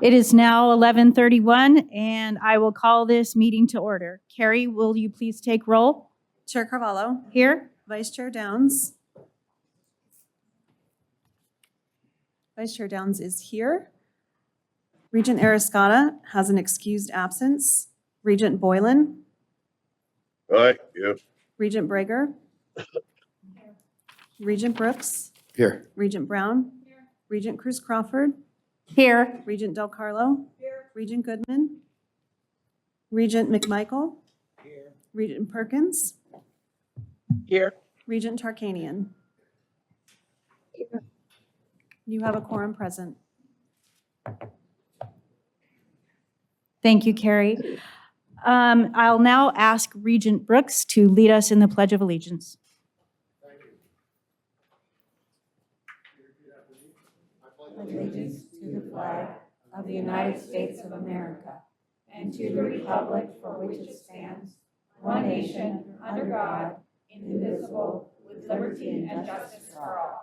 It is now 11:31, and I will call this meeting to order. Carrie, will you please take roll? Chair Carvalho. Here. Vice Chair Downs. Vice Chair Downs is here. Regent Ariscata has an excused absence. Regent Boylan. Aye, yes. Regent Brager. Regent Brooks. Here. Regent Brown. Regent Cruz Crawford. Here. Regent Del Carlo. Regent Goodman. Regent McMichael. Here. Regent Perkins. Here. Regent Tarkanian. You have a quorum present. Thank you, Carrie. I'll now ask Regent Brooks to lead us in the Pledge of Allegiance. Allegiance to the flag of the United States of America and to the republic for which it stands, one nation, under God, indivisible, with liberty and justice for all.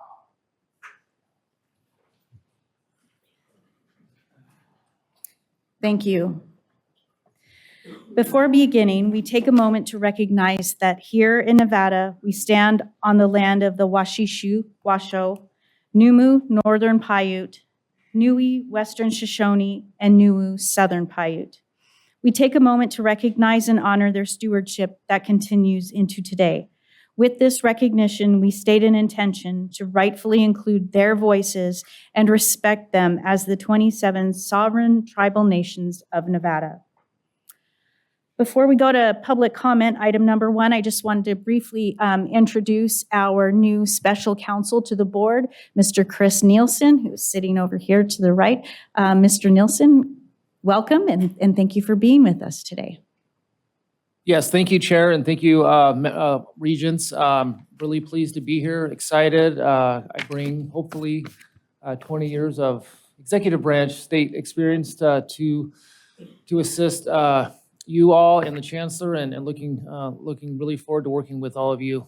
Thank you. Before beginning, we take a moment to recognize that here in Nevada, we stand on the land of the Washishu, Washoe, Numu, Northern Paiute, Nui, Western Shoshone, and Nuwu, Southern Paiute. We take a moment to recognize and honor their stewardship that continues into today. With this recognition, we state an intention to rightfully include their voices and respect them as the 27 sovereign tribal nations of Nevada. Before we go to public comment, item number 1, I just wanted to briefly introduce our new special counsel to the board, Mr. Chris Nielsen, who's sitting over here to the right. Mr. Nielsen, welcome, and thank you for being with us today. Yes, thank you, Chair, and thank you, Regents. Really pleased to be here, excited. I bring hopefully 20 years of executive branch state experience to assist you all and the Chancellor, and looking really forward to working with all of you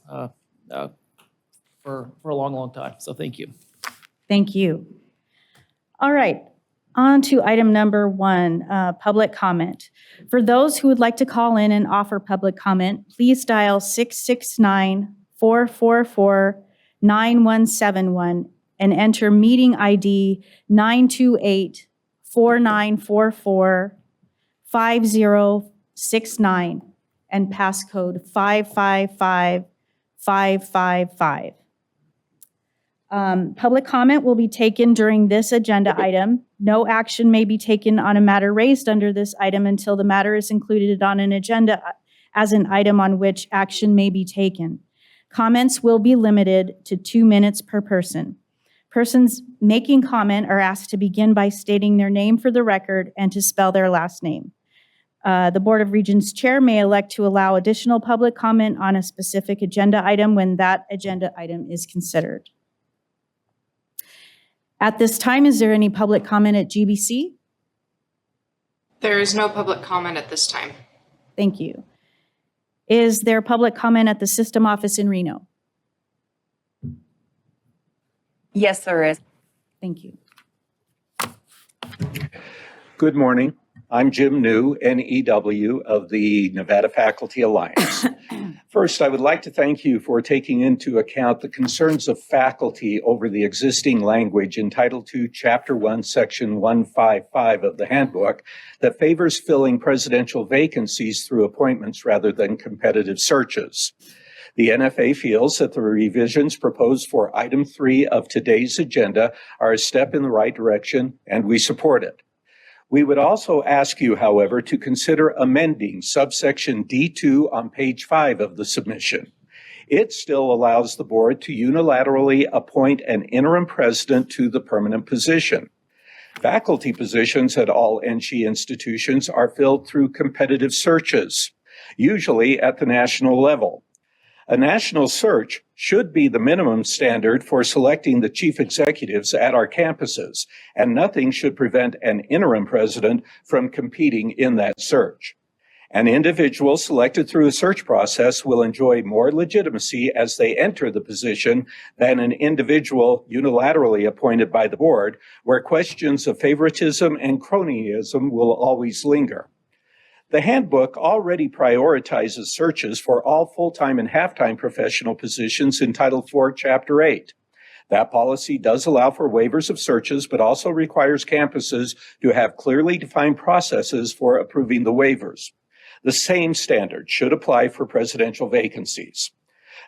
for a long time. So thank you. Thank you. All right. On to item number 1, public comment. For those who would like to call in and offer public comment, please dial 669-444-9171 and enter meeting ID 928-4944-5069 and passcode 555555. Public comment will be taken during this agenda item. No action may be taken on a matter raised under this item until the matter is included on an agenda as an item on which action may be taken. Comments will be limited to 2 minutes per person. Persons making comment are asked to begin by stating their name for the record and to spell their last name. The Board of Regents Chair may elect to allow additional public comment on a specific agenda item when that agenda item is considered. At this time, is there any public comment at GBC? There is no public comment at this time. Thank you. Is there public comment at the system office in Reno? Yes, there is. Thank you. Good morning. I'm Jim New, NEW of the Nevada Faculty Alliance. First, I would like to thank you for taking into account the concerns of faculty over the existing language in Title II, Chapter 1, Section 155 of the handbook that favors filling presidential vacancies through appointments rather than competitive searches. The NFA feels that the revisions proposed for item 3 of today's agenda are a step in the right direction, and we support it. We would also ask you, however, to consider amending subsection D2 on page 5 of the submission. It still allows the board to unilaterally appoint an interim president to the permanent position. Faculty positions at all NSHE institutions are filled through competitive searches, usually at the national level. A national search should be the minimum standard for selecting the chief executives at our campuses, and nothing should prevent an interim president from competing in that search. An individual selected through a search process will enjoy more legitimacy as they enter the position than an individual unilaterally appointed by the board, where questions of favoritism and cronyism will always linger. The handbook already prioritizes searches for all full-time and half-time professional positions in Title IV, Chapter 8. That policy does allow for waivers of searches, but also requires campuses to have clearly defined processes for approving the waivers. The same standard should apply for presidential vacancies.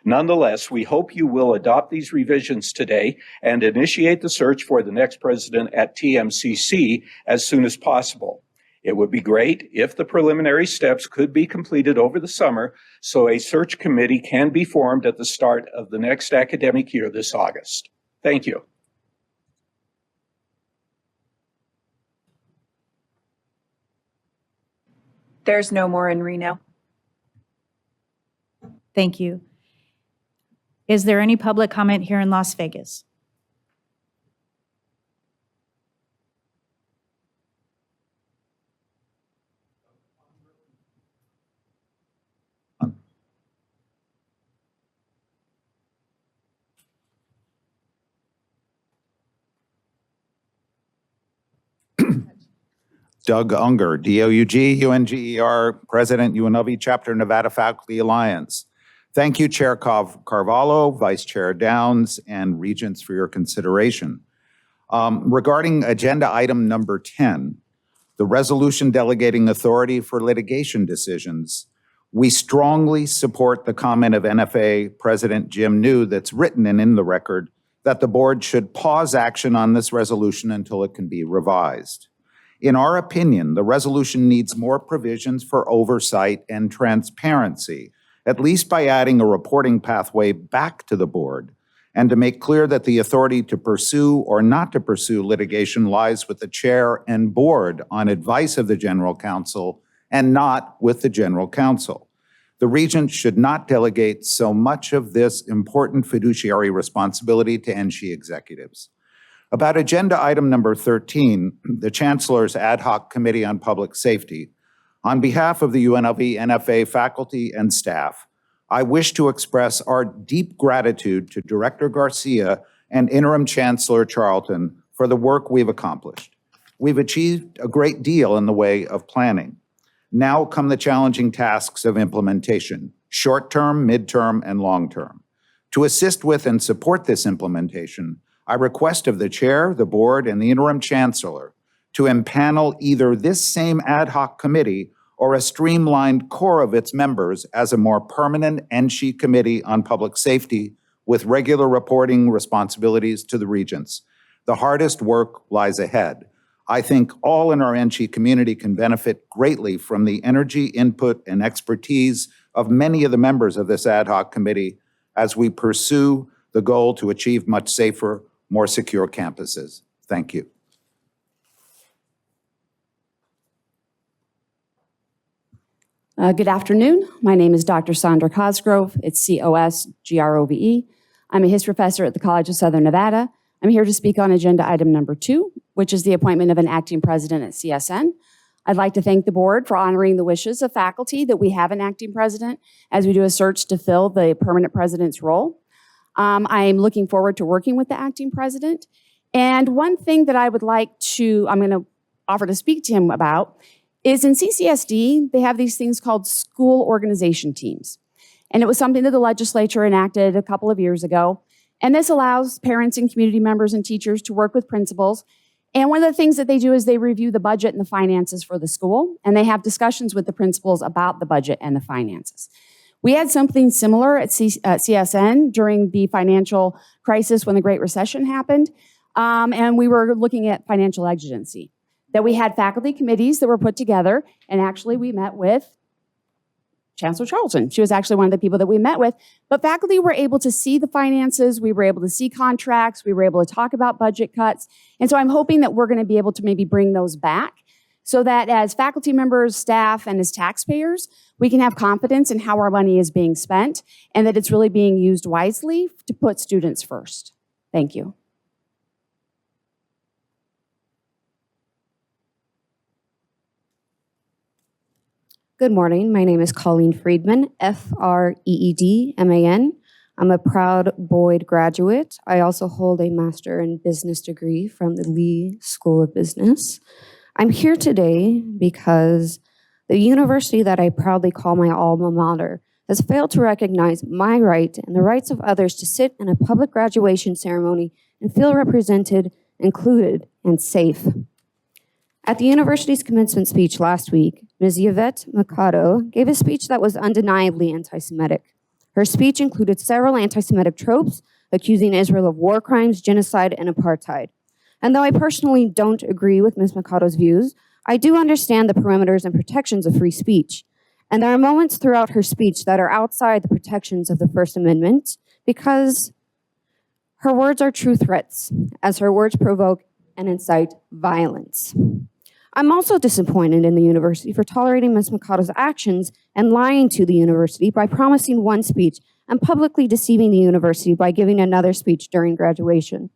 Nonetheless, we hope you will adopt these revisions today and initiate the search for the next president at TMCC as soon as possible. It would be great if the preliminary steps could be completed over the summer so a search committee can be formed at the start of the next academic year this August. Thank you. There's no more in Reno. Thank you. Is there any public comment here in Las Vegas? Doug Unger, D-O-U-G-U-N-G-E-R, President, UNLV Chapter Nevada Faculty Alliance. Thank you, Chair Carvalho, Vice Chair Downs, and Regents for your consideration. Regarding agenda item number 10, the resolution delegating authority for litigation decisions, we strongly support the comment of NFA President Jim New that's written and in the record that the board should pause action on this resolution until it can be revised. In our opinion, the resolution needs more provisions for oversight and transparency, at least by adding a reporting pathway back to the board, and to make clear that the authority to pursue or not to pursue litigation lies with the chair and board on advice of the general counsel and not with the general counsel. The Regents should not delegate so much of this important fiduciary responsibility to NSHE executives. About agenda item number 13, the Chancellor's Ad Hoc Committee on Public Safety, on behalf of the UNLV NFA faculty and staff, I wish to express our deep gratitude to Director Garcia and Interim Chancellor Charlton for the work we've accomplished. We've achieved a great deal in the way of planning. Now come the challenging tasks of implementation, short-term, mid-term, and long-term. To assist with and support this implementation, I request of the chair, the board, and the interim chancellor to impanel either this same ad hoc committee or a streamlined core of its members as a more permanent NSHE committee on public safety with regular reporting responsibilities to the regents. The hardest work lies ahead. I think all in our NSHE community can benefit greatly from the energy, input, and expertise of many of the members of this ad hoc committee as we pursue the goal to achieve much safer, more secure campuses. Thank you. Good afternoon. My name is Dr. Sandra Cosgrove. It's C-O-S-G-R-O-V-E. I'm a history professor at the College of Southern Nevada. I'm here to speak on agenda item number 2, which is the appointment of an acting president at CSN. I'd like to thank the board for honoring the wishes of faculty that we have an acting president as we do a search to fill the permanent president's role. I'm looking forward to working with the acting president. And one thing that I would like to, I'm going to offer to speak to him about is in CCSD, they have these things called school organization teams. And it was something that the legislature enacted a couple of years ago. And this allows parents and community members and teachers to work with principals. And one of the things that they do is they review the budget and the finances for the school, and they have discussions with the principals about the budget and the finances. We had something similar at CSN during the financial crisis when the Great Recession happened, and we were looking at financial exigency. That we had faculty committees that were put together, and actually we met with Chancellor Charlton. She was actually one of the people that we met with, but faculty were able to see the finances, we were able to see contracts, we were able to talk about budget cuts, and so I'm hoping that we're going to be able to maybe bring those back so that as faculty members, staff, and as taxpayers, we can have confidence in how our money is being spent and that it's really being used wisely to put students first. Thank you. Good morning. My name is Colleen Friedman, Freedman. I'm a proud Boyd graduate. I also hold a Master in Business degree from the Lee School of Business. I'm here today because the university that I proudly call my alma mater has failed to recognize my right and the rights of others to sit in a public graduation ceremony and feel represented, included, and safe. At the university's commencement speech last week, Ms. Yvette Mercado gave a speech that was undeniably anti-Semitic. Her speech included several anti-Semitic tropes, accusing Israel of war crimes, genocide, and apartheid. And though I personally don't agree with Ms. Mercado's views, I do understand the perimeters and protections of free speech. And there are moments throughout her speech that are outside the protections of the First Amendment because her words are true threats, as her words provoke and incite violence. I'm also disappointed in the university for tolerating Ms. Mercado's actions and lying to the university by promising one speech and publicly deceiving the university by giving another speech during graduation.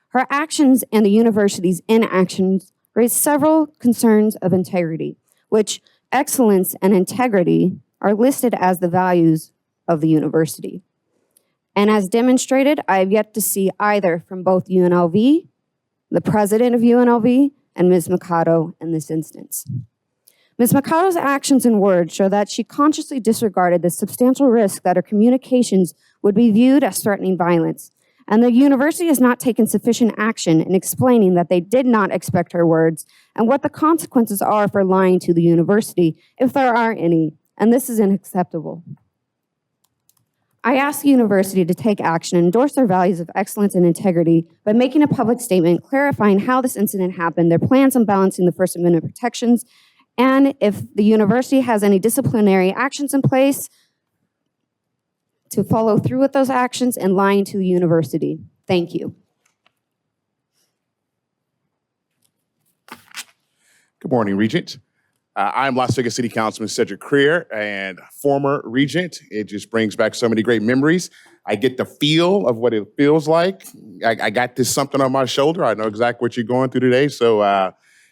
Her actions and the university's inactions raise several concerns of integrity, which excellence and integrity are listed as the values of the university. And as demonstrated, I have yet to see either from both UNLV, the president of UNLV, and Ms. Mercado in this instance. Ms. Mercado's actions and words show that she consciously disregarded the substantial risk that her communications would be viewed as threatening violence. And the university has not taken sufficient action in explaining that they did not expect her words and what the consequences are for lying to the university, if there are any, and this is unacceptable. I ask the university to take action and endorse their values of excellence and integrity by making a public statement clarifying how this incident happened, their plans on balancing the First Amendment protections, and if the university has any disciplinary actions in place to follow through with those actions and lying to the university. Thank you. Good morning, Regent. I'm Las Vegas City Councilman Cedric Creer and former Regent. It just brings back so many great memories. I get the feel of what it feels like. I got this something on my shoulder. I know exactly what you're going through today, so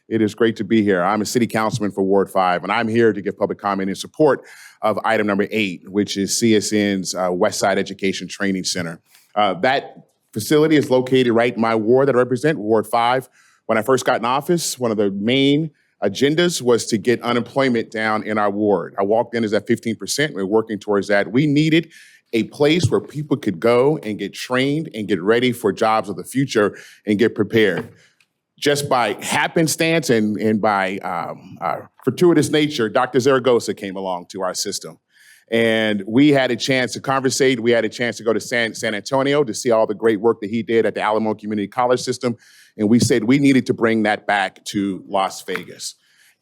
it is great to be here. I'm a city councilman for Ward 5, and I'm here to give public comment in support of item number 8, which is CSN's West Side Education Training Center. That facility is located right in my ward that I represent, Ward 5. When I first got in office, one of the main agendas was to get unemployment down in our ward. I walked in as at 15%. We're working towards that. We needed a place where people could go and get trained and get ready for jobs of the future and get prepared. Just by happenstance and by fortuitous nature, Dr. Zaragoza came along to our system. And we had a chance to conversate. We had a chance to go to San Antonio to see all the great work that he did at the Alamo Community College system. And we said we needed to bring that back to Las Vegas.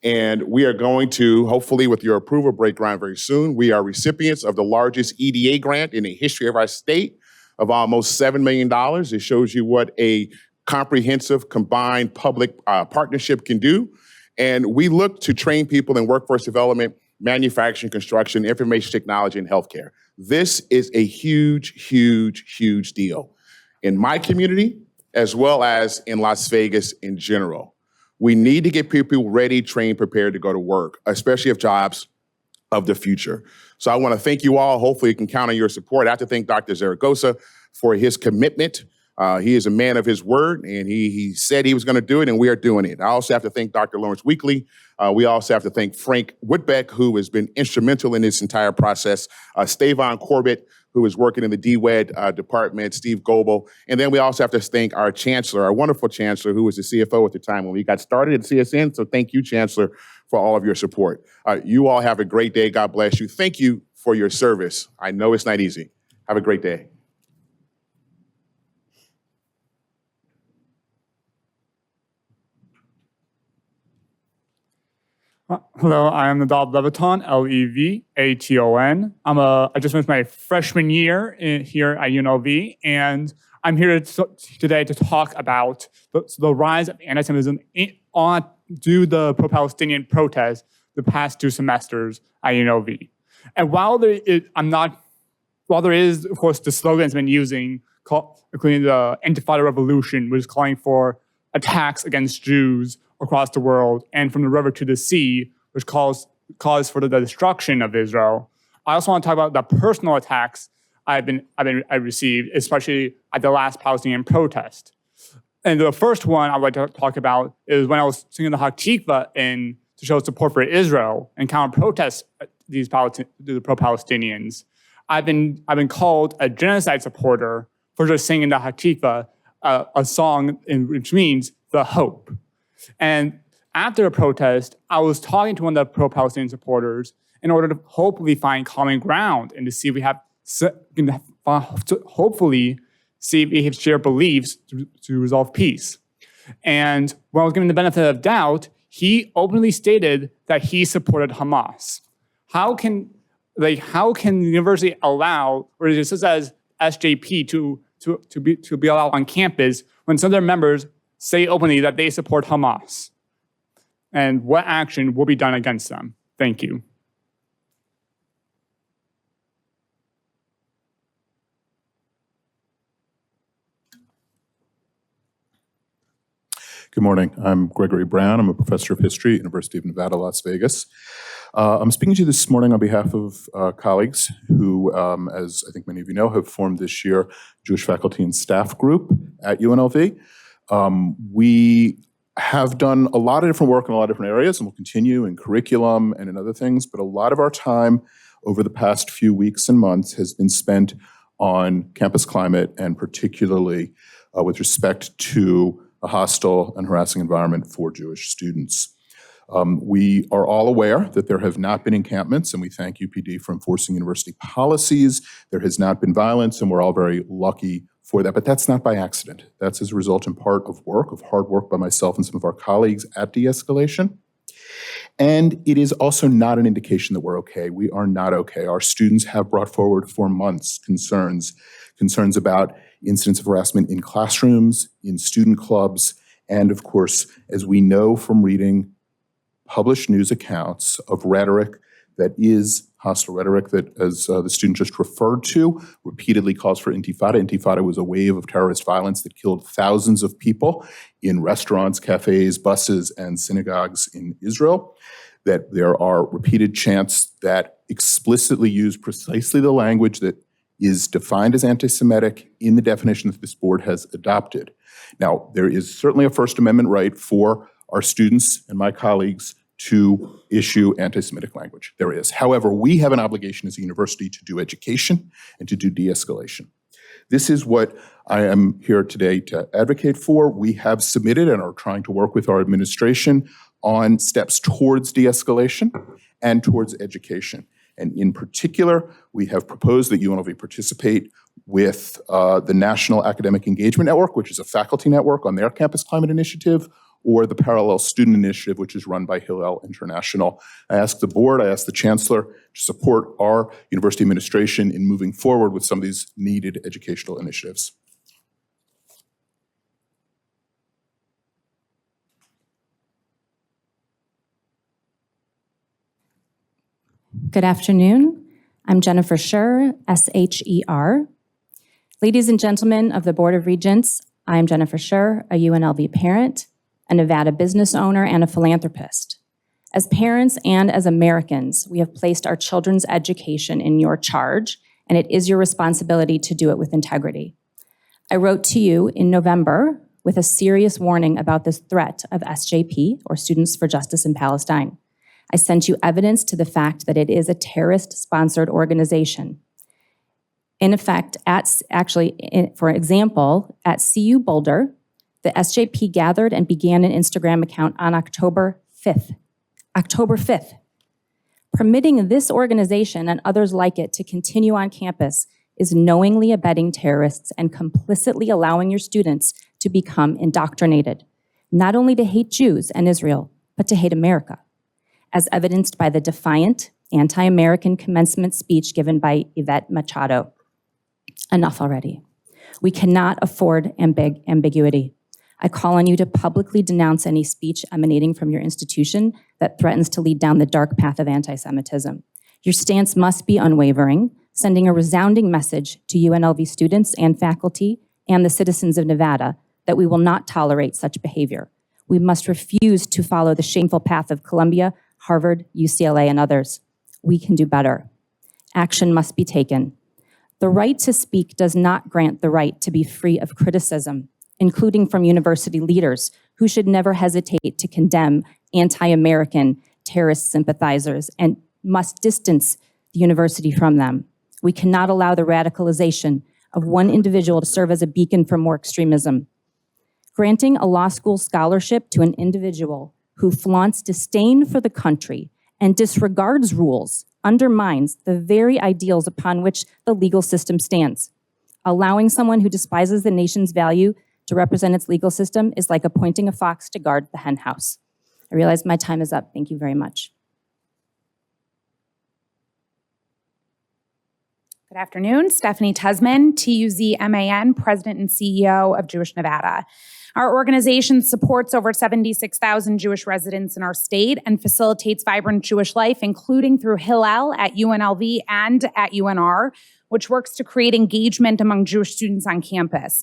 And we are going to, hopefully with your approval, break ground very soon. We are recipients of the largest EDA grant in the history of our state of almost $7 million. It shows you what a comprehensive combined public partnership can do. And we look to train people in workforce development, manufacturing, construction, information technology, and healthcare. This is a huge, huge, huge deal in my community, as well as in Las Vegas in general. We need to get people ready, trained, prepared to go to work, especially if jobs of the future. So I want to thank you all. Hopefully you can count on your support. I have to thank Dr. Zaragoza for his commitment. He is a man of his word, and he said he was going to do it, and we are doing it. I also have to thank Dr. Lawrence Weekly. We also have to thank Frank Woodbeck, who has been instrumental in this entire process. Stavon Corbett, who is working in the DWED department, Steve Goebel. And then we also have to thank our chancellor, our wonderful chancellor, who was the CFO at the time when we got started at CSN. So thank you, Chancellor, for all of your support. You all have a great day. God bless you. Thank you for your service. I know it's not easy. Have a great day. Hello, I am Nadab Leviton, Levaton. I just finished my freshman year here at UNLV, and I'm here today to talk about the rise of anti-Semitism due to the pro-Palestinian protests the past 2 semesters at UNLV. And while there is, of course, the slogan has been using, including the Intifada Revolution, which is calling for attacks against Jews across the world, and from the river to the sea, which calls cause for the destruction of Israel. I also want to talk about the personal attacks I received, especially at the last Palestinian protest. And the first one I would like to talk about is when I was singing the Hatikva to show support for Israel and counter-protest the pro-Palestinians. I've been called a genocide supporter for just singing the Hatikva, a song which means the hope. And after the protest, I was talking to one of the pro-Palestinian supporters in order to hopefully find common ground and to see if we have, hopefully, see if we have shared beliefs to resolve peace. And when I was given the benefit of doubt, he openly stated that he supported Hamas. How can the university allow, or it just says SJP to be allowed on campus when some of their members say openly that they support Hamas? And what action will be done against them? Thank you. Good morning. I'm Gregory Brown. I'm a professor of history at University of Nevada, Las Vegas. I'm speaking to you this morning on behalf of colleagues who, as I think many of you know, have formed this year Jewish faculty and staff group at UNLV. We have done a lot of different work in a lot of different areas, and we'll continue in curriculum and in other things, but a lot of our time over the past few weeks and months has been spent on campus climate, and particularly with respect to a hostile and harassing environment for Jewish students. We are all aware that there have not been encampments, and we thank UPD for enforcing university policies. There has not been violence, and we're all very lucky for that, but that's not by accident. That's as a result in part of hard work by myself and some of our colleagues at de-escalation. And it is also not an indication that we're okay. We are not okay. Our students have brought forward for months concerns about incidents of harassment in classrooms, in student clubs, and of course, as we know from reading published news accounts of rhetoric that is hostile rhetoric that, as the student just referred to, repeatedly calls for intifada. Intifada was a wave of terrorist violence that killed thousands of people in restaurants, cafes, buses, and synagogues in Israel. That there are repeated chants that explicitly use precisely the language that is defined as anti-Semitic in the definition that this board has adopted. Now, there is certainly a First Amendment right for our students and my colleagues to issue anti-Semitic language. There is. However, we have an obligation as a university to do education and to do de-escalation. This is what I am here today to advocate for. We have submitted and are trying to work with our administration on steps towards de-escalation and towards education. And in particular, we have proposed that UNLV participate with the National Academic Engagement Network, which is a faculty network on their campus climate initiative, or the Parallel Student Initiative, which is run by Hillel International. I ask the board, I ask the chancellor to support our university administration in moving forward with some of these needed educational initiatives. Good afternoon. I'm Jennifer Scher, SHER. Ladies and gentlemen of the Board of Regents, I'm Jennifer Scher, a UNLV parent, a Nevada business owner, and a philanthropist. As parents and as Americans, we have placed our children's education in your charge, and it is your responsibility to do it with integrity. I wrote to you in November with a serious warning about this threat of SJP, or Students for Justice in Palestine. I sent you evidence to the fact that it is a terrorist-sponsored organization. In effect, for example, at CU Boulder, the SJP gathered and began an Instagram account on October 5th. October 5th. Permitting this organization and others like it to continue on campus is knowingly abetting terrorists and complicitly allowing your students to become indoctrinated, not only to hate Jews and Israel, but to hate America, as evidenced by the defiant, anti-American commencement speech given by Yvette Machado. Enough already. We cannot afford ambiguity. I call on you to publicly denounce any speech emanating from your institution that threatens to lead down the dark path of anti-Semitism. Your stance must be unwavering, sending a resounding message to UNLV students and faculty and the citizens of Nevada that we will not tolerate such behavior. We must refuse to follow the shameful path of Columbia, Harvard, UCLA, and others. We can do better. Action must be taken. The right to speak does not grant the right to be free of criticism, including from university leaders who should never hesitate to condemn anti-American terrorist sympathizers and must distance the university from them. We cannot allow the radicalization of one individual to serve as a beacon for more extremism. Granting a law school scholarship to an individual who flaunts disdain for the country and disregards rules undermines the very ideals upon which the legal system stands. Allowing someone who despises the nation's value to represent its legal system is like appointing a fox to guard the hen house. I realize my time is up. Thank you very much. Good afternoon. Stephanie Tuzman, TUZMAN, President and CEO of Jewish Nevada. Our organization supports over 76,000 Jewish residents in our state and facilitates vibrant Jewish life, including through Hillel at UNLV and at UNR, which works to create engagement among Jewish students on campus.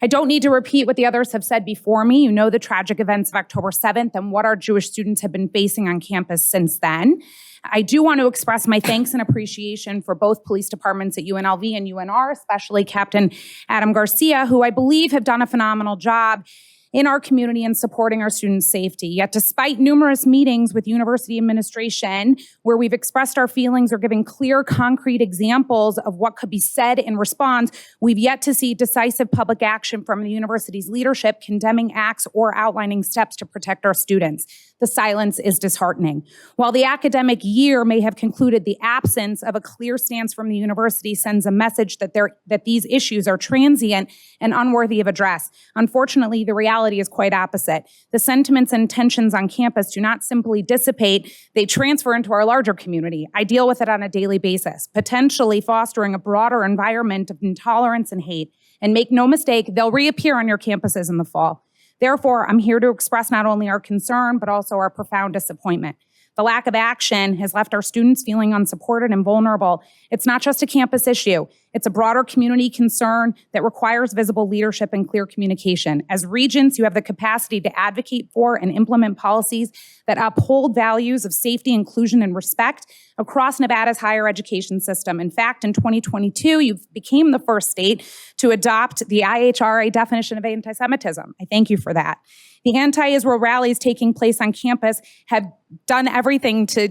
I don't need to repeat what the others have said before me. You know the tragic events of October 7th and what our Jewish students have been facing on campus since then. I do want to express my thanks and appreciation for both police departments at UNLV and UNR, especially Captain Adam Garcia, who I believe have done a phenomenal job in our community and supporting our students' safety. Yet despite numerous meetings with university administration where we've expressed our feelings or given clear, concrete examples of what could be said in response, we've yet to see decisive public action from the university's leadership condemning acts or outlining steps to protect our students. The silence is disheartening. While the academic year may have concluded, the absence of a clear stance from the university sends a message that these issues are transient and unworthy of address. Unfortunately, the reality is quite opposite. The sentiments and tensions on campus do not simply dissipate, they transfer into our larger community. I deal with it on a daily basis, potentially fostering a broader environment of intolerance and hate. And make no mistake, they'll reappear on your campuses in the fall. Therefore, I'm here to express not only our concern, but also our profound disappointment. The lack of action has left our students feeling unsupported and vulnerable. It's not just a campus issue. It's a broader community concern that requires visible leadership and clear communication. As Regents, you have the capacity to advocate for and implement policies that uphold values of safety, inclusion, and respect across Nevada's higher education system. In fact, in 2022, you became the first state to adopt the IHRA definition of anti-Semitism. I thank you for that. The anti-Israel rallies taking place on campus have done everything to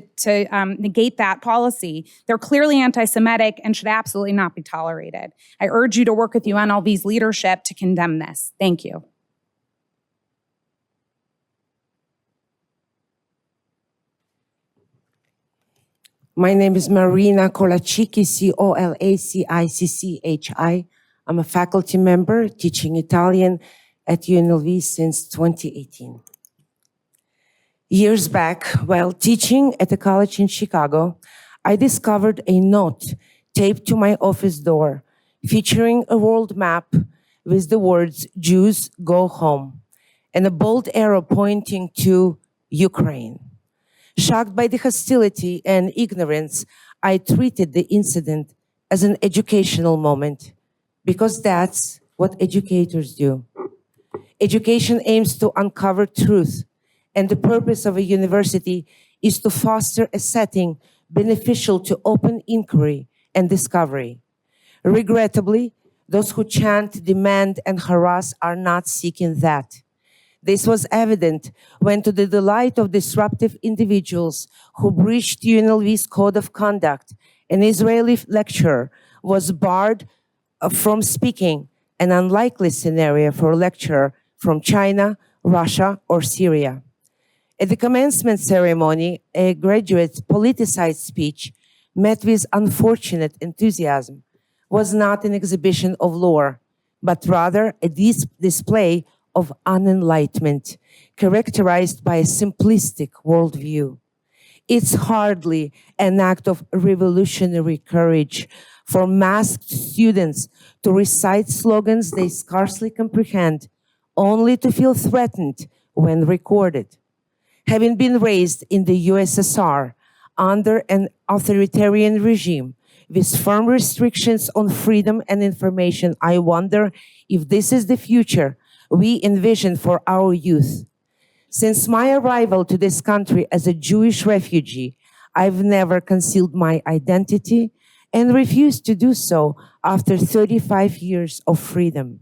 negate that policy. They're clearly anti-Semitic and should absolutely not be tolerated. I urge you to work with UNLV's leadership to condemn this. Thank you. My name is Marina Kolacicchi, Colacicchi. I'm a faculty member teaching Italian at UNLV since 2018. Years back, while teaching at a college in Chicago, I discovered a note taped to my office door featuring a world map with the words, "Jews, go home," and a bold arrow pointing to Ukraine. Shocked by the hostility and ignorance, I treated the incident as an educational moment, because that's what educators do. Education aims to uncover truth, and the purpose of a university is to foster a setting beneficial to open inquiry and discovery. Regrettably, those who chant, demand, and harass are not seeking that. This was evident when, to the delight of disruptive individuals who breached UNLV's code of conduct, an Israeli lecturer was barred from speaking, an unlikely scenario for a lecturer from China, Russia, or Syria. At the commencement ceremony, a graduate's politicized speech met with unfortunate enthusiasm was not an exhibition of lore, but rather a display of unenlightenment, characterized by a simplistic worldview. It's hardly an act of revolutionary courage for masked students to recite slogans they scarcely comprehend, only to feel threatened when recorded. Having been raised in the USSR under an authoritarian regime with firm restrictions on freedom and information, I wonder if this is the future we envision for our youth. Since my arrival to this country as a Jewish refugee, I've never concealed my identity and refused to do so after 35 years of freedom.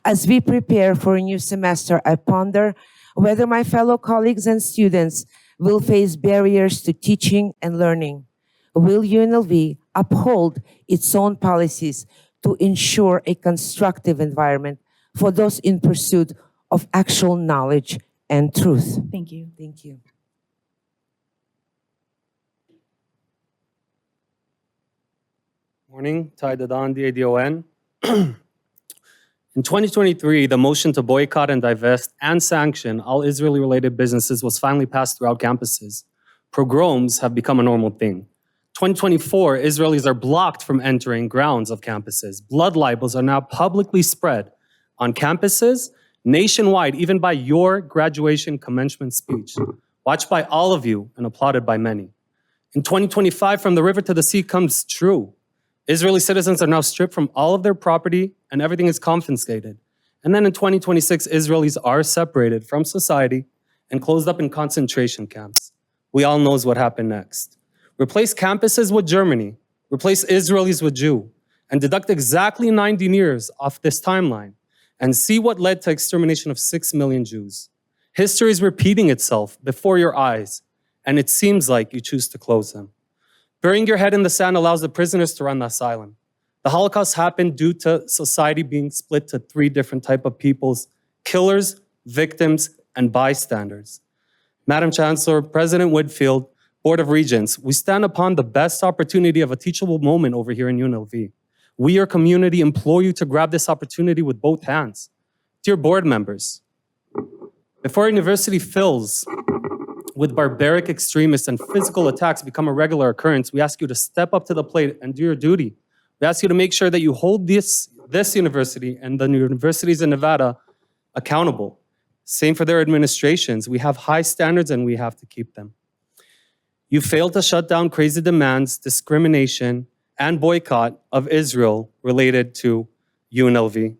As we prepare for a new semester, I ponder whether my fellow colleagues and students will face barriers to teaching and learning. Will UNLV uphold its own policies to ensure a constructive environment for those in pursuit of actual knowledge and truth? Thank you. Thank you. Morning, Tai Dadan, DADON. In 2023, the motion to boycott and divest and sanction all Israeli-related businesses was finally passed throughout campuses. Pogroms have become a normal thing. 2024, Israelis are blocked from entering grounds of campuses. Blood libels are now publicly spread on campuses, nationwide, even by your graduation commencement speech, watched by all of you and applauded by many. In 2025, from the river to the sea comes true. Israeli citizens are now stripped from all of their property and everything is confiscated. And then in 2026, Israelis are separated from society and closed up in concentration camps. We all knows what happened next. Replace campuses with Germany, replace Israelis with Jew, and deduct exactly 90 years off this timeline and see what led to extermination of 6 million Jews. History is repeating itself before your eyes, and it seems like you choose to close them. Burying your head in the sand allows the prisoners to run the asylum. The Holocaust happened due to society being split to 3 different types of peoples: killers, victims, and bystanders. Madam Chancellor, President Whitfield, Board of Regents, we stand upon the best opportunity of a teachable moment over here in UNLV. We, your community, implore you to grab this opportunity with both hands. Dear board members, before our university fills with barbaric extremists and physical attacks become a regular occurrence, we ask you to step up to the plate and do your duty. We ask you to make sure that you hold this university and the universities in Nevada accountable. Same for their administrations. We have high standards and we have to keep them. You failed to shut down crazy demands, discrimination, and boycott of Israel related to UNLV.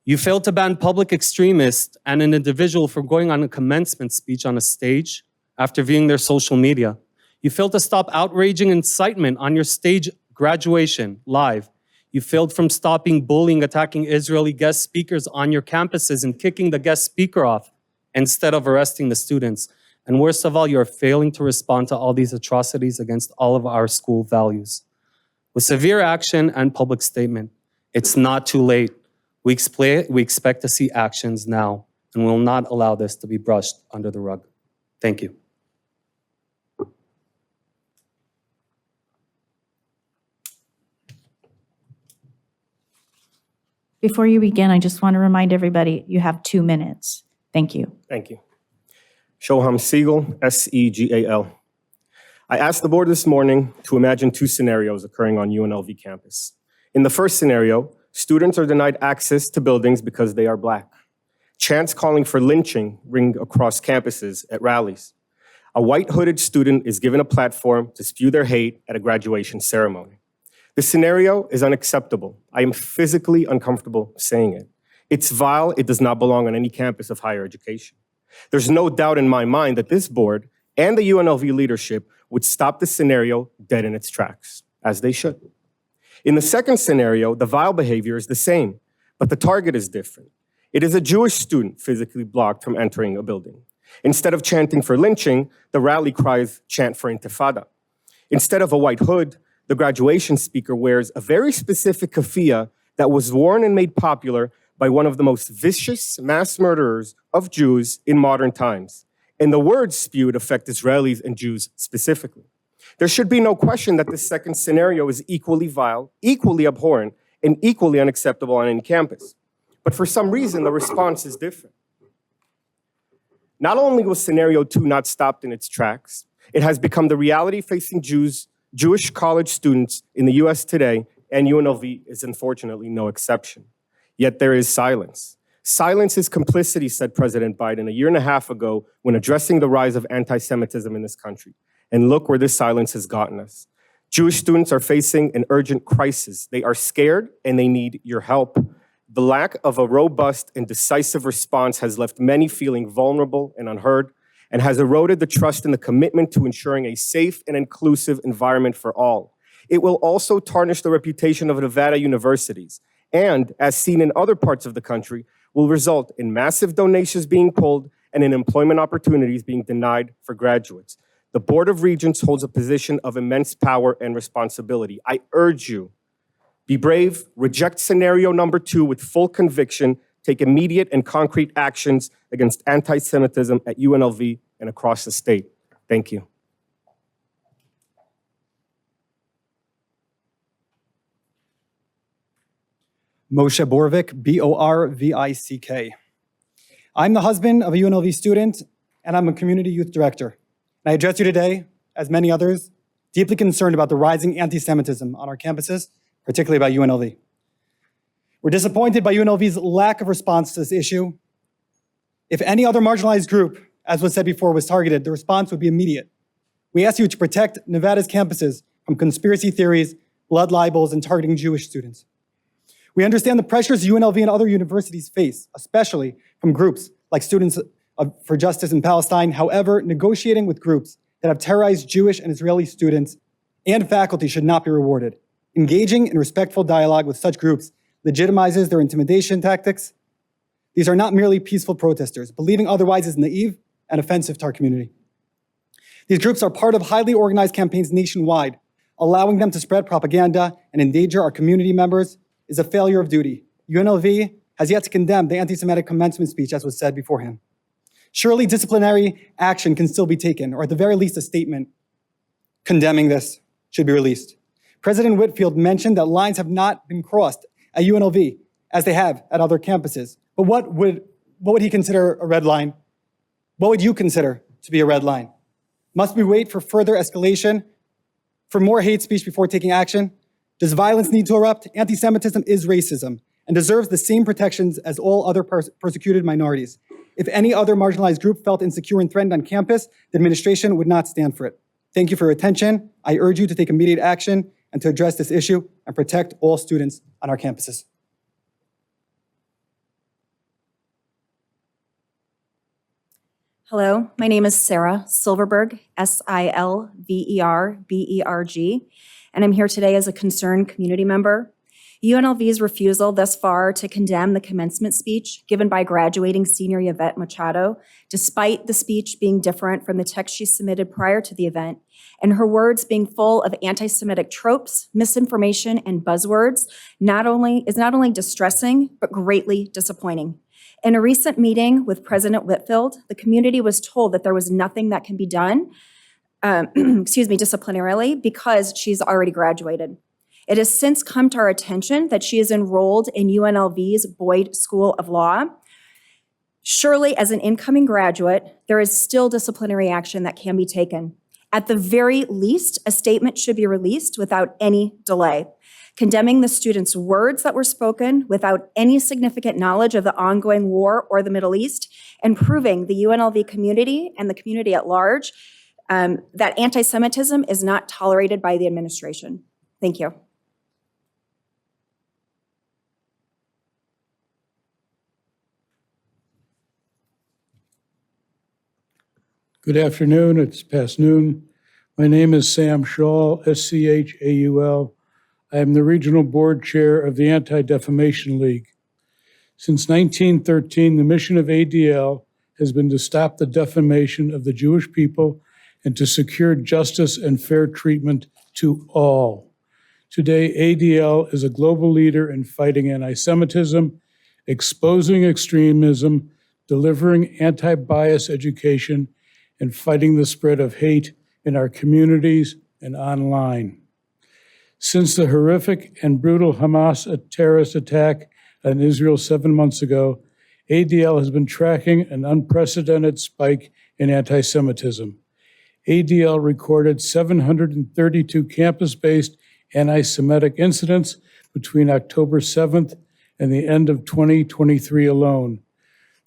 You failed to ban public extremists and an individual from going on a commencement speech on a stage after viewing their social media. You failed to stop outraging incitement on your stage graduation live. You failed from stopping bullying, attacking Israeli guest speakers on your campuses and kicking the guest speaker off instead of arresting the students. And worst of all, you're failing to respond to all these atrocities against all of our school values. With severe action and public statement, it's not too late. We expect to see actions now, and we will not allow this to be brushed under the rug. Thank you. Before you begin, I just want to remind everybody you have 2 minutes. Thank you. Thank you. Shoham Segal, S-E-G-A-L. I asked the board this morning to imagine 2 scenarios occurring on UNLV campus. In the first scenario, students are denied access to buildings because they are Black. Chants calling for lynching ring across campuses at rallies. A white hooded student is given a platform to spew their hate at a graduation ceremony. This scenario is unacceptable. I am physically uncomfortable saying it. It's vile. It does not belong on any campus of higher education. There's no doubt in my mind that this board and the UNLV leadership would stop this scenario dead in its tracks, as they should. In the second scenario, the vile behavior is the same, but the target is different. It is a Jewish student physically blocked from entering a building. Instead of chanting for lynching, the rally cries chant for intifada. Instead of a white hood, the graduation speaker wears a very specific keffiyeh that was worn and made popular by one of the most vicious mass murderers of Jews in modern times. And the words spewed affect Israelis and Jews specifically. There should be no question that this second scenario is equally vile, equally abhorrent, and equally unacceptable on any campus. But for some reason, the response is different. Not only was scenario 2 not stopped in its tracks, it has become the reality facing Jewish college students in the US today, and UNLV is unfortunately no exception. Yet there is silence. Silence is complicity, said President Biden a year and a half ago when addressing the rise of anti-Semitism in this country. And look where this silence has gotten us. Jewish students are facing an urgent crisis. They are scared and they need your help. The lack of a robust and decisive response has left many feeling vulnerable and unheard, and has eroded the trust in the commitment to ensuring a safe and inclusive environment for all. It will also tarnish the reputation of Nevada universities, and, as seen in other parts of the country, will result in massive donations being pulled and in employment opportunities being denied for graduates. The Board of Regents holds a position of immense power and responsibility. I urge you, be brave, reject scenario number 2 with full conviction, take immediate and concrete actions against anti-Semitism at UNLV and across the state. Thank you. Moshe Borvik, B-O-R-V-I-C-K. I'm the husband of a UNLV student, and I'm a community youth director. And I address you today, as many others, deeply concerned about the rising anti-Semitism on our campuses, particularly about UNLV. We're disappointed by UNLV's lack of response to this issue. If any other marginalized group, as was said before, was targeted, the response would be immediate. We ask you to protect Nevada's campuses from conspiracy theories, blood libels, and targeting Jewish students. We understand the pressures UNLV and other universities face, especially from groups like Students for Justice in Palestine. However, negotiating with groups that have terrorized Jewish and Israeli students and faculty should not be rewarded. Engaging in respectful dialogue with such groups legitimizes their intimidation tactics. These are not merely peaceful protesters. Believing otherwise is naive and offensive to our community. These groups are part of highly organized campaigns nationwide. Allowing them to spread propaganda and endanger our community members is a failure of duty. UNLV has yet to condemn the anti-Semitic commencement speech, as was said beforehand. Surely disciplinary action can still be taken, or at the very least a statement condemning this should be released. President Whitfield mentioned that lines have not been crossed at UNLV as they have at other campuses. But what would he consider a red line? What would you consider to be a red line? Must we wait for further escalation, for more hate speech before taking action? Does violence need to erupt? Anti-Semitism is racism and deserves the same protections as all other persecuted minorities. If any other marginalized group felt insecure and threatened on campus, the administration would not stand for it. Thank you for your attention. I urge you to take immediate action and to address this issue and protect all students on our campuses. Hello, my name is Sarah Silverberg, S-I-L-V-E-R-B-E-R-G, and I'm here today as a concerned community member. UNLV's refusal thus far to condemn the commencement speech given by graduating senior Yvette Machado, despite the speech being different from the text she submitted prior to the event, and her words being full of anti-Semitic tropes, misinformation, and buzzwords, is not only distressing, but greatly disappointing. In a recent meeting with President Whitfield, the community was told that there was nothing that can be done, disciplinarily, because she's already graduated. It has since come to our attention that she is enrolled in UNLV's Boyd School of Law. Surely, as an incoming graduate, there is still disciplinary action that can be taken. At the very least, a statement should be released without any delay, condemning the students' words that were spoken without any significant knowledge of the ongoing war or the Middle East, and proving the UNLV community and the community at large that anti-Semitism is not tolerated by the administration. Thank you. Good afternoon. It's past noon. My name is Sam Shaul, S-C-H-A-U-L. I am the Regional Board Chair of the Anti-Defamation League. Since 1913, the mission of ADL has been to stop the defamation of the Jewish people and to secure justice and fair treatment to all. Today, ADL is a global leader in fighting anti-Semitism, exposing extremism, delivering anti-bias education, and fighting the spread of hate in our communities and online. Since the horrific and brutal Hamas terrorist attack on Israel 7 months ago, ADL has been tracking an unprecedented spike in anti-Semitism. ADL recorded 732 campus-based anti-Semitic incidents between October 7th and the end of 2023 alone.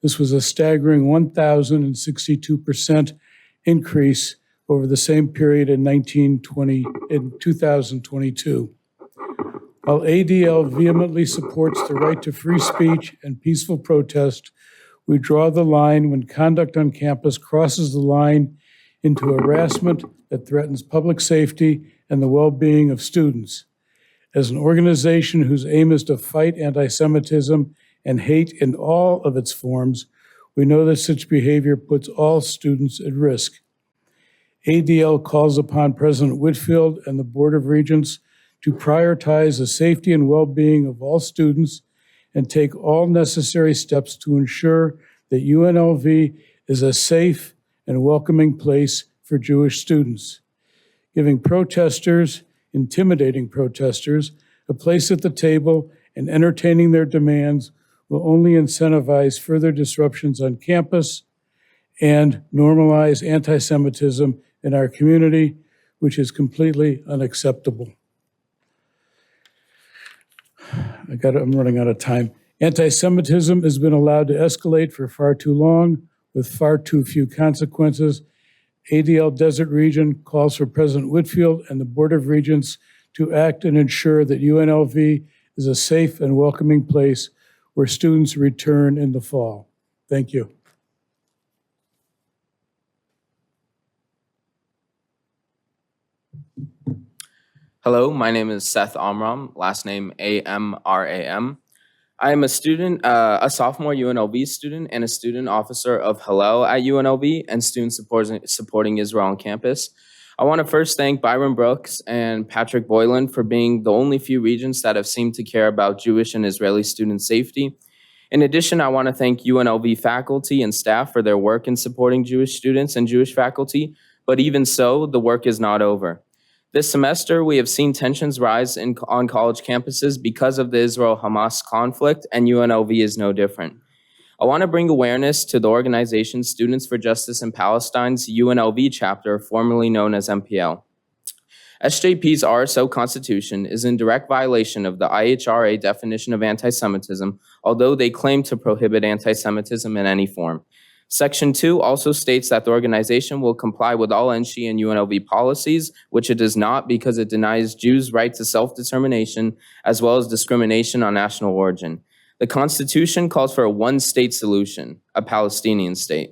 This was a staggering 1,062% increase over the same period in 2022. While ADL vehemently supports the right to free speech and peaceful protest, we draw the line when conduct on campus crosses the line into harassment that threatens public safety and the well-being of students. As an organization whose aim is to fight anti-Semitism and hate in all of its forms, we know that such behavior puts all students at risk. ADL calls upon President Whitfield and the Board of Regents to prioritize the safety and well-being of all students and take all necessary steps to ensure that UNLV is a safe and welcoming place for Jewish students. Giving protesters, intimidating protesters, a place at the table and entertaining their demands will only incentivize further disruptions on campus and normalize anti-Semitism in our community, which is completely unacceptable. I'm running out of time. Anti-Semitism has been allowed to escalate for far too long with far too few consequences. ADL Desert Region calls for President Whitfield and the Board of Regents to act and ensure that UNLV is a safe and welcoming place where students return in the fall. Thank you. Hello, my name is Seth Amram, last name Amram. I am a student, a sophomore UNLV student and a student officer of Hillel at UNLV and student supporting Israel on campus. I want to first thank Byron Brooks and Patrick Boylan for being the only few regents that have seemed to care about Jewish and Israeli student safety. In addition, I want to thank UNLV faculty and staff for their work in supporting Jewish students and Jewish faculty, but even so, the work is not over. This semester, we have seen tensions rise on college campuses because of the Israel-Hamas conflict, and UNLV is no different. I want to bring awareness to the organization Students for Justice in Palestine's UNLV chapter, formerly known as MPL. SJP's RSO constitution is in direct violation of the IHRA definition of anti-Semitism, although they claim to prohibit anti-Semitism in any form. Section 2 also states that the organization will comply with all NSHE and UNLV policies, which it does not because it denies Jews' right to self-determination as well as discrimination on national origin. The Constitution calls for a one-state solution, a Palestinian state.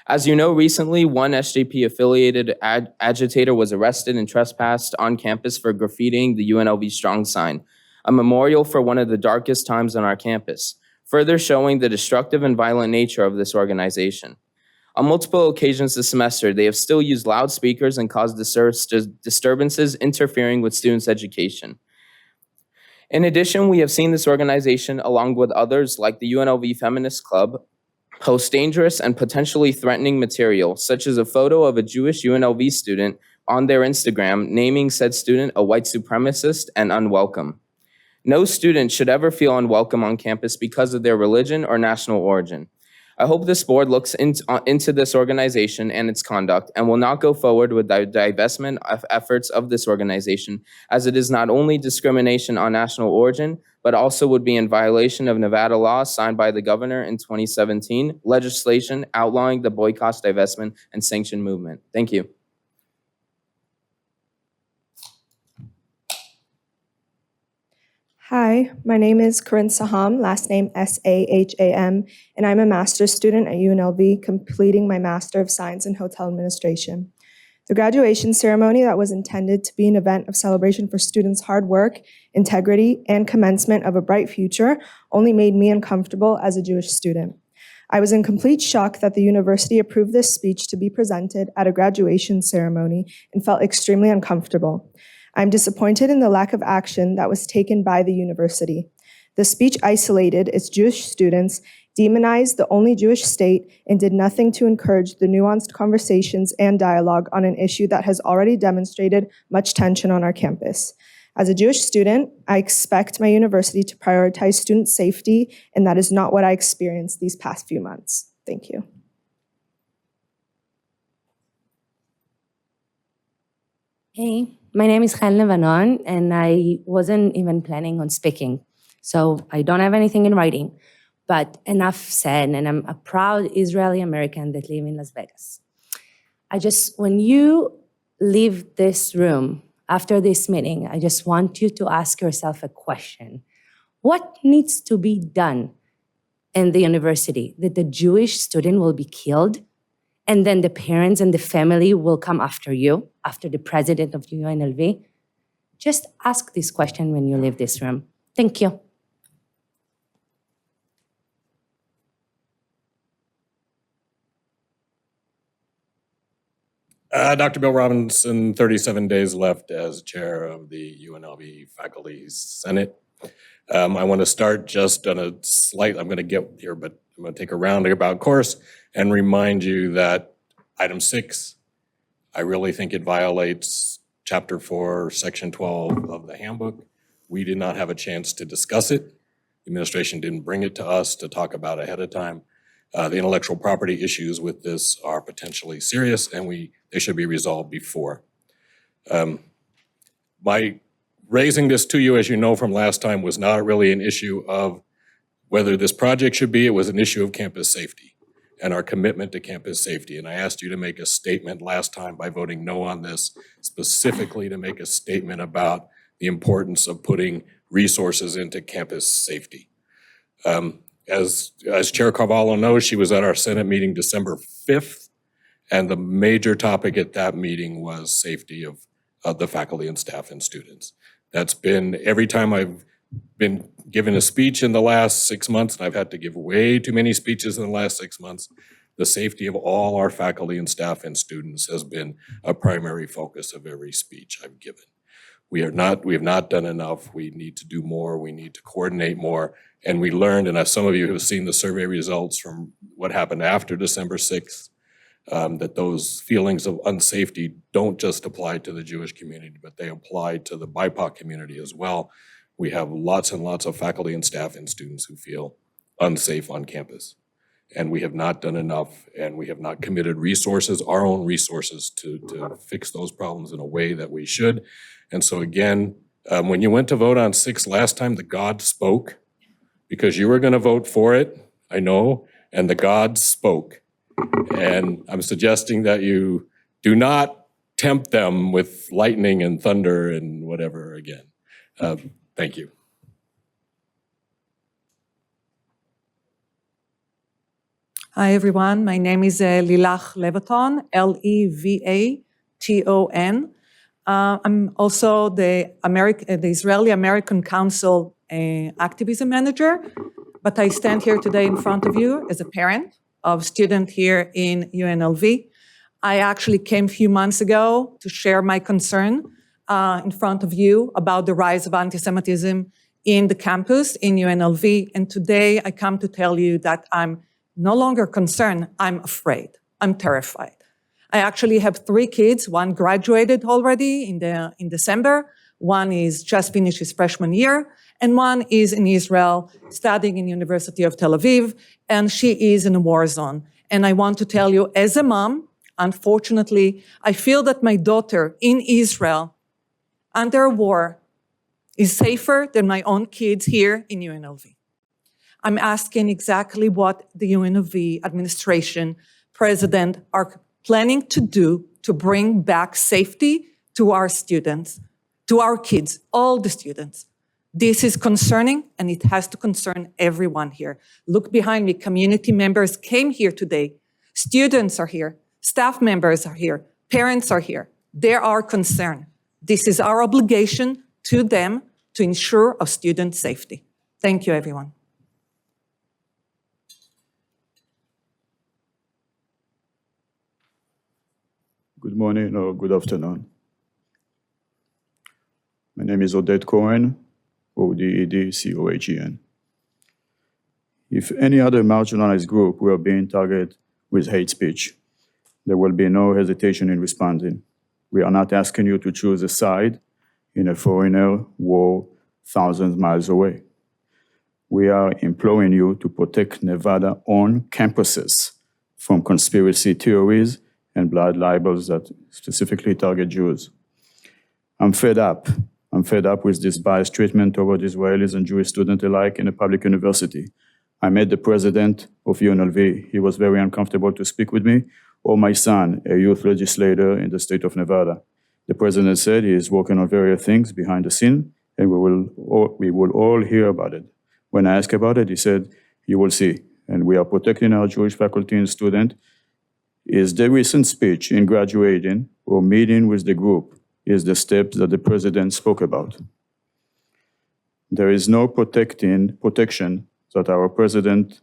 As you know, recently, one SJP-affiliated agitator was arrested and trespassed on campus for graffitiing the UNLV Strong sign, a memorial for one of the darkest times on our campus, further showing the destructive and violent nature of this organization. On multiple occasions this semester, they have still used loudspeakers and caused disturbances interfering with students' education. In addition, we have seen this organization, along with others like the UNLV Feminist Club, post dangerous and potentially threatening material, such as a photo of a Jewish UNLV student on their Instagram, naming said student a white supremacist and unwelcome. No student should ever feel unwelcome on campus because of their religion or national origin. I hope this board looks into this organization and its conduct and will not go forward with the divestment of efforts of this organization, as it is not only discrimination on national origin, but also would be in violation of Nevada law signed by the governor in 2017, legislation outlawing the boycott, divestment, and sanction movement. Thank you. Hi, my name is Corinne Saham, last name Saham, and I'm a master's student at UNLV, completing my Master of Science in Hotel Administration. The graduation ceremony that was intended to be an event of celebration for students' hard work, integrity, and commencement of a bright future only made me uncomfortable as a Jewish student. I was in complete shock that the university approved this speech to be presented at a graduation ceremony and felt extremely uncomfortable. I'm disappointed in the lack of action that was taken by the university. The speech isolated its Jewish students, demonized the only Jewish state, and did nothing to encourage the nuanced conversations and dialogue on an issue that has already demonstrated much tension on our campus. As a Jewish student, I expect my university to prioritize student safety, and that is not what I experienced these past few months. Thank you. Hey, my name is Helen Lebanon, and I wasn't even planning on speaking. So I don't have anything in writing, but enough said, and I'm a proud Israeli American that live in Las Vegas. When you leave this room, after this meeting, I just want you to ask yourself a question. What needs to be done in the university? That the Jewish student will be killed, and then the parents and the family will come after you, after the president of UNLV? Just ask this question when you leave this room. Thank you. Dr. Bill Robinson, 37 days left as chair of the UNLV Faculty Senate. I want to start just on a slight, I'm going to get here, but I'm going to take a roundabout course and remind you that item 6, I really think it violates Chapter 4, Section 12 of the handbook. We did not have a chance to discuss it. The administration didn't bring it to us to talk about ahead of time. The intellectual property issues with this are potentially serious, and they should be resolved before. My raising this to you, as you know from last time, was not really an issue of whether this project should be. It was an issue of campus safety and our commitment to campus safety. And I asked you to make a statement last time by voting no on this, specifically to make a statement about the importance of putting resources into campus safety. As Chair Carvalho knows, she was at our Senate meeting December 5th, and the major topic at that meeting was safety of the faculty and staff and students. That's been, every time I've been given a speech in the last 6 months, and I've had to give way too many speeches in the last 6 months, the safety of all our faculty and staff and students has been a primary focus of every speech I've given. We have not done enough. We need to do more. We need to coordinate more. And we learned, and as some of you have seen the survey results from what happened after December 6th, that those feelings of unsafety don't just apply to the Jewish community, but they apply to the BIPOC community as well. We have lots and lots of faculty and staff and students who feel unsafe on campus. And we have not done enough, and we have not committed resources, our own resources, to fix those problems in a way that we should. And so again, when you went to vote on 6 last time, the God spoke, because you were going to vote for it, I know, and the God spoke. And I'm suggesting that you do not tempt them with lightning and thunder and whatever again. Thank you. Hi, everyone. My name is Lilach Levaton, Levaton. I'm also the Israeli-American Council activism manager, but I stand here today in front of you as a parent of student here in UNLV. I actually came a few months ago to share my concern in front of you about the rise of anti-Semitism in the campus in UNLV. And today I come to tell you that I'm no longer concerned, I'm afraid, I'm terrified. I actually have 3 kids. One graduated already in December. One is just finished his freshman year, and one is in Israel studying in University of Tel Aviv, and she is in a war zone. And I want to tell you, as a mom, unfortunately, I feel that my daughter in Israel under war is safer than my own kids here in UNLV. I'm asking exactly what the UNLV administration, president are planning to do to bring back safety to our students, to our kids, all the students. This is concerning, and it has to concern everyone here. Look behind me, community members came here today. Students are here, staff members are here, parents are here. They are concerned. This is our obligation to them to ensure our student safety. Thank you, everyone. Good morning or good afternoon. My name is Odette Cohen, ODED-COHEN. If any other marginalized group were being targeted with hate speech, there will be no hesitation in responding. We are not asking you to choose a side in a foreigner war thousands of miles away. We are imploring you to protect Nevada-owned campuses from conspiracy theories and blood libels that specifically target Jews. I'm fed up with this biased treatment toward Israelis and Jewish students alike in a public university. I met the president of UNLV. He was very uncomfortable to speak with me, or my son, a youth legislator in the state of Nevada. The president said he is working on various things behind the scene, and we will all hear about it. When I asked about it, he said, "You will see." And we are protecting our Jewish faculty and students. Is the recent speech in graduating or meeting with the group is the steps that the president spoke about. There is no protection that our president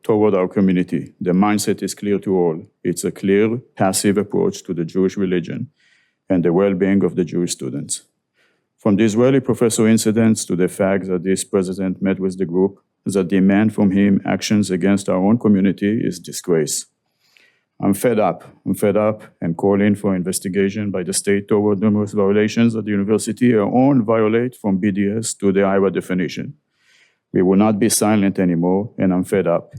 toward our community. The mindset is clear to all. It's a clear, passive approach to the Jewish religion and the well-being of the Jewish students. From the Israeli professor incidents to the fact that this president met with the group, the demand from him actions against our own community is disgrace. I'm fed up and calling for investigation by the state toward numerous violations that the university own violate from BDS to the Iowa definition. We will not be silent anymore, and I'm fed up.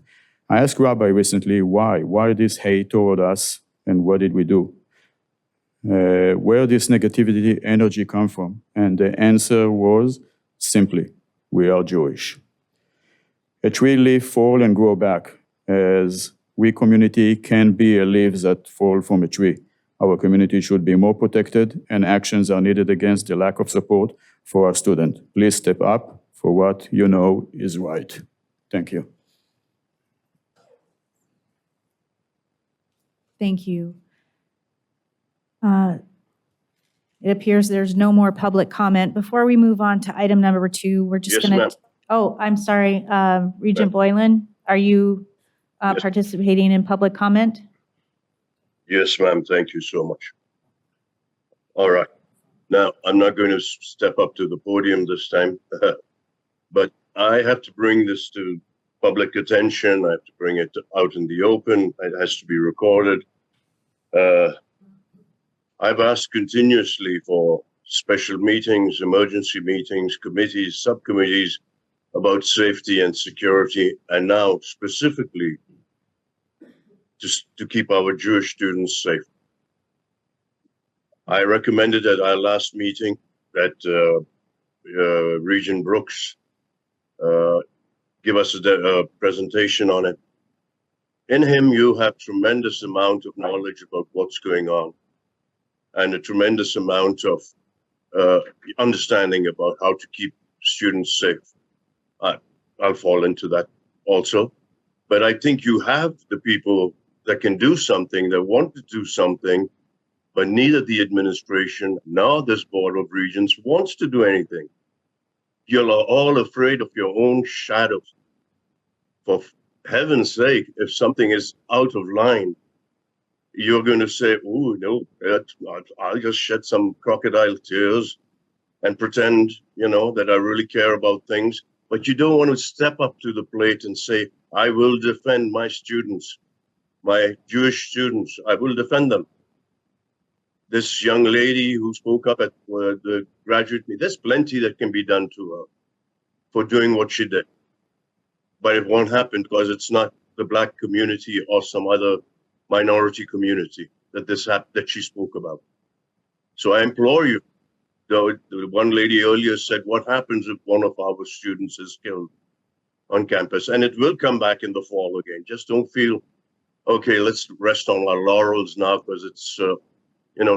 I asked Rabbi recently why this hate toward us, and what did we do? Where this negativity energy come from? And the answer was simply, we are Jewish. A tree leaf fall and grow back, as we community can be a leaf that fall from a tree. Our community should be more protected, and actions are needed against the lack of support for our students. Please step up for what you know is right. Thank you. Thank you. It appears there's no more public comment. Before we move on to item number 2, we're just Yes, going ma'am. to... Oh, I'm sorry. Regent Boylan, are you participating in public comment? Yes, ma'am. Thank you so much. All right. Now, I'm not going to step up to the podium this time, but I have to bring this to public attention. I have to bring it out in the open. It has to be recorded. I've asked continuously for special meetings, emergency meetings, committees, subcommittees about safety and security, and now specifically just to keep our Jewish students safe. I recommended at our last meeting that Regent Brooks give us a presentation on it. In him, you have tremendous amount of knowledge about what's going on and a tremendous amount of understanding about how to keep students safe. I'll fall into that also. But I think you have the people that can do something, that want to do something, but neither the administration nor this Board of Regents wants to do anything. You're all afraid of your own shadows. For heaven's sake, if something is out of line, you're going to say, oh, no, I'll just shed some crocodile tears and pretend, that I really care about things. But you don't want to step up to the plate and say, I will defend my students, my Jewish students. I will defend them. This young lady who spoke up at the graduate meeting, there's plenty that can be done to her for doing what she did. But it won't happen because it's not the Black community or some other minority community that she spoke about. So I implore you, the one lady earlier said, what happens if one of our students is killed on campus? And it will come back in the fall again. Just don't feel, okay, let's rest on our laurels now because it's,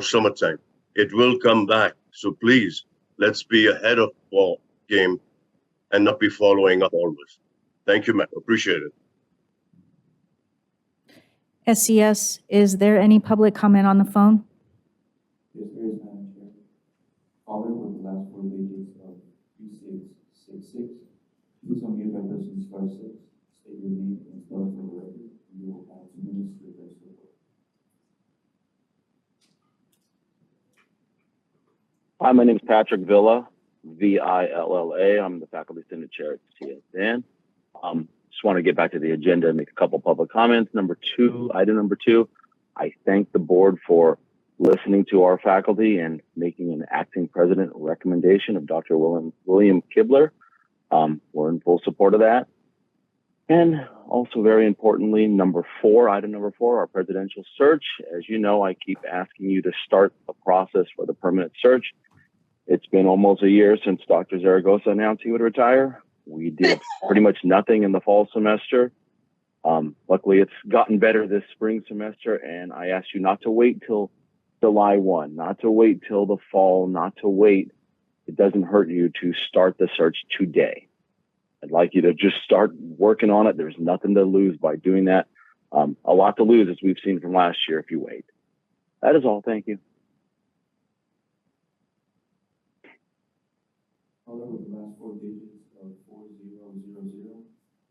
summertime. It will come back. So please, let's be ahead of the ball game and not be following up always. Thank you, Matt. Appreciate it. SES, is there any public comment on the phone? Yes, there is, Madam Chair. Following with the last 4 digits of 3666, please unmute by pressing star 6. State your name and spell it for the record. You will have 2 minutes to address the board. Hi, my name is Patrick Villa, V-I-L-L-A. I'm the Faculty Senate Chair at CSN. Just want to get back to the agenda and make a couple public comments. Item number two, I thank the board for listening to our faculty and making an acting president recommendation of Dr. William Kibler. We're in full support of that. And also very importantly, item number four, our presidential search. As you know, I keep asking you to start a process for the permanent search. It's been almost a year since Dr. Zaragoza announced he would retire. We did pretty much nothing in the fall semester. Luckily, it's gotten better this spring semester, and I asked you not to wait till July 1, not to wait till the fall, not to wait. It doesn't hurt you to start the search today. I'd like you to just start working on it. There's nothing to lose by doing that. A lot to lose, as we've seen from last year, if you wait. That is all. Thank you. Caller with the last four digits of 4000.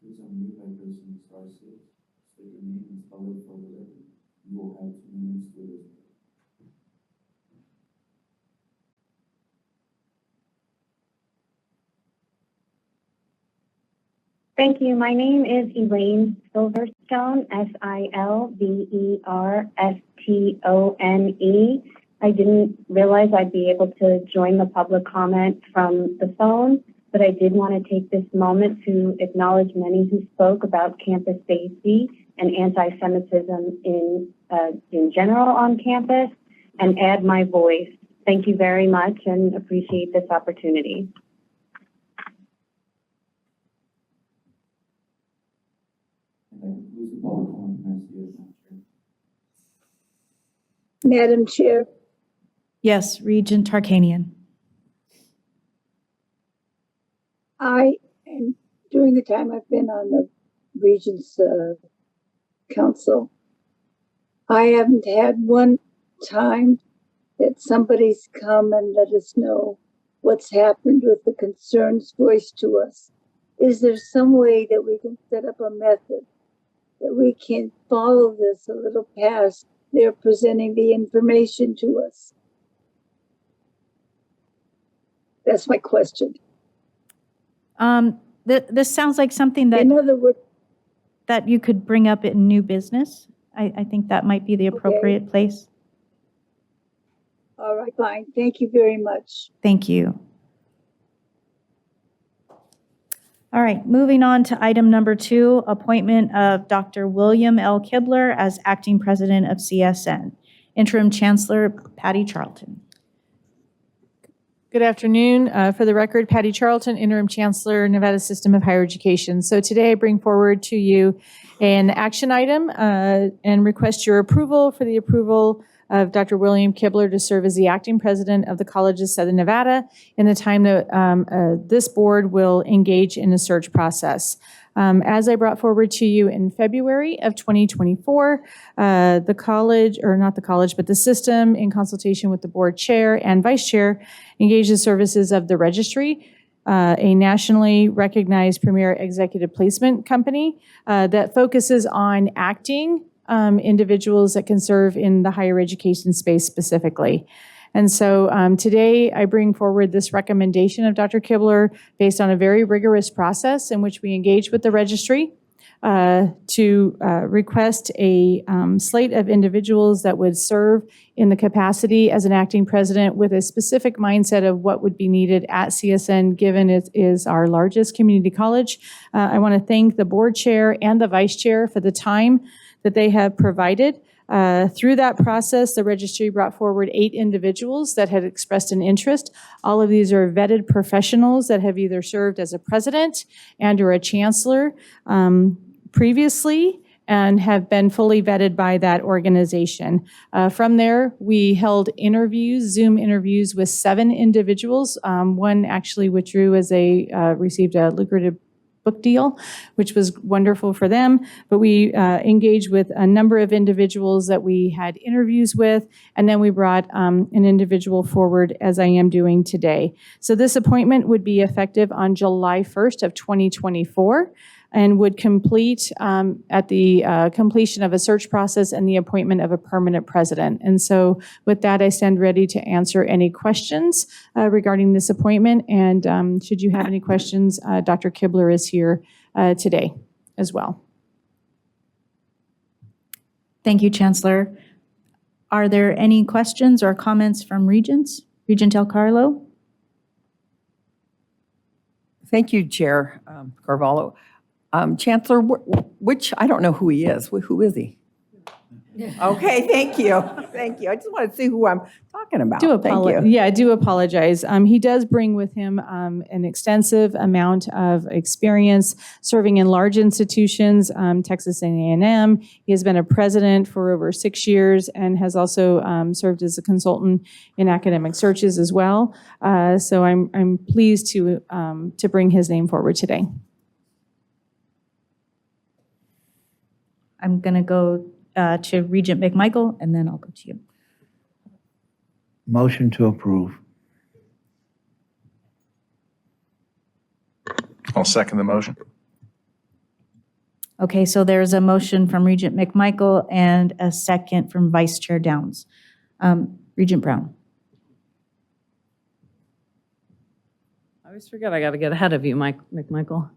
Please unmute by pressing *6. State your name and spell it for the record. You will have 2 minutes to listen. Thank you. My name is Elaine Silverstone, Silverstone. I didn't realize I'd be able to join the public comment from the phone, but I did want to take this moment to acknowledge many who spoke about campus safety and anti-Semitism in general on campus and add my voice. Thank you very much and appreciate this opportunity. Madam Chair, Yes, Regent Tarkanian. during the time I've been on the Regents Council, I haven't had one time that somebody's come and let us know what's happened with the concerns voiced to us. Is there some way that we can set up a method that we can follow this a little past their presenting the information to us? That's my question. This sounds like something that, In other words, that you could bring up in new business. I think that might be the appropriate place. all right, fine. Thank you very much. Thank you. All right, moving on to item number 2, appointment of Dr. William L. Kibler as acting president of CSN. Interim Chancellor Patty Charlton. Good afternoon. For the record, Patty Charlton, Interim Chancellor, Nevada System of Higher Education. So today I bring forward to you an action item and request your approval for the approval of Dr. William Kibler to serve as the acting president of the College of Southern Nevada in the time that this board will engage in a search process. As I brought forward to you in February of 2024, the college, or not the college, but the system, in consultation with the board chair and vice chair, engaged the services of the registry, a nationally recognized premier executive placement company that focuses on acting individuals that can serve in the higher education space specifically. And so today I bring forward this recommendation of Dr. Kibler based on a very rigorous process in which we engage with the registry to request a slate of individuals that would serve in the capacity as an acting president with a specific mindset of what would be needed at CSN, given it is our largest community college. I want to thank the board chair and the vice chair for the time that they have provided. Through that process, the registry brought forward 8 individuals that had expressed an interest. All of these are vetted professionals that have either served as a president and or a chancellor previously and have been fully vetted by that organization. From there, we held interviews, Zoom interviews with 7 individuals. One actually withdrew as they received a lucrative book deal, which was wonderful for them. But we engaged with a number of individuals that we had interviews with, and then we brought an individual forward, as I am doing today. So this appointment would be effective on July 1st of 2024 and would complete at the completion of a search process and the appointment of a permanent president. And so with that, I stand ready to answer any questions regarding this appointment. And should you have any questions, Dr. Kibler is here today as well. Thank you, Chancellor. Are there any questions or comments from Regents? Regent El Carlo? Thank you, Chair Carvalho. Chancellor, which, I don't know who he is. Who is he? Okay, thank you. Thank you. I just want to see who I'm talking about. Thank you. Yeah, I do apologize. He does bring with him an extensive amount of experience serving in large institutions, Texas A&M. He has been a president for over 6 years and has also served as a consultant in academic searches as well. So I'm pleased to bring his name forward today. I'm going to go to Regent McMichael, and then I'll go to you. Motion to approve. I'll second the motion. Okay, so there's a motion from Regent McMichael and a second from Vice Chair Downs. Regent Brown. I always forget I got to get ahead of you, McMichael.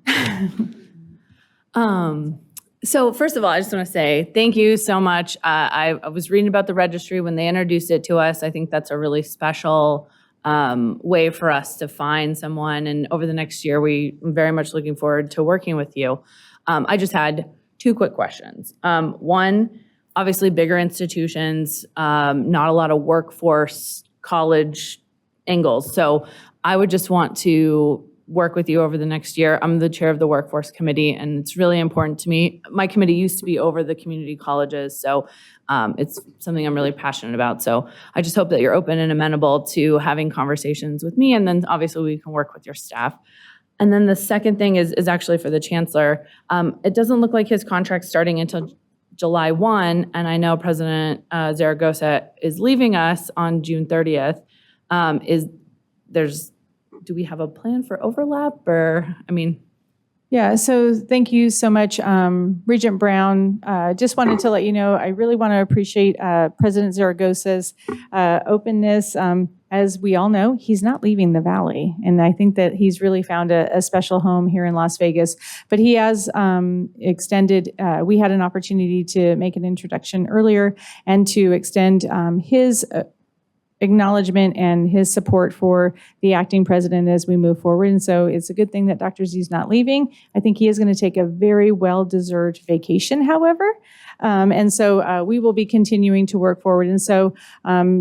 So first of all, I just want to say thank you so much. I was reading about the registry when they introduced it to us. I think that's a really special way for us to find someone. And over the next year, I'm very much looking forward to working with you. I just had 2 quick questions. One, obviously bigger institutions, not a lot of workforce, college angles. So I would just want to work with you over the next year. I'm the chair of the workforce committee, and it's really important to me. My committee used to be over the community colleges, so it's something I'm really passionate about. So I just hope that you're open and amenable to having conversations with me, and then obviously we can work with your staff. And then the second thing is actually for the chancellor. It doesn't look like his contract's starting until July 1, and I know President Zaragoza is leaving us on June 30th. Do we have a plan for overlap, or, I mean? Yeah, so thank you so much, Regent Brown. Just wanted to let you know, I really want to appreciate President Zaragoza's openness. As we all know, he's not leaving the Valley, and I think that he's really found a special home here in Las Vegas. But he has extended, we had an opportunity to make an introduction earlier and to extend his acknowledgement and his support for the acting president as we move forward. And so it's a good thing that Dr. Z's not leaving. I think he is going to take a very well-deserved vacation, however. And so we will be continuing to work forward. And so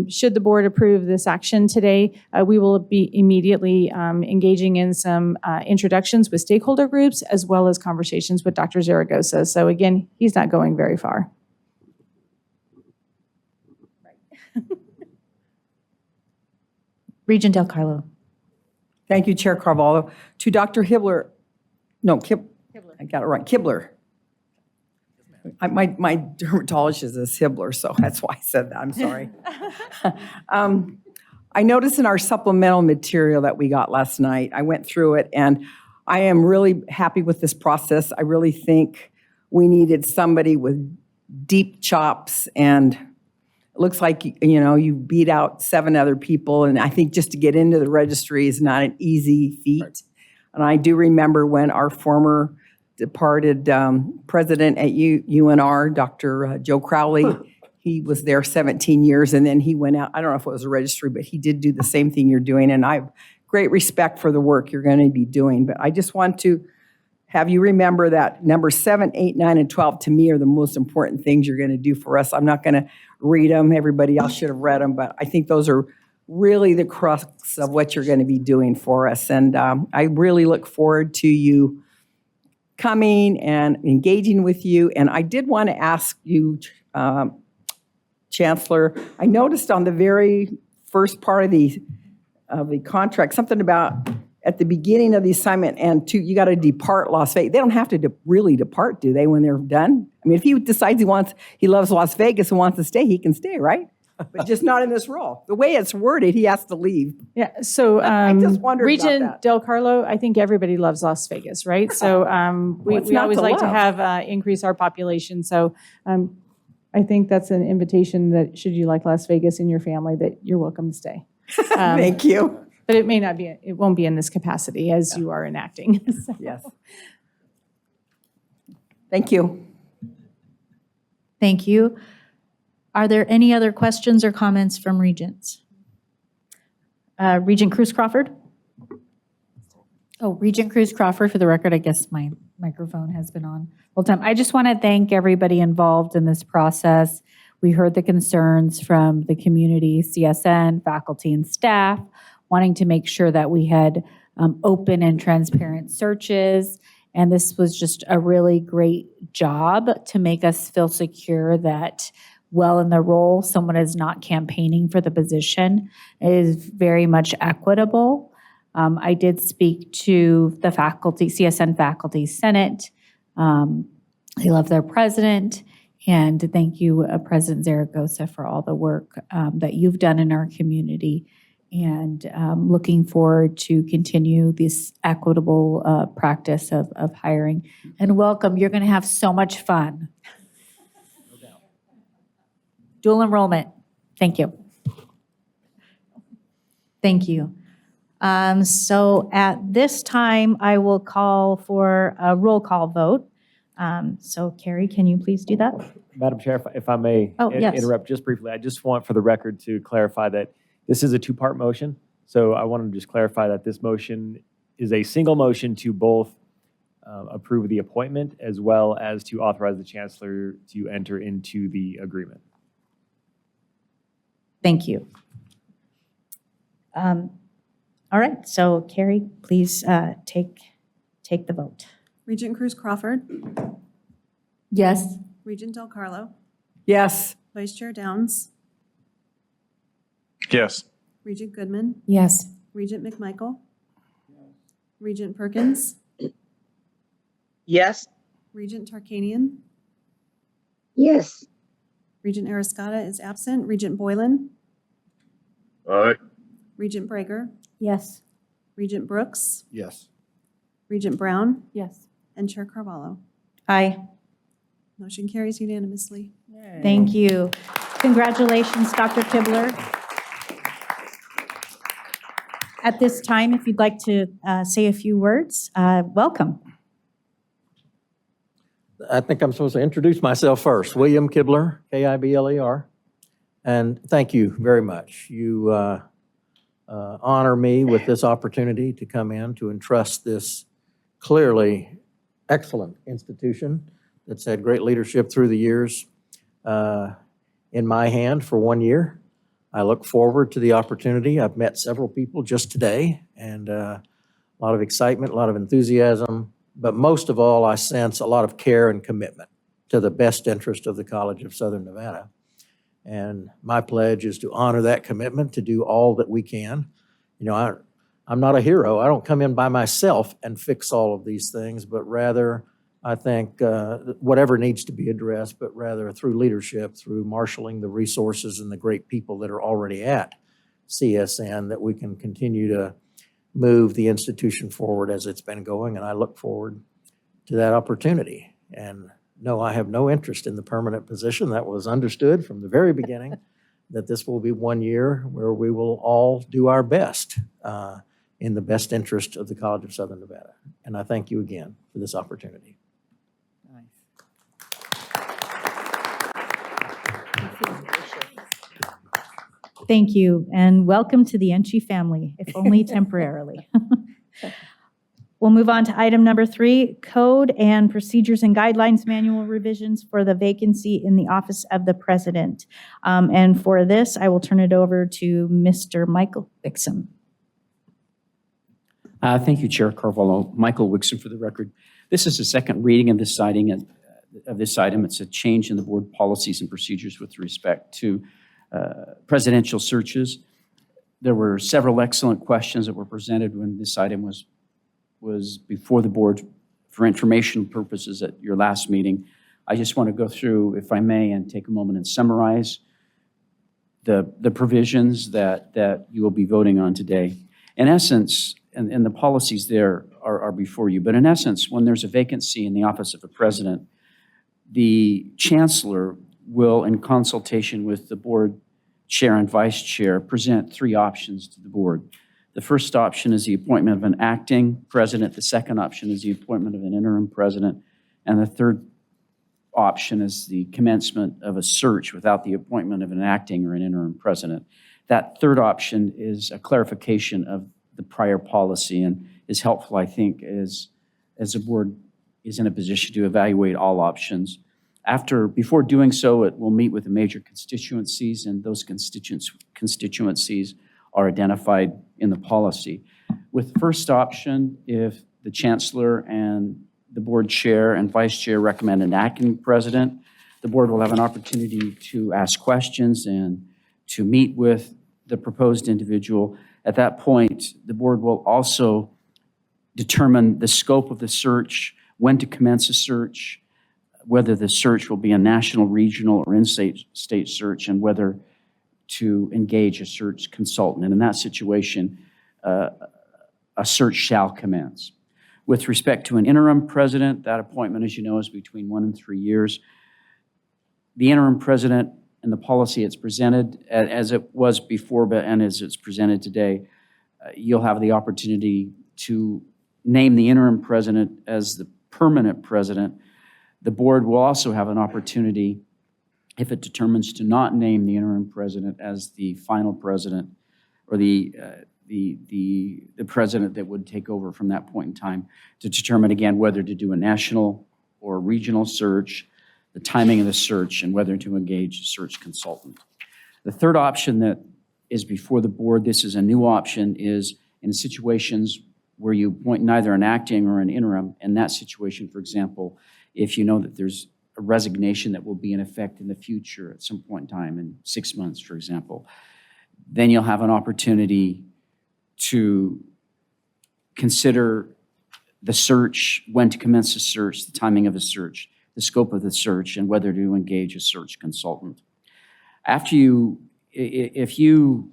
should the board approve this action today, we will be immediately engaging in some introductions with stakeholder groups as well as conversations with Dr. Zaragoza. So again, he's not going very far. Regent Del Carlo. Thank you, Chair Carvalho. To Dr. Hibbler, no, I got it right, Kibler. My dermatologist is Hibbler, so that's why I said that, I'm sorry. I noticed in our supplemental material that we got last night, I went through it, and I am really happy with this process. I really think we needed somebody with deep chops, and it looks like, you beat out 7 other people, and I think just to get into the registry is not an easy feat. And I do remember when our former departed president at UNR, Dr. Joe Crowley, he was there 17 years, and then he went out. I don't know if it was a registry, but he did do the same thing you're doing, and I have great respect for the work you're going to be doing. But I just want to have you remember that number 7, 8, 9, and 12 to me are the most important things you're going to do for us. I'm not going to read them. Everybody else should have read them, but I think those are really the crux of what you're going to be doing for us. And I really look forward to you coming and engaging with you. And I did want to ask you, Chancellor, I noticed on the very first part of the contract, something about at the beginning of the assignment and you got to depart Las Vegas. They don't have to really depart, do they, when they're done? I mean, if he decides he loves Las Vegas and wants to stay, he can stay, right? But just not in this role. The way it's worded, he has to leave. Yeah, so I just wondered about Regent that. Del Carlo, I think everybody loves Las Vegas, right? So we What's not always to like to love? have increase our population. So I think that's an invitation that should you like Las Vegas in your family, that you're welcome to stay. Thank you. But it won't be in this capacity as you are enacting. So. Yes. Thank you. Thank you. Are there any other questions or comments from regents? Regent Cruz Crawford? Oh, Regent Cruz Crawford, for the record, I guess my microphone has been on the whole time. I just want to thank everybody involved in this process. We heard the concerns from the community, CSN, faculty, and staff, wanting to make sure that we had open and transparent searches. And this was just a really great job to make us feel secure that well in the role, someone is not campaigning for the position. It is very much equitable. I did speak to the faculty, CSN Faculty Senate. They love their president. And thank you, President Zaragoza, for all the work that you've done in our community. And looking forward to continue this equitable practice of hiring. And welcome, you're going to have so much fun. Dual enrollment. Thank you. Thank you. So at this time, I will call for a roll call vote. So Carrie, can you please do that? Madam Chair, if I may yes. interrupt just briefly, I just want for the record to clarify that this is a two-part motion. So I want to just clarify that this motion is a single motion to both approve the appointment as well as to authorize the chancellor to enter into the agreement. Thank you. All right, so Carrie, please take the vote. Regent Cruz Crawford. Yes. Regent Del Carlo. Yes. Vice Chair Downs. Yes. Regent Goodman. Yes. Regent McMichael. Regent Perkins. Yes. Regent Tarkanian. Yes. Regent Arascata is absent. Regent Boylan. Aye. Regent Brager. Yes. Regent Brooks. Yes. Regent Brown. Yes. And Chair Carvalho. Aye. Motion carries unanimously. Thank you. Congratulations, Dr. Kibler. At this time, if you'd like to say a few words, welcome. I think I'm supposed to introduce myself first. William Kibler, K-I-B-L-E-R. And thank you very much. You honor me with this opportunity to come in to entrust this clearly excellent institution that's had great leadership through the years in my hand for 1 year. I look forward to the opportunity. I've met several people just today, and a lot of excitement, a lot of enthusiasm, but most of all, I sense a lot of care and commitment to the best interest of the College of Southern Nevada. And my pledge is to honor that commitment, to do all that we can. You know, I'm not a hero. I don't come in by myself and fix all of these things, but rather I think whatever needs to be addressed, but rather through leadership, through marshaling the resources and the great people that are already at CSN, that we can continue to move the institution forward as it's been going. And I look forward to that opportunity. And no, I have no interest in the permanent position. That was understood from the very beginning, that this will be 1 year where we will all do our best in the best interest of the College of Southern Nevada. And I thank you again for this opportunity. Thank you, and welcome to the NSHE family, if only temporarily. We'll move on to item number 3, Code and Procedures and Guidelines Manual revisions for the vacancy in the Office of the President. And for this, I will turn it over to Mr. Michael Wixom. Thank you, Chair Carvalho. Michael Wixom for the record. This is the second reading of this item. It's a change in the board policies and procedures with respect to presidential searches. There were several excellent questions that were presented when this item was before the board for information purposes at your last meeting. I just want to go through, if I may, and take a moment and summarize the provisions that you will be voting on today. In essence, and the policies there are before you, but in essence, when there's a vacancy in the office of the president, the chancellor will, in consultation with the board chair and vice chair, present 3 options to the board. The first option is the appointment of an acting president. The second option is the appointment of an interim president. And the third option is the commencement of a search without the appointment of an acting or an interim president. That third option is a clarification of the prior policy and is helpful, I think, as the board is in a position to evaluate all options. Before doing so, it will meet with the major constituencies, and those constituencies are identified in the policy. With the first option, if the chancellor and the board chair and vice chair recommend an acting president, the board will have an opportunity to ask questions and to meet with the proposed individual. At that point, the board will also determine the scope of the search, when to commence a search, whether the search will be a national, regional, or in-state search, and whether to engage a search consultant. And in that situation, a search shall commence. With respect to an interim president, that appointment, as you know, is between 1 and 3 years. The interim president and the policy it's presented, as it was before, and as it's presented today, you'll have the opportunity to name the interim president as the permanent president. The board will also have an opportunity, if it determines to not name the interim president as the final president, or the president that would take over from that point in time, to determine again whether to do a national or regional search, the timing of the search, and whether to engage a search consultant. The third option that is before the board, this is a new option, is in situations where you appoint neither an acting or an interim. In that situation, for example, if you know that there's a resignation that will be in effect in the future at some point in time, in 6 months, for example, then you'll have an opportunity to consider the search, when to commence the search, the timing of the search, the scope of the search, and whether to engage a search consultant. If you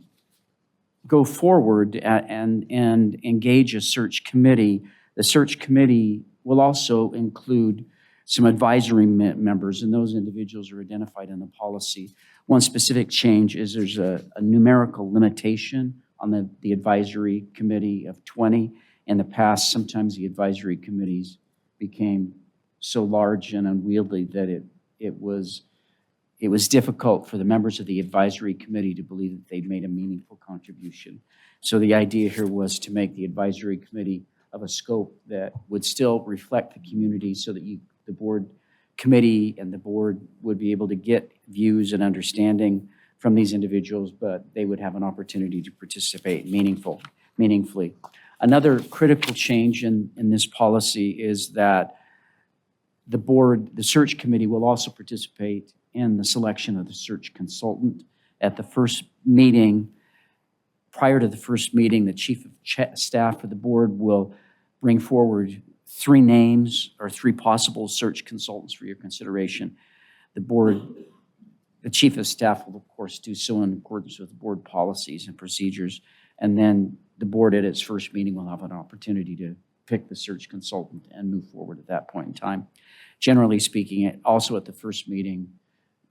go forward and engage a search committee, the search committee will also include some advisory members, and those individuals are identified in the policy. One specific change is there's a numerical limitation on the advisory committee of 20. In the past, sometimes the advisory committees became so large and unwieldy that it was difficult for the members of the advisory committee to believe that they'd made a meaningful contribution. So the idea here was to make the advisory committee of a scope that would still reflect the community, so that the board committee and the board would be able to get views and understanding from these individuals, but they would have an opportunity to participate meaningfully. Another critical change in this policy is that the search committee will also participate in the selection of the search consultant. At the first meeting, prior to the first meeting, the chief of staff of the board will bring forward 3 names or 3 possible search consultants for your consideration. The chief of staff will, of course, do so in accordance with board policies and procedures, and then the board at its first meeting will have an opportunity to pick the search consultant and move forward at that point in time. Generally speaking, also at the first meeting,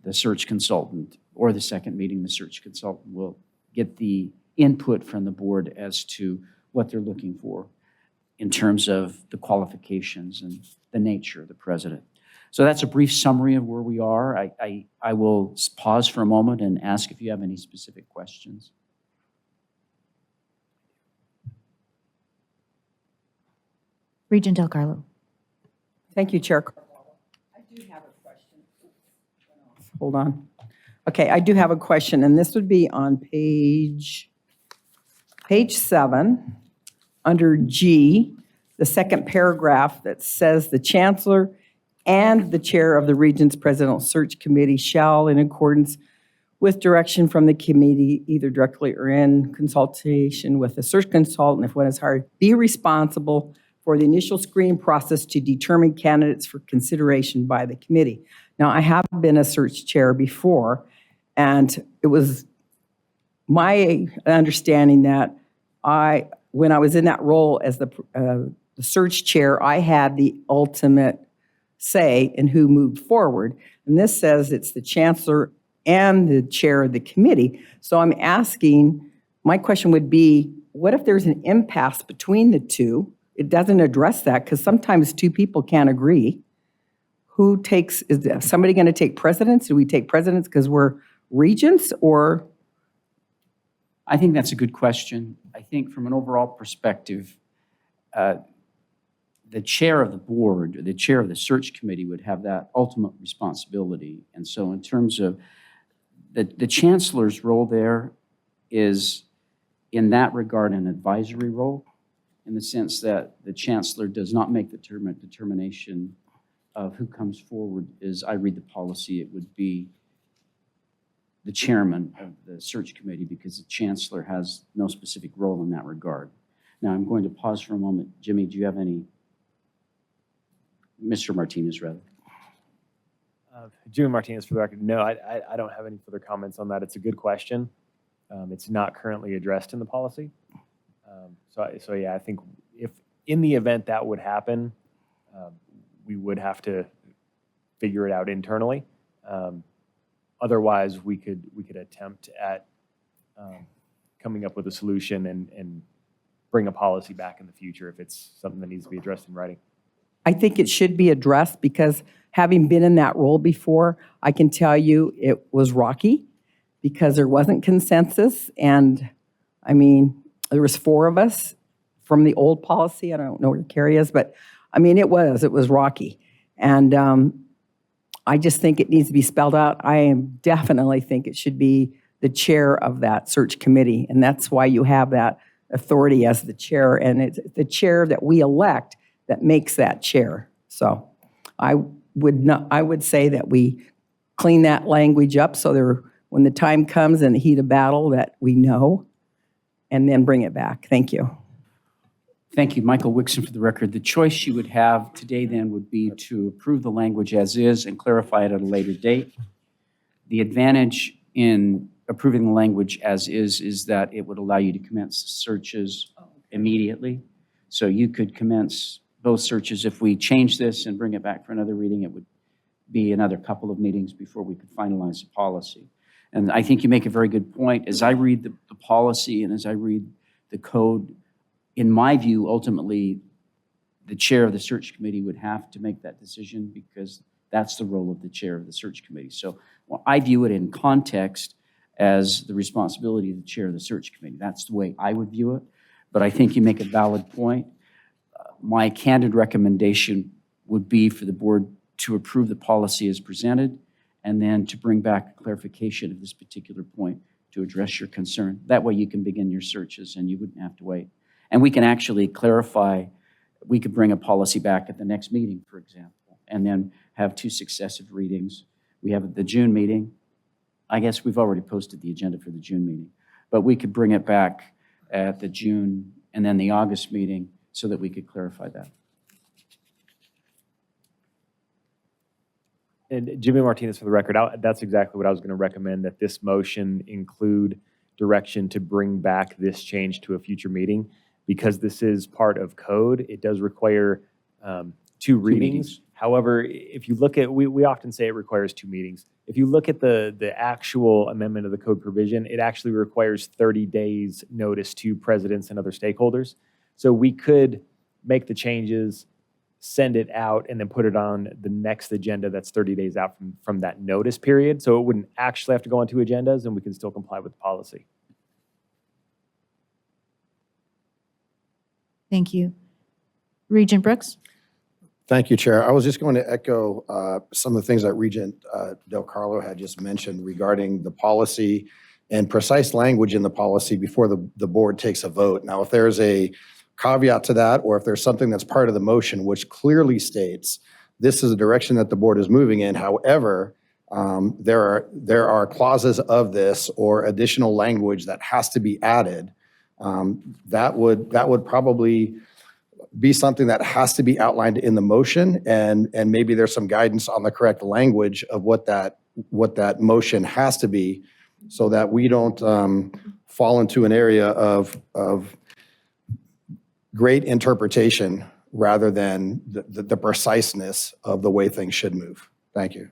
the search consultant, or the second meeting, the search consultant will get the input from the board as to what they're looking for in terms of the qualifications and the nature of the president. So that's a brief summary of where we are. I will pause for a moment and ask if you have any specific questions. Regent Del Carlo. Thank you, Chair. I do have a question. Hold on. Okay, I do have a question, and this would be on page 7, under G, the second paragraph that says the chancellor and the chair of the Regents Presidential Search Committee shall, in accordance with direction from the committee, either directly or in consultation with the search consultant, if one is hired, be responsible for the initial screening process to determine candidates for consideration by the committee. Now, I have been a search chair before, and it was my understanding that when I was in that role as the search chair, I had the ultimate say in who moved forward. And this says it's the chancellor and the chair of the committee. So I'm asking, my question would be, what if there's an impasse between the two? It doesn't address that, because sometimes 2 people can't agree. Is somebody going to take precedence? Do we take precedence because we're regents, or? I think that's a good question. I think from an overall perspective, the chair of the board, or the chair of the search committee would have that ultimate responsibility. And so in terms of the chancellor's role there is, in that regard, an advisory role, in the sense that the chancellor does not make the determination of who comes forward. As I read the policy, it would be the chairman of the search committee, because the chancellor has no specific role in that regard. Now, I'm going to pause for a moment. Jimmy, do you have any? Mr. Martinez, rather. Jimmy Martinez, for the record, no, I don't have any further comments on that. It's a good question. It's not currently addressed in the policy. So yeah, I think if in the event that would happen, we would have to figure it out internally. Otherwise, we could attempt at coming up with a solution and bring a policy back in the future if it's something that needs to be addressed in writing. I think it should be addressed because having been in that role before, I can tell you it was rocky because there wasn't consensus. And I mean, there was 4 of us from the old policy. I don't know where Carrie is, but I mean, it was rocky. And I just think it needs to be spelled out. Definitely think it should be the chair of that search committee. And that's why you have that authority as the chair. And it's the chair that we elect that makes that chair. So I would say that we clean that language up so when the time comes in the heat of battle that we know, and then bring it back. Thank you. Thank you, Michael Wixon, for the record. The choice you would have today then would be to approve the language as is and clarify it at a later date. The advantage in approving the language as is that it would allow you to commence searches immediately. So you could commence both searches. If we change this and bring it back for another reading, it would be another couple of meetings before we could finalize the policy. And I think you make a very good point. As I read the policy and as I read the code, in my view, ultimately, the chair of the search committee would have to make that decision because that's the role of the chair of the search committee. So I view it in context as the responsibility of the chair of the search committee. That's the way I would view it. But I think you make a valid point. My candid recommendation would be for the board to approve the policy as presented and then to bring back a clarification of this particular point to address your concern. That way you can begin your searches and you wouldn't have to wait. And we can actually clarify, we could bring a policy back at the next meeting, for example, and then have 2 successive readings. We have the June meeting. I guess we've already posted the agenda for the June meeting, but we could bring it back at the June and then the August meeting so that we could clarify that. And Jimmy Martinez, for the record, that's exactly what I was going to recommend, that this motion include direction to bring back this change to a future meeting. Because this is part of code, it does require 2 readings. However, if you look at, we often say it requires 2 meetings. If you look at the actual amendment of the code provision, it actually requires 30 days notice to presidents and other stakeholders. So we could make the changes, send it out, and then put it on the next agenda that's 30 days out from that notice period. So it wouldn't actually have to go on 2 agendas, and we can still comply with the policy. Thank you. Regent Brooks? Thank you, Chair. I was just going to echo some of the things that Regent Del Carlo had just mentioned regarding the policy and precise language in the policy before the board takes a vote. Now, if there's a caveat to that, or if there's something that's part of the motion which clearly states this is the direction that the board is moving in, however, there are clauses of this or additional language that has to be added, that would probably be something that has to be outlined in the motion, and maybe there's some guidance on the correct language of what that motion has to be, so that we don't fall into an area of great interpretation rather than the preciseness of the way things should move. Thank you.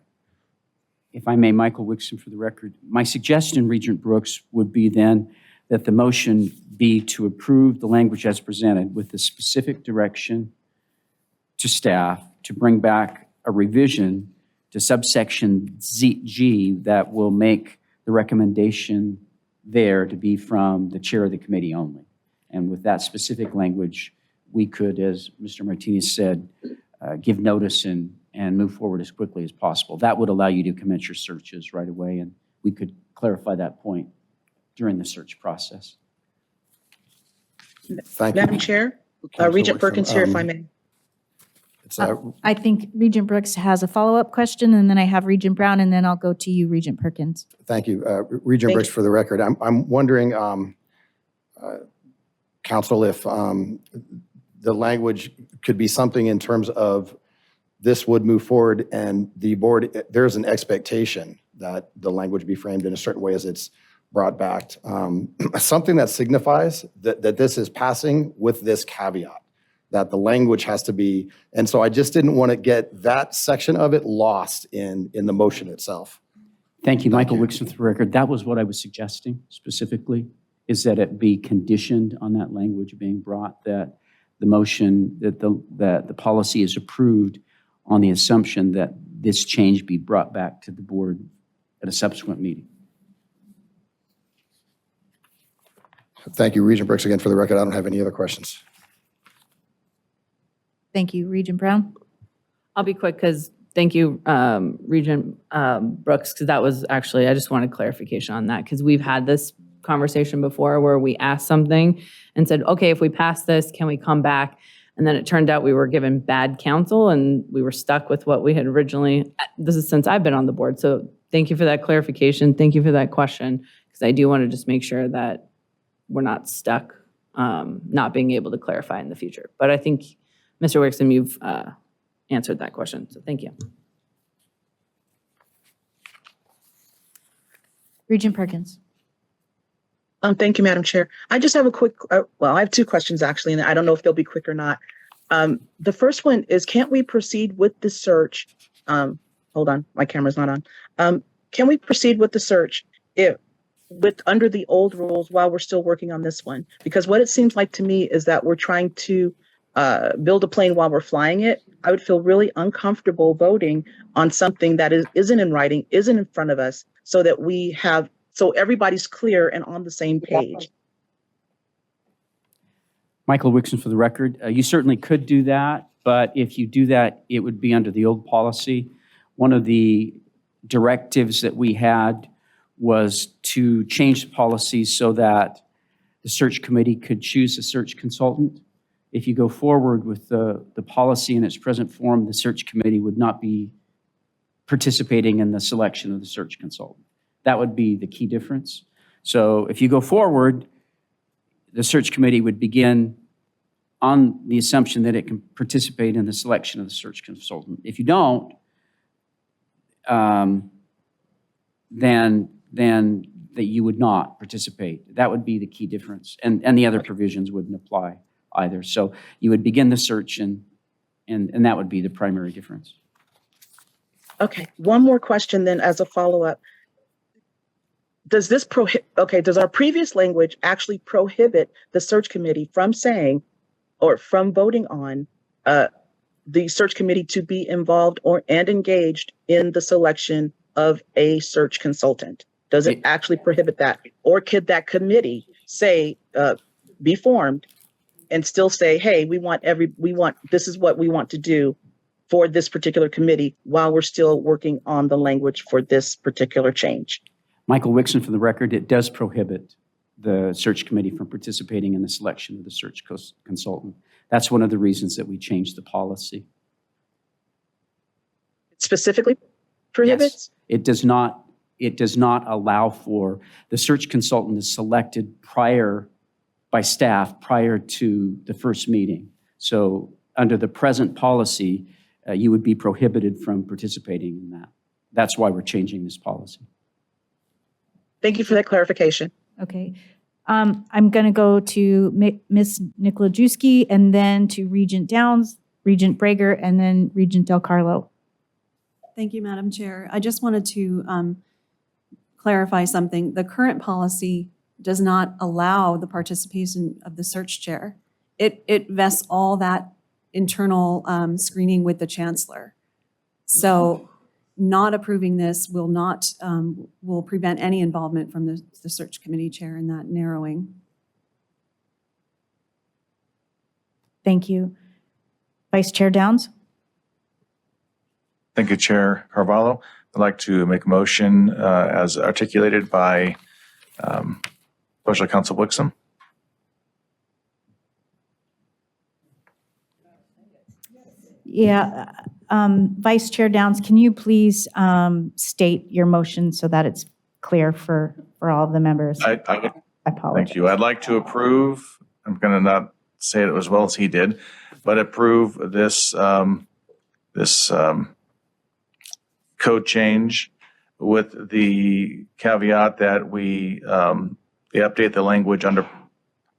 If I may, Michael Wixon, for the record, my suggestion, Regent Brooks, would be then that the motion be to approve the language as presented with the specific direction to staff to bring back a revision to subsection G that will make the recommendation there to be from the chair of the committee only. And with that specific language, we could, as Mr. Martinez said, give notice and move forward as quickly as possible. That would allow you to commence your searches right away, and we could clarify that point during the search process. Thank you. Madam Chair, Councilor Regent Wickstrom. Perkins here, if I may. It's, I think Regent Brooks has a follow-up question, and then I have Regent Brown, and then I'll go to you, Regent Perkins. Thank you. Regent Brooks, for the record, I'm wondering, Council, if the language could be something in terms of this would move forward and the board, there's an expectation that the language be framed in a certain way as it's brought back. Something that signifies that this is passing with this caveat, that the language has to be, and so I just didn't want to get that section of it lost in the motion itself. Thank you, Michael Wickstrom, for the record. That was what I was suggesting specifically, is that it be conditioned on that language being brought, that the motion, that the policy is approved on the assumption that this change be brought back to the board at a subsequent meeting. Thank you, Regent Brooks, again, for the record. I don't have any other questions. Thank you, Regent Brown. I'll be quick because thank you, Regent Brooks, because that was actually, I just wanted clarification on that because we've had this conversation before where we asked something and said, okay, if we pass this, can we come back? And then it turned out we were given bad counsel and we were stuck with what we had originally, this is since I've been on the board. So thank you for that clarification. Thank you for that question, because I do want to just make sure that we're not stuck not being able to clarify in the future. But I think, Mr. Wickstrom, you've answered that question, so thank you. Regent Perkins. Thank you, Madam Chair. I just have a quick, well, I have two questions actually, and I don't know if they'll be quick or not. The first one is, can't we proceed with the search? Hold on, my camera's not on. Can we proceed with the search under the old rules while we're still working on this one? Because what it seems like to me is that we're trying to build a plane while we're flying it. I would feel really uncomfortable voting on something that isn't in writing, isn't in front of us, so that so everybody's clear and on the same page. Michael Wickstrom, for the record, you certainly could do that, but if you do that, it would be under the old policy. One of the directives that we had was to change the policy so that the search committee could choose a search consultant. If you go forward with the policy in its present form, the search committee would not be participating in the selection of the search consultant. That would be the key difference. So if you go forward, the search committee would begin on the assumption that it can participate in the selection of the search consultant. If you don't, then that you would not participate. That would be the key difference. And the other provisions wouldn't apply either. So you would begin the search and that would be the primary difference. Okay, one more question then as a follow-up. Does our previous language actually prohibit the search committee from saying or from voting on the search committee to be involved and engaged in the selection of a search consultant? Does it actually prohibit that? Or could that committee say, be formed and still say, hey, this is what we want to do for this particular committee while we're still working on the language for this particular change? Michael Wickstrom, for the record, it does prohibit the search committee from participating in the selection of the search consultant. That's one of the reasons that we changed the policy. It specifically prohibits? Yes. It does not allow for the search consultant is selected by staff prior to the first meeting. So under the present policy, you would be prohibited from participating in that. That's why we're changing this policy. Thank you for that clarification. Okay. I'm going to go to Ms. Nikolajewski and then to Regent Downs, Regent Brager, and then Regent Del Carlo. Thank you, Madam Chair. I just wanted to clarify something. The current policy does not allow the participation of the search chair. It vests all that internal screening with the chancellor. So not approving this will prevent any involvement from the search committee chair in that narrowing. Thank you. Vice Chair Downs? Thank you, Chair Carvalho. I'd like to make a motion as articulated by Special Counsel Wixom. Yeah, Vice Chair Downs, can you please state your motion so that it's clear for all of the members? I apologize. Thank you. I'd like to approve, I'm going to not say it as well as he did, but approve this code change with the caveat that we update the language under,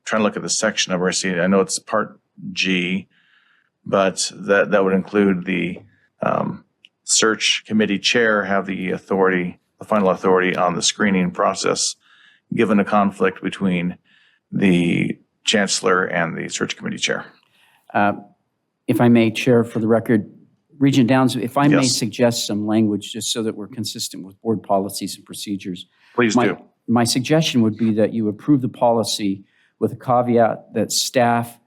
trying to look at the section number. I know it's Part G, but that would include the search committee chair have the authority, the final authority on the screening process, given a conflict between the chancellor and the search committee chair. If I may, Chair, for the record, Regent Downs, if I may Yes. suggest some language just so that we're consistent with board policies and procedures. Please do. My suggestion would be that you approve the policy with a caveat that staff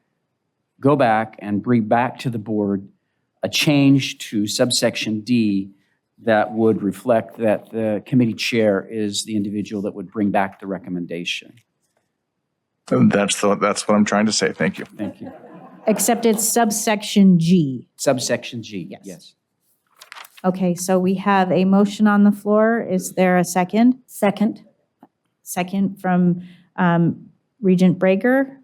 go back and bring back to the board a change to subsection D that would reflect that the committee chair is the individual that would bring back the recommendation. That's what I'm trying to say. Thank you. Thank you. Except it's subsection G. Subsection G, yes. Okay, so we have a motion on the floor. Is there a second? Second. Second from Regent Brager.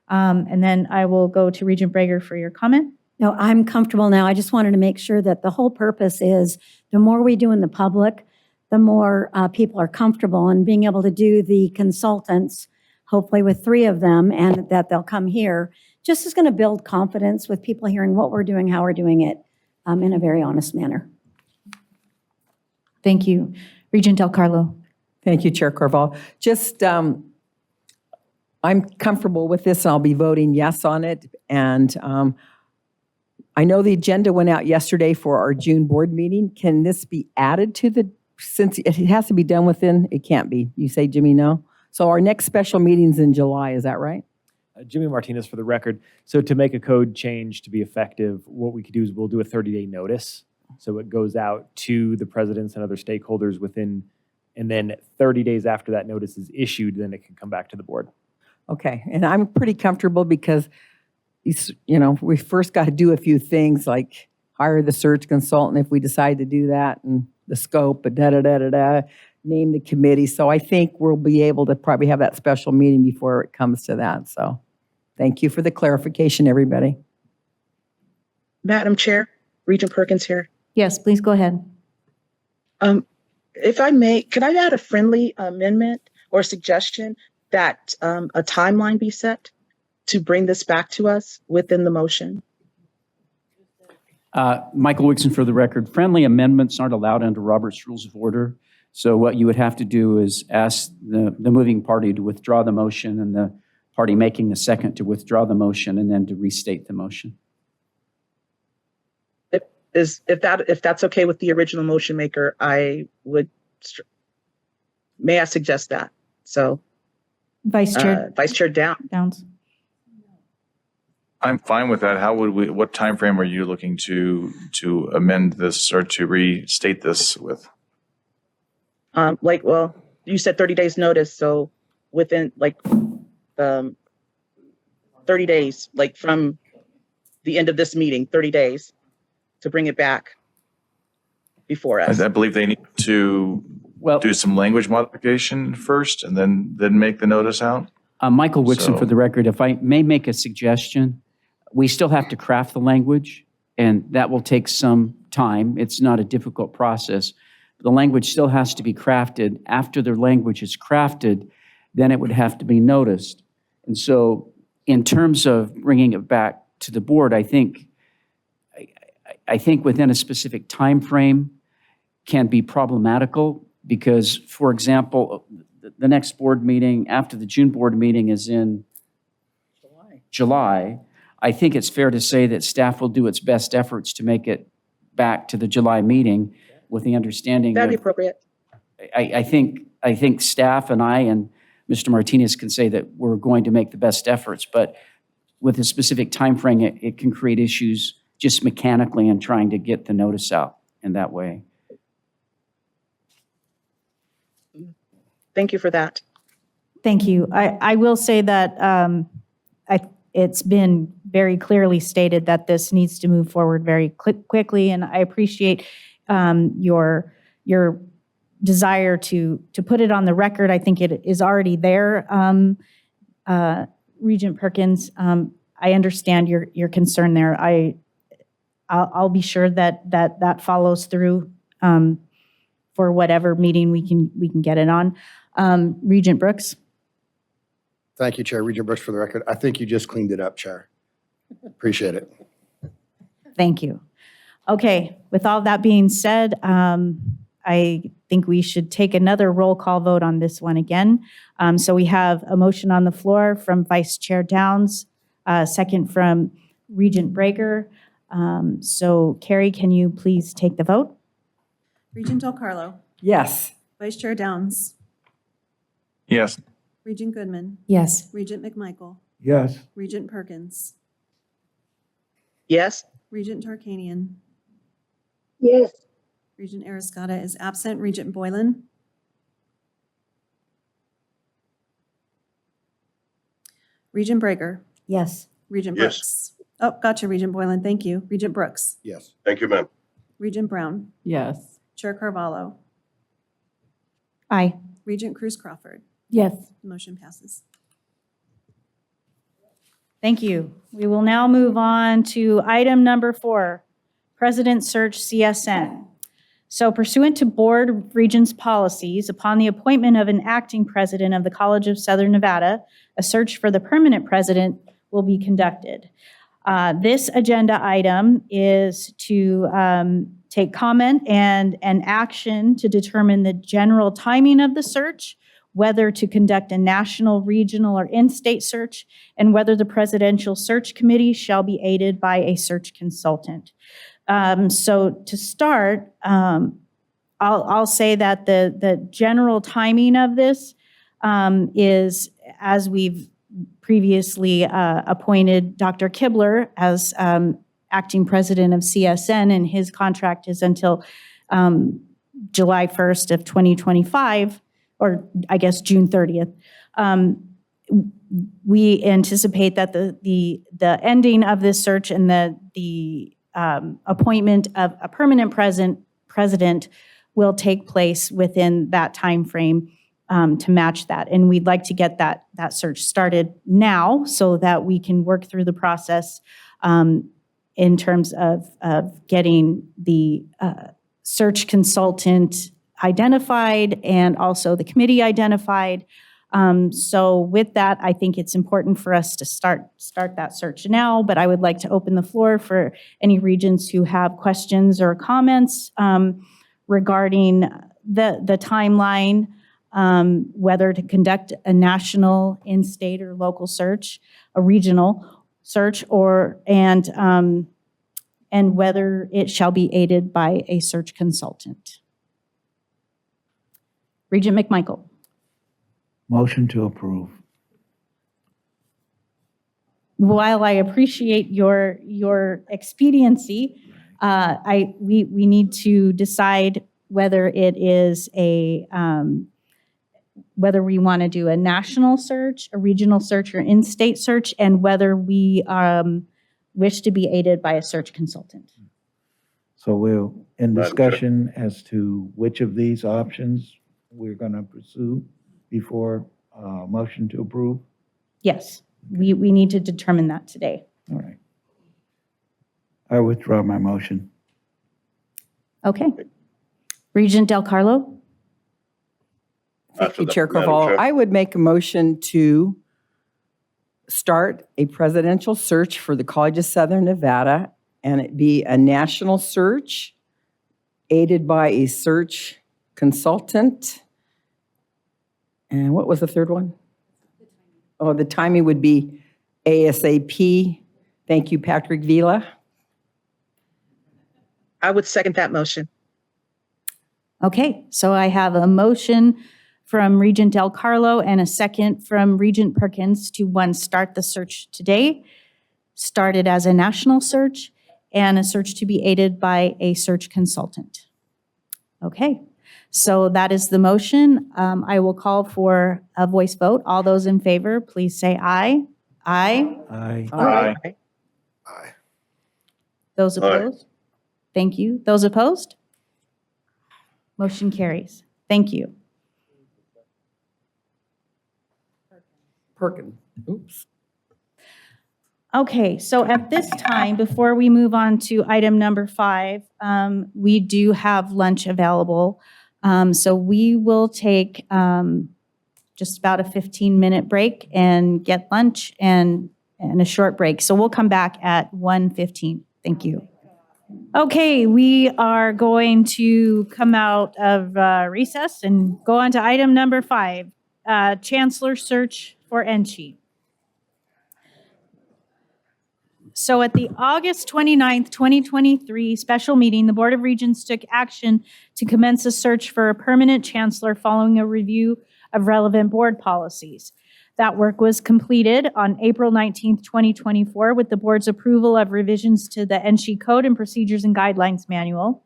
And then I will go to Regent Brager for your comment. No, I'm comfortable now. I just wanted to make sure that the whole purpose is the more we do in the public, the more people are comfortable in being able to do the consultants, hopefully with 3 of them, and that they'll come here. Just is going to build confidence with people hearing what we're doing, how we're doing it in a very honest manner. Thank you. Regent Del Carlo. Thank you, Chair Carvalho. Just, I'm comfortable with this, and I'll be voting yes on it. And I know the agenda went out yesterday for our June board meeting. Can this be added to the, since it has to be done within, it can't be. You say, Jimmy, no? So our next special meeting's in July, is that right? Jimmy Martinez for the record. So to make a code change to be effective, what we could do is we'll do a 30-day notice. So it goes out to the presidents and other stakeholders within, and then 30 days after that notice is issued, then it can come back to the board. Okay, and I'm pretty comfortable because, we first got to do a few things like hire the search consultant if we decide to do that, and the scope, but name the committee. So I think we'll be able to probably have that special meeting before it comes to that. So thank you for the clarification, everybody. Madam Chair, Regent Perkins here. Yes, please go ahead. If I may, could I add a friendly amendment or suggestion that a timeline be set to bring this back to us within the motion? Michael Wixon for the record. Friendly amendments aren't allowed under Robert's Rules of Order. So what you would have to do is ask the moving party to withdraw the motion and the party making the second to withdraw the motion and then to restate the motion. If that's okay with the original motion maker, I would, may I suggest that? So Vice Chair Downs. I'm fine with that. What time frame are you looking to amend this or to restate this with? You said 30 days notice, so within 30 days, from the end of this meeting, 30 days to bring it back before us. I believe they need to do some language modification first and then make the notice out. Michael Wixon for the record, if I may make a suggestion, we still have to craft the language, and that will take some time. It's not a difficult process. The language still has to be crafted. After the language is crafted, then it would have to be noticed. And so in terms of bringing it back to the board, I think within a specific time frame can be problematical because, for example, the next board meeting after the June board meeting is in July. I think it's fair to say that staff will do its best efforts to make it back to the July meeting with the understanding That'd be appropriate. I think staff and I and Mr. Martinez can say that we're going to make the best efforts, but with a specific timeframe, it can create issues just mechanically in trying to get the notice out in that way. Thank you for that. Thank you. I will say that it's been very clearly stated that this needs to move forward very quickly, and I appreciate your desire to put it on the record. I think it is already there. Regent Perkins, I understand your concern there. I'll be sure that follows through for whatever meeting we can get it on. Regent Brooks. Thank you, Chair. Regent Bush, for the record. I think you just cleaned it up, Chair. Appreciate it. Thank you. Okay, with all that being said, I think we should take another roll call vote on this one again. So we have a motion on the floor from Vice Chair Downs, second from Regent Breaker. So Carrie, can you please take the vote? Regent Del Carlo. Yes. Vice Chair Downs. Yes. Regent Goodman. Yes. Regent McMichael. Yes. Regent Perkins. Yes. Regent Tarkanian. Yes. Regent Arascata is absent. Regent Boylan. Regent Breaker. Yes. Regent Yes. Brooks. Oh, gotcha, Regent Boylan. Thank you. Regent Brooks. Yes. Thank you, ma'am. Regent Brown. Yes. Chair Carvalho. Aye. Regent Cruz Crawford. Yes. The motion passes. Thank you. We will now move on to item number 4, President Search CSN. So pursuant to Board of Regents policies, upon the appointment of an acting president of the College of Southern Nevada, a search for the permanent president will be conducted. This agenda item is to take comment and action to determine the general timing of the search, whether to conduct a national, regional, or in-state search, and whether the Presidential Search Committee shall be aided by a search consultant. So to start, I'll say that the general timing of this is, as we've previously appointed Dr. Kibler as acting president of CSN, and his contract is until July 1st of 2025, or I guess June 30th. We anticipate that the ending of this search and the appointment of a permanent president will take place within that time frame to match that. And we'd like to get that search started now so that we can work through the process in terms of getting the search consultant identified and also the committee identified. So with that, I think it's important for us to start that search now, but I would like to open the floor for any regents who have questions or comments regarding the timeline, whether to conduct a national, in-state, or local search, a regional search, and whether it shall be aided by a search consultant. Regent McMichael. Motion to approve. While I appreciate your expediency, we need to decide whether it is whether we want to do a national search, a regional search, or in-state search, and whether we wish to be aided by a search consultant. So we're in Madam Chair. discussion as to which of these options we're going to pursue before motion to approve? Yes, we need to determine that today. All right. I withdraw my motion. Okay. Regent Del Carlo? Thank After you, that, Chair Madam Carvalho. Chair. I would make a motion to start a presidential search for the College of Southern Nevada, and it be a national search aided by a search consultant. And what was the third one? Oh, the timing would be ASAP. Thank you, Patrick Vila. I would second that motion. Okay, so I have a motion from Regent Del Carlo and a second from Regent Perkins to start the search today. started as a national search and a search to be aided by a search consultant. Okay, so that is the motion. I will call for a voice vote. All those in favor, please say aye. Aye. Aye. Aye. Aye. Those Aye. opposed? Thank you. Those opposed? Motion carries. Thank you. Perkin. Oops. Okay, so at this time, before we move on to item number 5, we do have lunch available. So we will take just about a 15-minute break and get lunch and a short break. So we'll come back at 1:15. Thank you. Okay, we are going to come out of recess and go on to item number 5, Chancellor search for NSHE. So at the August 29th, 2023 special meeting, the Board of Regents took action to commence a search for a permanent chancellor following a review of relevant board policies. That work was completed on April 19th, 2024 with the board's approval of revisions to the NSHE Code and Procedures and Guidelines Manual.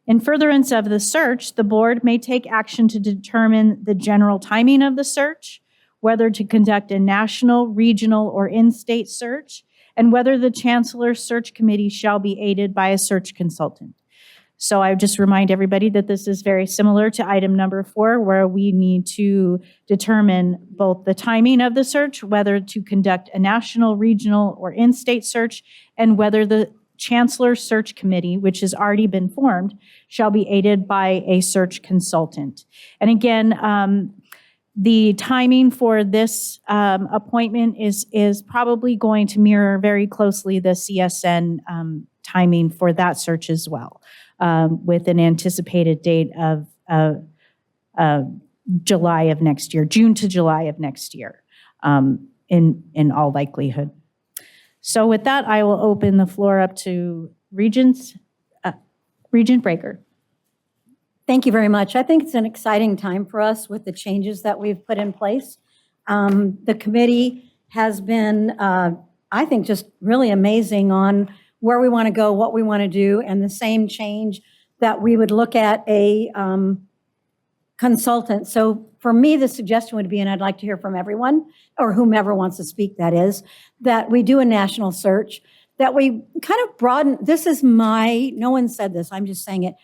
In furtherance of the search, the board may take action to determine the general timing of the search, whether to conduct a national, regional, or in-state search, and whether the Chancellor's Search Committee shall be aided by a search consultant. So I would just remind everybody that this is very similar to item number 4, where we need to determine both the timing of the search, whether to conduct a national, regional, or in-state search, and whether the Chancellor's Search Committee, which has already been formed, shall be aided by a search consultant. And again, the timing for this appointment is probably going to mirror very closely the CSN timing for that search as well, with an anticipated date of July of next year, June to July of next year, in all likelihood. So with that, I will open the floor up to Regents. Regent Breaker. Thank you very much. I think it's an exciting time for us with the changes that we've put in place. The committee has been, I think, just really amazing on where we want to go, what we want to do, and the same change that we would look at a consultant. So for me, the suggestion would be, and I'd like to hear from everyone, or whomever wants to speak, that is, that we do a national search, that we kind of broaden, this is my, no one said this, I'm just saying it,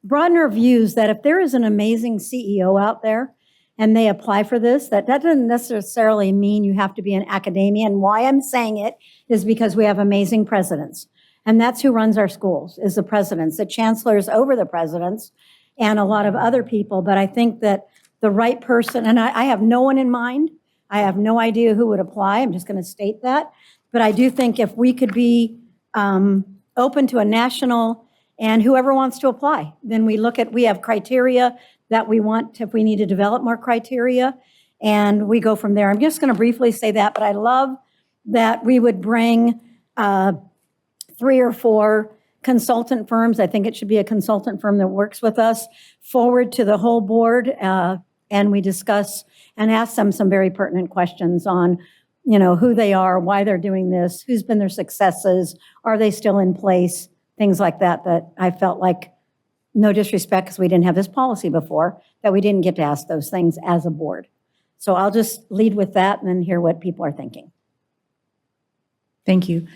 broaden our views that if there is an amazing CEO out there and they apply for this, that doesn't necessarily mean you have to be an academia. And why I'm saying it is because we have amazing presidents. And that's who runs our schools, is the presidents. The chancellors over the presidents and a lot of other people. But I think that the right person, and I have no one in mind. I have no idea who would apply. I'm just going to state that. But I do think if we could be open to a national, and whoever wants to apply, then we have criteria that we want, if we need to develop more criteria, and we go from there. I'm just going to briefly say that, but I love that we would bring 3 or 4 consultant firms. I think it should be a consultant firm that works with us forward to the whole board, and we discuss and ask them some very pertinent questions on, who they are, why they're doing this, who's been their successes, are they still in place, things like that, that I felt like, no disrespect because we didn't have this policy before, that we didn't get to ask those things as a board. So I'll just lead with that and then hear what people are thinking. Thank you.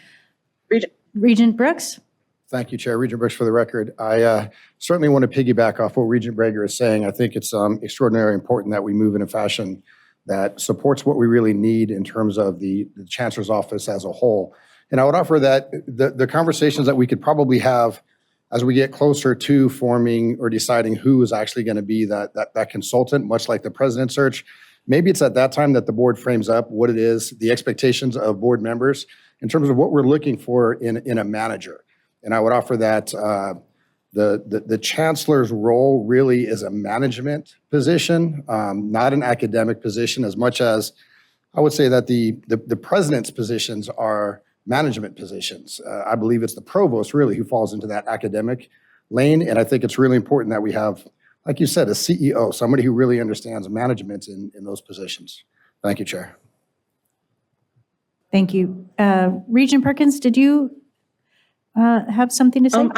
Regent Brooks? Thank you, Chair. Regent Brooks for the record. I certainly want to piggyback off what Regent Breger is saying. I think it's extraordinarily important that we move in a fashion that supports what we really need in terms of the Chancellor's office as a whole. And I would offer that the conversations that we could probably have as we get closer to forming or deciding who is actually going to be that consultant, much like the president search, maybe it's at that time that the board frames up what it is, the expectations of board members in terms of what we're looking for in a manager. And I would offer that the chancellor's role really is a management position, not an academic position, as much as I would say that the president's positions are management positions. I believe it's the provost really who falls into that academic lane. And I think it's really important that we have, like you said, a CEO, somebody who really understands management in those positions. Thank you, Chair. Thank you. Regent Perkins, did you have something to say?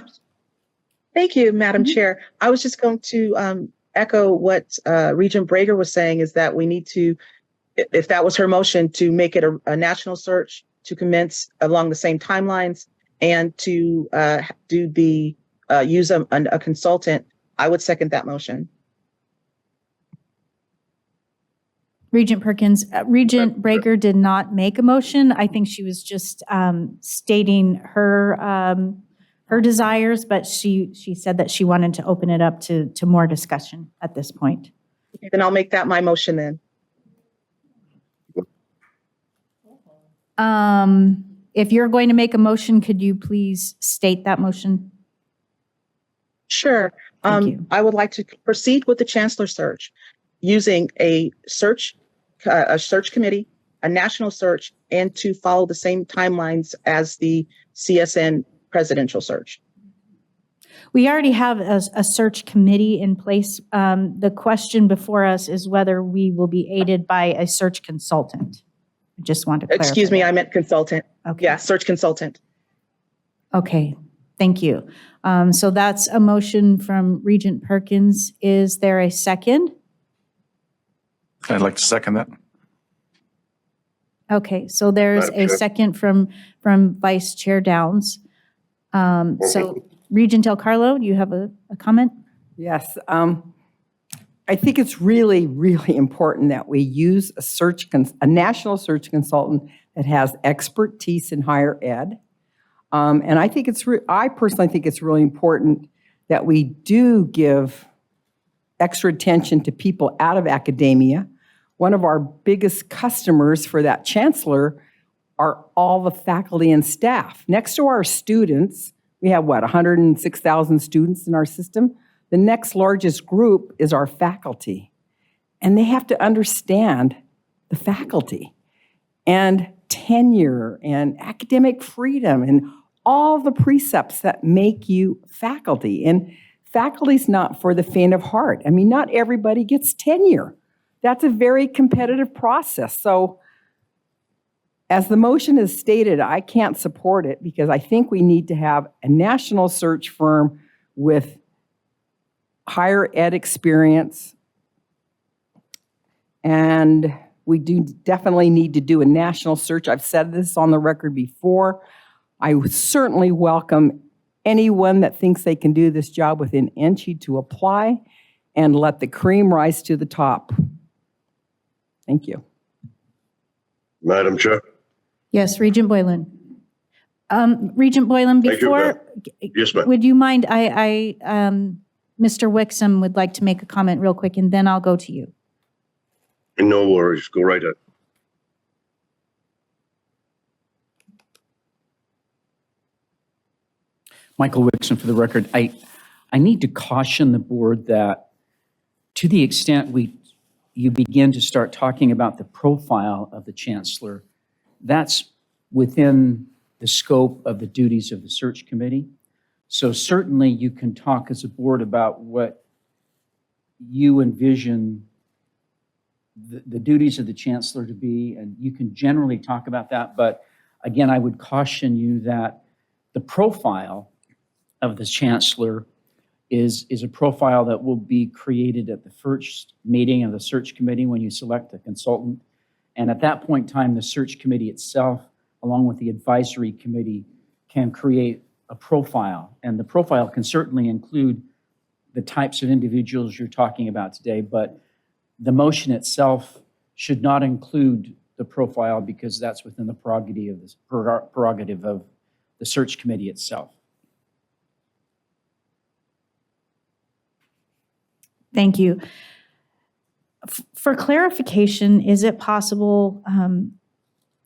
Thank you, Madam Chair. I was just going to echo what Regent Brager was saying, is that we need to, if that was her motion, to make it a national search to commence along the same timelines and to do the use a consultant. I would second that motion. Regent Perkins, Regent Brager did not make a motion. I think she was just stating her her desires, but she said that she wanted to open it up to more discussion at this point. Okay, then I'll make that my motion then. If you're going to make a motion, could you please state that motion? Sure. I would like to proceed with the chancellor search using a search committee, a national search, and to follow the same timelines as the CSN presidential search. We already have a search committee in place. The question before us is whether we will be aided by a search consultant. I just want to clarify. Excuse me, that. I meant consultant. Okay. Yeah, search consultant. Okay, thank you. So that's a motion from Regent Perkins. Is there a second? I'd like to second that. Okay, so there's Madam a Chair. second from Vice Chair Downs. So Regent Del Carlo, you have a comment? Yes. I think it's really, really important that we use a national search consultant that has expertise in higher ed. And I think I personally think it's really important that we do give extra attention to people out of academia. One of our biggest customers for that chancellor are all the faculty and staff. Next to our students, we have 106,000 students in our system. The next largest group is our faculty. And they have to understand the faculty and tenure and academic freedom and all the precepts that make you faculty. And faculty's not for the faint of heart. I mean, not everybody gets tenure. That's a very competitive process. So as the motion is stated, I can't support it because I think we need to have a national search firm with higher ed experience. And we do definitely need to do a national search. I've said this on the record before. I would certainly welcome anyone that thinks they can do this job within NSHE to apply and let the cream rise to the top. Thank you. Madam Chair. Yes, Regent Boylan. Regent Boylan, Thank you, before, Yes, ma'am. would you mind, Mr. Wixom would like to make a comment real quick, and then I'll go to you. No worries. Go right ahead. Michael Wixon for the record. I need to caution the board that to the extent you begin to start talking about the profile of the chancellor, that's within the scope of the duties of the search committee. So certainly you can talk as a board about what you envision the duties of the chancellor to be, and you can generally talk about that. But again, I would caution you that the profile of the chancellor is a profile that will be created at the first meeting of the search committee when you select a consultant. And at that point in time, the search committee itself, along with the advisory committee, can create a profile. And the profile can certainly include the types of individuals you're talking about today, but the motion itself should not include the profile because that's within the prerogative of the search committee itself. Thank you. For clarification, is it possible,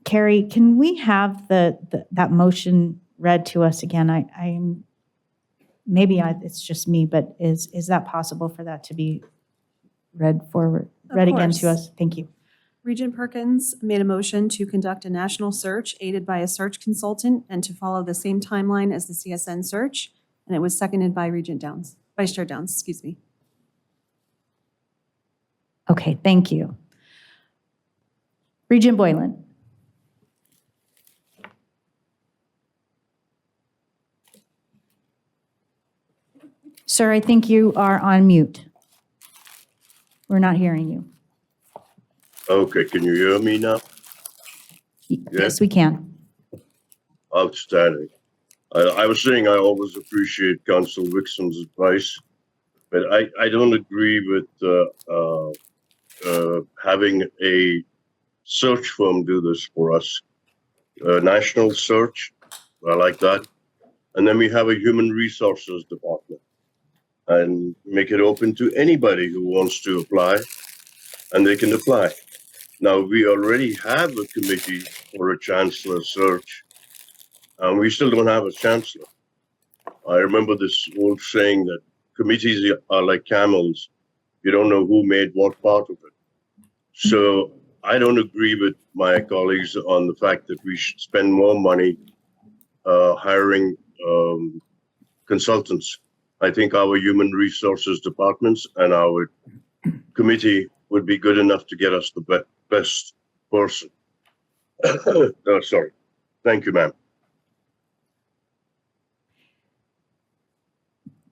Carrie, can we have that motion read to us again? It's just me, but is that possible for that to be read again to us? Thank you. Regent Perkins made a motion to conduct a national search aided by a search consultant and to follow the same timeline as the CSN search. And it was seconded by Vice Chair Downs, excuse me. Okay, thank you. Regent Boylan. Sir, I think you are on mute. We're not hearing you. Okay, can you hear me now? Yes, we can. Outstanding. I was saying I always appreciate Council Wixom's advice, but I don't agree with having a search firm do this for us. National search, I like that. And then we have a human resources department and make it open to anybody who wants to apply, and they can apply. Now, we already have a committee for a chancellor search, and we still don't have a chancellor. I remember this old saying that committees are like camels. You don't know who made what part of it. So I don't agree with my colleagues on the fact that we should spend more money hiring consultants. I think our human resources departments and our committee would be good enough to get us the best person. Sorry. Thank you, ma'am.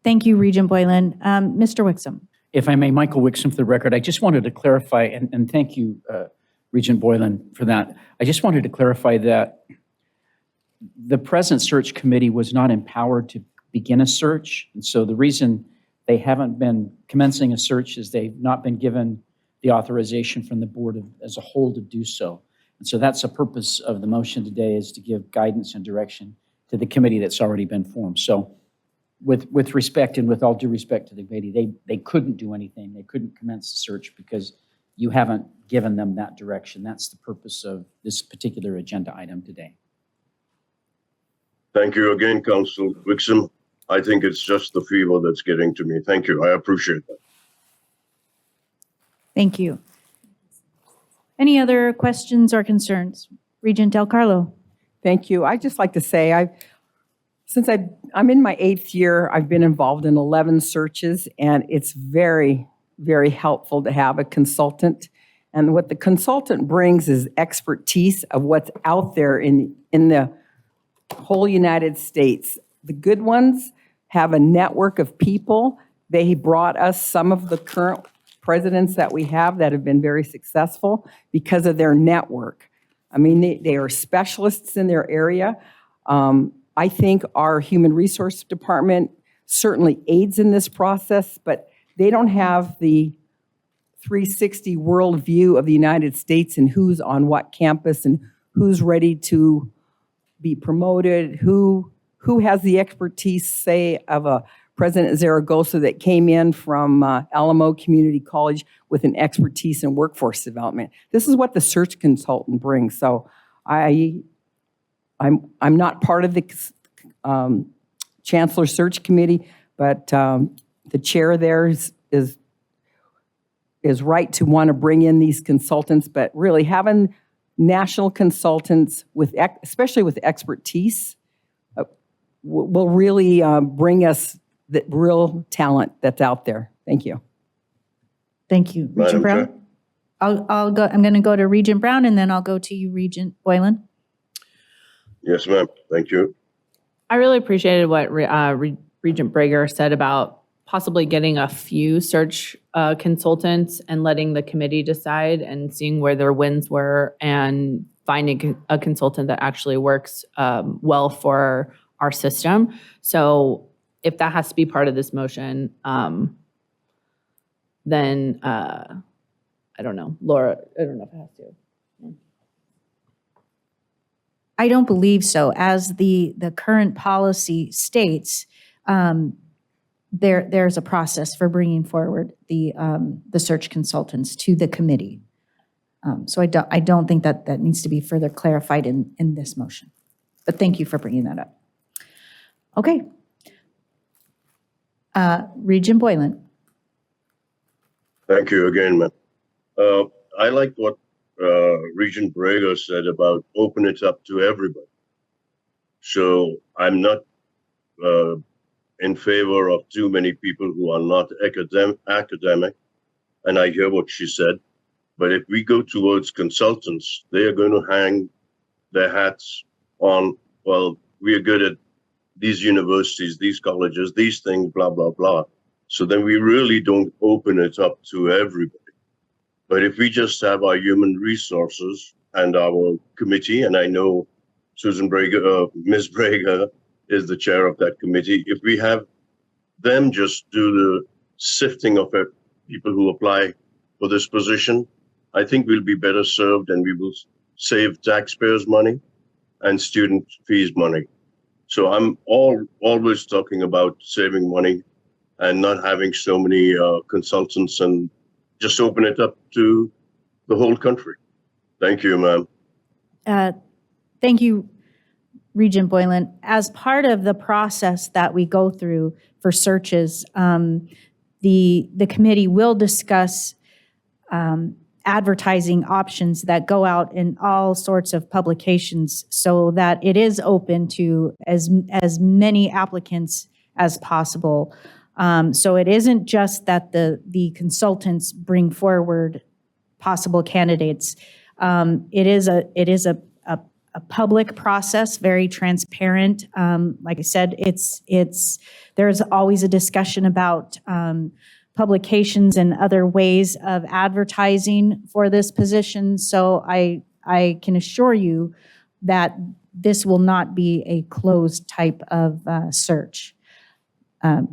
Thank you, Regent Boylan. Mr. Wixom. If I may, Michael Wixom for the record, I just wanted to clarify, and thank you, Regent Boylan, for that. I just wanted to clarify that the present search committee was not empowered to begin a search. And so the reason they haven't been commencing a search is they've not been given the authorization from the board as a whole to do so. And so that's the purpose of the motion today, is to give guidance and direction to the committee that's already been formed. So with respect and with all due respect to the committee, they couldn't do anything. They couldn't commence the search because you haven't given them that direction. That's the purpose of this particular agenda item today. Thank you again, Council Wixom. I think it's just the fever that's getting to me. Thank you. I appreciate that. Thank you. Any other questions or concerns? Regent Del Carlo. Thank you. I'd just like to say, I'm in my 8th year, I've been involved in 11 searches, and it's very, very helpful to have a consultant. And what the consultant brings is expertise of what's out there in the whole United States. The good ones have a network of people. They brought us some of the current presidents that we have that have been very successful because of their network. I mean, they are specialists in their area. I think our human resource department certainly aids in this process, but they don't have the 360 world view of the United States and who's on what campus and who's ready to be promoted, who has the expertise, say, of a President Zaragoza that came in from Alamo Community College with an expertise in workforce development. This is what the search consultant brings. So I'm not part of the Chancellor Search Committee, but the chair there is right to want to bring in these consultants, but really having national consultants especially with expertise will really bring us the real talent that's out there. Thank you. Thank you. Regent Brown? I'll go. I'm going to go to Regent Brown, and then I'll go to you, Regent Boylan. Yes, ma'am. Thank you. I really appreciated what Regent Brager said about possibly getting a few search consultants and letting the committee decide and seeing where their wins were and finding a consultant that actually works well for our system. So if that has to be part of this motion, then I don't know. Laura, I don't know if it has to. I don't believe so. As the current policy states, there's a process for bringing forward the search consultants to the committee. So I don't think that needs to be further clarified in this motion. But thank you for bringing that up. Okay. Regent Boylan. Thank you again, ma'am. I like what Regent Brager said about open it up to everybody. So I'm not in favor of too many people who are not academic, and I hear what she said. But if we go towards consultants, they are going to hang their hats on, well, we are good at these universities, these colleges, these things, blah, blah, blah. So then we really don't open it up to everybody. But if we just have our human resources and our committee, and I know Susan Brager, Ms. Brager is the chair of that committee, if we have them just do the sifting of people who apply for this position, I think we'll be better served and we will save taxpayers' money and student fees money. So I'm always talking about saving money and not having so many consultants and just open it up to the whole country. Thank you, ma'am. Thank you, Regent Boylan. As part of the process that we go through for searches, the committee will discuss advertising options that go out in all sorts of publications so that it is open to as many applicants as possible. So it isn't just that the consultants bring forward possible candidates. It is a public process, very transparent. Like I said, there's always a discussion about publications and other ways of advertising for this position. So I can assure you that this will not be a closed type of search,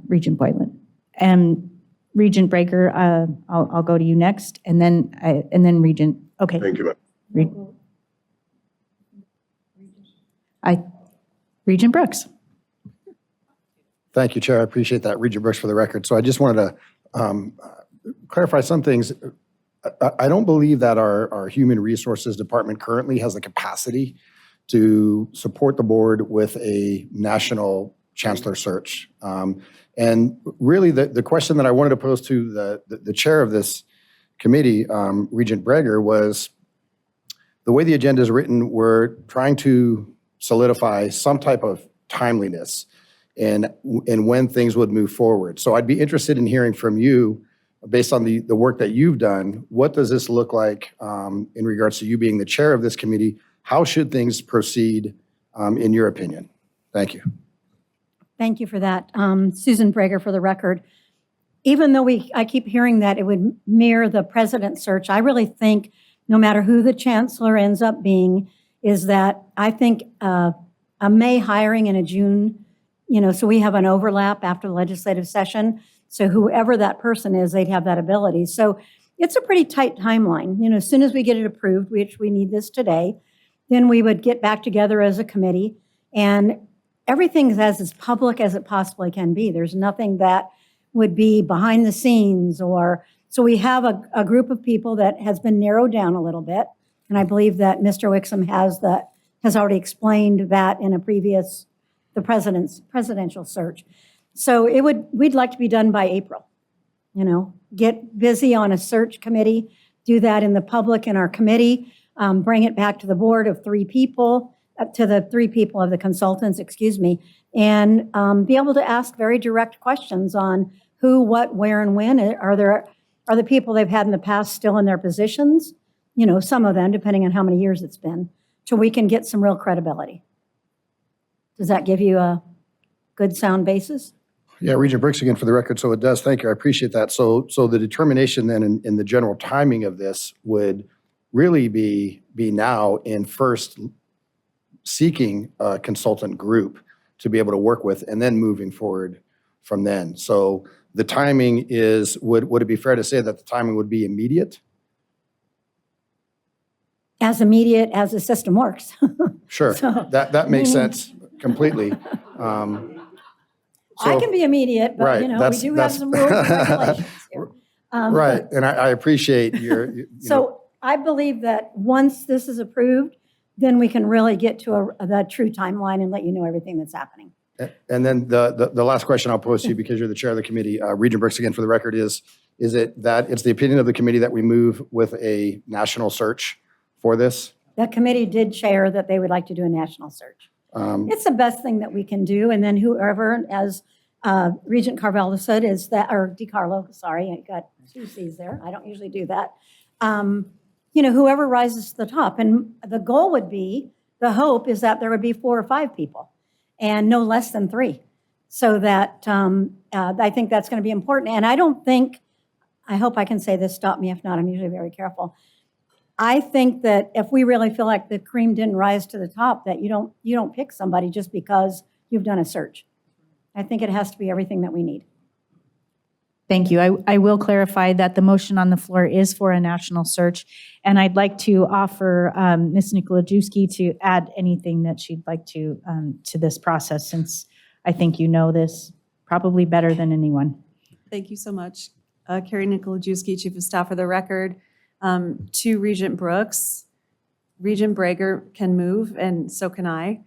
Regent Boylan. And Regent Breaker, I'll go to you next, and then Regent. Okay. Thank you, ma'am. Regent Brooks. Thank you, Chair. I appreciate that, Regent Brooks, for the record. So I just wanted to clarify some things. I don't believe that our Human Resources Department currently has the capacity to support the board with a national chancellor search. And really, the question that I wanted to pose to the chair of this committee, Regent Breger, was the way the agenda is written, we're trying to solidify some type of timeliness and when things would move forward. So I'd be interested in hearing from you, based on the work that you've done, what does this look like in regards to you being the chair of this committee? How should things proceed in your opinion? Thank you. Thank you for that. Susan Brager, for the record. Even though I keep hearing that it would mirror the president's search, I really think no matter who the chancellor ends up being, is that I think a May hiring and a June, so we have an overlap after the legislative session. So whoever that person is, they'd have that ability. So it's a pretty tight timeline. As soon as we get it approved, which we need this today, then we would get back together as a committee, and everything's as public as it possibly can be. There's nothing that would be behind the scenes so we have a group of people that has been narrowed down a little bit. And I believe that Mr. Wixom has already explained that in the presidential search. So we'd like to be done by April. Get busy on a search committee, do that in the public in our committee, bring it back to the board of 3 people, to the 3 people of the consultants, and be able to ask very direct questions on who, what, where, and when. Are the people they've had in the past still in their positions? Some of them, depending on how many years it's been, so we can get some real credibility. Does that give you a good sound basis? Yeah, Regent Brooks again for the record. So it does. Thank you. I appreciate that. So the determination then in the general timing of this would really be now in first seeking a consultant group to be able to work with and then moving forward from then. So the timing is, would it be fair to say that the timing would be immediate? As immediate as the system works. Sure, So, that makes sense completely. I can be immediate, but right, we do have some rules and regulations here. Right, and I appreciate your. So I believe that once this is approved, then we can really get to the true timeline and let you know everything that's happening. And then the last question I'll pose to you, because you're the chair of the committee, Regent Brooks again for the record, is it that it's the opinion of the committee that we move with a national search for this? The committee did share that they would like to do a national search. It's the best thing that we can do. And then whoever, as Regent Carvalho said, or DiCarlo, sorry, I got 2 C's there. I don't usually do that. Whoever rises to the top. And the goal would be, the hope is that there would be 4 or 5 people. and no less than 3. So that I think that's going to be important. And I don't think, I hope I can say this, stop me if not, I'm usually very careful. I think that if we really feel like the cream didn't rise to the top, that you don't pick somebody just because you've done a search. I think it has to be everything that we need. Thank you. I will clarify that the motion on the floor is for a national search, and I'd like to offer Ms. Nikolajewski to add anything that she'd like to this process, since I think you know this probably better than anyone. Thank you so much. Carrie Nikolajewski, Chief of Staff for the record. To Regent Brooks, Regent Brager can move, and so can I.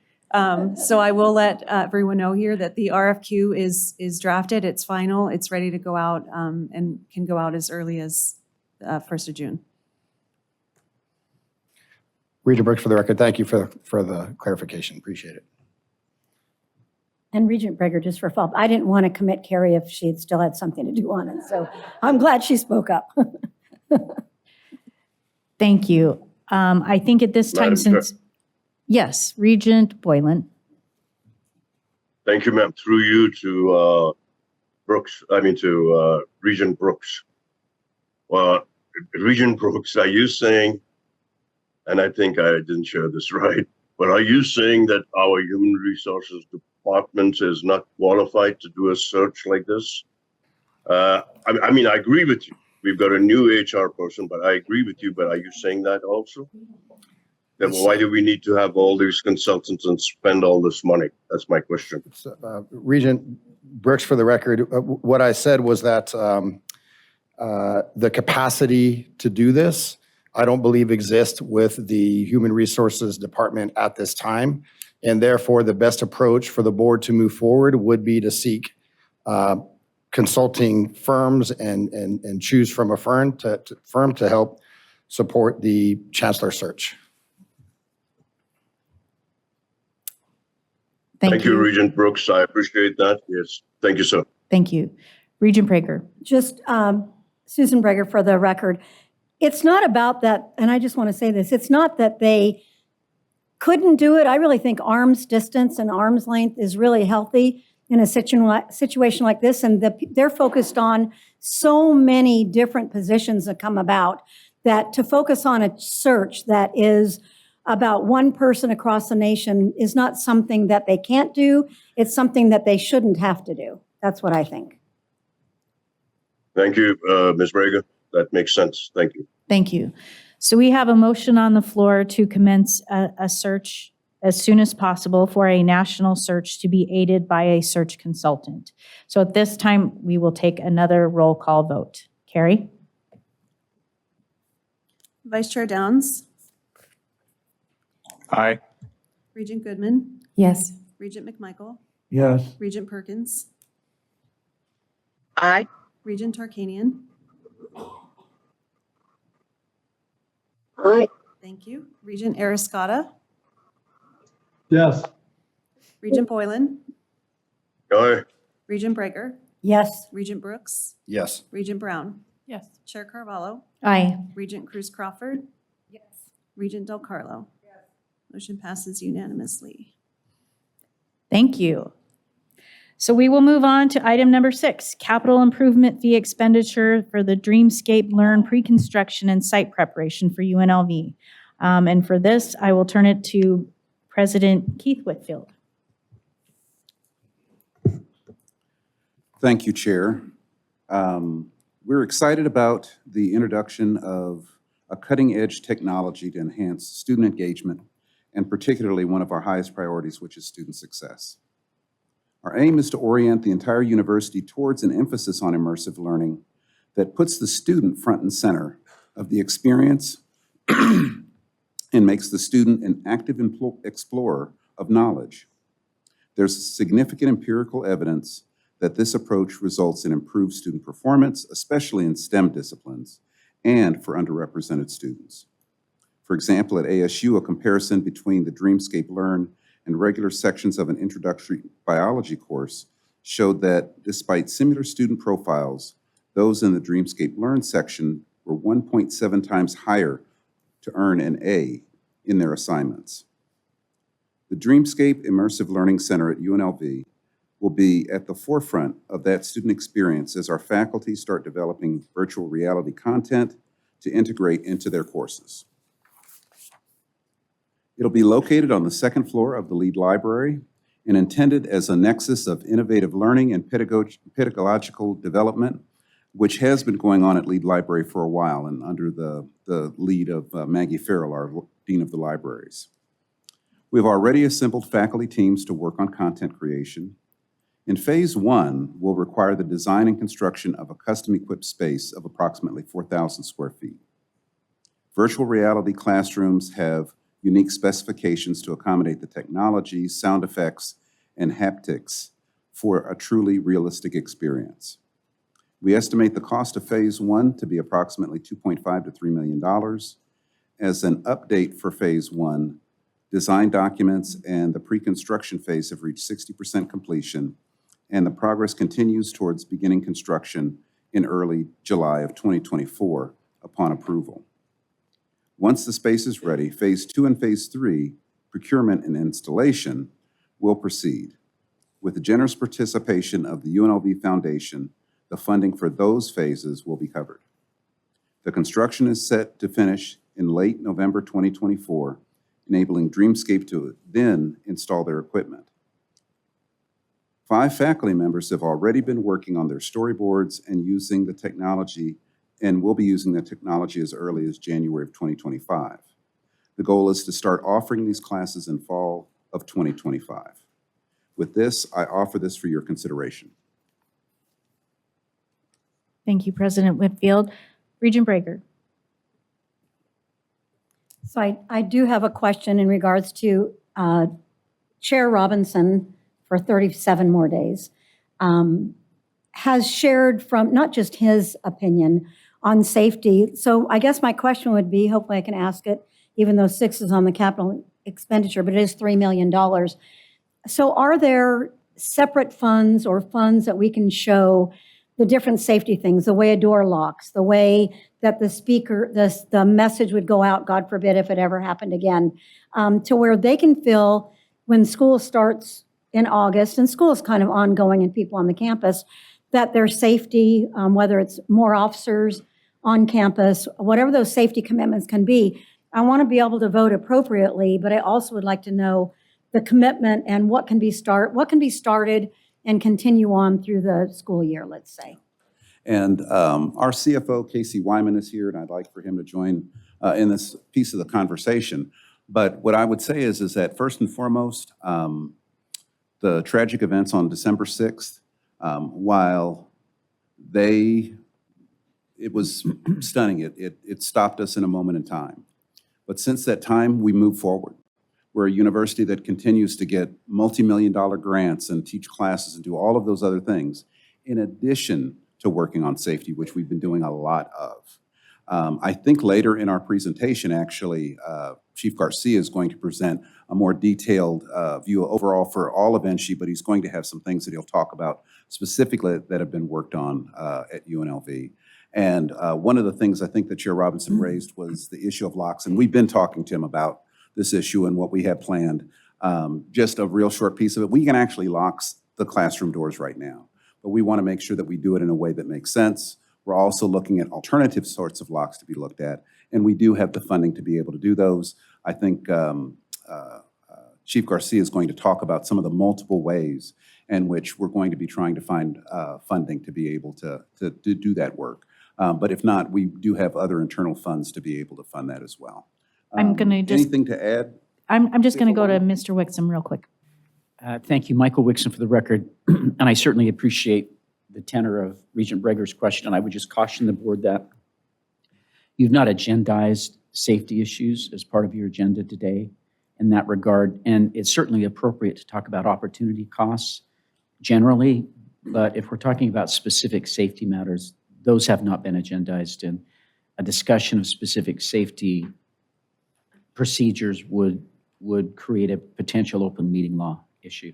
So I will let everyone know here that the RFQ is drafted, it's final, it's ready to go out, and can go out as early as 1st of June. Regent Brooks, for the record, thank you for the clarification. Appreciate it. And Regent Brager, just for follow-up, I didn't want to commit Carrie if she had still had something to do on it. So I'm glad she spoke up. Thank you. I think at this time, Madam Chair. Yes, Regent Boylan. Thank you, ma'am. Through you to Regent Brooks. Well, Regent Brooks, are you saying, and I think I didn't share this right, but are you saying that our human resources department is not qualified to do a search like this? I agree with you. We've got a new HR person, but I agree with you. But are you saying that also? Then why do we need to have all these consultants and spend all this money? That's my question. Regent Brooks, for the record, what I said was that the capacity to do this, I don't believe exists with the Human Resources Department at this time. And therefore, the best approach for the board to move forward would be to seek consulting firms and choose from a firm to help support the chancellor search. Thank you, Regent Brooks. I appreciate that. Yes. Thank you, sir. Thank you. Regent Brager. Just Susan Brager, for the record, it's not about that, and I just want to say this, it's not that they couldn't do it. I really think arm's distance and arm's length is really healthy in a situation like this, and they're focused on so many different positions that come about, that to focus on a search that is about one person across the nation is not something that they can't do. It's something that they shouldn't have to do. That's what I think. Thank you, Ms. Brager. That makes sense. Thank you. Thank you. So we have a motion on the floor to commence a search as soon as possible for a national search to be aided by a search consultant. So at this time, we will take another roll call vote. Carrie? Vice Chair Downs, Aye. Regent Goodman, Yes. Regent McMichael, Yes. Regent Perkins, Aye. Regent Tarkanian. Aye. Thank you. Regent Ariscotta, Yes. Regent Boylan, Aye. Regent Brager, Yes. Regent Brooks, Yes. Regent Brown, Yes. Chair Carvalho, Aye. Regent Cruz Crawford, Yes. Regent Del Carlo. Motion passes unanimously. Thank you. So we will move on to item number 6, capital improvement fee expenditure for the Dreamscape Learn pre-construction and site preparation for UNLV. And for this, I will turn it to President Keith Whitfield. Thank you, Chair. We're excited about the introduction of a cutting-edge technology to enhance student engagement, and particularly one of our highest priorities, which is student success. Our aim is to orient the entire university towards an emphasis on immersive learning that puts the student front and center of the experience and makes the student an active explorer of knowledge. There's significant empirical evidence that this approach results in improved student performance, especially in STEM disciplines, and for underrepresented students. For example, at ASU, a comparison between the Dreamscape Learn and regular sections of an introductory biology course showed that despite similar student profiles, those in the Dreamscape Learn section were 1.7 times higher to earn an A in their assignments. The Dreamscape Immersive Learning Center at UNLV will be at the forefront of that student experience as our faculty start developing virtual reality content to integrate into their courses. It'll be located on the second floor of the Lead Library and intended as a nexus of innovative learning and pedagogical development, which has been going on at Lead Library for a while and under the lead of Maggie Farrell, our Dean of the Libraries. We've already assembled faculty teams to work on content creation. In phase one, we'll require the design and construction of a custom-equipped space of approximately 4,000 square feet. Virtual reality classrooms have unique specifications to accommodate the technology, sound effects, and haptics for a truly realistic experience. We estimate the cost of phase one to be approximately $2.5 to $3 million. As an update for phase one, design documents and the pre-construction phase have reached 60% completion, and the progress continues towards beginning construction in early July of 2024 upon approval. Once the space is ready, phase two and phase three, procurement and installation, will proceed. With the generous participation of the UNLV Foundation, the funding for those phases will be covered. The construction is set to finish in late November 2024, enabling Dreamscape to then install their equipment. 5 faculty members have already been working on their storyboards and using the technology, and will be using the technology as early as January of 2025. The goal is to start offering these classes in fall of 2025. With this, I offer this for your consideration. Thank you, President Whitfield. Regent Breger. So I do have a question in regards to Chair Robinson for 37 more days. Has shared from not just his opinion on safety. So I guess my question would be, hopefully I can ask it, even though 6 is on the capital expenditure, but it is $3 million. So are there separate funds or funds that we can show the different safety things, the way a door locks, the way that the speaker, the message would go out, God forbid if it ever happened again, to where they can feel when school starts in August, and school is kind of ongoing and people on the campus, that their safety, whether it's more officers on campus, whatever those safety commitments can be, I want to be able to vote appropriately, but I also would like to know the commitment and what can be started and continue on through the school year, let's say. And our CFO, Casey Wyman, is here, and I'd like for him to join in this piece of the conversation. But what I would say is that first and foremost, the tragic events on December 6th, while it was stunning, it stopped us in a moment in time. But since that time, we moved forward. We're a university that continues to get multi-million-dollar grants and teach classes and do all of those other things, in addition to working on safety, which we've been doing a lot of. I think later in our presentation, actually, Chief Garcia is going to present a more detailed view overall for all of NSHE, but he's going to have some things that he'll talk about specifically that have been worked on at UNLV. And one of the things I think that Chair Robinson raised was the issue of locks, and we've been talking to him about this issue and what we have planned. Just a real short piece of it, we can actually lock the classroom doors right now, but we want to make sure that we do it in a way that makes sense. We're also looking at alternative sorts of locks to be looked at, and we do have the funding to be able to do those. I think Chief Garcia is going to talk about some of the multiple ways in which we're going to be trying to find funding to be able to do that work. But if not, we do have other internal funds to be able to fund that as well. I'm going to just... Anything to add? I'm just going to go to Mr. Wixom real quick. Thank you, Michael Wixom, for the record. And I certainly appreciate the tenor of Regent Breger's question. And I would just caution the board that you've not agendized safety issues as part of your agenda today in that regard. And it's certainly appropriate to talk about opportunity costs generally. But if we're talking about specific safety matters, those have not been agendized. And a discussion of specific safety procedures would create a potential open meeting law issue.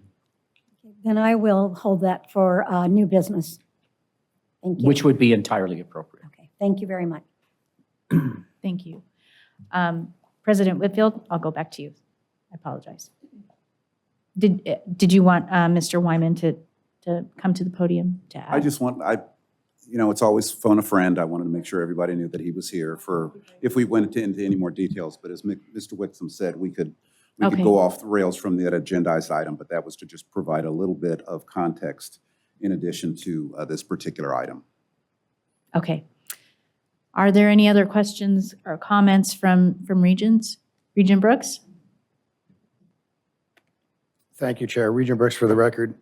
Then I will hold that for new business. Thank you. Which would be entirely appropriate. Okay, thank you very much. Thank you. President Whitfield, I'll go back to you. I apologize. Did you want Mr. Wyman to come to the podium to add? I just want, it's always phone a friend. I wanted to make sure everybody knew that he was here for, if we went into any more details. But as Mr. Wixom said, we could Okay. go off the rails from that agendized item, but that was to just provide a little bit of context in addition to this particular item. Okay. Are there any other questions or comments from Regents? Regent Brooks? Thank you, Chair. Regent Brooks for the record.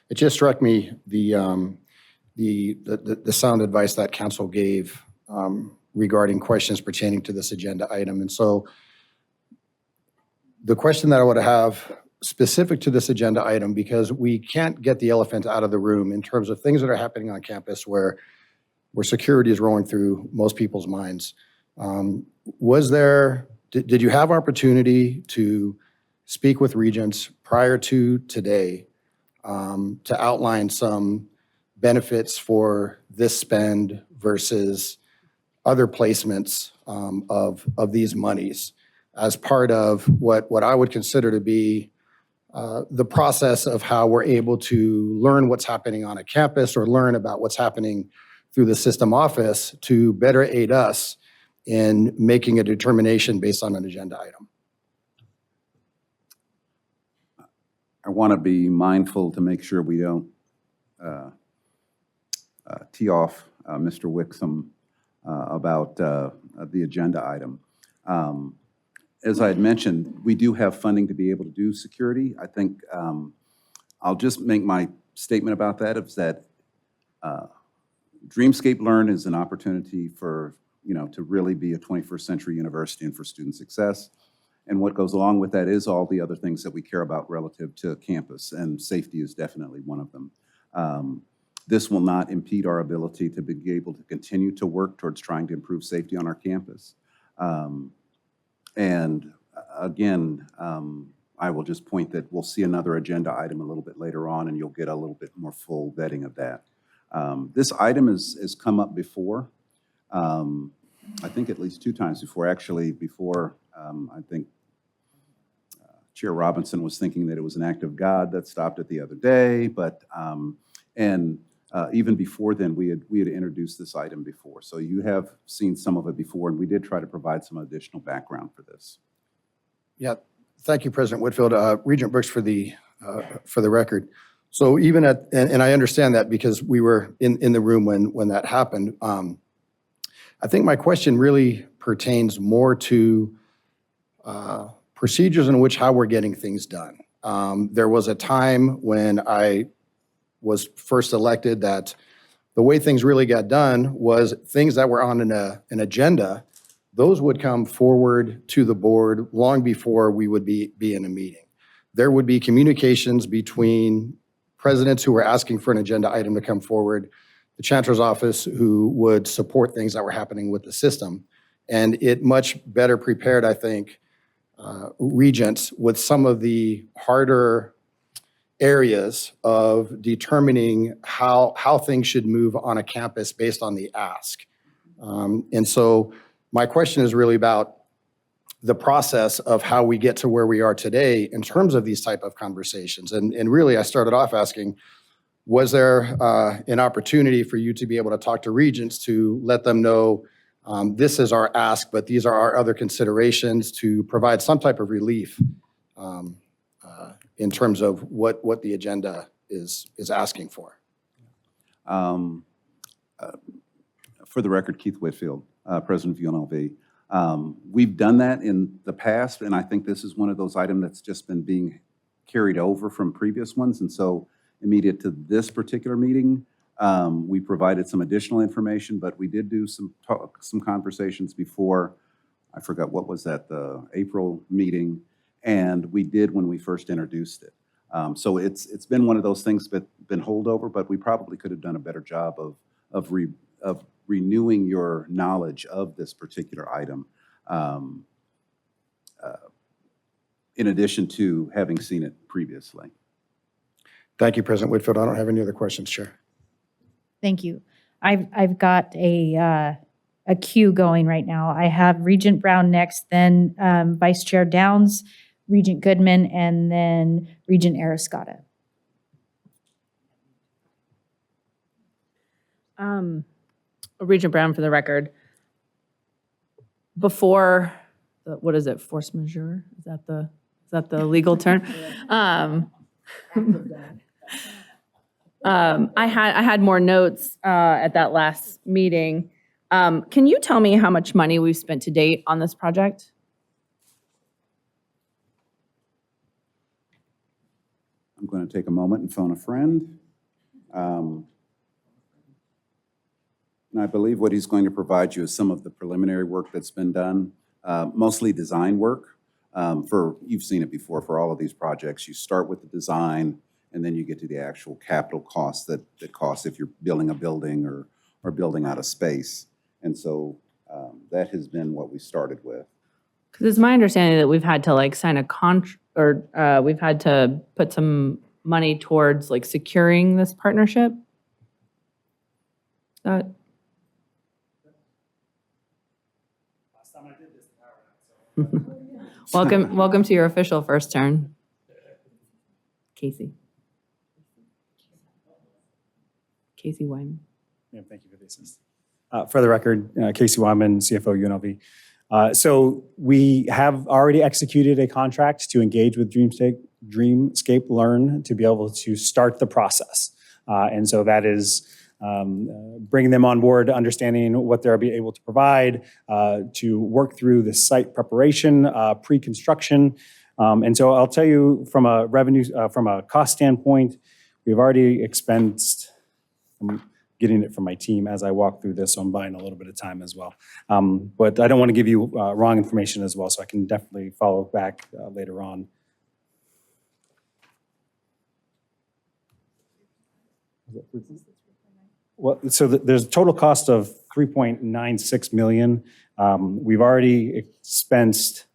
It just struck me the sound advice that council gave regarding questions pertaining to this agenda item. And so the question that I would have specific to this agenda item, because we can't get the elephant out of the room in terms of things that are happening on campus where security is rolling through most people's minds. Did you have opportunity to speak with Regents prior to today to outline some benefits for this spend versus other placements of these monies as part of what I would consider to be the process of how we're able to learn what's happening on a campus or learn about what's happening through the system office to better aid us in making a determination based on an agenda item? I want to be mindful to make sure we don't tee off Mr. Wixom about the agenda item. As I had mentioned, we do have funding to be able to do security. I think I'll just make my statement about that, is that Dreamscape Learn is an opportunity for, to really be a 21st century university and for student success. And what goes along with that is all the other things that we care about relative to campus, and safety is definitely one of them. This will not impede our ability to be able to continue to work towards trying to improve safety on our campus. And again, I will just point that we'll see another agenda item a little bit later on, and you'll get a little bit more full vetting of that. This item has come up before, I think at least 2 times before. Actually, before, I think Chair Robinson was thinking that it was an act of God that stopped it the other day, but even before then, we had introduced this item before. So you have seen some of it before, and we did try to provide some additional background for this. Yeah, thank you, President Whitfield. Regent Brooks for the record. So even and I understand that because we were in the room when that happened. I think my question really pertains more to procedures in which how we're getting things done. There was a time when I was first elected that the way things really got done was things that were on an agenda, those would come forward to the board long before we would be in a meeting. There would be communications between presidents who were asking for an agenda item to come forward, the chancellor's office who would support things that were happening with the system. And it much better prepared, I think, Regents with some of the harder areas of determining how things should move on a campus based on the ask. And so my question is really about the process of how we get to where we are today in terms of these type of conversations. And really, I started off asking, was there an opportunity for you to be able to talk to Regents to let them know this is our ask, but these are our other considerations to provide some type of relief in terms of what the agenda is asking for? For the record, Keith Whitfield, President of UNLV. We've done that in the past, and I think this is one of those items that's just been being carried over from previous ones. And so immediate to this particular meeting, we provided some additional information, but we did do some conversations before. I forgot, what was that, the April meeting? And we did when we first introduced it. So it's been one of those things that been holdover, but we probably could have done a better job of renewing your knowledge of this particular item, in addition to having seen it previously. Thank you, President Whitfield. I don't have any other questions, Chair. Thank you. I've got a queue going right now. I have Regent Brown next, then Vice Chair Downs, Regent Goodman, and then Regent Arascata. Regent Brown for the record. Before, what is it, force majeure? Is that the legal term? I had more notes at that last meeting. Can you tell me how much money we've spent to date on this project? I'm going to take a moment and phone a friend. And I believe what he's going to provide you is some of the preliminary work that's been done, mostly design work. You've seen it before for all of these projects. You start with the design, and then you get to the actual capital costs that costs if you're building a building or building out a space. And so that has been what we started with. Because it's my understanding that we've had to like sign a contract, or we've had to put some money towards like securing this partnership. Welcome to your official first turn, Casey Wyman. Yeah, thank you for the assist. For the record, Casey Wyman, CFO, UNLV. So we have already executed a contract to engage with Dreamscape Learn to be able to start the process. And so that is bringing them on board, understanding what they'll be able to provide, to work through the site preparation, pre-construction. And so I'll tell you from a cost standpoint, we've already expensed, I'm getting it from my team as I walk through this, so I'm buying a little bit of time as well. But I don't want to give you wrong information as well, so I can definitely follow back later on. Well, so there's a total cost of $3.96 million. We've already expensed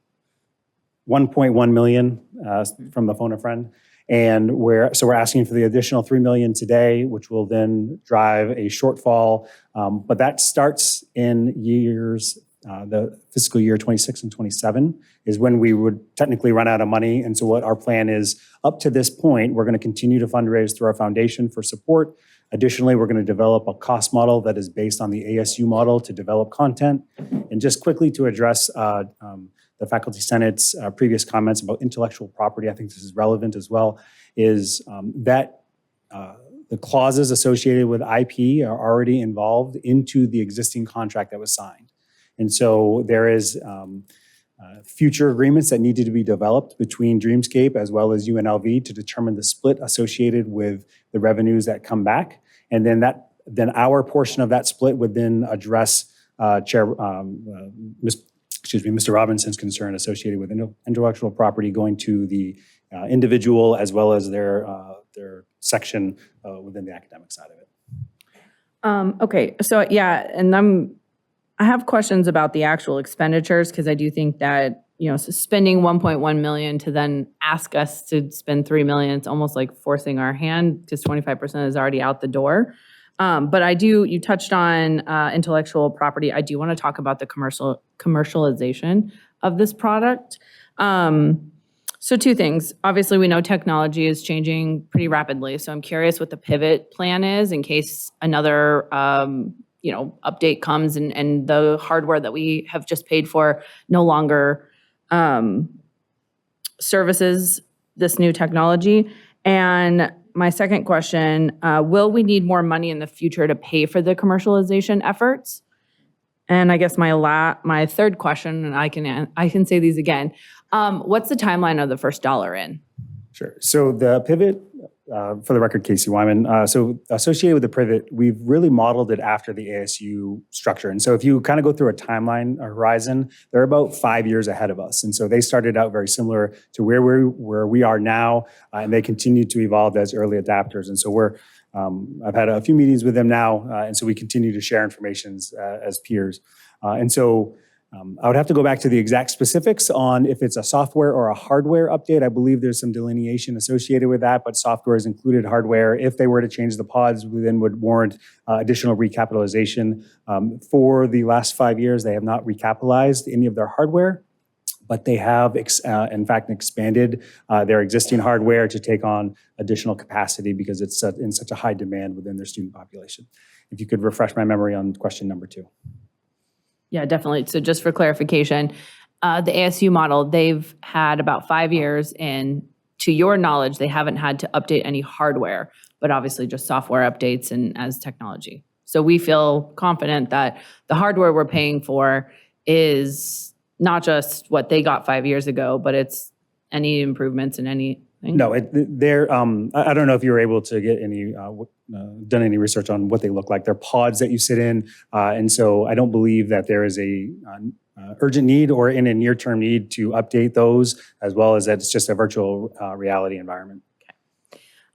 $1.1 million from the phone a friend. And we're asking for the additional $3 million today, which will then drive a shortfall. But that starts in years, the fiscal year 26 and 27 is when we would technically run out of money. And so what our plan is, up to this point, we're going to continue to fundraise through our foundation for support. Additionally, we're going to develop a cost model that is based on the ASU model to develop content. And just quickly to address the Faculty Senate's previous comments about intellectual property, I think this is relevant as well, is that the clauses associated with IP are already involved into the existing contract that was signed. And so there is future agreements that needed to be developed between Dreamscape as well as UNLV to determine the split associated with the revenues that come back. And then our portion of that split would then address Mr. Robinson's concern associated with intellectual property going to the individual as well as their section within the academic side of it. Okay, so yeah, and I have questions about the actual expenditures because I do think that, spending $1.1 million to then ask us to spend $3 million, it's almost like forcing our hand because 25% is already out the door. But you touched on intellectual property. I do want to talk about the commercialization of this product. So two things. Obviously, we know technology is changing pretty rapidly. So I'm curious what the pivot plan is in case another update comes and the hardware that we have just paid for no longer services this new technology. And my second question, will we need more money in the future to pay for the commercialization efforts? And I guess my third question, and I can say these again, what's the timeline of the first dollar in? Sure. So the pivot, for the record, Casey Wyman, so associated with the pivot, we've really modeled it after the ASU structure. And so if you kind of go through a timeline, a horizon, they're about 5 years ahead of us. And so they started out very similar to where we are now, and they continue to evolve as early adapters. And so I've had a few meetings with them now, and so we continue to share information as peers. And so I would have to go back to the exact specifics on if it's a software or a hardware update. I believe there's some delineation associated with that, but software is included. Hardware, if they were to change the pods, we then would warrant additional recapitalization. For the last 5 years, they have not recapitalized any of their hardware, but they have, in fact, expanded their existing hardware to take on additional capacity because it's in such a high demand within their student population. If you could refresh my memory on question number 2. Yeah, definitely. So just for clarification, the ASU model, they've had about 5 years, and to your knowledge, they haven't had to update any hardware, but obviously just software updates and as technology. So we feel confident that the hardware we're paying for is not just what they got 5 years ago, but it's any improvements in anything. No, I don't know if you were able to get any, done any research on what they look like. They're pods that you sit in, and so I don't believe that there is a urgent need or in a near-term need to update those, as well as that it's just a virtual reality environment.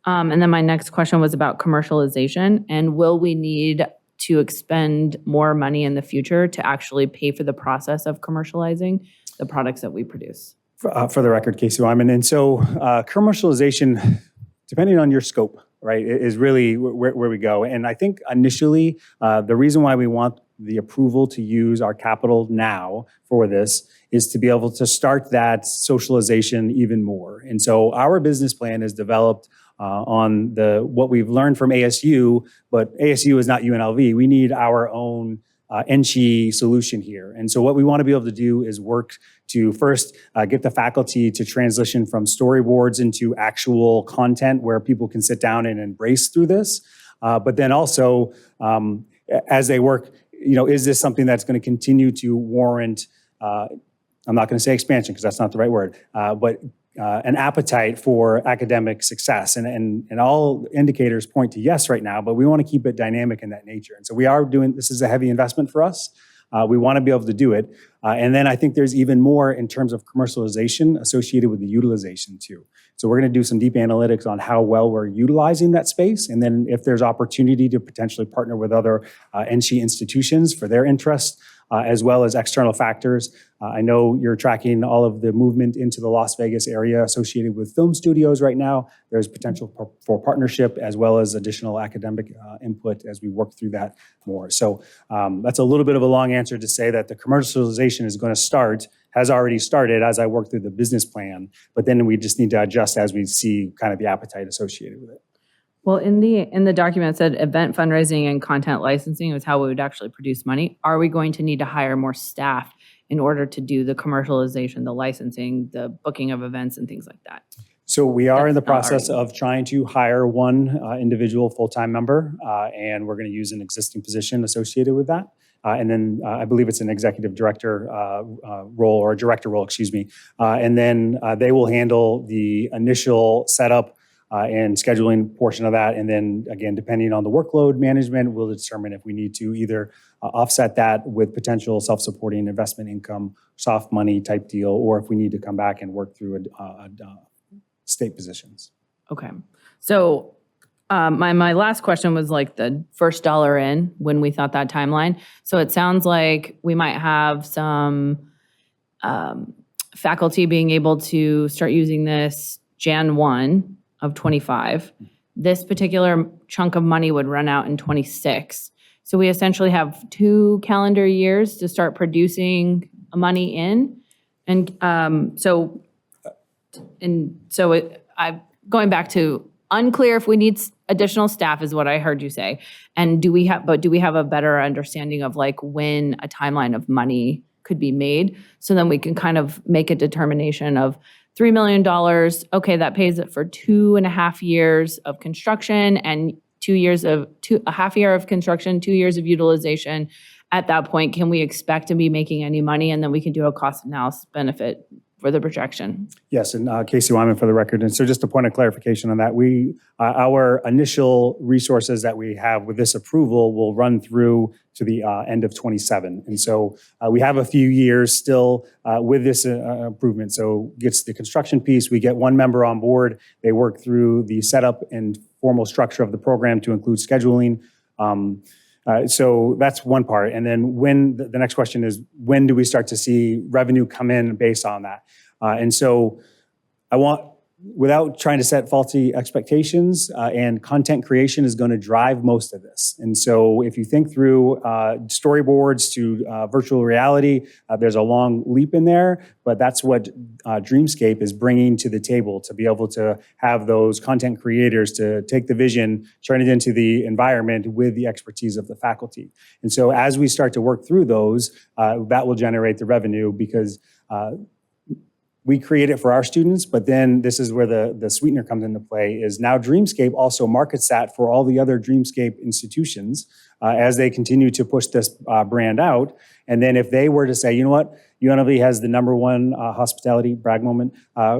And then my next question was about commercialization, and will we need to expend more money in the future to actually pay for the process of commercializing the products that we produce? For the record, Casey Wyman. And so commercialization, depending on your scope, right, is really where we go. And I think initially, the reason why we want the approval to use our capital now for this is to be able to start that socialization even more. And so our business plan is developed on what we've learned from ASU, but ASU is not UNLV. We need our own NSHE solution here. And so what we want to be able to do is work to first get the faculty to transition from storyboards into actual content where people can sit down and embrace through this. But then also, as they work, is this something that's going to continue to warrant, I'm not going to say expansion because that's not the right word, but an appetite for academic success. And all indicators point to yes right now, but we want to keep it dynamic in that nature. And so we are doing, this is a heavy investment for us. We want to be able to do it. And then I think there's even more in terms of commercialization associated with the utilization too. So we're going to do some deep analytics on how well we're utilizing that space. And then if there's opportunity to potentially partner with other NSHE institutions for their interests, as well as external factors. I know you're tracking all of the movement into the Las Vegas area associated with film studios right now. There's potential for partnership as well as additional academic input as we work through that more. So that's a little bit of a long answer to say that the commercialization is going to has already started as I work through the business plan, but then we just need to adjust as we see kind of the appetite associated with it. Well, in the document, it said event fundraising and content licensing was how we would actually produce money. Are we going to need to hire more staff in order to do the commercialization, the licensing, the booking of events and things like that? So we are in the process of trying to hire one individual full-time member, and we're going to use an existing position associated with that. And then I believe it's an executive director role or a director role, excuse me. And then they will handle the initial setup and scheduling portion of that. And then again, depending on the workload management, we'll determine if we need to either offset that with potential self-supporting investment income, soft money type deal, or if we need to come back and work through state positions. Okay. So my last question was like the first dollar in when we thought that timeline. So it sounds like we might have some faculty being able to start using this Jan 1 of 25. This particular chunk of money would run out in 26. So we essentially have 2 calendar years to start producing money in. And going back to unclear if we need additional staff is what I heard you say. And do we have a better understanding of like when a timeline of money could be made? So then we can kind of make a determination of $3 million, okay, that pays it for 2.5 years of construction and a half year of construction, 2 years of utilization. At that point, can we expect to be making any money? And then we can do a cost analysis benefit for the projection. Yes, and Casey Wyman for the record. And so just a point of clarification on that, our initial resources that we have with this approval will run through to the end of 27. And so we have a few years still with this improvement. So gets the construction piece, we get one member on board, they work through the setup and formal structure of the program to include scheduling. So that's one part. And then the next question is, when do we start to see revenue come in based on that? And so without trying to set faulty expectations, and content creation is going to drive most of this. And so if you think through storyboards to virtual reality, there's a long leap in there, but that's what Dreamscape is bringing to the table, to be able to have those content creators to take the vision, turn it into the environment with the expertise of the faculty. And so as we start to work through those, that will generate the revenue, because we create it for our students, but then this is where the sweetener comes into play, is now Dreamscape also markets that for all the other Dreamscape institutions as they continue to push this brand out. And then if they were to say, you know what, UNLV has the #1 hospitality brag moment,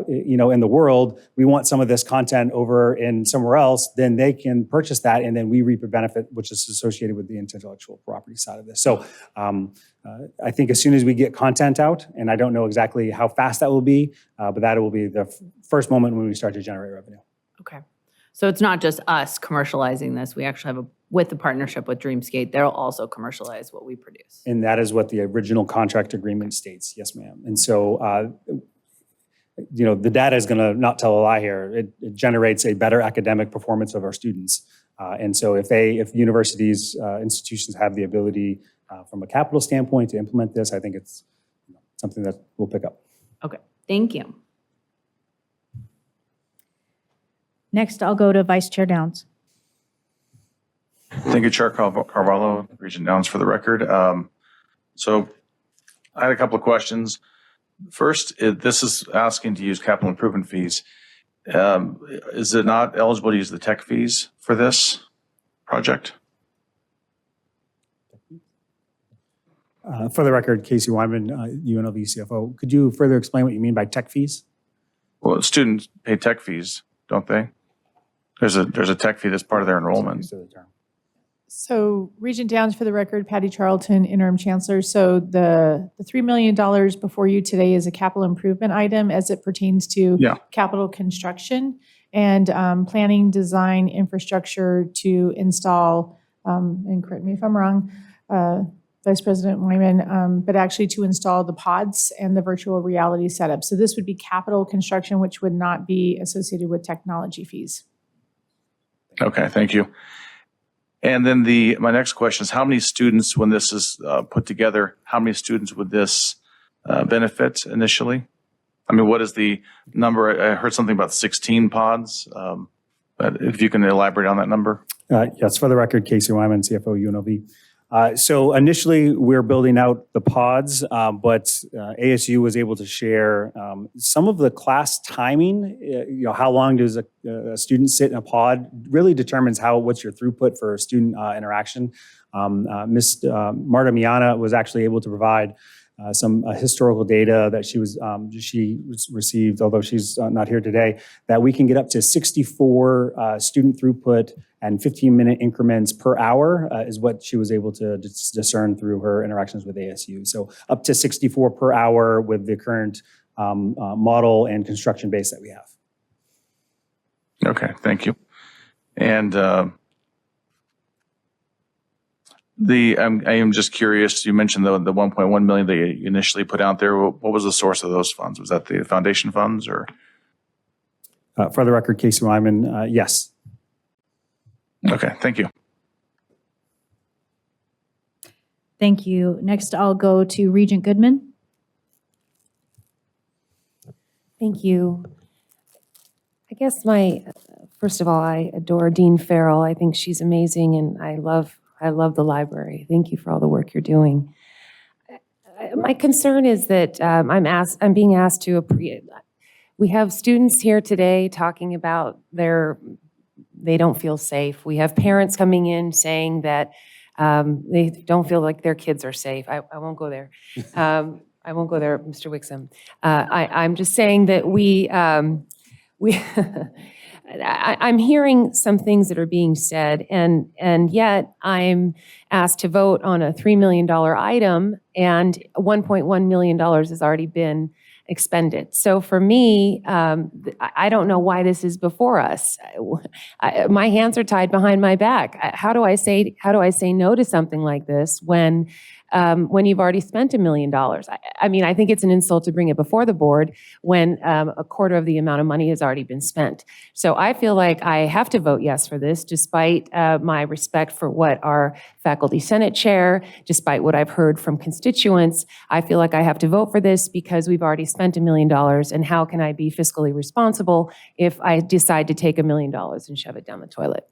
in the world, we want some of this content over in somewhere else, then they can purchase that, and then we reap a benefit, which is associated with the intellectual property side of this. So I think as soon as we get content out, and I don't know exactly how fast that will be, but that will be the first moment when we start to generate revenue. Okay. So it's not just us commercializing this. We actually have with the partnership with Dreamscape, they'll also commercialize what we produce. And that is what the original contract agreement states. Yes, ma'am. And so, the data is going to not tell a lie here. It generates a better academic performance of our students. And so if universities, institutions have the ability from a capital standpoint to implement this, I think it's something that we'll pick up. Okay, thank you. Next, I'll go to Vice Chair Downs. Thank you, Chair Carvalho, Regent Downs for the record. So I had a couple of questions. First, this is asking to use capital improvement fees. Is it not eligible to use the tech fees for this project? For the record, Casey Wyman, UNLV CFO, could you further explain what you mean by tech fees? Well, students pay tech fees, don't they? There's a tech fee that's part of their enrollment. So Regent Downs, for the record, Patty Charlton, Interim Chancellor. So the $3 million before you today is a capital improvement item as it pertains to capital construction and planning, design, infrastructure to install, and correct me if I'm wrong, Vice President Wyman, but actually to install the pods and the virtual reality setup. So this would be capital construction, which would not be associated with technology fees. Okay, thank you. And then my next question is, how many students, when this is put together, how many students would this benefit initially? I mean, what is the number? I heard something about 16 pods, but if you can elaborate on that number. Yes, for the record, Casey Wyman, CFO, UNLV. So initially, we're building out the pods, but ASU was able to share some of the class timing. How long does a student sit in a pod really determines what's your throughput for student interaction. Ms. Marta Miana was actually able to provide some historical data that she received, although she's not here today, that we can get up to 64 student throughput and 15-minute increments per hour is what she was able to discern through her interactions with ASU. So up to 64 per hour with the current model and construction base that we have. Okay, thank you. And I am just curious, you mentioned the 1.1 million that you initially put out there. What was the source of those funds? Was that the foundation funds or? For the record, Casey Wyman, yes. Okay, thank you. Thank you. Next, I'll go to Regent Goodman. Thank you. I guess first of all, I adore Dean Farrell. I think she's amazing, and I love the library. Thank you for all the work you're doing. My concern is that I'm being asked to we have students here today talking about they don't feel safe. We have parents coming in saying that they don't feel like their kids are safe. I won't go there. I won't go there, Mr. Wixom. I'm just saying that I'm hearing some things that are being said, and yet I'm asked to vote on a $3 million item, and $1.1 million has already been expended. So for me, I don't know why this is before us. My hands are tied behind my back. How do I say no to something like this when when you've already spent $1 million? I mean, I think it's an insult to bring it before the board when a quarter of the amount of money has already been spent. So I feel like I have to vote yes for this, despite my respect for what our faculty senate chair, despite what I've heard from constituents. I feel like I have to vote for this because we've already spent $1 million, and how can I be fiscally responsible if I decide to take $1 million and shove it down the toilet?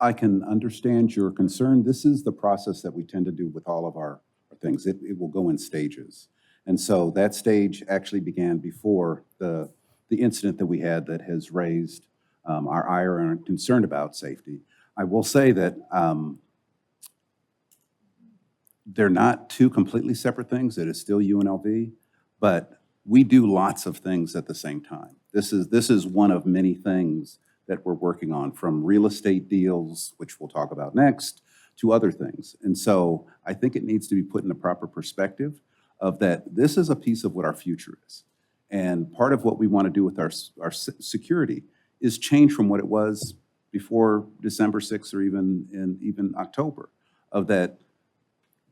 I can understand your concern. This is the process that we tend to do with all of our things. It will go in stages. And so that stage actually began before the incident that we had that has raised our ire and concern about safety. I will say that they're not two completely separate things. It is still UNLV, but we do lots of things at the same time. This is one of many things that we're working on, from real estate deals, which we'll talk about next, to other things. And so I think it needs to be put in the proper perspective of that this is a piece of what our future is. And part of what we want to do with our security is change from what it was before December 6th or even October, of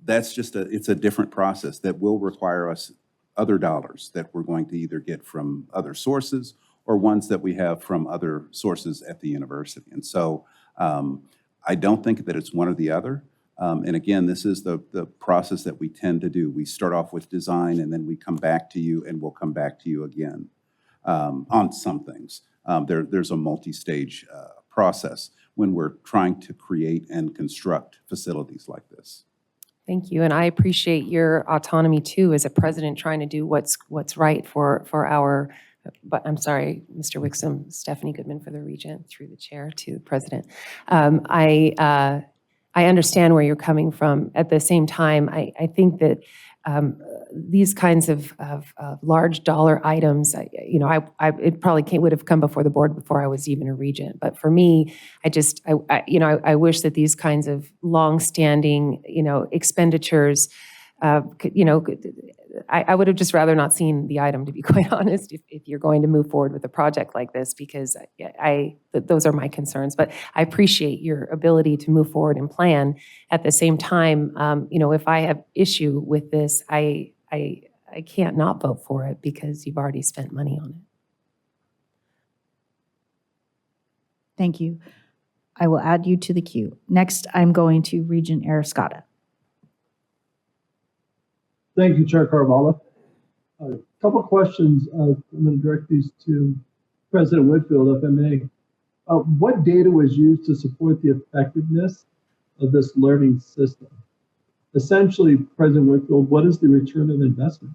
that's just it's a different process that will require us other dollars that we're going to either get from other sources or ones that we have from other sources at the university. And so I don't think that it's one or the other. And again, this is the process that we tend to do. We start off with design, and then we come back to you, and we'll come back to you again on some things. There's a multi-stage process when we're trying to create and construct facilities like this. Thank you, and I appreciate your autonomy too, as a president, trying to do what's right for our. But I'm sorry, Mr. Wixom, Stephanie Goodman for the Regent, through the chair to the president. I understand where you're coming from. At the same time, I think that these kinds of large dollar items, it probably would have come before the board before I was even a regent. But for me, I wish that these kinds of long-standing, expenditures, I would have just rather not seen the item, to be quite honest, if you're going to move forward with a project like this, because those are my concerns. But I appreciate your ability to move forward and plan. At the same time, if I have issue with this, I can't not vote for it because you've already spent money on it. Thank you. I will add you to the queue. Next, I'm going to Regent Arascata. Thank you, Chair Carvalho. A couple questions. I'm going to direct these to President Whitfield, if I may. What data was used to support the effectiveness of this learning system? Essentially, President Whitfield, what is the return of investment?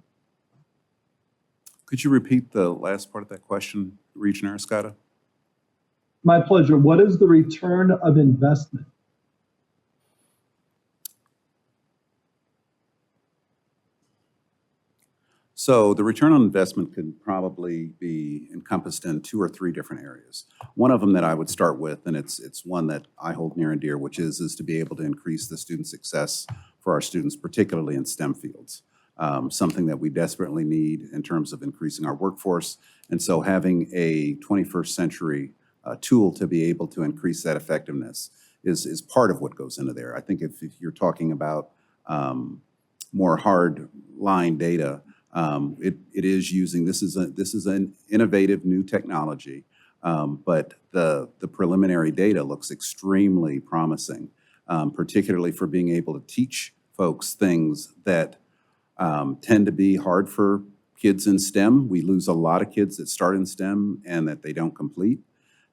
Could you repeat the last part of that question, Regent Arascata? My pleasure. What is the return of investment? So the return on investment could probably be encompassed in 2 or 3 different areas. One of them that I would start with, and it's one that I hold near and dear, which is to be able to increase the student success for our students, particularly in STEM fields. Something that we desperately need in terms of increasing our workforce. And so having a 21st century tool to be able to increase that effectiveness is part of what goes into there. I think if you're talking about more hard line data, it is using, this is an innovative new technology, but the preliminary data looks extremely promising, particularly for being able to teach folks things that tend to be hard for kids in STEM. We lose a lot of kids that start in STEM and that they don't complete.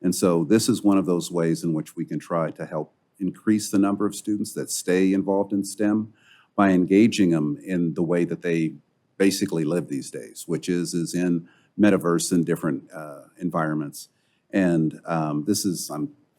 And so this is one of those ways in which we can try to help increase the number of students that stay involved in STEM by engaging them in the way that they basically live these days, which is in metaverse and different environments. And I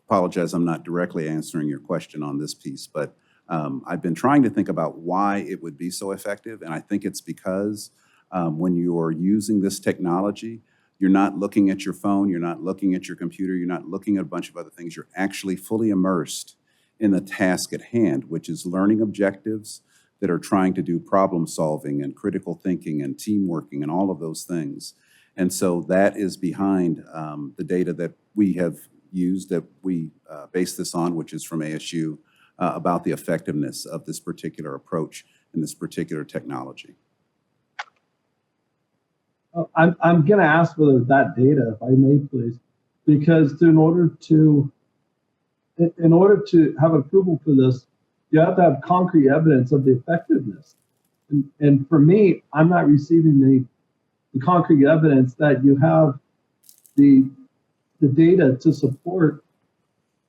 apologize, I'm not directly answering your question on this piece, but I've been trying to think about why it would be so effective. And I think it's because when you're using this technology, you're not looking at your phone, you're not looking at your computer, you're not looking at a bunch of other things. You're actually fully immersed in the task at hand, which is learning objectives that are trying to do problem solving and critical thinking and team working and all of those things. And so that is behind the data that we have used that we base this on, which is from ASU, about the effectiveness of this particular approach and this particular technology. I'm going to ask for that data, if I may, please, because in order to have approval for this, you have to have concrete evidence of the effectiveness. And for me, I'm not receiving the concrete evidence that you have the data to support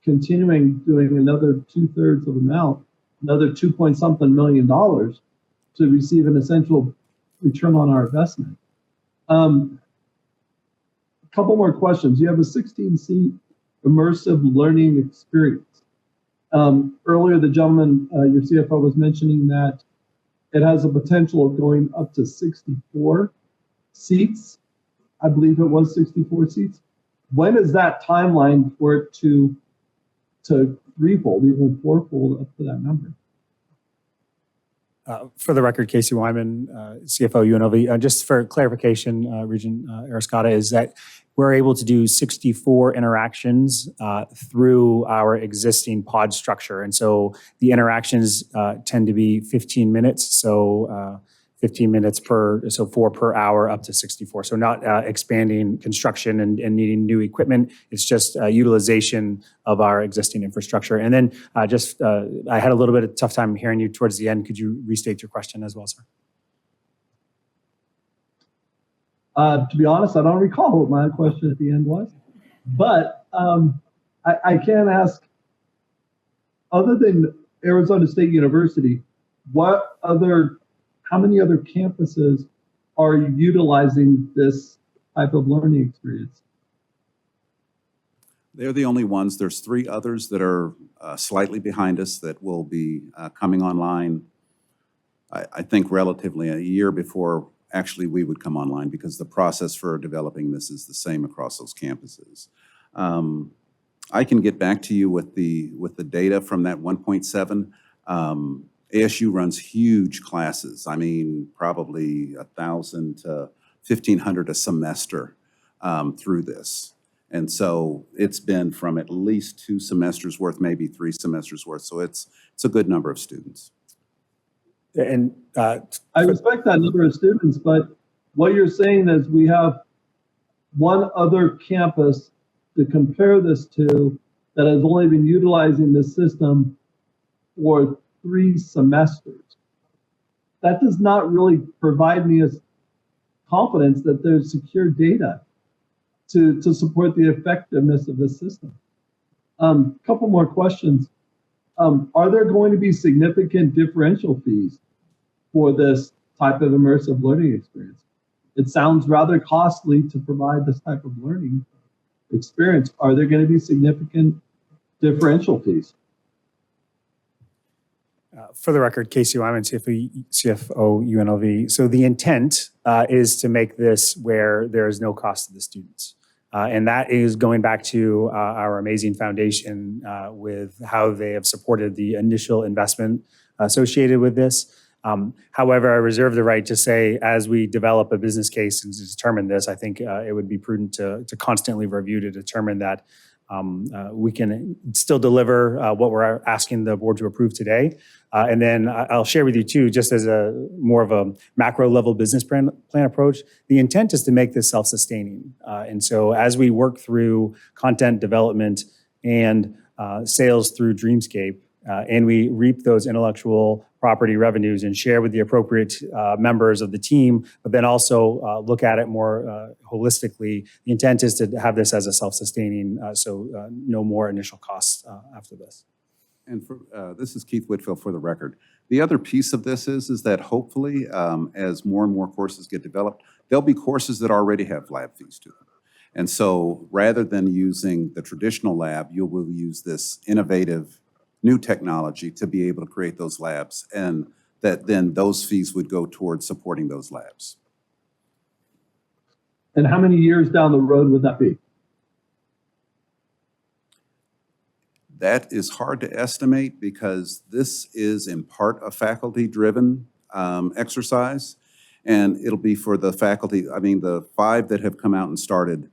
continuing doing another 2/3 of amount, another 2-point-something million dollars to receive an essential return on our investment. A couple more questions. You have a 16-seat immersive learning experience. Earlier, the gentleman, your CFO, was mentioning that it has a potential of going up to 64 seats. I believe it was 64 seats. When is that timeline for it to threefold, even fourfold up to that number? For the record, Casey Wyman, CFO UNLV. Just for clarification, Regent Arascata, is that we're able to do 64 interactions through our existing pod structure. And so the interactions tend to be 15 minutes. So 15 minutes so 4 per hour up to 64. So not expanding construction and needing new equipment. It's just utilization of our existing infrastructure. And then I had a little bit of tough time hearing you towards the end. Could you restate your question as well, sir? To be honest, I don't recall what my question at the end was. But I can ask, other than Arizona State University, how many other campuses are utilizing this type of learning experience? They're the only ones. There's 3 others that are slightly behind us that will be coming online, I think, relatively a year before actually we would come online, because the process for developing this is the same across those campuses. I can get back to you with the data from that 1.7. ASU runs huge classes. I mean, probably 1,000 to 1,500 a semester through this. And so it's been from at least 2 semesters worth, maybe 3 semesters worth. So it's a good number of students. And I respect that number of students, but what you're saying is we have one other campus to compare this to that has only been utilizing this system for 3 semesters. That does not really provide me as confidence that there's secure data to support the effectiveness of the system. Couple more questions. Are there going to be significant differential fees for this type of immersive learning experience? It sounds rather costly to provide this type of learning experience. Are there going to be significant differential fees? For the record, Casey Wyman, CFO UNLV. So the intent is to make this where there is no cost to the students. And that is going back to our amazing foundation with how they have supported the initial investment associated with this. However, I reserve the right to say, as we develop a business case and determine this, I think it would be prudent to constantly review to determine that we can still deliver what we're asking the board to approve today. And then I'll share with you too, just as more of a macro level business plan approach, the intent is to make this self-sustaining. And so as we work through content development and sales through Dreamscape, and we reap those intellectual property revenues and share with the appropriate members of the team, but then also look at it more holistically. The intent is to have this as a self-sustaining, so no more initial costs after this. And this is Keith Whitfield for the record. The other piece of this is that hopefully, as more and more courses get developed, there'll be courses that already have lab fees to them. And so rather than using the traditional lab, you will use this innovative new technology to be able to create those labs, and that then those fees would go towards supporting those labs. And how many years down the road would that be? That is hard to estimate because this is in part a faculty-driven exercise, and it'll be for the faculty. I mean, the 5 that have come out and started,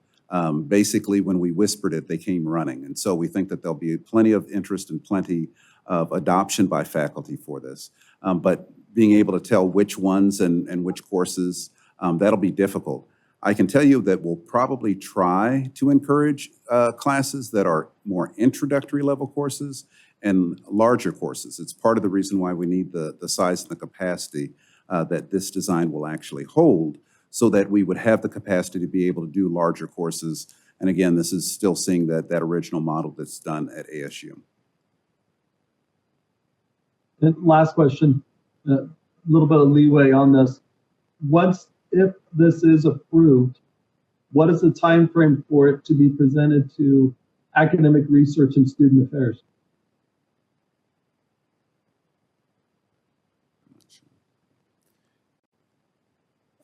Basically, when we whispered it, they came running. And so we think that there'll be plenty of interest and plenty of adoption by faculty for this. But being able to tell which ones and which courses, that'll be difficult. I can tell you that we'll probably try to encourage classes that are more introductory level courses and larger courses. It's part of the reason why we need the size and the capacity that this design will actually hold, so that we would have the capacity to be able to do larger courses. And again, this is still seeing that original model that's done at ASU. And last question, a little bit of leeway on this. If this is approved, what is the time frame for it to be presented to academic research and student affairs?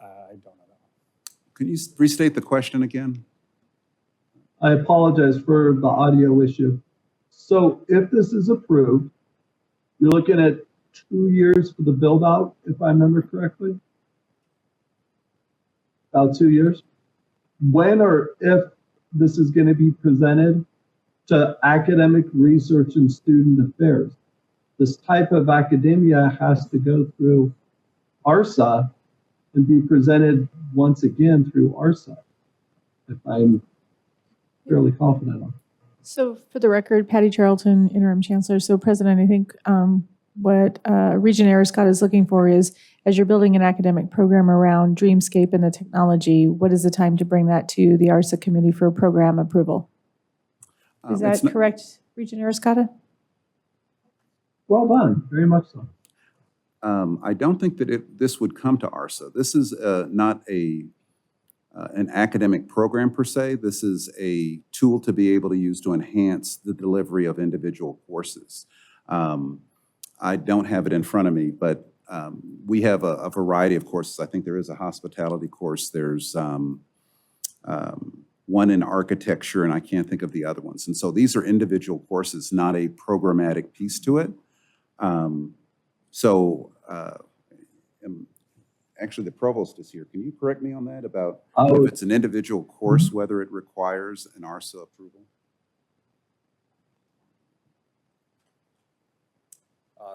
I don't know. Can you restate the question again? I apologize for the audio issue. So if this is approved, you're looking at 2 years for the build out, if I remember correctly? About 2 years? When or if this is going to be presented to academic research and student affairs? This type of academia has to go through ARSA and be presented once again through ARSA, if I'm fairly confident on. So for the record, Patty Charlton, Interim Chancellor. So President, I think what Regent Ariscott is looking for is, as you're building an academic program around Dreamscape and the technology, what is the time to bring that to the ARSA committee for program approval? Is that correct, Regent Ariscott? Well done, very much so. I don't think that this would come to ARSA. This is not an academic program per se. This is a tool to be able to use to enhance the delivery of individual courses. I don't have it in front of me, but we have a variety of courses. I think there is a hospitality course. There's one in architecture, and I can't think of the other ones. And so these are individual courses, not a programmatic piece to it. Actually, the provost is here. Can you correct me on that about if it's an individual course, whether it requires an ARSA approval?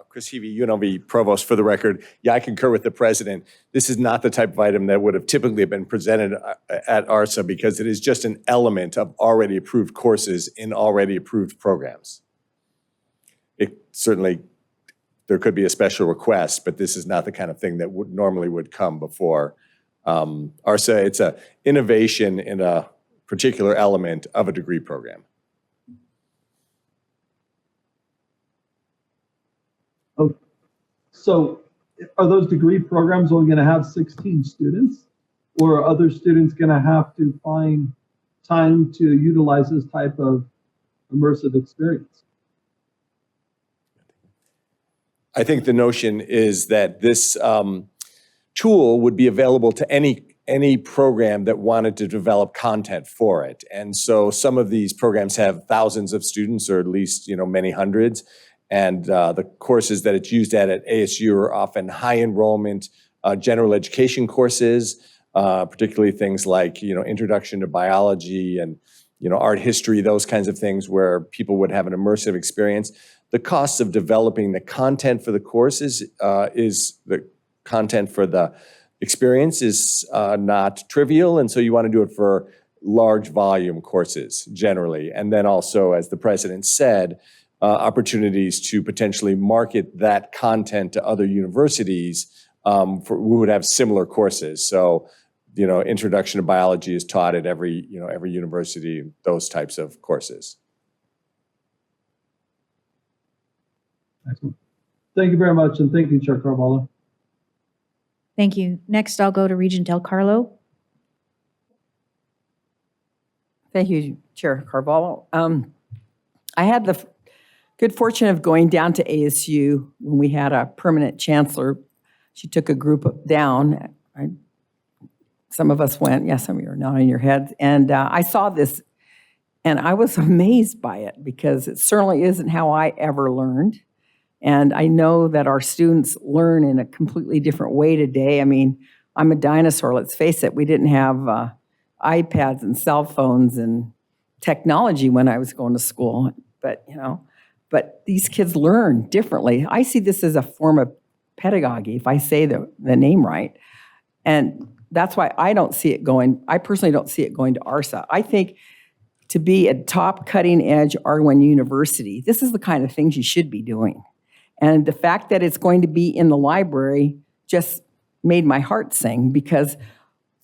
Chris Heavey, UNLV Provost, for the record. Yeah, I concur with the President. This is not the type of item that would have typically been presented at ARSA because it is just an element of already approved courses in already approved programs. It certainly, there could be a special request, but this is not the kind of thing that normally would come before ARSA. It's an innovation in a particular element of a degree program. Oh, so are those degree programs only going to have 16 students, or are other students going to have to find time to utilize this type of immersive experience? I think the notion is that this tool would be available to any program that wanted to develop content for it. And so some of these programs have thousands of students, or at least many hundreds. And the courses that it's used at ASU are often high enrollment general education courses, particularly things like introduction to biology and art history, those kinds of things where people would have an immersive experience. The cost of developing the content for the courses is the content for the experience is not trivial, and so you want to do it for large volume courses generally. And then also, as the President said, opportunities to potentially market that content to other universities who would have similar courses. So, introduction to biology is taught at every university, those types of courses. Excellent. Thank you very much, and thank you, Chair Carvalho. Thank you. Next, I'll go to Regent Del Carlo. Thank you, Chair Carvalho. I had the good fortune of going down to ASU when we had a permanent chancellor. She took a group down. Some of us went, yeah, some of you are nodding your heads. And I saw this, and I was amazed by it because it certainly isn't how I ever learned. And I know that our students learn in a completely different way today. I mean, I'm a dinosaur, let's face it. We didn't have iPads and cell phones and technology when I was going to school. But, but these kids learn differently. I see this as a form of pedagogy, if I say the name right. And that's why I personally don't see it going to ARSA. I think to be a top cutting edge R1 university, this is the kind of things you should be doing. And the fact that it's going to be in the library just made my heart sing, because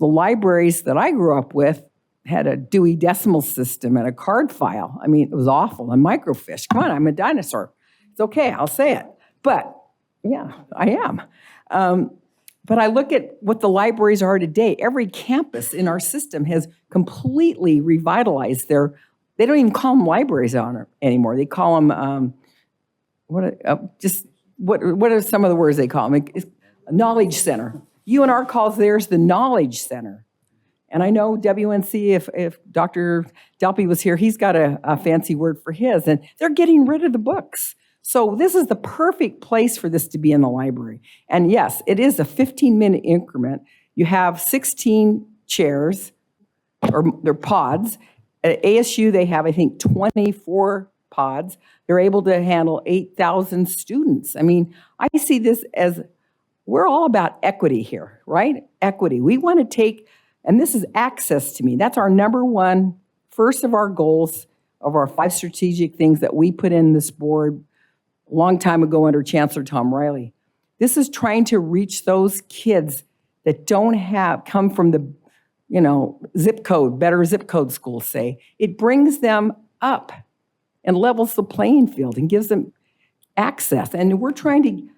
the libraries that I grew up with had a Dewey Decimal System and a card file. I mean, it was awful. And microfiche. Come on, I'm a dinosaur. It's okay, I'll say it. But yeah, I am. But I look at what the libraries are today. Every campus in our system has completely revitalized they don't even call them libraries anymore. They call them, what are some of the words they call them? It's a knowledge center. UNR calls theirs the knowledge center. And I know WNC, if Dr. Delpy was here, he's got a fancy word for his, and they're getting rid of the books. So this is the perfect place for this to be in the library. And yes, it is a 15-minute increment. You have 16 chairs, or they're pods. At ASU, they have, I think, 24 pods. They're able to handle 8,000 students. I mean, I see this as, we're all about equity here, right? Equity. We want to take, and this is access to me. That's our number one, first of our goals, of our 5 strategic things that we put in this board a long time ago under Chancellor Tom Riley. This is trying to reach those kids that come from the, zip code, better zip code schools say. It brings them up and levels the playing field and gives them access. And we're trying to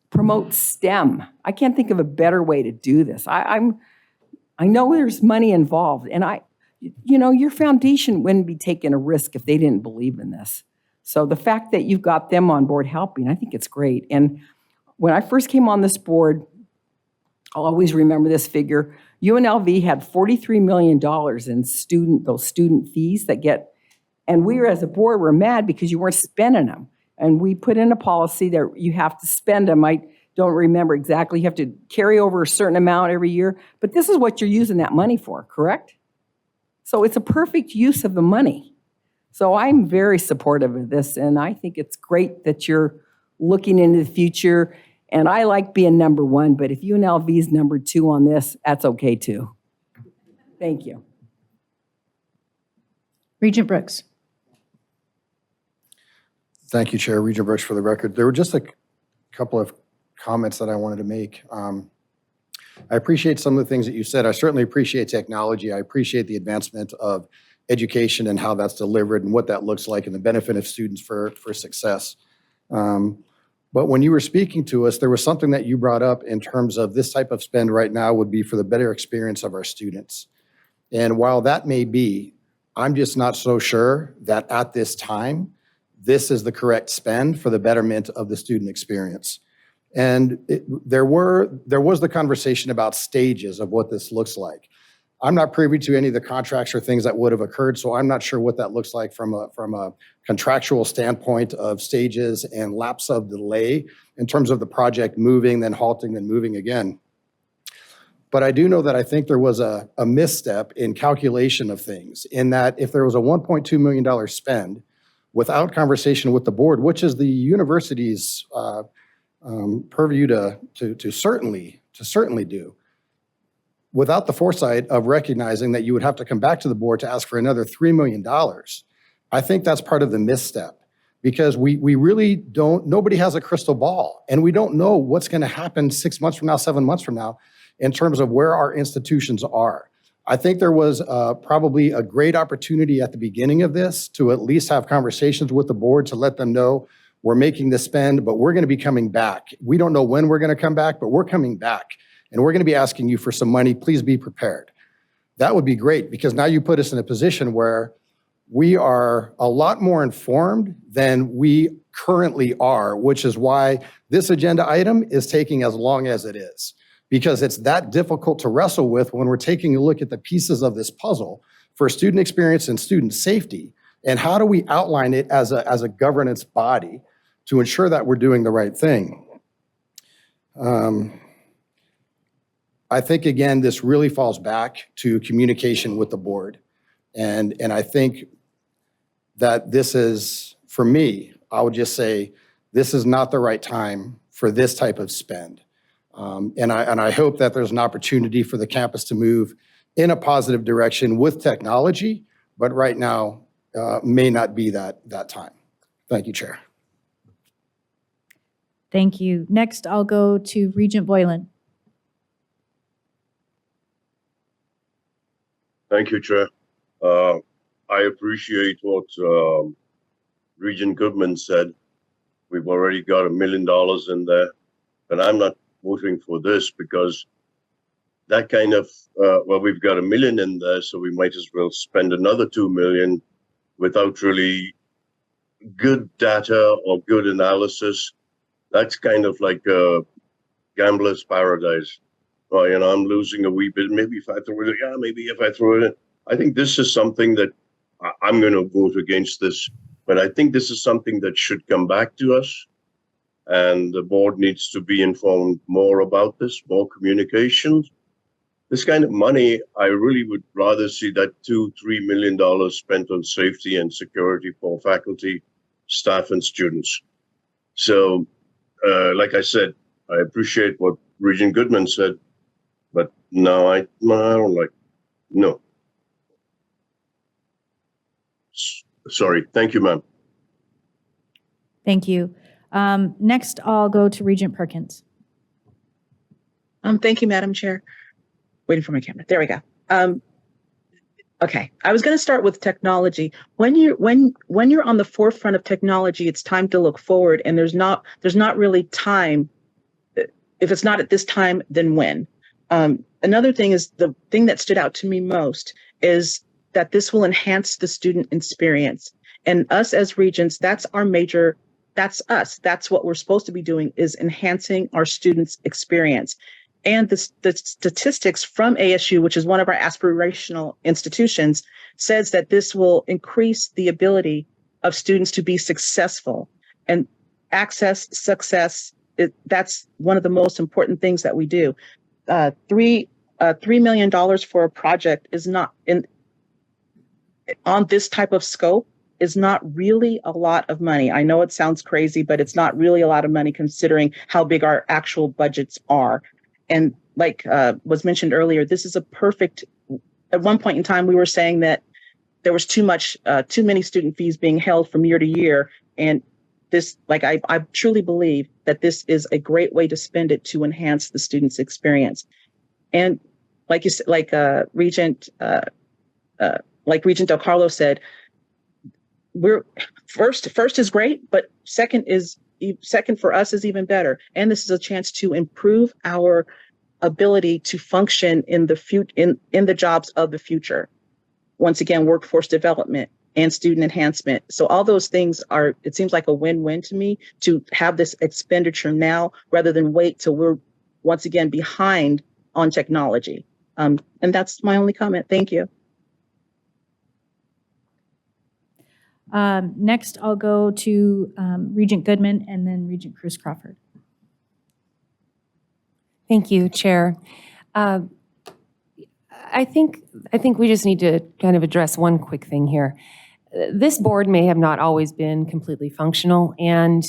promote STEM. I can't think of a better way to do this. I know there's money involved, and your foundation wouldn't be taking a risk if they didn't believe in this. So the fact that you've got them on board helping, I think it's great. And when I first came on this board, I'll always remember this figure. UNLV had $43 million in those student fees and we as a board were mad because you weren't spending them. And we put in a policy that you have to spend them. I don't remember exactly. You have to carry over a certain amount every year. But this is what you're using that money for, correct? So it's a perfect use of the money. So I'm very supportive of this, and I think it's great that you're looking into the future. And I like being number one, but if UNLV is number 2 on this, that's okay too. Thank you. Regent Brooks. Thank you, Chair. Regent Brooks for the record. There were just a couple of comments that I wanted to make. I appreciate some of the things that you said. I certainly appreciate technology. I appreciate the advancement of education and how that's delivered and what that looks like and the benefit of students for success. But when you were speaking to us, there was something that you brought up in terms of this type of spend right now would be for the better experience of our students. And while that may be, I'm just not so sure that at this time, this is the correct spend for the betterment of the student experience. And there was the conversation about stages of what this looks like. I'm not privy to any of the contracts or things that would have occurred, so I'm not sure what that looks like from a contractual standpoint of stages and lapse of delay in terms of the project moving, then halting, then moving again. But I do know that I think there was a misstep in calculation of things, in that if there was a $1.2 million spend without conversation with the board, which is the university's purview to certainly do, without the foresight of recognizing that you would have to come back to the board to ask for another $3 million, I think that's part of the misstep, because we really don't, nobody has a crystal ball, and we don't know what's going to happen 6 months from now, 7 months from now, in terms of where our institutions are. I think there was probably a great opportunity at the beginning of this to at least have conversations with the board to let them know we're making this spend, but we're going to be coming back. We don't know when we're going to come back, but we're coming back. And we're going to be asking you for some money. Please be prepared. That would be great, because now you put us in a position where we are a lot more informed than we currently are, which is why this agenda item is taking as long as it is, because it's that difficult to wrestle with when we're taking a look at the pieces of this puzzle for student experience and student safety. And how do we outline it as a governance body to ensure that we're doing the right thing? I think, again, this really falls back to communication with the board. And I think that this is, for me, I would just say, this is not the right time for this type of spend. And I hope that there's an opportunity for the campus to move in a positive direction with technology, but right now may not be that time. Thank you, Chair. Thank you. Next, I'll go to Regent Boylan. Thank you, Chair. I appreciate what Regent Goodman said. We've already got $1 million in there, but I'm not voting for this because that kind of, well, we've got $1 million in there, so we might as well spend another $2 million without really good data or good analysis. That's kind of like a gambler's paradise. Oh, you know, I'm losing a wee bit. Maybe if I throw it, yeah, maybe if I throw it in. I think this is something that I'm going to vote against this, but I think this is something that should come back to us. And the board needs to be informed more about this, more communications. This kind of money, I really would rather see that $2-3 million spent on safety and security for faculty, staff, and students. So, like I said, I appreciate what Regent Goodman said, but no, I don't like, no. Sorry. Thank you, ma'am. Thank you. Next, I'll go to Regent Perkins. Thank you, Madam Chair. Waiting for my camera. There we go. Okay, I was going to start with technology. When you're on the forefront of technology, it's time to look forward, and there's not really time. If it's not at this time, then when? Another thing is, the thing that stood out to me most is that this will enhance the student experience. And us as Regents, that's our major, that's us. That's what we're supposed to be doing, is enhancing our students' experience. And the statistics from ASU, which is one of our aspirational institutions, says that this will increase the ability of students to be successful. And success, that's one of the most important things that we do. $3 million for a project is not, on this type of scope, is not really a lot of money. I know it sounds crazy, but it's not really a lot of money considering how big our actual budgets are. And like was mentioned earlier, this is a perfect, at one point in time, we were saying that there was too many student fees being held from year to year. And this, like, I truly believe that this is a great way to spend it to enhance the student's experience. And like you said, like Regent Del Carlo said, we're first is great, but second for us is even better. And this is a chance to improve our ability to function in the jobs of the future. Once again, workforce development and student enhancement. So all those things are, it seems like a win-win to me, to have this expenditure now rather than wait till we're once again behind on technology. And that's my only comment. Thank you. Next, I'll go to Regent Goodman and then Regent Cruz Crawford. Thank you, Chair. I think we just need to kind of address one quick thing here. This board may have not always been completely functional, and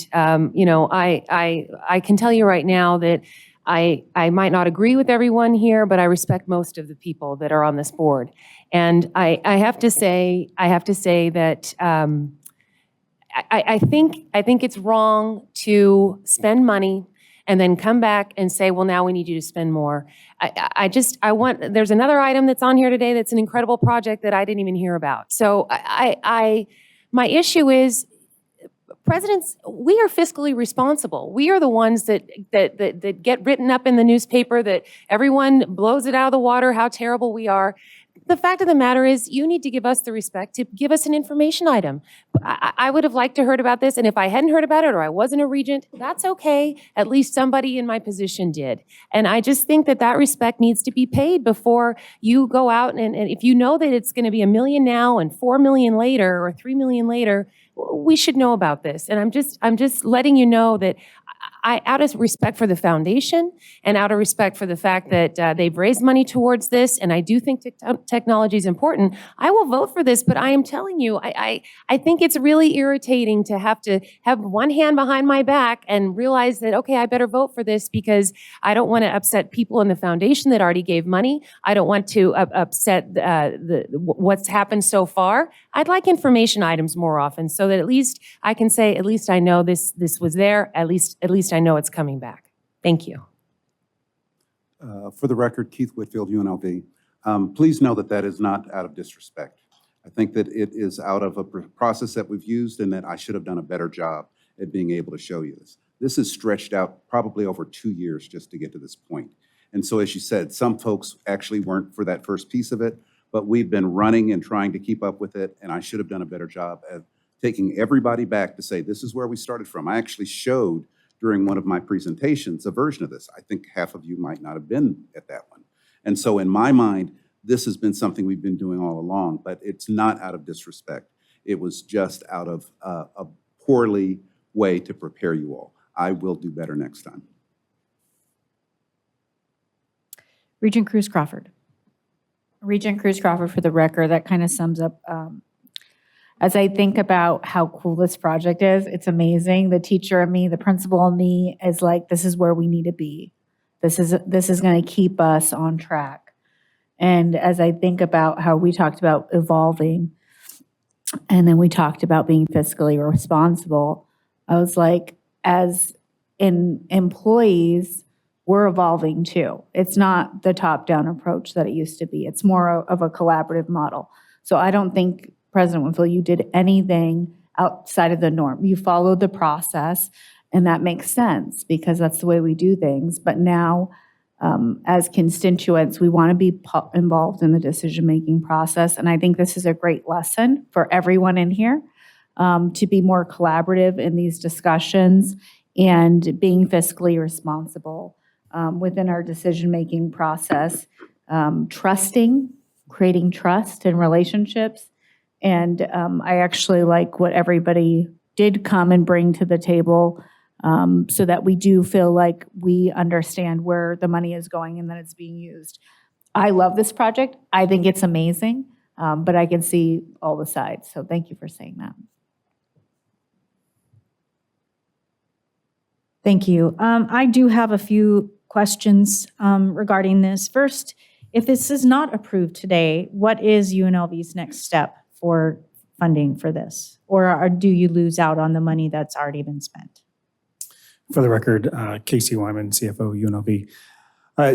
you know, I can tell you right now that I might not agree with everyone here, but I respect most of the people that are on this board. And I have to say that I think it's wrong to spend money and then come back and say, well, now we need you to spend more. There's another item that's on here today that's an incredible project that I didn't even hear about. So my issue is, presidents, we are fiscally responsible. We are the ones that get written up in the newspaper, that everyone blows it out of the water how terrible we are. The fact of the matter is, you need to give us the respect to give us an information item. I would have liked to heard about this, and if I hadn't heard about it or I wasn't a regent, that's okay. At least somebody in my position did. And I just think that respect needs to be paid before you go out, and if you know that it's going to be $1 million now and $4 million later or $3 million later, we should know about this. And I'm just letting you know that out of respect for the foundation and out of respect for the fact that they've raised money towards this, and I do think technology is important, I will vote for this. But I am telling you, I think it's really irritating to have one hand behind my back and realize that, okay, I better vote for this because I don't want to upset people in the foundation that already gave money. I don't want to upset what's happened so far. I'd like information items more often so that at least I can say, at least I know this was there. At least I know it's coming back. Thank you. For the record, Keith Whitfield, UNLV. Please know that that is not out of disrespect. I think that it is out of a process that we've used and that I should have done a better job at being able to show you this. This is stretched out probably over 2 years just to get to this point. And so, as you said, some folks actually weren't for that first piece of it, but we've been running and trying to keep up with it, and I should have done a better job at taking everybody back to say, this is where we started from. I actually showed during one of my presentations a version of this. I think half of you might not have been at that one. And so in my mind, this has been something we've been doing all along, but it's not out of disrespect. It was just out of a poorly way to prepare you all. I will do better next time. Regent Cruz Crawford. Regent Cruz Crawford, for the record, that kind of sums up, as I think about how cool this project is, it's amazing. The teacher in me, the principal in me is like, this is where we need to be. This is going to keep us on track. And as I think about how we talked about evolving, and then we talked about being fiscally responsible, I was like, as in employees, we're evolving too. It's not the top-down approach that it used to be. It's more of a collaborative model. So I don't think, President Winfield, you did anything outside of the norm. You followed the process, and that makes sense because that's the way we do things. But now, as constituents, we want to be involved in the decision-making process. And I think this is a great lesson for everyone in here to be more collaborative in these discussions and being fiscally responsible within our decision-making process, trusting, creating trust in relationships. And I actually like what everybody did come and bring to the table so that we do feel like we understand where the money is going and that it's being used. I love this project. I think it's amazing, but I can see all the sides. So thank you for saying that. Thank you. I do have a few questions regarding this. First, if this is not approved today, what is UNLV's next step for funding for this? Or do you lose out on the money that's already been spent? For the record, Casey Wyman, CFO, UNLV.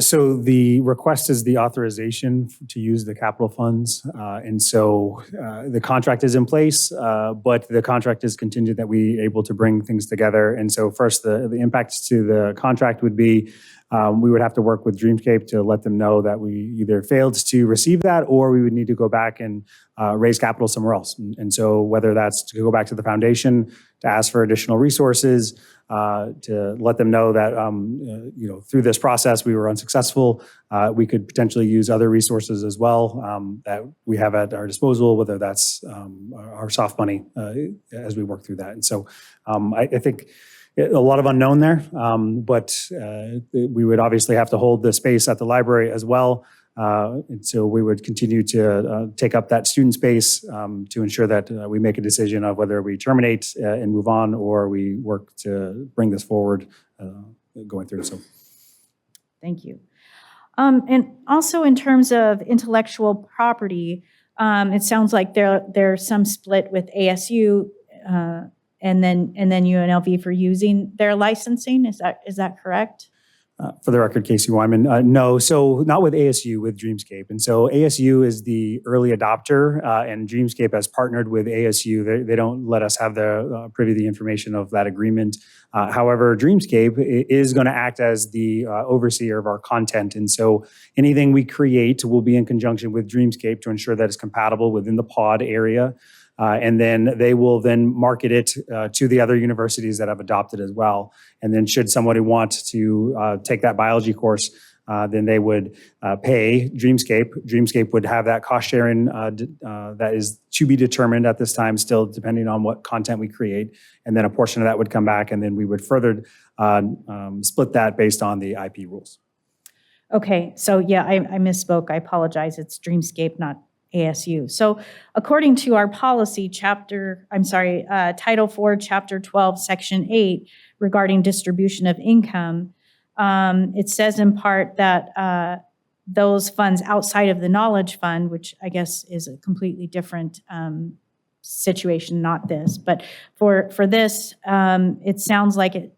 So the request is the authorization to use the capital funds. And so the contract is in place, but the contract is contingent that we able to bring things together. And so first, the impacts to the contract would be we would have to work with Dreamscape to let them know that we either failed to receive that or we would need to go back and raise capital somewhere else. And so whether that's to go back to the foundation to ask for additional resources, to let them know that through this process we were unsuccessful. We could potentially use other resources as well that we have at our disposal, whether that's our soft money as we work through that. And so I think a lot of unknown there, but we would obviously have to hold the space at the library as well. And so we would continue to take up that student space to ensure that we make a decision of whether we terminate and move on or we work to bring this forward going through. So, thank you. And also in terms of intellectual property, it sounds like there's some split with ASU and then UNLV for using their licensing. Is that correct? For the record, Casey Wyman, no. So not with ASU, with Dreamscape. And so ASU is the early adopter, and Dreamscape has partnered with ASU. They don't let us have the privy to the information of that agreement. However, Dreamscape is going to act as the overseer of our content. And so anything we create will be in conjunction with Dreamscape to ensure that it's compatible within the pod area. And then they will then market it to the other universities that have adopted as well. And then should somebody want to take that biology course, then they would pay Dreamscape. Dreamscape would have that cost sharing that is to be determined at this time, still depending on what content we create. And then a portion of that would come back, and then we would further split that based on the IP rules. Okay, so yeah, I misspoke. I apologize. It's Dreamscape, not ASU. So according to our policy Title 4, Chapter 12, Section 8, regarding distribution of income, it says in part that those funds outside of the Knowledge Fund, which I guess is a completely different situation, not this, but for this, it sounds like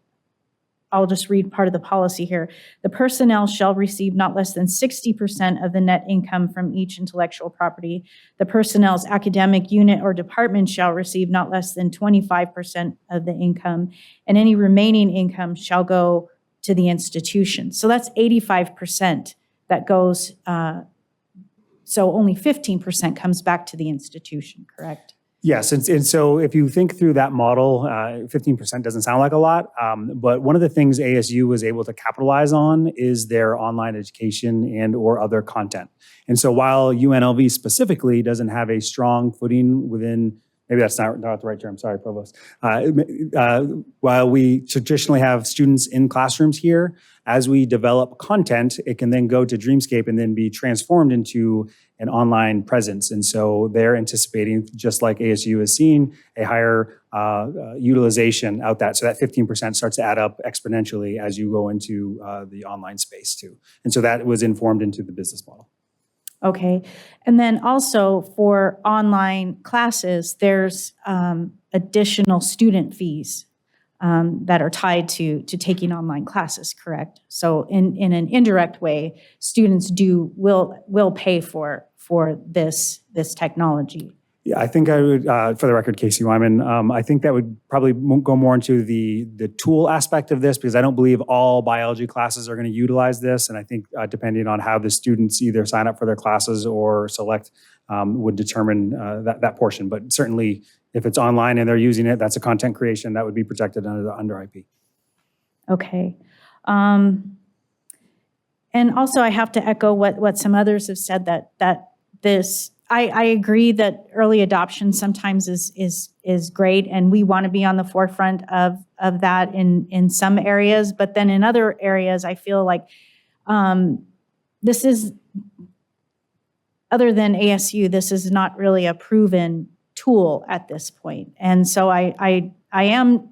I'll just read part of the policy here. The personnel shall receive not less than 60% of the net income from each intellectual property. The personnel's academic unit or department shall receive not less than 25% of the income, and any remaining income shall go to the institution. So that's 85% that goes, so only 15% comes back to the institution, correct? Yes, and so if you think through that model, 15% doesn't sound like a lot, but one of the things ASU was able to capitalize on is their online education and or other content. And so while UNLV specifically doesn't have a strong footing within, maybe that's not the right term, sorry, Provost. While we traditionally have students in classrooms here, as we develop content, it can then go to Dreamscape and then be transformed into an online presence. And so they're anticipating, just like ASU has seen, a higher utilization out that. So that 15% starts to add up exponentially as you go into the online space too. And so that was informed into the business model. Okay, and then also for online classes, there's additional student fees that are tied to taking online classes, correct? So in an indirect way, students will pay for this technology. Yeah, I think I would, for the record, Casey Wyman, I think that would probably go more into the tool aspect of this, because I don't believe all biology classes are going to utilize this. And I think depending on how the students either sign up for their classes or select would determine that portion. But certainly if it's online and they're using it, that's a content creation that would be protected under IP. Okay. And also I have to echo what some others have said, that this, I agree that early adoption sometimes is great, and we want to be on the forefront of that in some areas, but then in other areas, I feel like this is, other than ASU, this is not really a proven tool at this point. And so I am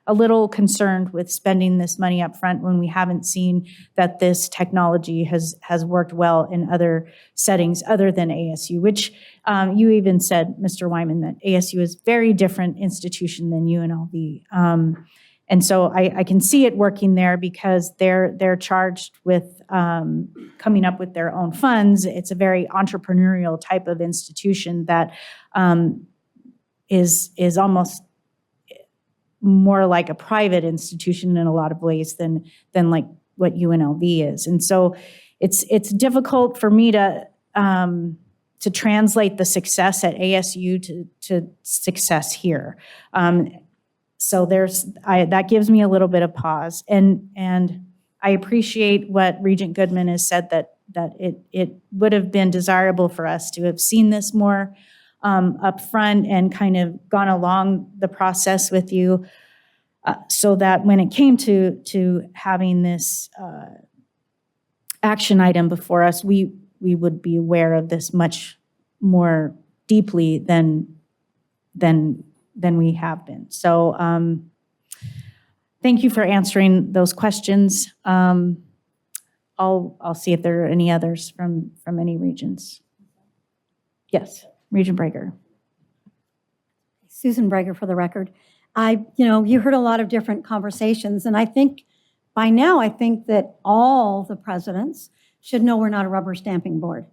a little concerned with spending this money up front when we haven't seen that this technology has worked well in other settings other than ASU, which you even said, Mr. Wyman, that ASU is a very different institution than UNLV. And so I can see it working there because they're charged with coming up with their own funds. It's a very entrepreneurial type of institution that is almost more like a private institution in a lot of ways than like what UNLV is. And so it's difficult for me to translate the success at ASU to success here. So that gives me a little bit of pause. And I appreciate what Regent Goodman has said, that it would have been desirable for us to have seen this more up front and kind of gone along the process with you so that when it came to having this action item before us, we would be aware of this much more deeply than we have been. So thank you for answering those questions. I'll see if there are any others from any regions. Yes, Regent Breger. Susan Breger for the record. You heard a lot of different conversations, and I think by now, I think that all the presidents should know we're not a rubber stamping board.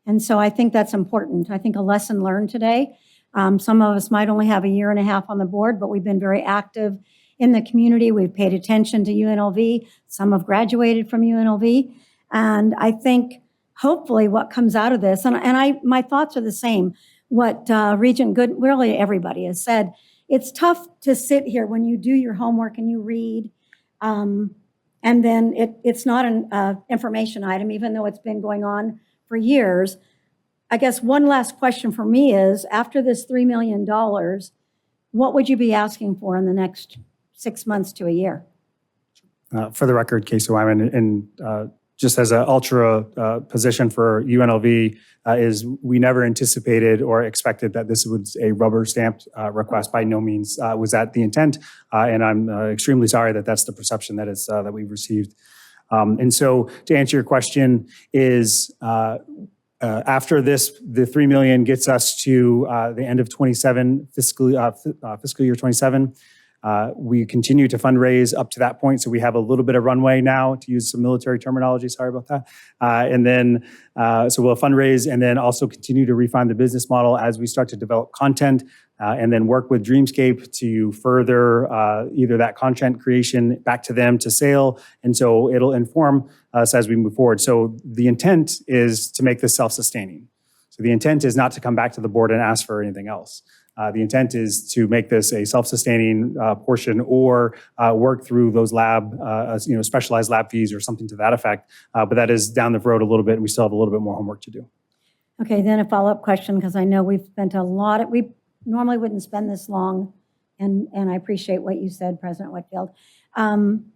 And so I think that's important. I think a lesson learned today. Some of us might only have a year and a half on the board, but we've been very active in the community. We've paid attention to UNLV. Some have graduated from UNLV. And I think hopefully what comes out of this, and my thoughts are the same, what Regent Good, really everybody has said. It's tough to sit here when you do your homework and you read And then it's not an information item, even though it's been going on for years. I guess one last question for me is, after this $3 million, what would you be asking for in the next 6 months to a year? For the record, Casey Wyman, and just as an ultra position for UNLV, is we never anticipated or expected that this was a rubber stamped request. By no means was that the intent, and I'm extremely sorry that that's the perception that is that we've received. And so, to answer your question, is after this, the $3 million gets us to the end of 27 fiscal year 27. We continue to fundraise up to that point, so we have a little bit of runway now, to use some military terminology. Sorry about that. And then, so we'll fundraise and then also continue to refine the business model as we start to develop content, and then work with Dreamscape to further either that content creation back to them to sale. And so it'll inform us as we move forward. So the intent is to make this self-sustaining. So the intent is not to come back to the board and ask for anything else. The intent is to make this a self-sustaining portion, or work through those lab, specialized lab fees or something to that effect. But that is down the road a little bit, and we still have a little bit more homework to do. Okay, then a follow-up question, because I know we've spent a lot, we normally wouldn't spend this long, and I appreciate what you said, President Whitfield. Don't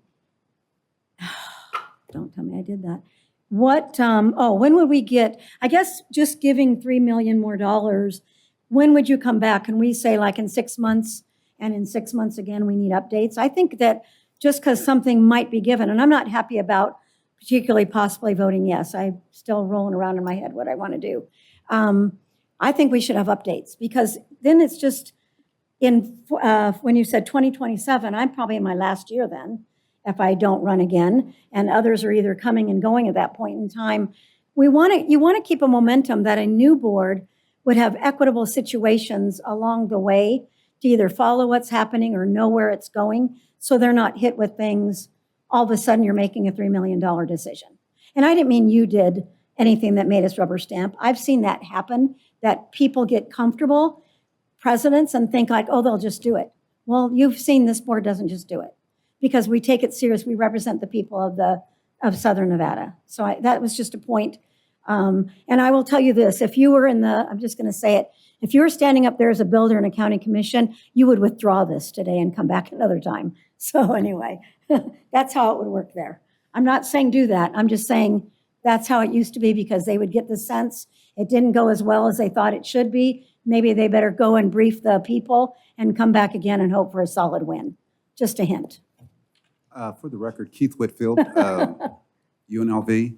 tell me I did that. What, when would we get, I guess just giving $3 million more dollars, when would you come back? Can we say like in 6 months, and in 6 months again, we need updates? I think that just because something might be given, and I'm not happy about particularly possibly voting yes. I'm still rolling around in my head what I want to do. I think we should have updates, because then it's just when you said 2027, I'm probably in my last year then, if I don't run again, and others are either coming and going at that point in time. You want to keep a momentum that a new board would have equitable situations along the way to either follow what's happening or know where it's going, so they're not hit with things, all of a sudden you're making a $3 million decision. And I didn't mean you did anything that made us rubber stamp. I've seen that happen, that people get comfortable, presidents, and think like, oh, they'll just do it. Well, you've seen this board doesn't just do it, because we take it serious. We represent the people of Southern Nevada. So that was just a point. And I will tell you this, if you were I'm just going to say it, if you were standing up there as a builder in a county commission, you would withdraw this today and come back another time. So anyway, that's how it would work there. I'm not saying do that. I'm just saying that's how it used to be, because they would get the sense it didn't go as well as they thought it should be. Maybe they better go and brief the people and come back again and hope for a solid win. Just a hint. For the record, Keith Whitfield, UNLV.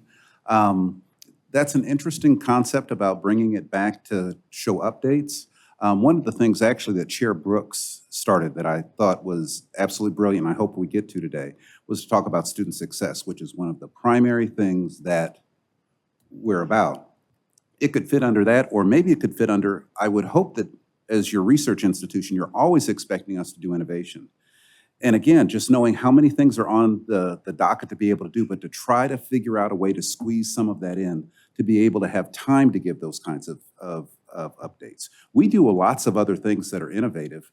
That's an interesting concept about bringing it back to show updates. One of the things actually that Chair Brooks started that I thought was absolutely brilliant, and I hope we get to today, was to talk about student success, which is one of the primary things that we're about. It could fit under that, or maybe it could fit under, I would hope that as your research institution, you're always expecting us to do innovation. And again, just knowing how many things are on the docket to be able to do, but to try to figure out a way to squeeze some of that in, to be able to have time to give those kinds of updates. We do lots of other things that are innovative,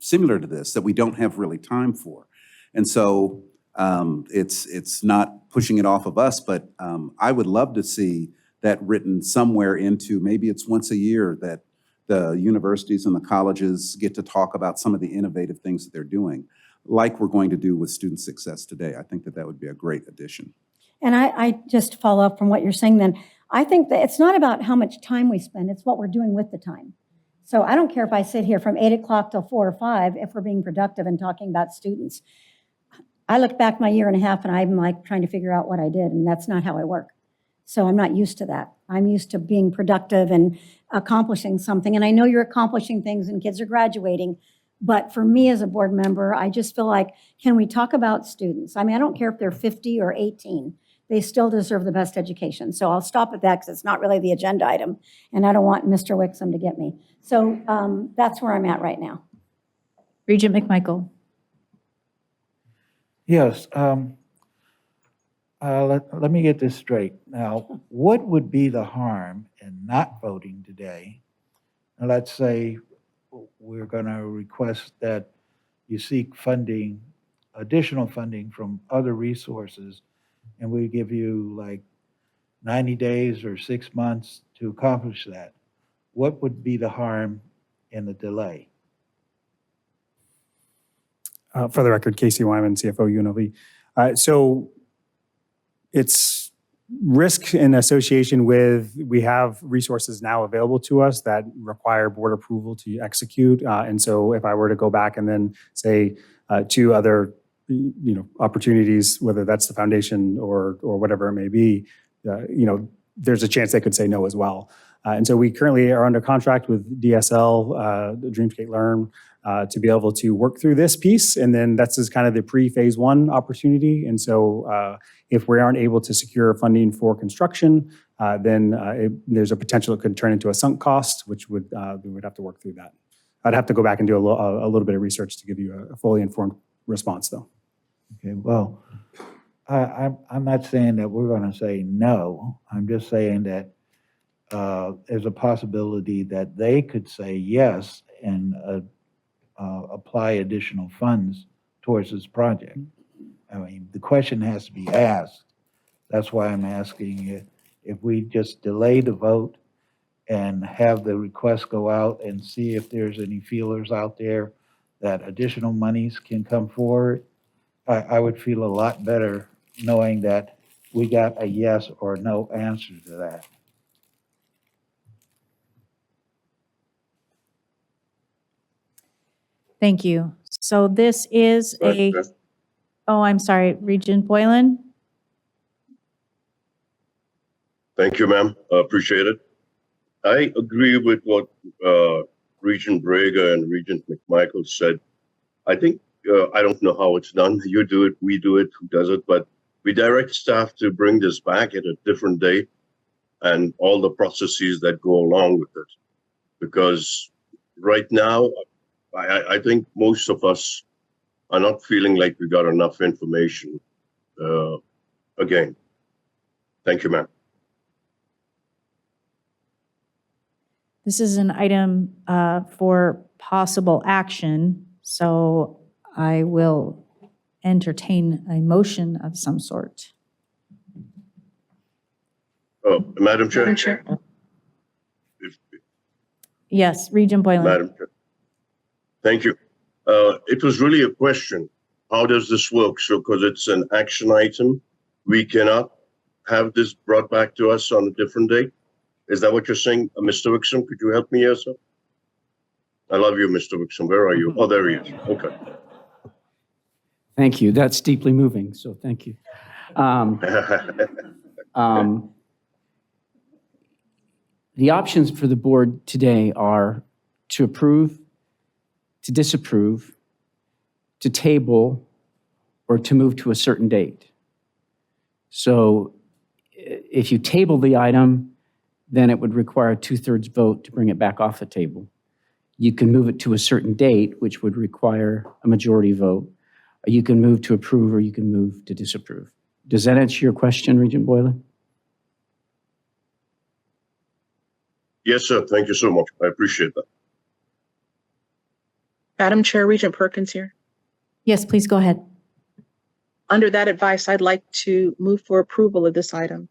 similar to this, that we don't have really time for. And so it's not pushing it off of us, but I would love to see that written somewhere into, maybe it's once a year that the universities and the colleges get to talk about some of the innovative things that they're doing, like we're going to do with student success today. I think that would be a great addition. And I just follow up from what you're saying then, I think that it's not about how much time we spend, it's what we're doing with the time. So I don't care if I sit here from 8 o'clock till 4 or 5, if we're being productive and talking about students. I look back my year and a half and I'm like trying to figure out what I did, and that's not how I work. So I'm not used to that. I'm used to being productive and accomplishing something. And I know you're accomplishing things and kids are graduating, but for me as a board member, I just feel like, can we talk about students? I mean, I don't care if they're 50 or 18. They still deserve the best education. So I'll stop at that because it's not really the agenda item, and I don't want Mr. Wixom to get me. So that's where I'm at right now. Regent McMichael. Yes. Let me get this straight. Now, what would be the harm in not voting today? Now, let's say we're going to request that you seek funding additional funding from other resources, and we give you like 90 days or 6 months to accomplish that, what would be the harm in the delay? For the record, Casey Wyman, CFO, UNLV. So it's risk in association with, we have resources now available to us that require board approval to execute. And so if I were to go back and then say two other, opportunities, whether that's the foundation or whatever it may be, there's a chance they could say no as well. And so we currently are under contract with DSL, Dreamscape Learn, to be able to work through this piece. And then that's just kind of the pre-phase one opportunity. And so if we aren't able to secure funding for construction, then there's a potential it could turn into a sunk cost, which we would have to work through that. I'd have to go back and do a little bit of research to give you a fully informed response, though. Okay, well, I'm not saying that we're going to say no. I'm just saying that there's a possibility that they could say yes and apply additional funds towards this project. I mean, the question has to be asked. That's why I'm asking you if we just delay the vote and have the request go out and see if there's any feelers out there that additional monies can come forward. I would feel a lot better knowing that we got a yes or no answer to that. Thank you. So this is oh, I'm sorry, Regent Boylan? Thank you, ma'am. I appreciate it. I agree with what Regent Brager and Regent McMichael said. I think, I don't know how it's done. You do it, we do it, who does it, but we direct staff to bring this back at a different date and all the processes that go along with it. Because right now, I think most of us are not feeling like we got enough information. Again, thank you, ma'am. This is an item for possible action, so I will entertain a motion of some sort. Madam Chair? Yes, Regent Boylan. Madam Chair. Thank you. It was really a question. How does this work? So, because it's an action item, we cannot have this brought back to us on a different date? Is that what you're saying? Mr. Wixom, could you help me here, sir? I love you, Mr. Wixom. Where are you? Oh, there he is. Okay. Thank you. That's deeply moving, so thank you. The options for the board today are to approve, to disapprove, to table, or to move to a certain date. So if you table the item, then it would require a 2/3 vote to bring it back off the table. You can move it to a certain date, which would require a majority vote. You can move to approve or you can move to disapprove. Does that answer your question, Regent Boylan? Yes, sir. Thank you so much. I appreciate that. Madam Chair, Regent Perkins here. Yes, please go ahead. Under that advice, I'd like to move for approval of this item.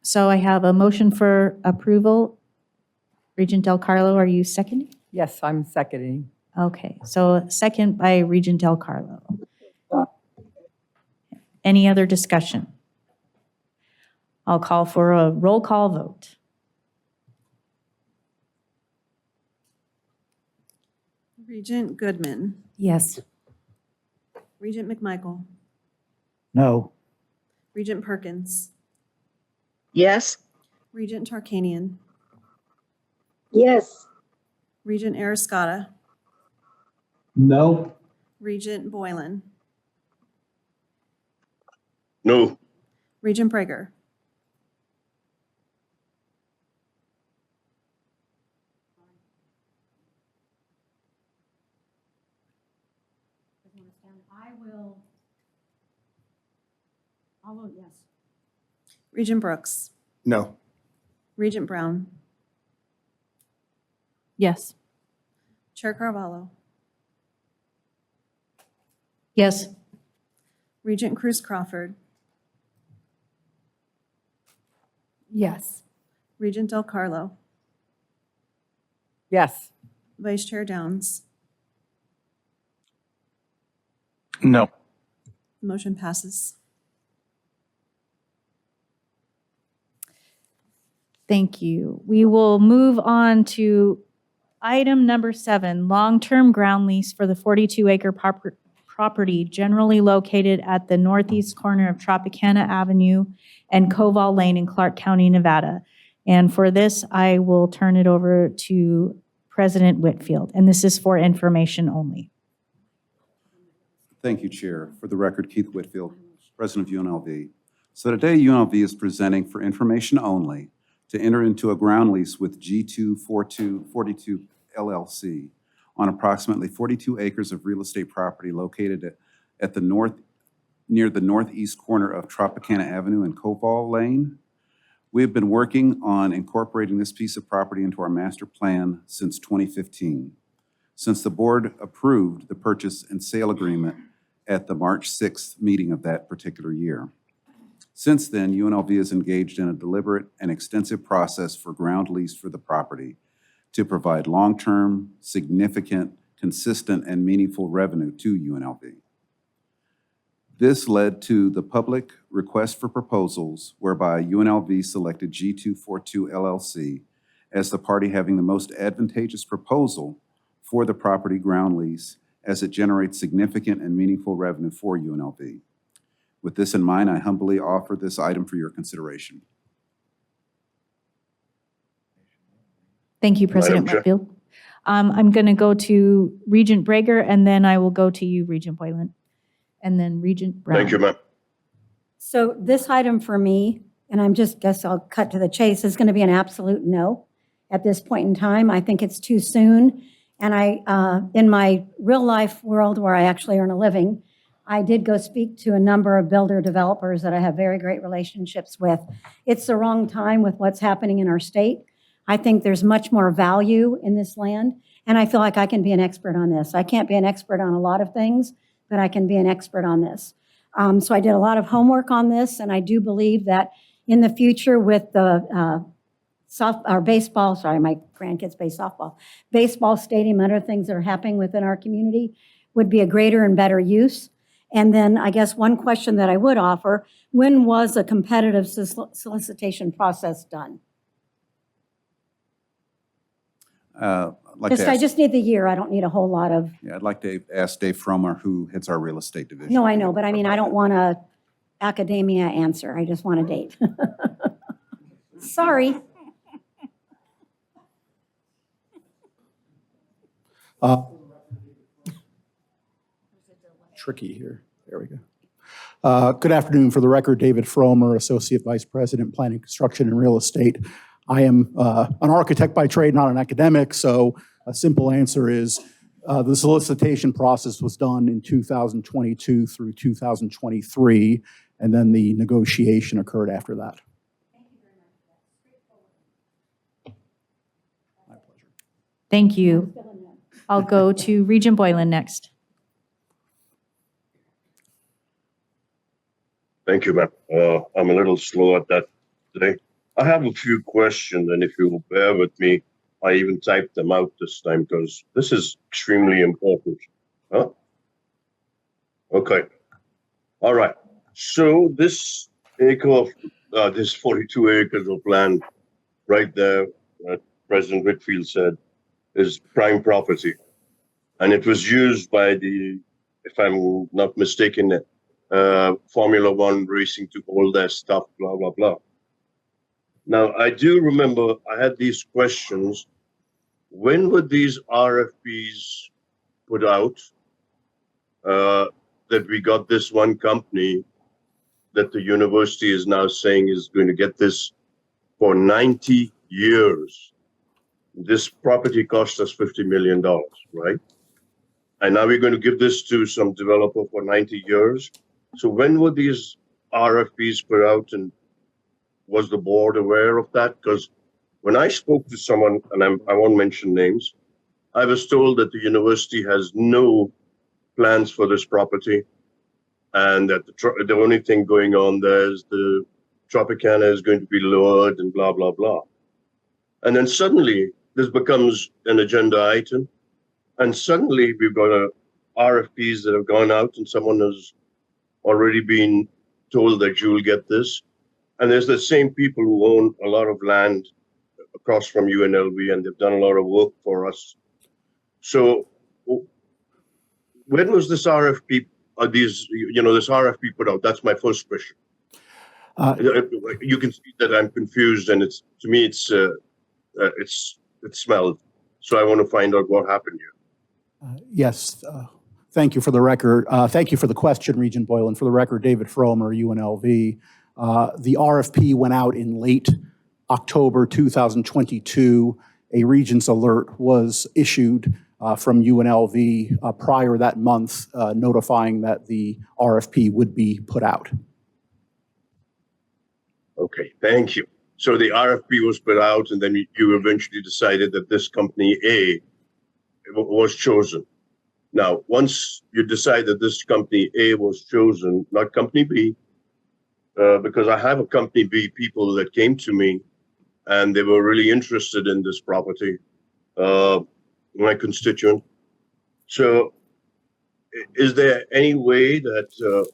So I have a motion for approval. Regent Del Carlo, are you seconding? Yes, I'm seconding. Okay, so second by Regent Del Carlo. Any other discussion? I'll call for a roll call vote. Regent Goodman, Yes. Regent McMichael, No. Regent Perkins, Yes? Regent Tarkanian, Yes. Regent Ariscotta, No. Regent Boylan, No. Regent Prager. I'll vote yes. Regent Brooks, No. Regent Brown, Yes. Chair Carvalho, Yes. Regent Cruz Crawford, Yes. Regent Del Carlo, Yes. Vice Chair Downs. No. The motion passes. Thank you. We will move on to item number 7, long-term ground lease for the 42-acre property generally located at the northeast corner of Tropicana Avenue and Koval Lane in Clark County, Nevada. And for this, I will turn it over to President Whitfield, and this is for information only. Thank you, Chair. For the record, Keith Whitfield, President of UNLV. So today, UNLV is presenting for information only to enter into a ground lease with G242 LLC on approximately 42 acres of real estate property located near the northeast corner of Tropicana Avenue and Koval Lane. We have been working on incorporating this piece of property into our master plan since 2015, since the board approved the purchase and sale agreement at the March 6th meeting of that particular year. Since then, UNLV is engaged in a deliberate and extensive process for ground lease for the property to provide long-term, significant, consistent, and meaningful revenue to UNLV. This led to the public request for proposals whereby UNLV selected G242 LLC as the party having the most advantageous proposal for the property ground lease as it generates significant and meaningful revenue for UNLV. With this in mind, I humbly offer this item for your consideration. Thank you, President Madam Chair. Whitfield. I'm going to go to Regent Brager, and then I will go to you, Regent Boylan, and then Regent Brown. Thank you, ma'am. So this item for me, and guess I'll cut to the chase, is going to be an absolute no at this point in time. I think it's too soon. And in my real life world where I actually earn a living, I did go speak to a number of builder developers that I have very great relationships with. It's the wrong time with what's happening in our state. I think there's much more value in this land, and I feel like I can be an expert on this. I can't be an expert on a lot of things, but I can be an expert on this. So I did a lot of homework on this, and I do believe that in the future with the baseball, sorry, my grandkids play softball, baseball stadium, and other things that are happening within our community would be a greater and better use. And then I guess one question that I would offer, when was a competitive solicitation process done? I'd like to I ask, just need the year. I don't need a whole lot of, I'd like to ask Dave Fromer, who heads our real estate division. no, I know, but I mean, I don't want a academia answer. I just want a date. Sorry. Tricky here. There we go. Good afternoon. For the record, David Fromer, Associate Vice President, Planning, Construction, and Real Estate. I am an architect by trade, not an academic, so a simple answer is the solicitation process was done in 2022 through 2023, and then the negotiation occurred after that. Thank you. I'll go to Regent Boylan next. Thank you, ma'am. I'm a little slow at that today. I have a few questions, and if you will bear with me, I even typed them out this time because this is extremely important. Huh? Okay. All right. So this this 42 acres of land right there, President Whitfield said, is prime property. And it was used by the, if I'm not mistaken, Formula One racing to hold their stuff, blah, blah, blah. Now, I do remember I had these questions. When were these RFPs put out that we got this one company that the university is now saying is going to get this for 90 years? This property cost us $50 million, right? And now we're going to give this to some developer for 90 years. So when were these RFPs put out, and was the board aware of that? Because when I spoke to someone, and I won't mention names, I was told that the university has no plans for this property, and that the only thing going on there is the Tropicana is going to be lowered and blah, blah, blah. And then suddenly this becomes an agenda item. And suddenly we've got RFPs that have gone out and someone has already been told that you will get this. And there's the same people who own a lot of land across from UNLV, and they've done a lot of work for us. So when was this RFP, this RFP put out? That's my first question. You can see that I'm confused, and to me it's smelled. So I want to find out what happened here. Yes. Thank you for the record. Thank you for the question, Regent Boylan. For the record, David Fromer, UNLV. The RFP went out in late October 2022. A Regents alert was issued from UNLV prior that month, notifying that the RFP would be put out. Okay, thank you. So the RFP was put out, and then you eventually decided that this company A was chosen. Now, once you decide that this company A was chosen, not company B, because I have a company B people that came to me and they were really interested in this property, my constituent. So is there any way that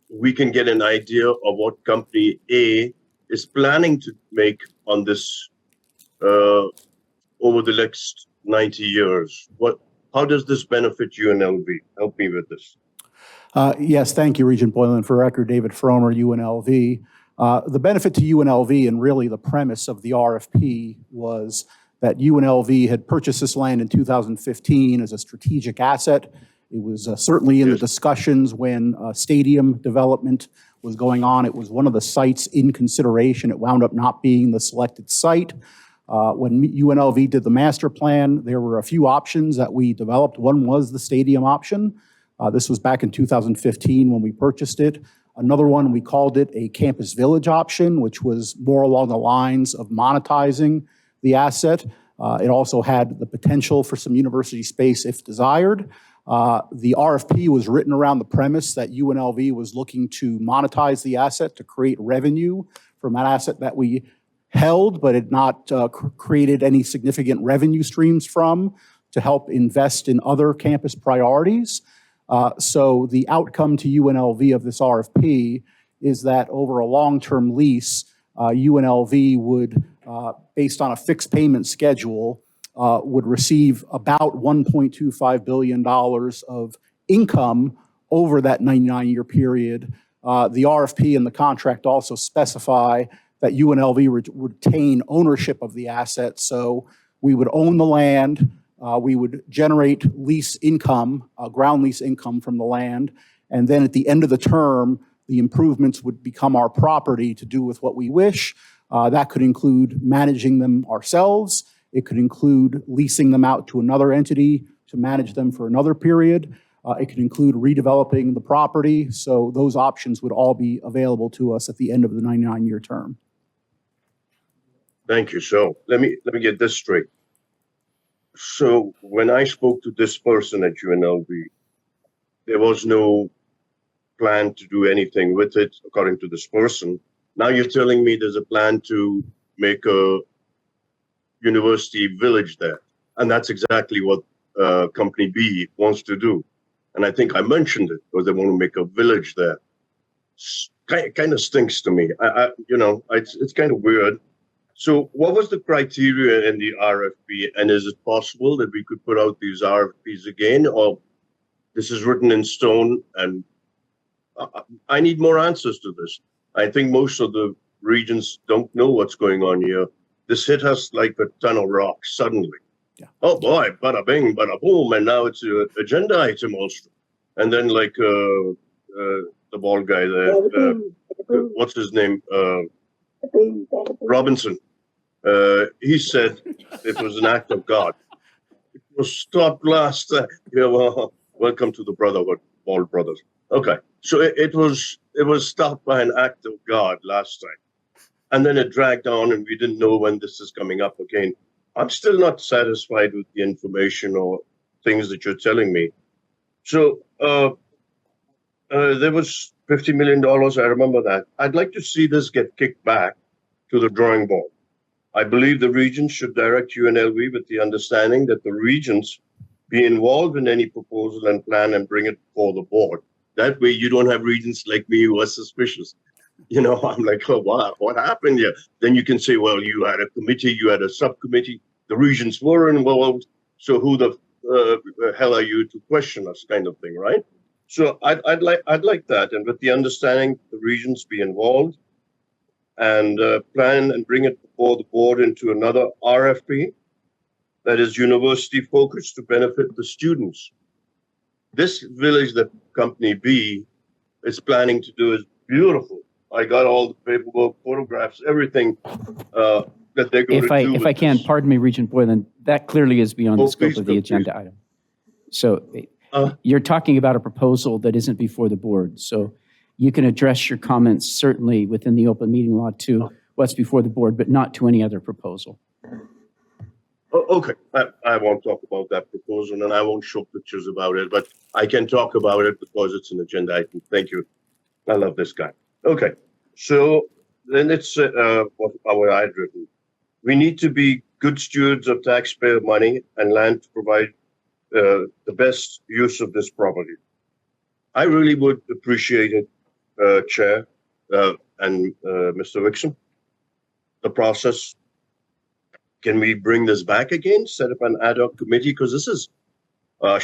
we can get an idea of what company A is planning to make on this over the next 90 years? How does this benefit UNLV? Help me with this. Yes, thank you, Regent Boylan. For record, David Fromer, UNLV. The benefit to UNLV and really the premise of the RFP was that UNLV had purchased this land in 2015 as a strategic asset. It was certainly in the discussions when stadium development was going on. It was one of the sites in consideration. It wound up not being the selected site. When UNLV did the master plan, there were a few options that we developed. One was the stadium option. This was back in 2015 when we purchased it. Another one, we called it a campus village option, which was more along the lines of monetizing the asset. It also had the potential for some university space if desired. The RFP was written around the premise that UNLV was looking to monetize the asset to create revenue from that asset that we held, but had not created any significant revenue streams from, to help invest in other campus priorities. So the outcome to UNLV of this RFP is that over a long-term lease, UNLV would, based on a fixed payment schedule, would receive about $1.25 billion of income over that 99-year period. The RFP and the contract also specify that UNLV would retain ownership of the asset. So we would own the land, we would generate lease income, ground lease income from the land, and then at the end of the term, the improvements would become our property to do with what we wish. That could include managing them ourselves. It could include leasing them out to another entity to manage them for another period. It could include redeveloping the property. So those options would all be available to us at the end of the 99-year term. Thank you. So let me get this straight. So when I spoke to this person at UNLV, there was no plan to do anything with it, according to this person. Now you're telling me there's a plan to make a university village there. And that's exactly what Company B wants to do. And I think I mentioned it, because they want to make a village there. Kind of stinks to me. It's kind of weird. So what was the criteria in the RFP? And is it possible that we could put out these RFPs again, or this is written in stone? And I need more answers to this. I think most of the regions don't know what's going on here. This hit us like a ton of rocks suddenly. Yeah. Oh boy, bada bing, bada boom, and now it's an agenda item also. And then like the bald guy there, what's his name? Robinson. He said it was an act of God. It was stopped last time. Welcome to the Brotherhood, Bald Brothers. Okay, so it was stopped by an act of God last time, and then it dragged on, and we didn't know when this is coming up again. I'm still not satisfied with the information or things that you're telling me. So there was $50 million. I remember that. I'd like to see this get kicked back to the drawing board. I believe the Regents should direct UNLV with the understanding that the Regents be involved in any proposal and plan and bring it before the board. That way you don't have Regents like me who are suspicious. You know, I'm like, oh, wow, what happened here? Then you can say, well, you had a committee, you had a subcommittee, the Regents were involved, so who the hell are you to question us, kind of thing, right? So I'd like that, and with the understanding the Regents be involved and plan and bring it before the board into another RFP that is university focused to benefit the students. This village that Company B is planning to do is beautiful. I got all the paperwork, photographs, everything that they're going to do. If I can, pardon me, Regent Boylan, that clearly is beyond the scope please of the do, agenda item. So you're talking about a proposal that isn't before the board. So you can address your comments certainly within the open meeting law to what's before the board, but not to any other proposal. Okay, I won't talk about that proposal and I won't show pictures about it, but I can talk about it because it's an agenda item. Thank you. I love this guy. Okay, so then it's what I'd written. We need to be good stewards of taxpayer money and land to provide the best use of this property. I really would appreciate it, Chair and Mr. Wixom, the process. Can we bring this back again, set up an ad hoc committee? Because this is a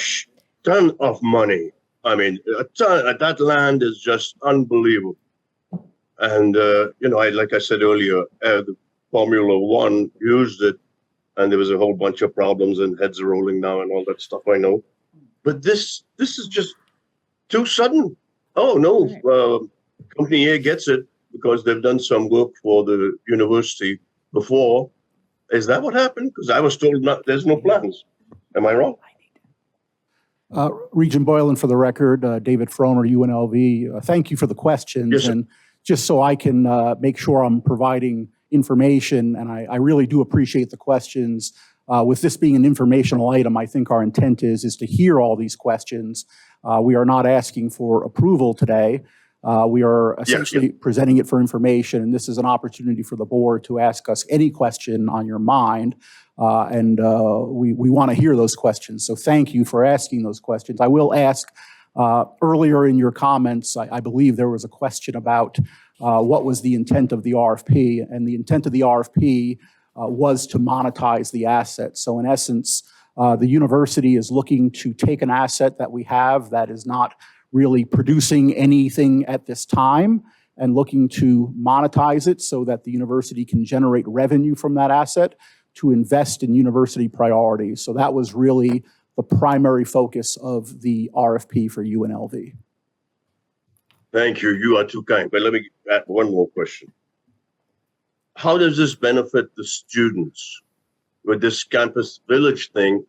ton of money. I mean, a ton, that land is just unbelievable. And, you know, like I said earlier, the Formula One used it and there was a whole bunch of problems and heads are rolling now and all that stuff, I know. But this is just too sudden. Oh, no, Company A gets it because they've done some work for the university before. Is that what happened? Because I was told there's no plans. Am I wrong? Regent Boylan, for the record, David Fromer, UNLV. Thank you for the questions. Yes, sir. And just so I can make sure I'm providing information, and I really do appreciate the questions. With this being an informational item, I think our intent is to hear all these questions. We are not asking for approval today. We are essentially presenting it for information, and this is an opportunity for the board to ask us any question on your mind, and we want to hear those questions. So thank you for asking those questions. I will ask, earlier in your comments, I believe there was a question about what was the intent of the RFP, and the intent of the RFP was to monetize the asset. So in essence, the university is looking to take an asset that we have that is not really producing anything at this time and looking to monetize it so that the university can generate revenue from that asset to invest in university priorities. So that was really the primary focus of the RFP for UNLV. Thank you. You are too kind. But let me add one more question. How does this benefit the students with this campus village thing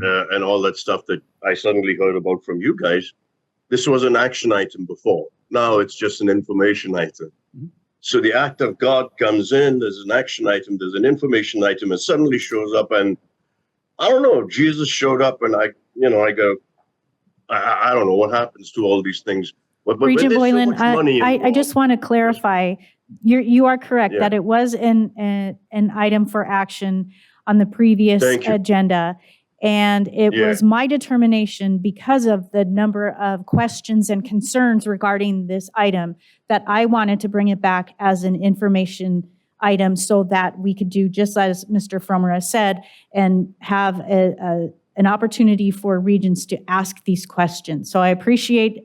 and all that stuff that I suddenly heard about from you guys? This was an action item before. Now it's just an information item. Mm-hmm. So the act of God comes in, there's an action item, there's an information item, and suddenly shows up. And I don't know, Jesus showed up and I go, I don't know what happens to all these things. But Regent Boylan, so I just want to clarify, you are correct that it was an item for action on the previous agenda. And it was my determination, because of the number of questions and concerns regarding this item, that I wanted to bring it back as an information item so that we could do just as Mr. Fromer has said and have an opportunity for Regents to ask these questions. So I appreciate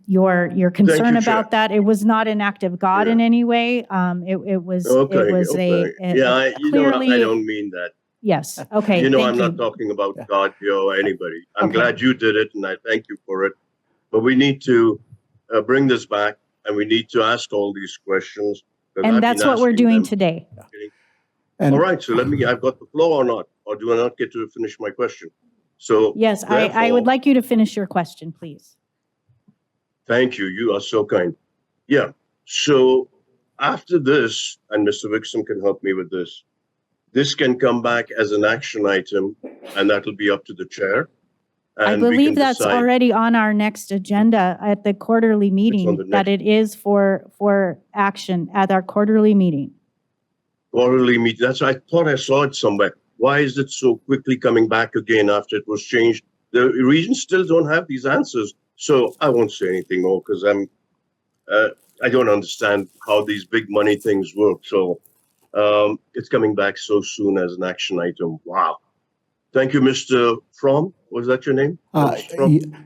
your concern about that. It was not an act of God in any way. It was clearly. I don't mean that. Yes. Okay. I'm not talking about God here or anybody. I'm glad you did it and I thank you for it. But we need to bring this back and we need to ask all these questions. And that's what we're doing today. All right. So I've got the floor or not? Or do I not get to finish my question? So yes, I would like you to finish your question, please. Thank you. You are so kind. Yeah. So after this, and Mr. Wixom can help me with this can come back as an action item, and that will be up to the chair. I and we can believe that's decide. already on our next agenda at the quarterly meeting, the that it is for action at our quarterly meeting. Quarterly meet. I thought I saw it somewhere. Why is it so quickly coming back again after it was changed? The regions still don't have these answers. So I won't say anything more because I don't understand how these big money things work. So it's coming back so soon as an action item. Wow. Thank you, Mr. Fromm. Was that your name?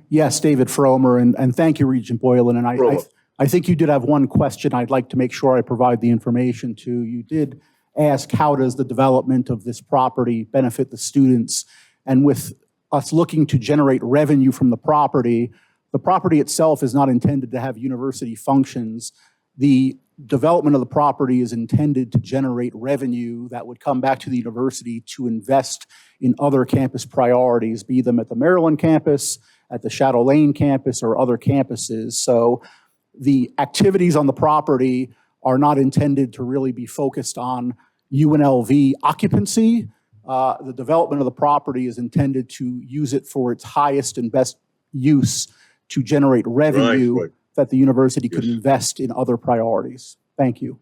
Yes, David Fromer, and thank you, Regent Boylan. And I think you did have one question I'd like to make sure I provide the information to. You did ask, how does the development of this property benefit the students? And with us looking to generate revenue from the property itself is not intended to have university functions. The development of the property is intended to generate revenue that would come back to the university to invest in other campus priorities, be them at the Maryland campus, at the Shadow Lane campus, or other campuses. So the activities on the property are not intended to really be focused on UNLV occupancy. The development of the property is intended to use it for its highest and best use to generate revenue that the university could invest in other priorities. Thank you.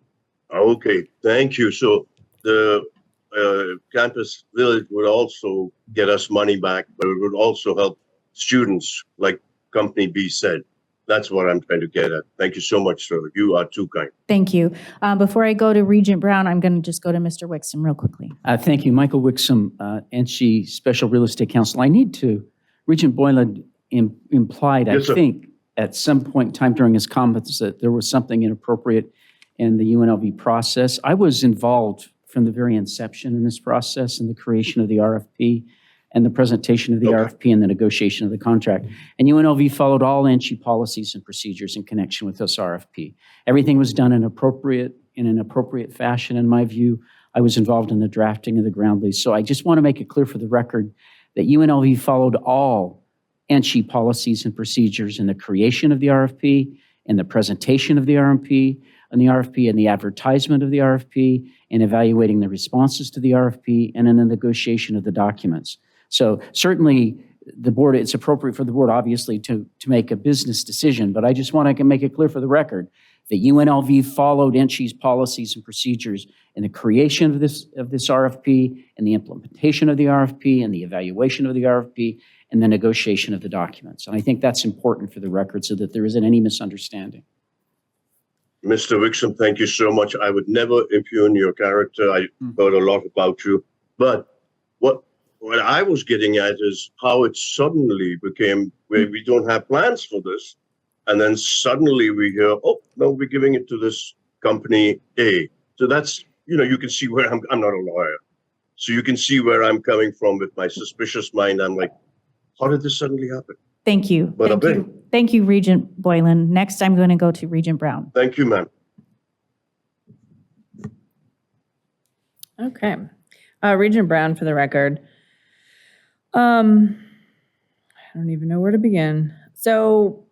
Okay, thank you. So the campus village would also get us money back, but it would also help students, like Company B said. That's what I'm trying to get at. Thank you so much, sir. You are too kind. Thank you. Before I go to Regent Brown, I'm going to just go to Mr. Wixom real quickly. Thank you. Michael Wixom, NSHE Special Real Estate Counsel. I need to, Regent Boylan implied, Yes, I think, at some point in time during his comments that there was something inappropriate in the UNLV process. I was involved from the very inception in this process, in the creation of the RFP and the presentation of the RFP and the negotiation of the contract. And UNLV followed all NSHE policies and procedures in connection with this RFP. Everything was done in an appropriate fashion, in my view. I was involved in the drafting of the ground lease. So I just want to make it clear for the record that UNLV followed all NSHE policies and procedures in the creation of the RFP, in the presentation of the RFP, and the advertisement of the RFP, in evaluating the responses to the RFP, and in the negotiation of the documents. So certainly the board, it's appropriate for the board, obviously, to make a business decision, but I just want to make it clear for the record that UNLV followed NSHE's policies and procedures in the creation of this RFP, and the implementation of the RFP, and the evaluation of the RFP, and the negotiation of the documents. And I think that's important for the record so that there isn't any misunderstanding. Mr. Wixom, thank you so much. I would never impugn your character. I heard a lot about you. But what I was getting at is how it suddenly became where we don't have plans for this. And then suddenly we hear, oh, no, we're giving it to this company A. So that's, you can see where I'm not a lawyer. So you can see where I'm coming from with my suspicious mind. I'm like, how did this suddenly happen? Thank you. Thank you, Regent Boylan. Next, I'm going to go to Regent Brown. Thank you, ma'am. Okay. Regent Brown, for the record. I don't even know where to begin. So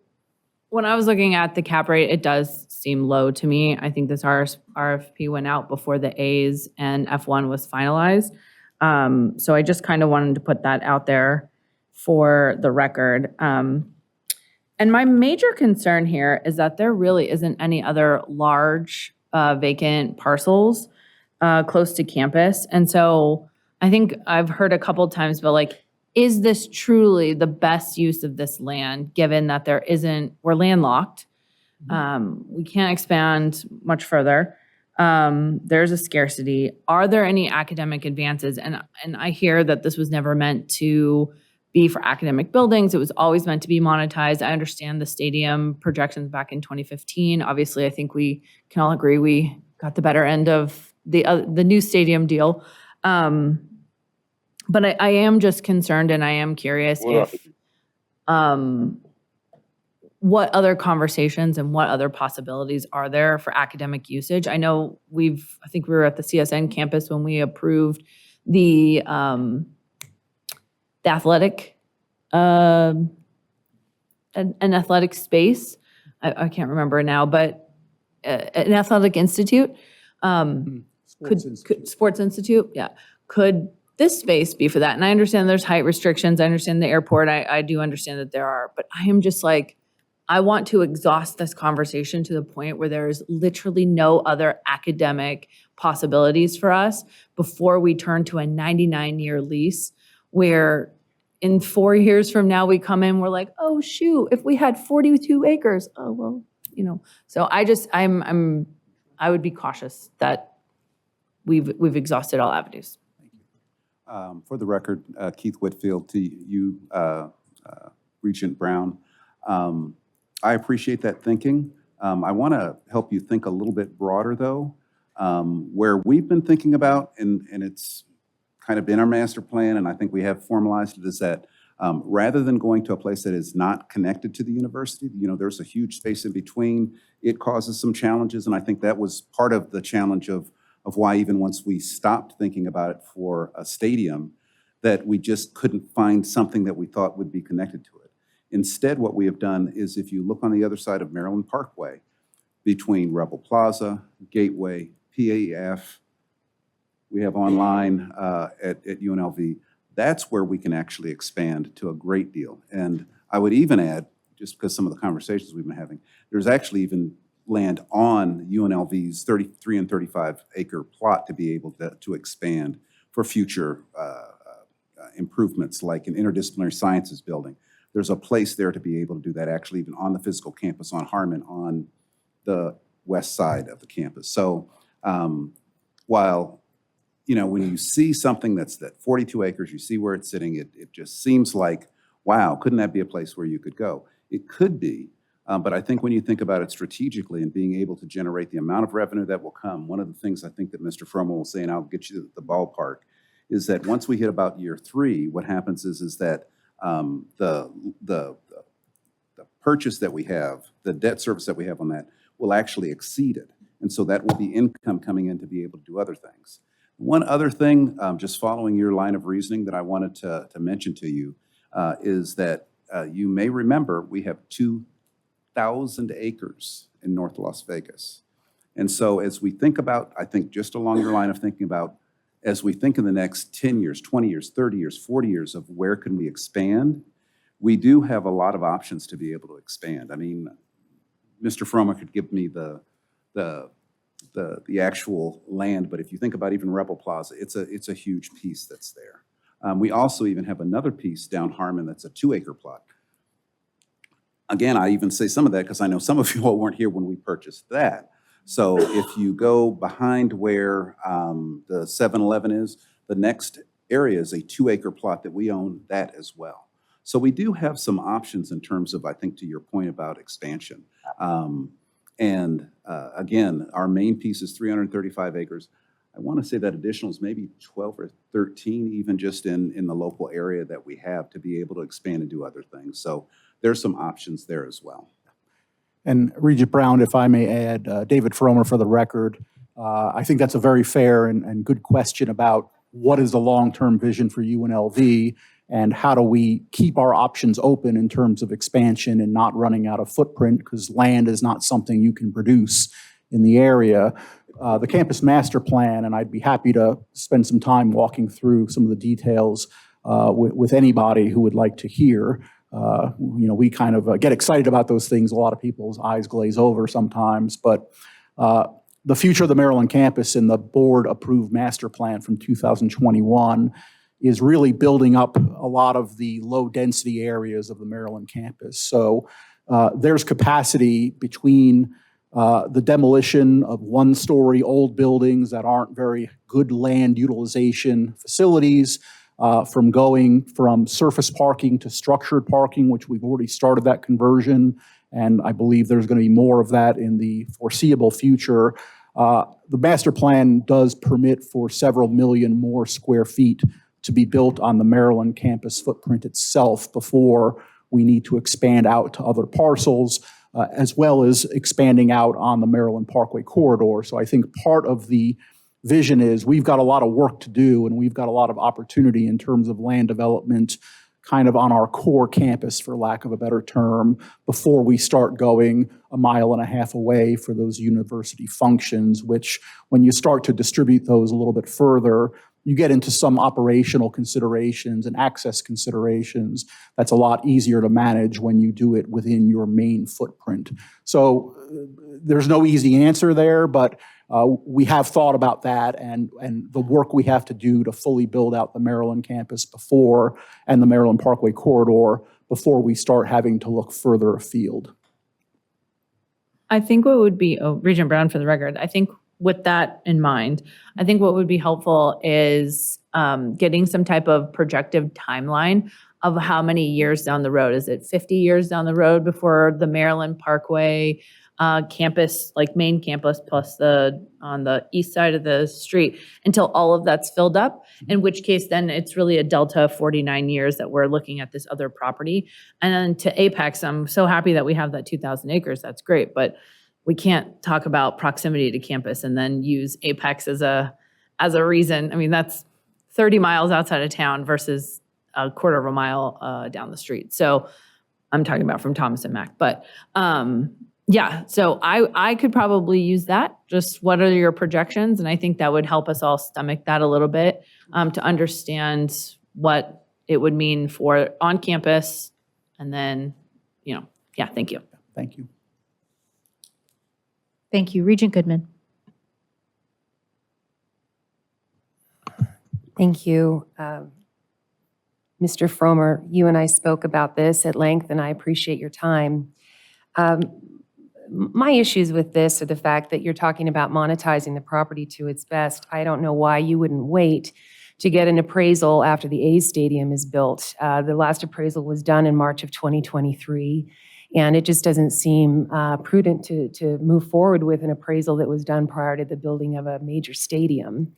when I was looking at the cap rate, it does seem low to me. I think this RFP went out before the A's and F1 was finalized. So I just kind of wanted to put that out there for the record. And my major concern here is that there really isn't any other large vacant parcels close to campus. And so I think I've heard a couple of times, but like, is this truly the best use of this land, given that we're landlocked? We can't expand much further. There's a scarcity. Are there any academic advances? And I hear that this was never meant to be for academic buildings. It was always meant to be monetized. I understand the stadium projections back in 2015. Obviously, I think we can all agree we got the better end of the new stadium deal. But I am just concerned, and I am curious if what other conversations and what other possibilities are there for academic usage. I know I think we were at the CSN campus when we approved the athletic, an athletic space. I can't remember now, but an athletic institute, Sports Institute. Yeah. Could this space be for that? And I understand there's height restrictions. I understand the airport. I do understand that there are, but I am just like, I want to exhaust this conversation to the point where there is literally no other academic possibilities for us before we turn to a 99-year lease where in 4 years from now we come in, we're like, oh shoot, if we had 42 acres, oh well, you know. So I would be cautious that we've exhausted all avenues. For the record, Keith Whitfield to you, Regent Brown. I appreciate that thinking. I want to help you think a little bit broader, though. Where we've been thinking about, and it's kind of been our master plan, and I think we have formalized it, is that rather than going to a place that is not connected to the university, you know, there's a huge space in between. It causes some challenges, and I think that was part of the challenge of why even once we stopped thinking about it for a stadium, that we just couldn't find something that we thought would be connected to it. Instead, what we have done is if you look on the other side of Maryland Parkway, between Rebel Plaza, Gateway, PAF, we have online at UNLV, that's where we can actually expand to a great deal. And I would even add, just because some of the conversations we've been having, there's actually even land on UNLV's 33 and 35 acre plot to be able to expand for future improvements, like an interdisciplinary sciences building. There's a place there to be able to do that, actually even on the physical campus on Harmon on the west side of the campus. So while, you know, when you see something that's that 42 acres, you see where it's sitting, it just seems like, wow, couldn't that be a place where you could go? It could be, but I think when you think about it strategically and being able to generate the amount of revenue that will come, one of the things I think that Mr. Fromo will say, and I'll get you to the ballpark, is that once we hit about year 3, what happens is that the purchase that we have, the debt service that we have on that will actually exceed it. And so that will be income coming in to be able to do other things. One other thing, just following your line of reasoning that I wanted to mention to you is that you may remember we have 2,000 acres in North Las Vegas. And so as we think about, I think just along your line of thinking about, as we think in the next 10 years, 20 years, 30 years, 40 years of where can we expand, we do have a lot of options to be able to expand. I mean, Mr. Fromer could give me the actual land, but if you think about even Rebel Plaza, it's a huge piece that's there. We also even have another piece down Harmon that's a 2-acre plot. Again, I even say some of that because I know some of you all weren't here when we purchased that. So if you go behind where the 7-Eleven is, the next area is a 2-acre plot that we own that as well. So we do have some options in terms of, I think, to your point about expansion. Again, our main piece is 335 acres. I want to say that additional is maybe 12 or 13, even just in the local area that we have to be able to expand and do other things. So there's some options there as well. And Regent Brown, if I may add, David Fromer for the record, I think that's a very fair and good question about what is the long-term vision for UNLV and how do we keep our options open in terms of expansion and not running out of footprint, because land is not something you can produce in the area. The campus master plan, and I'd be happy to spend some time walking through some of the details with anybody who would like to hear. You know, we kind of get excited about those things. A lot of people's eyes glaze over sometimes, but the future of the Maryland campus in the board-approved master plan from 2021 is really building up a lot of the low-density areas of the Maryland campus. So there's capacity between the demolition of one-story old buildings that aren't very good land utilization facilities, from going from surface parking to structured parking, which we've already started that conversion, and I believe there's going to be more of that in the foreseeable future. The master plan does permit for several million more square feet to be built on the Maryland campus footprint itself before we need to expand out to other parcels, as well as expanding out on the Maryland Parkway corridor. So I think part of the vision is we've got a lot of work to do and we've got a lot of opportunity in terms of land development kind of on our core campus, for lack of a better term, before we start going 1.5 miles away for those university functions, which when you start to distribute those a little bit further, you get into some operational considerations and access considerations. That's a lot easier to manage when you do it within your main footprint. So there's no easy answer there, but we have thought about that and the work we have to do to fully build out the Maryland campus and the Maryland Parkway corridor before we start having to look further afield. I think what would be, Regent Brown for the record, I think with that in mind, I think what would be helpful is getting some type of projective timeline of how many years down the road. Is it 50 years down the road before the Maryland Parkway campus, like main campus plus on the east side of the street, until all of that's filled up, in which case then it's really a delta of 49 years that we're looking at this other property. And then to Apex, I'm so happy that we have that 2,000 acres. That's great, but we can't talk about proximity to campus and then use Apex as a reason. I mean, that's 30 miles outside of town versus a quarter of a mile down the street. So I'm talking about from Thomas and Mack, but yeah, so I could probably use that. Just what are your projections? And I think that would help us all stomach that a little bit to understand what it would mean for on campus. And then, yeah, thank you. Thank you. Thank you. Regent Goodman. Thank you. Mr. Fromer, you and I spoke about this at length, and I appreciate your time. My issues with this are the fact that you're talking about monetizing the property to its best. I don't know why you wouldn't wait to get an appraisal after the A's Stadium is built. The last appraisal was done in March of 2023, and it just doesn't seem prudent to move forward with an appraisal that was done prior to the building of a major stadium.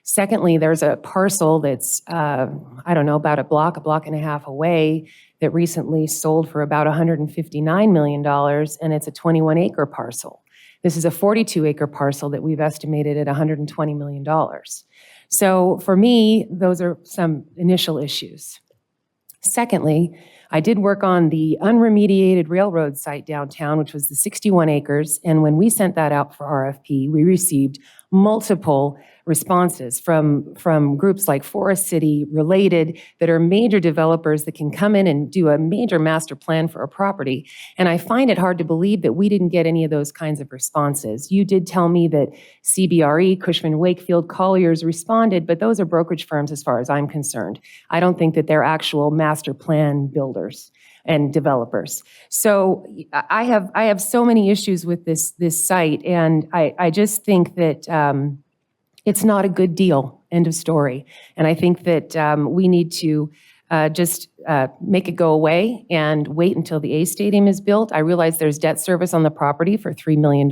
Secondly, there's a parcel that's, I don't know, about a block and a half away that recently sold for about $159 million, and it's a 21-acre parcel. This is a 42-acre parcel that we've estimated at $120 million. So for me, those are some initial issues. Secondly, I did work on the unremediated railroad site downtown, which was the 61 acres, and when we sent that out for RFP, we received multiple responses from groups like Forest City, Related, that are major developers that can come in and do a major master plan for a property. And I find it hard to believe that we didn't get any of those kinds of responses. You did tell me that CBRE, Cushman Wakefield, Colliers responded, but those are brokerage firms as far as I'm concerned. I don't think that they're actual master plan builders and developers. So I have so many issues with this site, and I just think that it's not a good deal, end of story. And I think that we need to just make it go away and wait until the A Stadium is built. I realize there's debt service on the property for $3 million,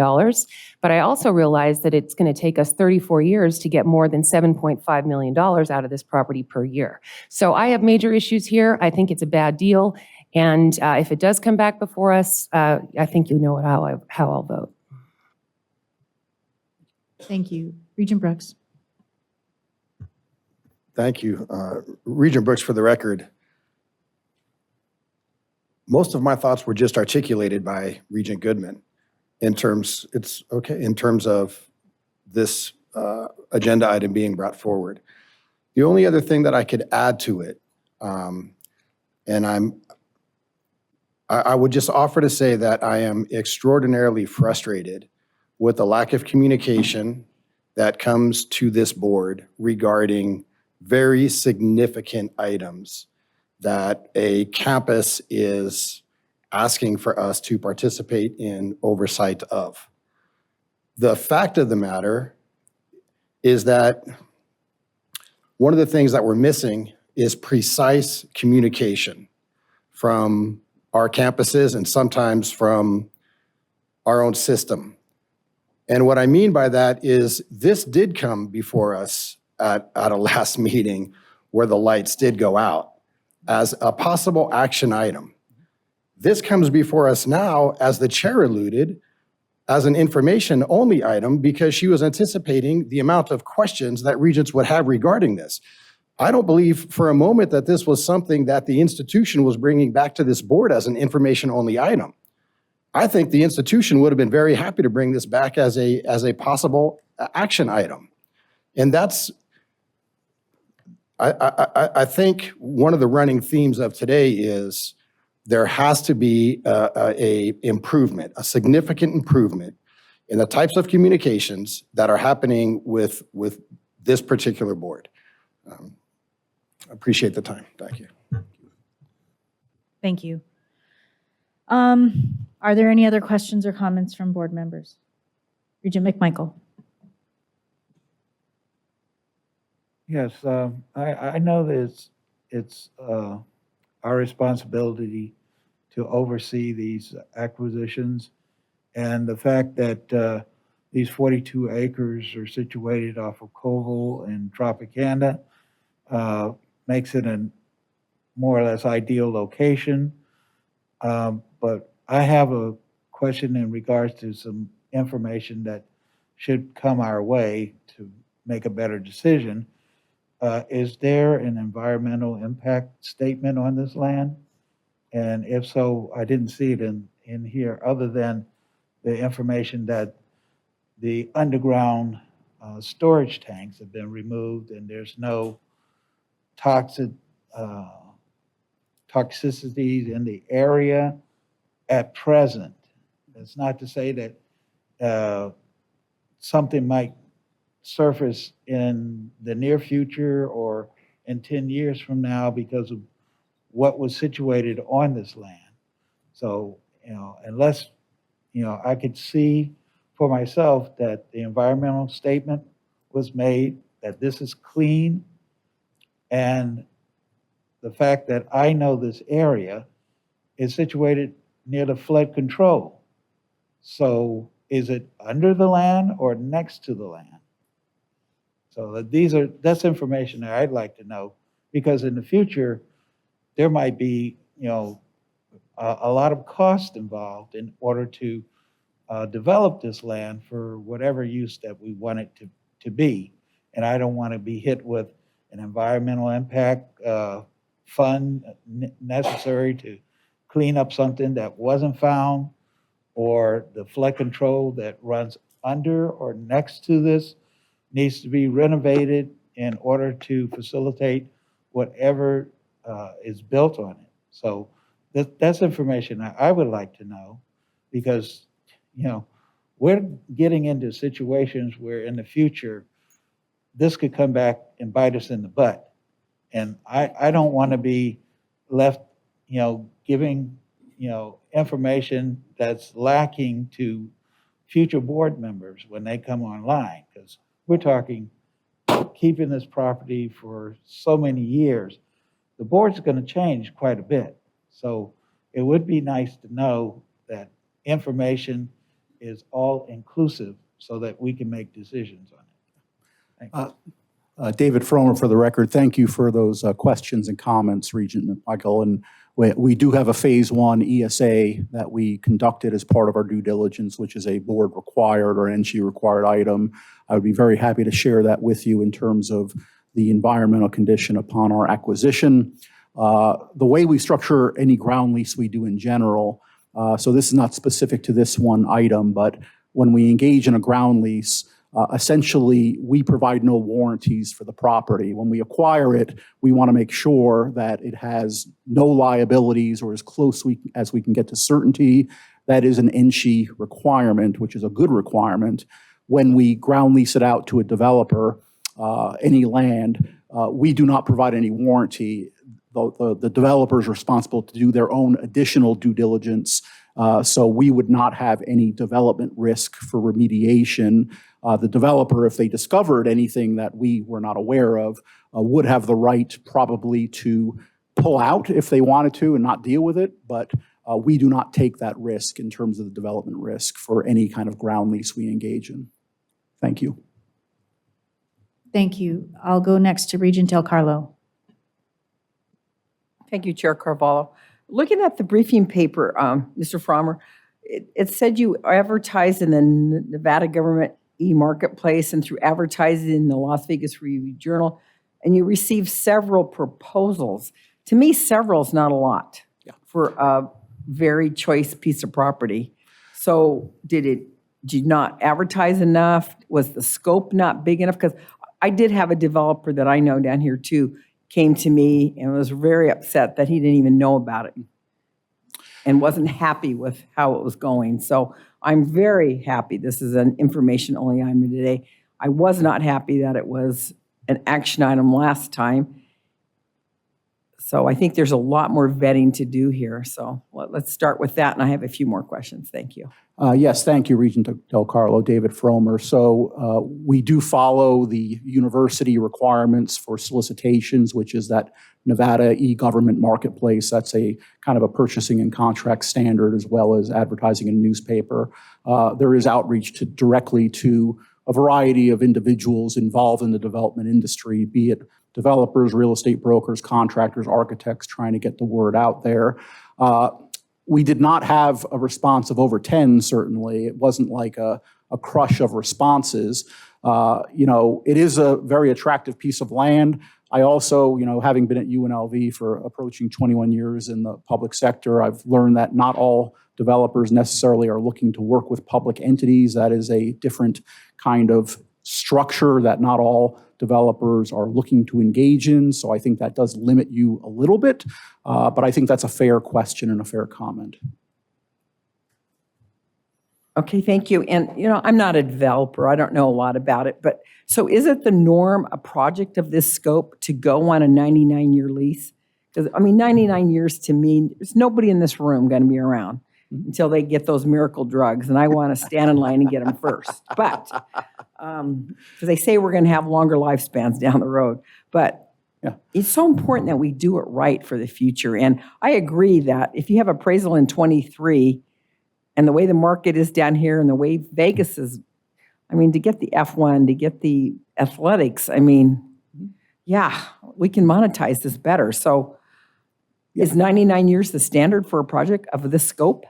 but I also realize that it's going to take us 34 years to get more than $7.5 million out of this property per year. So I have major issues here. I think it's a bad deal. And if it does come back before us, I think you know how I'll vote. Thank you. Regent Brooks. Thank you. Regent Brooks, for the record, most of my thoughts were just articulated by Regent Goodman in terms of this agenda item being brought forward. The only other thing that I could add to it, and I would just offer to say that I am extraordinarily frustrated with the lack of communication that comes to this board regarding very significant items that a campus is asking for us to participate in oversight of. The fact of the matter is that one of the things that we're missing is precise communication from our campuses and sometimes from our own system. And what I mean by that is this did come before us at a last meeting where the lights did go out as a possible action item. This comes before us now, as the chair alluded, as an information-only item because she was anticipating the amount of questions that Regents would have regarding this. I don't believe for a moment that this was something that the institution was bringing back to this board as an information-only item. I think the institution would have been very happy to bring this back as a possible action item. And that's I think one of the running themes of today is there has to be a improvement, a significant improvement in the types of communications that are happening with this particular board. I appreciate the time. Thank you. Thank you. Are there any other questions or comments from board members? Regent McMichael. Yes, I know that it's our responsibility to oversee these acquisitions. And the fact that these 42 acres are situated off of Koval and Tropicana makes it a more or less ideal location. But I have a question in regards to some information that should come our way to make a better decision. Is there an environmental impact statement on this land? And if so, I didn't see it in here, other than the information that the underground storage tanks have been removed and there's no toxicities in the area at present. It's not to say that something might surface in the near future or in 10 years from now because of what was situated on this land. So, unless, I could see for myself that the environmental statement was made, that this is clean, and the fact that I know this area is situated near the flood control. So is it under the land or next to the land? So that's information that I'd like to know, because in the future, there might be, a lot of cost involved in order to develop this land for whatever use that we want it to be. And I don't want to be hit with an environmental impact fund necessary to clean up something that wasn't found, or the flood control that runs under or next to this needs to be renovated in order to facilitate whatever is built on it. So that's information I would like to know, because, we're getting into situations where in the future, this could come back and bite us in the butt. And I don't want to be left, giving, information that's lacking to future board members when they come online, because we're talking keeping this property for so many years. The board's going to change quite a bit. So it would be nice to know that information is all inclusive so that we can make decisions on it. Thank you. David Fromer, for the record, thank you for those questions and comments, Regent Michael. And we do have a phase 1 ESA that we conducted as part of our due diligence, which is a board required or NSHE required item. I would be very happy to share that with you in terms of the environmental condition upon our acquisition. The way we structure any ground lease we do in general, so this is not specific to this one item, but when we engage in a ground lease, essentially, we provide no warranties for the property. When we acquire it, we want to make sure that it has no liabilities or as close as we can get to certainty. That is an NSHE requirement, which is a good requirement. When we ground lease it out to a developer, any land, we do not provide any warranty. The developer is responsible to do their own additional due diligence. So we would not have any development risk for remediation. The developer, if they discovered anything that we were not aware of, would have the right probably to pull out if they wanted to and not deal with it. But we do not take that risk in terms of the development risk for any kind of ground lease we engage in. Thank you. Thank you. I'll go next to Regent Del Carlo. Thank you, Chair Carvalho. Looking at the briefing paper, Mr. Fromer, it said you advertised in the Nevada Government e-marketplace and through advertising in the Las Vegas Review-Journal, and you received several proposals. To me, several is not a lot for a very choice piece of property. So did you not advertise enough? Was the scope not big enough? Because I did have a developer that I know down here too, came to me and was very upset that he didn't even know about it and wasn't happy with how it was going. So I'm very happy. This is an information only item today. I was not happy that it was an action item last time. So I think there's a lot more vetting to do here. So let's start with that. And I have a few more questions. Thank you. Yes, thank you, Regent Del Carlo, David Fromer. So we do follow the university requirements for solicitations, which is that Nevada e-government marketplace. That's a kind of a purchasing and contract standard, as well as advertising in a newspaper. There is outreach directly to a variety of individuals involved in the development industry, be it developers, real estate brokers, contractors, architects, trying to get the word out there. We did not have a response of over 10, certainly. It wasn't like a crush of responses. It is a very attractive piece of land. I also, having been at UNLV for approaching 21 years in the public sector, I've learned that not all developers necessarily are looking to work with public entities. That is a different kind of structure that not all developers are looking to engage in. So I think that does limit you a little bit, but I think that's a fair question and a fair comment. Okay, thank you. And, I'm not a developer. I don't know a lot about it. But so is it the norm, a project of this scope, to go on a 99-year lease? Because, 99 years to me, there's nobody in this room going to be around until they get those miracle drugs. And I want to stand in line and get them first. But, because they say we're going to have longer lifespans down the road. But it's so important that we do it right for the future. And I agree that if you have appraisal in 23, and the way the market is down here and the way Vegas is, to get the F1, to get the athletics, we can monetize this better. So is 99 years the standard for a project of this scope?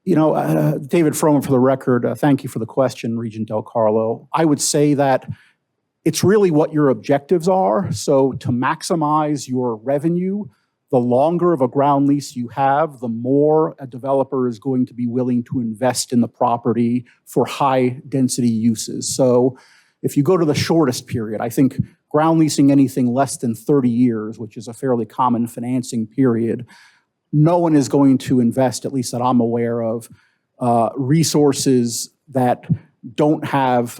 David Froman, for the record, thank you for the question, Regent Del Carlo. I would say that it's really what your objectives are. So to maximize your revenue, the longer of a ground lease you have, the more a developer is going to be willing to invest in the property for high density uses. So if you go to the shortest period, I think ground leasing anything less than 30 years, which is a fairly common financing period, no one is going to invest, at least that I'm aware of, resources that don't have,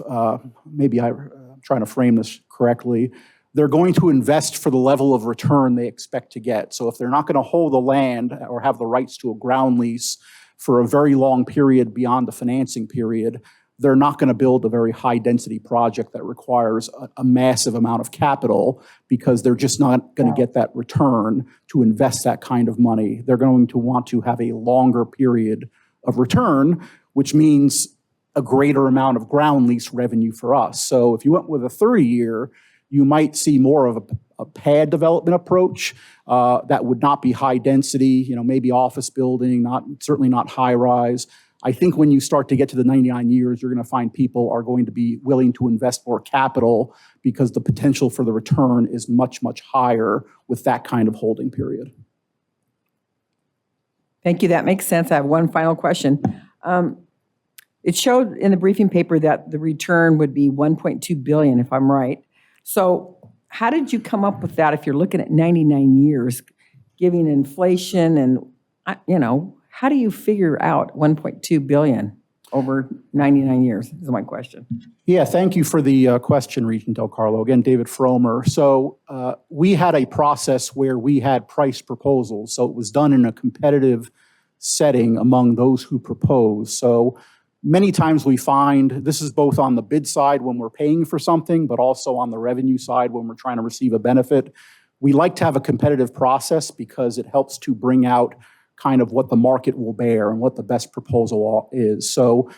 maybe I'm trying to frame this correctly, they're going to invest for the level of return they expect to get. So if they're not going to hold the land or have the rights to a ground lease for a very long period beyond the financing period, they're not going to build a very high density project that requires a massive amount of capital, because they're just not going to get that return to invest that kind of money. They're going to want to have a longer period of return, which means a greater amount of ground lease revenue for us. So if you went with a 30-year, you might see more of a pad development approach that would not be high density, maybe office building, certainly not high rise. I think when you start to get to the 99 years, you're going to find people are going to be willing to invest more capital, because the potential for the return is much, much higher with that kind of holding period. Thank you. That makes sense. I have one final question. It showed in the briefing paper that the return would be $1.2 billion, if I'm right. So how did you come up with that if you're looking at 99 years, giving inflation and, how do you figure out $1.2 billion over 99 years is my question. Yeah, thank you for the question, Regent Del Carlo. Again, David Fromer. So we had a process where we had price proposals. So it was done in a competitive setting among those who proposed. So many times we find this is both on the bid side when we're paying for something, but also on the revenue side when we're trying to receive a benefit. We like to have a competitive process because it helps to bring out kind of what the market will bear and what the best proposal is. So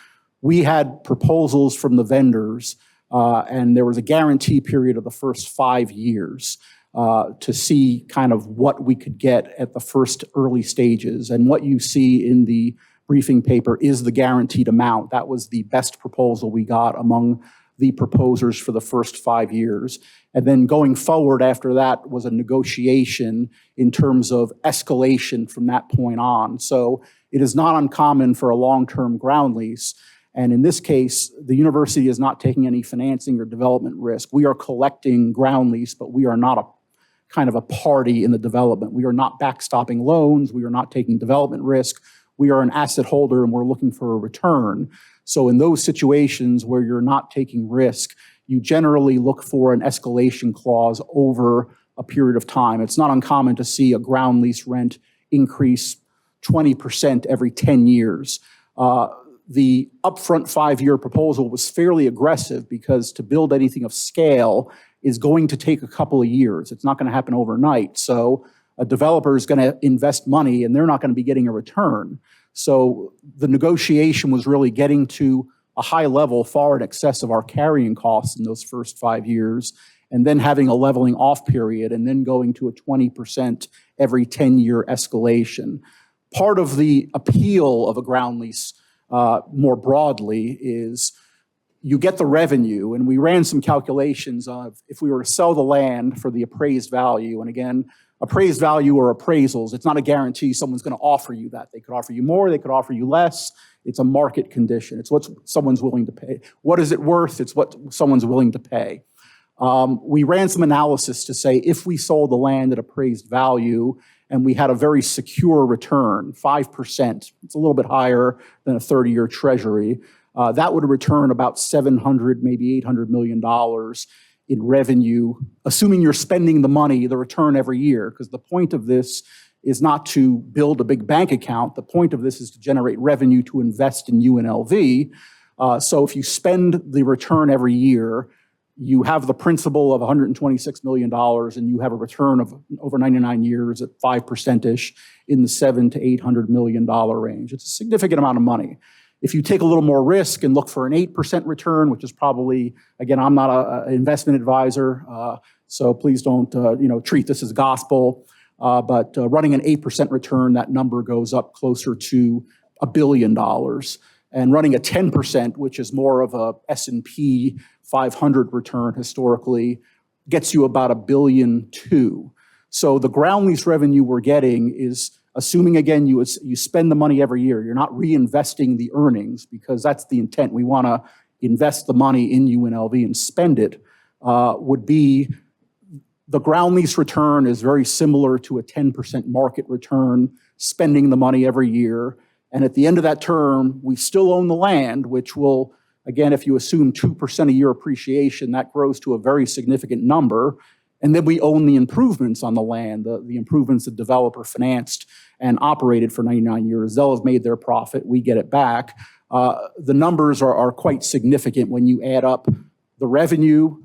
we had proposals from the vendors, and there was a guarantee period of the first 5 years to see kind of what we could get at the first early stages. And what you see in the briefing paper is the guaranteed amount. That was the best proposal we got among the proposers for the first 5 years. And then going forward after that was a negotiation in terms of escalation from that point on. So it is not uncommon for a long-term ground lease. And in this case, the university is not taking any financing or development risk. We are collecting ground lease, but we are not kind of a party in the development. We are not backstopping loans. We are not taking development risk. We are an asset holder and we're looking for a return. So in those situations where you're not taking risk, you generally look for an escalation clause over a period of time. It's not uncommon to see a ground lease rent increase 20% every 10 years. The upfront 5-year proposal was fairly aggressive because to build anything of scale is going to take a couple of years. It's not going to happen overnight. So a developer is going to invest money and they're not going to be getting a return. So the negotiation was really getting to a high level far in excess of our carrying costs in those first 5 years, and then having a leveling off period, and then going to a 20% every 10-year escalation. Part of the appeal of a ground lease more broadly is you get the revenue, and we ran some calculations of if we were to sell the land for the appraised value, and again, appraised value or appraisals, it's not a guarantee someone's going to offer you that. They could offer you more, they could offer you less. It's a market condition. It's what someone's willing to pay. What is it worth? It's what someone's willing to pay. We ran some analysis to say if we sold the land at appraised value and we had a very secure return, 5%, it's a little bit higher than a 30-year treasury, that would return about $700, maybe $800 million in revenue, assuming you're spending the money, the return every year, because the point of this is not to build a big bank account. The point of this is to generate revenue to invest in UNLV. So if you spend the return every year, you have the principal of $126 million and you have a return of over 99 years at 5%-ish in the $700 to $800 million range. It's a significant amount of money. If you take a little more risk and look for an 8% return, which is probably, again, I'm not an investment advisor, so please don't treat this as gospel, but running an 8% return, that number goes up closer to $1 billion. And running a 10%, which is more of a S&P 500 return historically, gets you about $1.2 billion. So the ground lease revenue we're getting is assuming, again, you spend the money every year. You're not reinvesting the earnings because that's the intent. We want to invest the money in UNLV and spend it, would be the ground lease return is very similar to a 10% market return, spending the money every year. And at the end of that term, we still own the land, which will, again, if you assume 2% a year appreciation, that grows to a very significant number. And then we own the improvements on the land, the improvements the developer financed and operated for 99 years. They'll have made their profit. We get it back. The numbers are quite significant when you add up the revenue,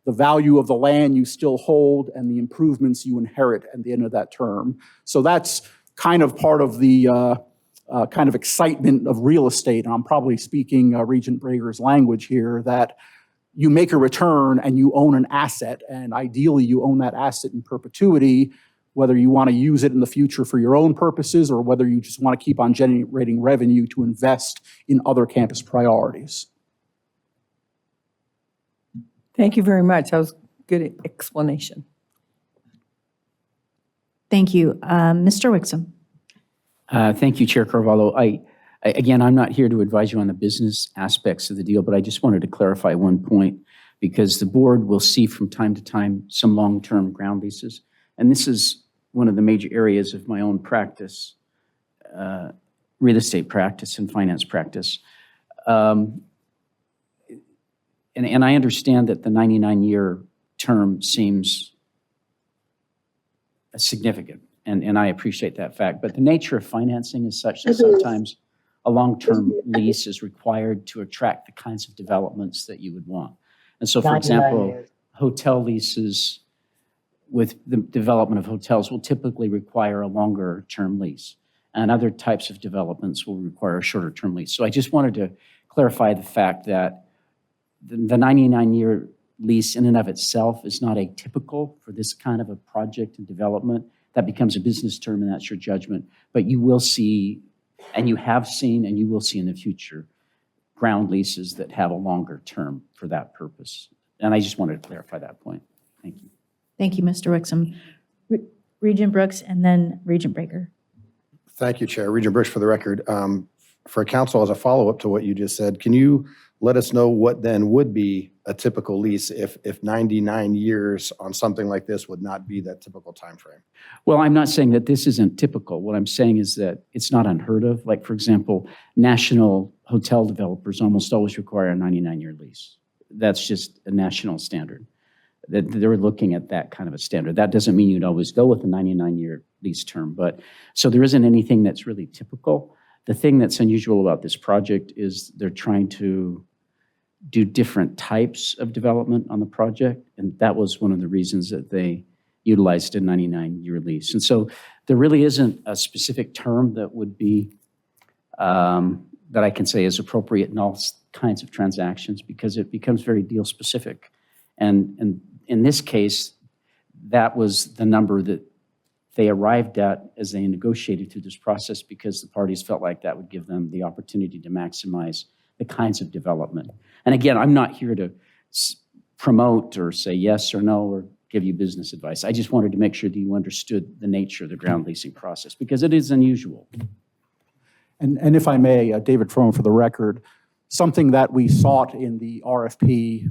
the value of the land you still hold, and the improvements you inherit at the end of that term. So that's kind of part of the kind of excitement of real estate. And I'm probably speaking Regent Brager's language here, that you make a return and you own an asset, and ideally you own that asset in perpetuity, whether you want to use it in the future for your own purposes or whether you just want to keep on generating revenue to invest in other campus priorities. Thank you very much. That was a good explanation. Thank you. Mr. Wixom. Thank you, Chair Carvalho. Again, I'm not here to advise you on the business aspects of the deal, but I just wanted to clarify one point, because the board will see from time to time some long-term ground leases. And this is one of the major areas of my own practice, real estate practice and finance practice. And I understand that the 99-year term seems significant, and I appreciate that fact. But the nature of financing is such that sometimes a long-term lease is required to attract the kinds of developments that you would want. And so, for example, hotel leases with the development of hotels will typically require a longer-term lease, and other types of developments will require a shorter-term lease. So I just wanted to clarify the fact that the 99-year lease in and of itself is not atypical for this kind of a project and development. That becomes a business term, and that's your judgment. But you will see, and you have seen, and you will see in the future, ground leases that have a longer term for that purpose. And I just wanted to clarify that point. Thank you. Thank you, Mr. Wixom. Regent Brooks and then Regent Brager. Thank you, Chair. Regent Brooks for the record. for council, as a follow-up to what you just said, can you let us know what then would be a typical lease if 99 years on something like this would not be that typical timeframe? Well, I'm not saying that this isn't typical. What I'm saying is that it's not unheard of. Like, for example, national hotel developers almost always require a 99-year lease. That's just a national standard. That they're looking at that kind of a standard. That doesn't mean you'd always go with a 99-year lease term, but so there isn't anything that's really typical. The thing that's unusual about this project is they're trying to do different types of development on the project, and that was one of the reasons that they utilized a 99-year lease. And so there really isn't a specific term that would be, that I can say is appropriate in all kinds of transactions, because it becomes very deal specific. And in this case, that was the number that they arrived at as they negotiated through this process, because the parties felt like that would give them the opportunity to maximize the kinds of development. And again, I'm not here to promote or say yes or no or give you business advice. I just wanted to make sure that you understood the nature of the ground leasing process, because it is unusual. And if I may, David Fromm for the record, something that we sought in the RFP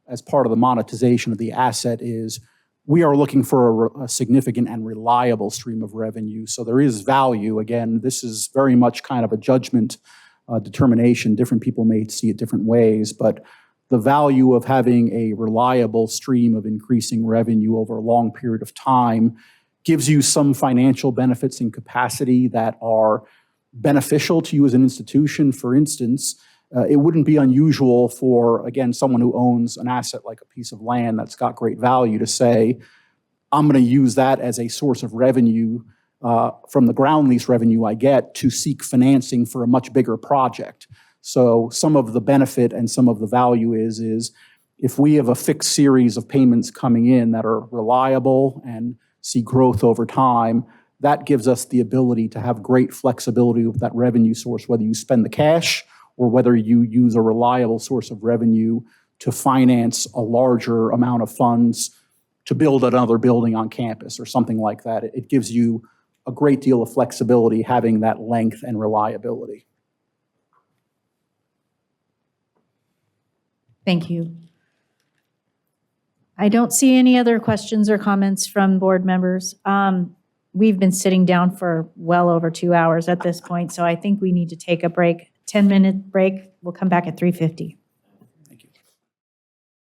as part of the monetization of the asset is we are looking for a significant and reliable stream of revenue. So there is value. Again, this is very much kind of a judgment determination. Different people may see it different ways, but the value of having a reliable stream of increasing revenue over a long period of time gives you some financial benefits and capacity that are beneficial to you as an institution. For instance, it wouldn't be unusual for, again, someone who owns an asset like a piece of land that's got great value to say, I'm going to use that as a source of revenue from the ground lease revenue I get to seek financing for a much bigger project. So some of the benefit and some of the value is if we have a fixed series of payments coming in that are reliable and see growth over time, that gives us the ability to have great flexibility with that revenue source, whether you spend the cash or whether you use a reliable source of revenue to finance a larger amount of funds to build another building on campus or something like that. It gives you a great deal of flexibility having that length and reliability. Thank you. I don't see any other questions or comments from board members. We've been sitting down for well over 2 hours at this point, so I think we need to take a break. 10-minute break. We'll come back at 3:50. Thank you.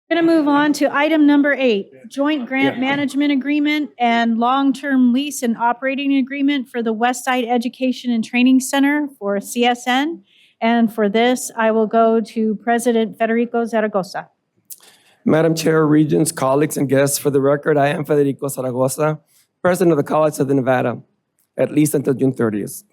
We're going to move on to item number 8, joint grant management agreement and long-term lease and operating agreement for the Westside Education and Training Center for CSN. And for this, I will go to President Federico Zaragoza. Madam Chair, Regents, colleagues, and guests, for the record, I am Federico Zaragoza, President of the College of Nevada, at least until June 30th.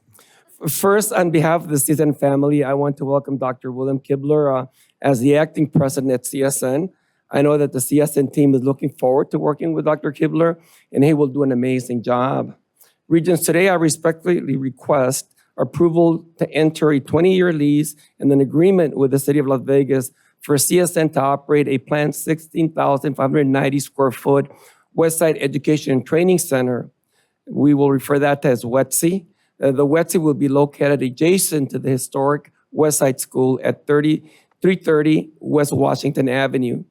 First, on behalf of the CSN family, I want to welcome Dr. William Kibler as the acting president at CSN. I know that the CSN team is looking forward to working with Dr. Kibler, and he will do an amazing job. Regents, today I respectfully request approval to enter a 20-year lease and an agreement with the City of Las Vegas for CSN to operate a planned 16,590 square foot Westside Education and Training Center. We will refer that to as WETC. The WETC will be located adjacent to the historic Westside School at 330 West Washington Avenue.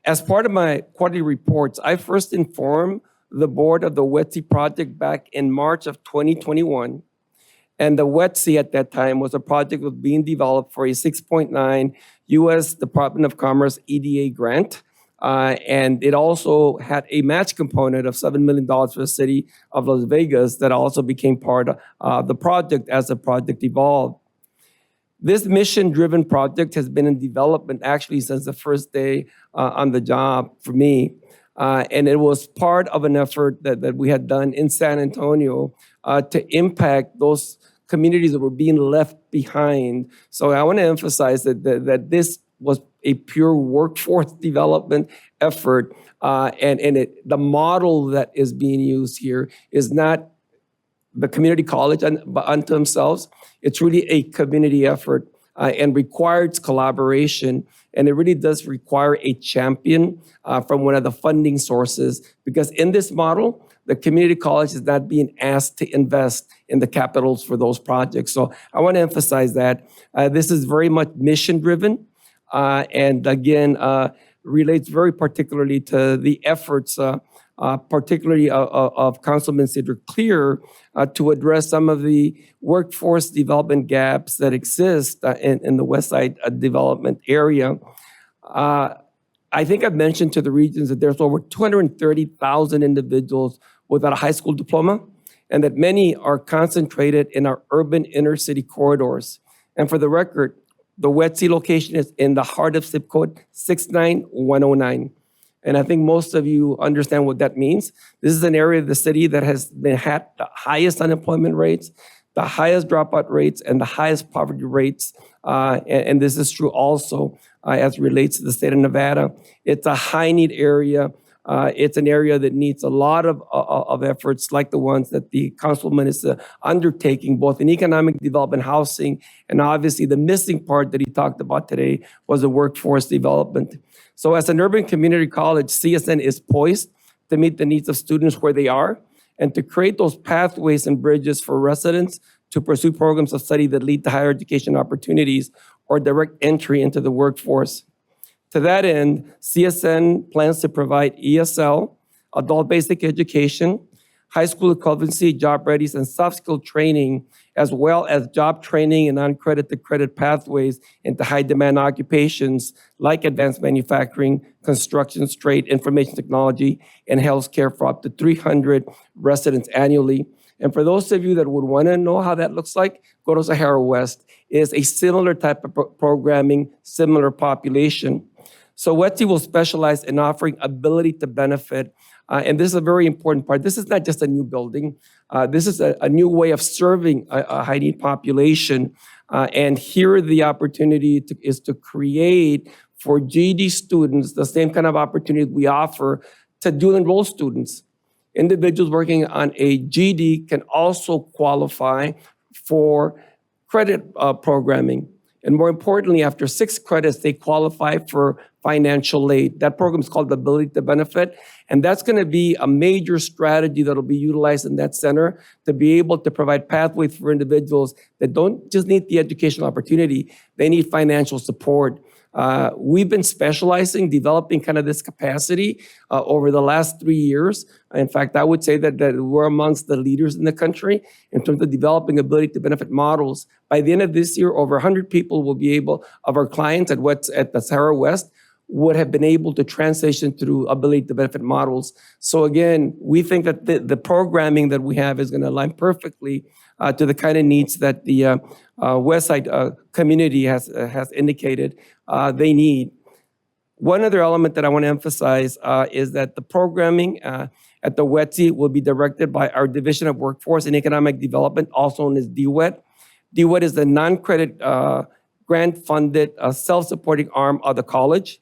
As part of my quarterly reports, I first informed the board of the WETC project back in March of 2021. And the WETC at that time was a project that was being developed for a $6.9 U.S. Department of Commerce EDA grant. And it also had a match component of $7 million for the city of Las Vegas that also became part of the project as the project evolved. This mission-driven project has been in development actually since the first day on the job for me. And it was part of an effort that we had done in San Antonio to impact those communities that were being left behind. So I want to emphasize that this was a pure workforce development effort. The model that is being used here is not the community college unto themselves. It's really a community effort and requires collaboration. And it really does require a champion from one of the funding sources, because in this model, the community college is not being asked to invest in the capitals for those projects. So I want to emphasize that this is very much mission driven, and again, relates very particularly to the efforts, particularly of Councilman Cedric Clear, to address some of the workforce development gaps that exist in the West Side development area. I think I've mentioned to the regions that there's over 230,000 individuals without a high school diploma, and that many are concentrated in our urban inner city corridors. And for the record, the WETC location is in the heart of zip code 69109. And I think most of you understand what that means. This is an area of the city that has had the highest unemployment rates, the highest dropout rates, and the highest poverty rates. And this is true also as relates to the state of Nevada. It's a high need area. It's an area that needs a lot of efforts like the ones that the councilman is undertaking, both in economic development, housing, and obviously the missing part that he talked about today was the workforce development. So as an urban community college, CSN is poised to meet the needs of students where they are and to create those pathways and bridges for residents to pursue programs of study that lead to higher education opportunities or direct entry into the workforce. To that end, CSN plans to provide ESL, adult basic education, high school equivalency, job readies, and soft skill training, as well as job training and non-credit to credit pathways into high demand occupations like advanced manufacturing, construction, trade, information technology, and healthcare for up to 300 residents annually. And for those of you that would want to know how that looks like, go to Sahara West. It is a similar type of programming, similar population. So WETC will specialize in offering ability to benefit. And this is a very important part. This is not just a new building. This is a new way of serving a high need population. And here the opportunity is to create for GED students the same kind of opportunity we offer to dual enroll students. Individuals working on a GED can also qualify for credit programming. And more importantly, after 6 credits, they qualify for financial aid. That program is called the Ability to Benefit. And that's going to be a major strategy that will be utilized in that center to be able to provide pathways for individuals that don't just need the educational opportunity, they need financial support. We've been specializing, developing kind of this capacity over the last 3 years. In fact, I would say that we're amongst the leaders in the country in terms of developing ability to benefit models. By the end of this year, over 100 people will be able, of our clients at the Sahara West, would have been able to transition through ability to benefit models. So again, we think that the programming that we have is going to align perfectly to the kind of needs that the West Side community has indicated they need. One other element that I want to emphasize is that the programming at the WETC will be directed by our Division of Workforce and Economic Development, also known as DWET. DWET is the non-credit grant-funded self-supporting arm of the college.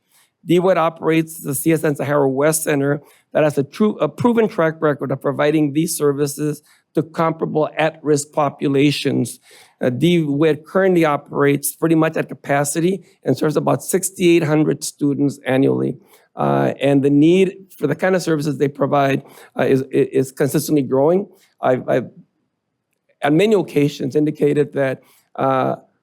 DWET operates the CSN Sahara West Center that has a proven track record of providing these services to comparable at-risk populations. DWET currently operates pretty much at capacity and serves about 6,800 students annually. And the need for the kind of services they provide is consistently growing. I've on many occasions indicated that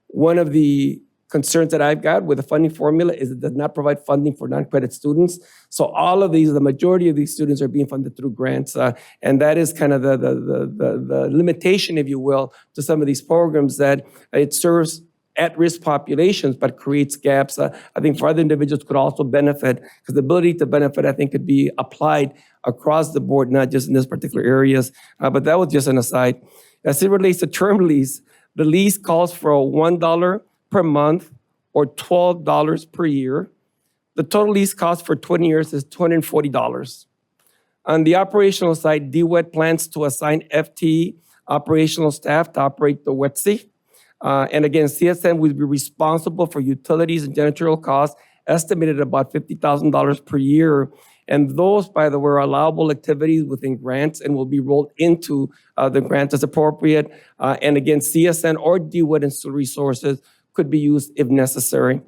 one of the concerns that I've got with the funding formula is it does not provide funding for non-credit students. So all of these, the majority of these students are being funded through grants. And that is kind of the limitation, if you will, to some of these programs, that it serves at-risk populations, but creates gaps. I think for other individuals could also benefit, because the ability to benefit, I think, could be applied across the board, not just in this particular areas. But that was just an aside. As it relates to term lease, the lease calls for $1 per month or $12 per year. The total lease cost for 20 years is $240. On the operational side, DWET plans to assign FTE operational staff to operate the WETC. And again, CSN will be responsible for utilities and janitorial costs, estimated at about $50,000 per year. And those, by the way, are allowable activities within grants and will be rolled into the grants as appropriate. And again, CSN or DWET and resources could be used if necessary.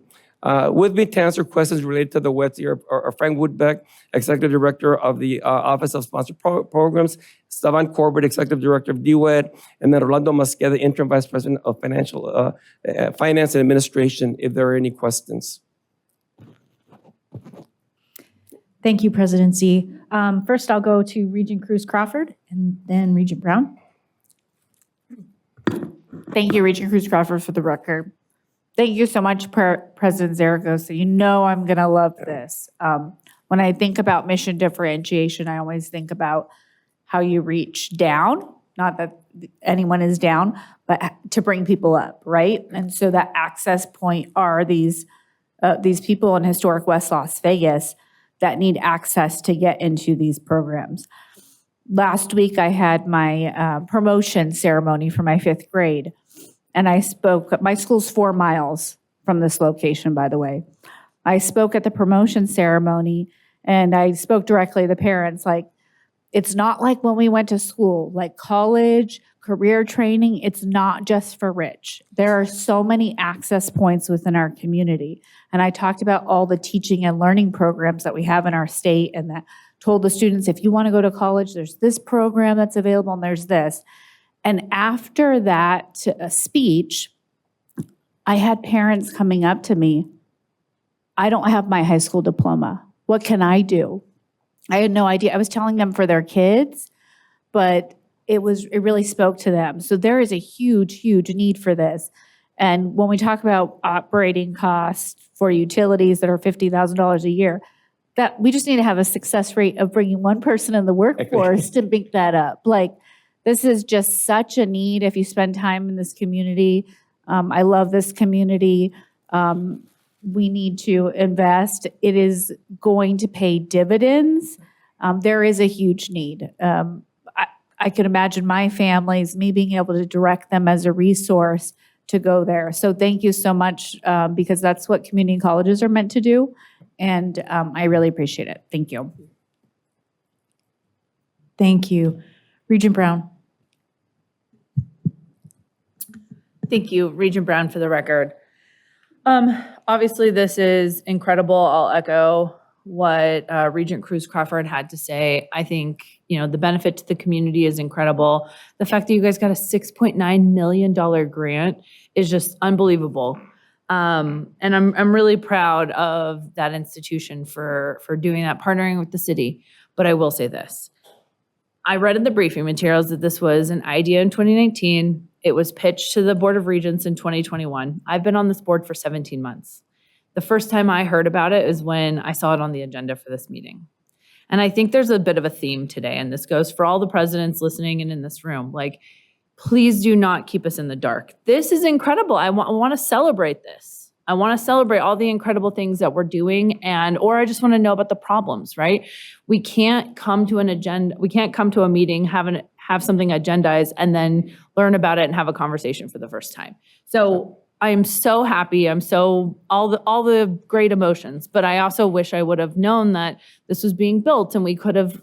With me to answer questions related to the WETC are Frank Woodbeck, Executive Director of the Office of Sponsored Programs, Savan Corbett, Executive Director of DWED, and then Orlando Mosqueda, Interim Vice President of Finance and Administration, if there are any questions. Thank you, Presidency. First, I'll go to Regent Cruz Crawford and then Regent Brown. Thank you, Regent Cruz Crawford, for the record. Thank you so much, President Zaragoza. You know I'm going to love this. When I think about mission differentiation, I always think about how you reach down, not that anyone is down, but to bring people up, right? And so that access point are these people in historic West Las Vegas that need access to get into these programs. Last week, I had my promotion ceremony for my 5th grade. And I spoke, my school's 4 miles from this location, by the way. I spoke at the promotion ceremony and I spoke directly to the parents, like, it's not like when we went to school, like college, career training, it's not just for rich. There are so many access points within our community. And I talked about all the teaching and learning programs that we have in our state and that told the students, if you want to go to college, there's this program that's available and there's this. And after that speech, I had parents coming up to me, I don't have my high school diploma. What can I do? I had no idea. I was telling them for their kids, but it really spoke to them. So there is a huge, huge need for this. And when we talk about operating costs for utilities that are $50,000 a year, that we just need to have a success rate of bringing one person in the workforce to make that up. Like, this is just such a need if you spend time in this community. I love this community. We need to invest. It is going to pay dividends. There is a huge need. I can imagine my families, me being able to direct them as a resource to go there. So thank you so much, because that's what community colleges are meant to do. And I really appreciate it. Thank you. Thank you. Regent Brown. Thank you, Regent Brown, for the record. Obviously, this is incredible. I'll echo what Regent Cruz Crawford had to say. I think, the benefit to the community is incredible. The fact that you guys got a $6.9 million grant is just unbelievable. And I'm really proud of that institution for doing that, partnering with the city. But I will say this. I read in the briefing materials that this was an idea in 2019. It was pitched to the Board of Regents in 2021. I've been on this board for 17 months. The first time I heard about it is when I saw it on the agenda for this meeting. And I think there's a bit of a theme today, and this goes for all the presidents listening and in this room. Like, please do not keep us in the dark. This is incredible. I want to celebrate this. I want to celebrate all the incredible things that we're doing, or I just want to know about the problems, right? We can't come to a meeting, have something agendized, and then learn about it and have a conversation for the first time. So I am so happy. I'm so all the great emotions, but I also wish I would have known that this was being built and we could have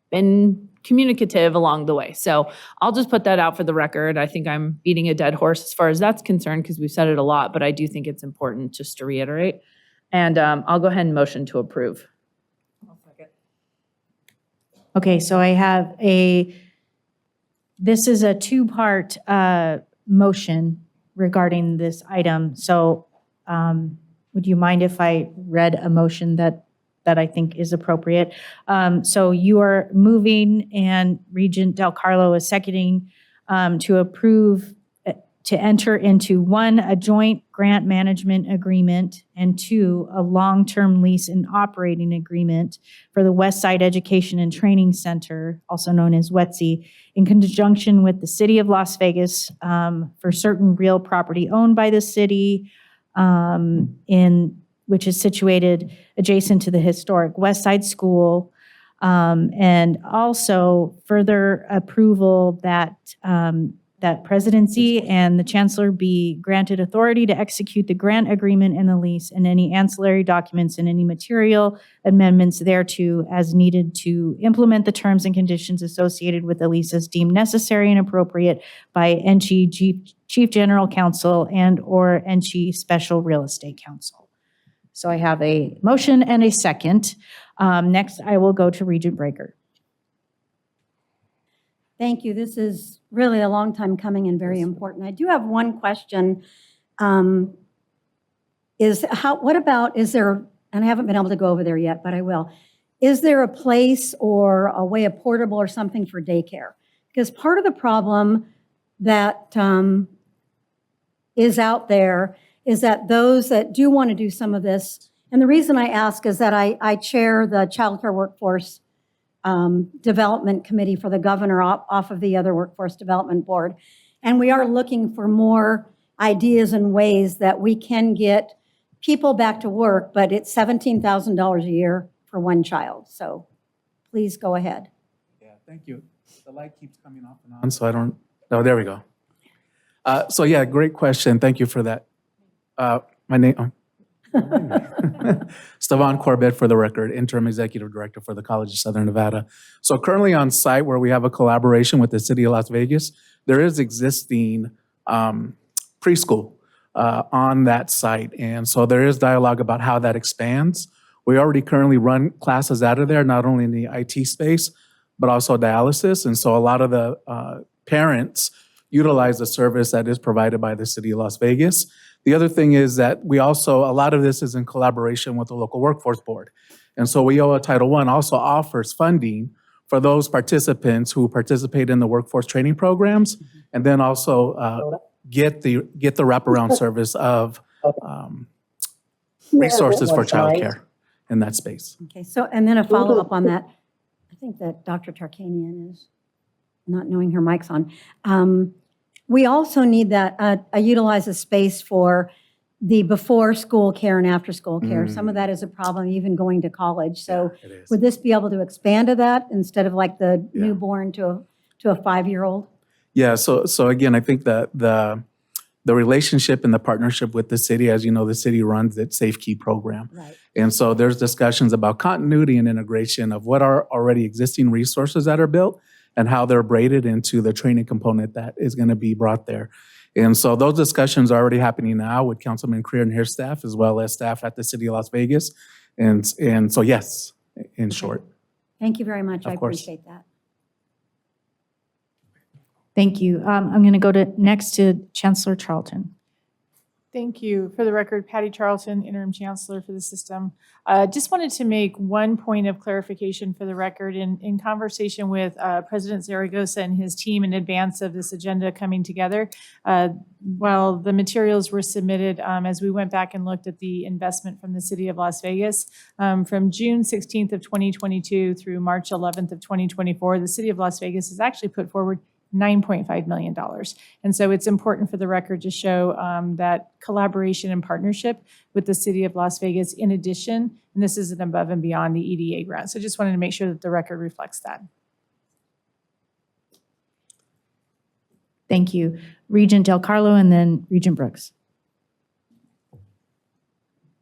been communicative along the way. So I'll just put that out for the record. I think I'm beating a dead horse as far as that's concerned because we've said it a lot, but I do think it's important just to reiterate. And I'll go ahead and motion to approve. Okay, so I have this is a 2-part motion regarding this item. So would you mind if I read a motion that I think is appropriate? So you are moving and Regent Del Carlo is seconding to approve to enter into 1, a joint grant management agreement, and 2, a long-term lease and operating agreement for the West Side Education and Training Center, also known as WETC, in conjunction with the City of Las Vegas for certain real property owned by the city, which is situated adjacent to the historic West Side School, and also further approval that that Presidency and the Chancellor be granted authority to execute the grant agreement and the lease and any ancillary documents and any material amendments thereto as needed to implement the terms and conditions associated with the lease as deemed necessary and appropriate by NSHE Chief General Counsel and/or NSHE Special Real Estate Counsel. So I have a motion and a second. Next, I will go to Regent Breaker. Thank you. This is really a long time coming and very important. I do have one question. Is there, and I haven't been able to go over there yet, but I will. Is there a place or a way of portable or something for daycare? Because part of the problem that is out there is that those that do want to do some of this, and the reason I ask is that I chair the Child Care Workforce Development Committee for the governor off of the other Workforce Development Board. And we are looking for more ideas and ways that we can get people back to work, but it's $17,000 a year for one child. So please go ahead. Yeah, thank you. The light keeps coming off and on, so I don't, oh, there we go. So yeah, great question. Thank you for that. My name, Stevan Corbett, for the record, Interim Executive Director for the College of Southern Nevada. So currently on site where we have a collaboration with the City of Las Vegas, there is existing preschool on that site. And so there is dialogue about how that expands. We already currently run classes out of there, not only in the IT space, but also dialysis. And so a lot of the parents utilize the service that is provided by the City of Las Vegas. The other thing is that we also, a lot of this is in collaboration with the local workforce board. And so WIOA Title I also offers funding for those participants who participate in the workforce training programs, and then also get the wraparound service of resources for childcare in that space. Okay, so, and then a follow-up on that. I think that Dr. Tarkanian is not knowing her mic's on. We also need that, utilize a space for the before-school care and after-school care. Some of that is a problem, even going to college. So would this be able to expand to that instead of like the newborn to a 5-year-old? Yeah, so again, I think that the relationship and the partnership with the city, as you know, the city runs its Safe Key program. Right. And so there's discussions about continuity and integration of what are already existing resources that are built and how they're braided into the training component that is going to be brought there. And so those discussions are already happening now with Councilman Creer and his staff, as well as staff at the City of Las Vegas. And so, yes, in short. Thank you very much. I Of course. appreciate that. Thank you. I'm going to go next to Chancellor Charlton. Thank you. For the record, Patty Charlton, Interim Chancellor for the system. Just wanted to make one point of clarification for the record. In conversation with President Zaragoza and his team in advance of this agenda coming together, while the materials were submitted, as we went back and looked at the investment from the City of Las Vegas, from June 16th of 2022 through March 11th of 2024, the City of Las Vegas has actually put forward $9.5 million. And so it's important for the record to show that collaboration and partnership with the City of Las Vegas in addition, and this is an above and beyond the EDA grant. So just wanted to make sure that the record reflects that. Thank you. Regent Del Carlo and then Regent Brooks.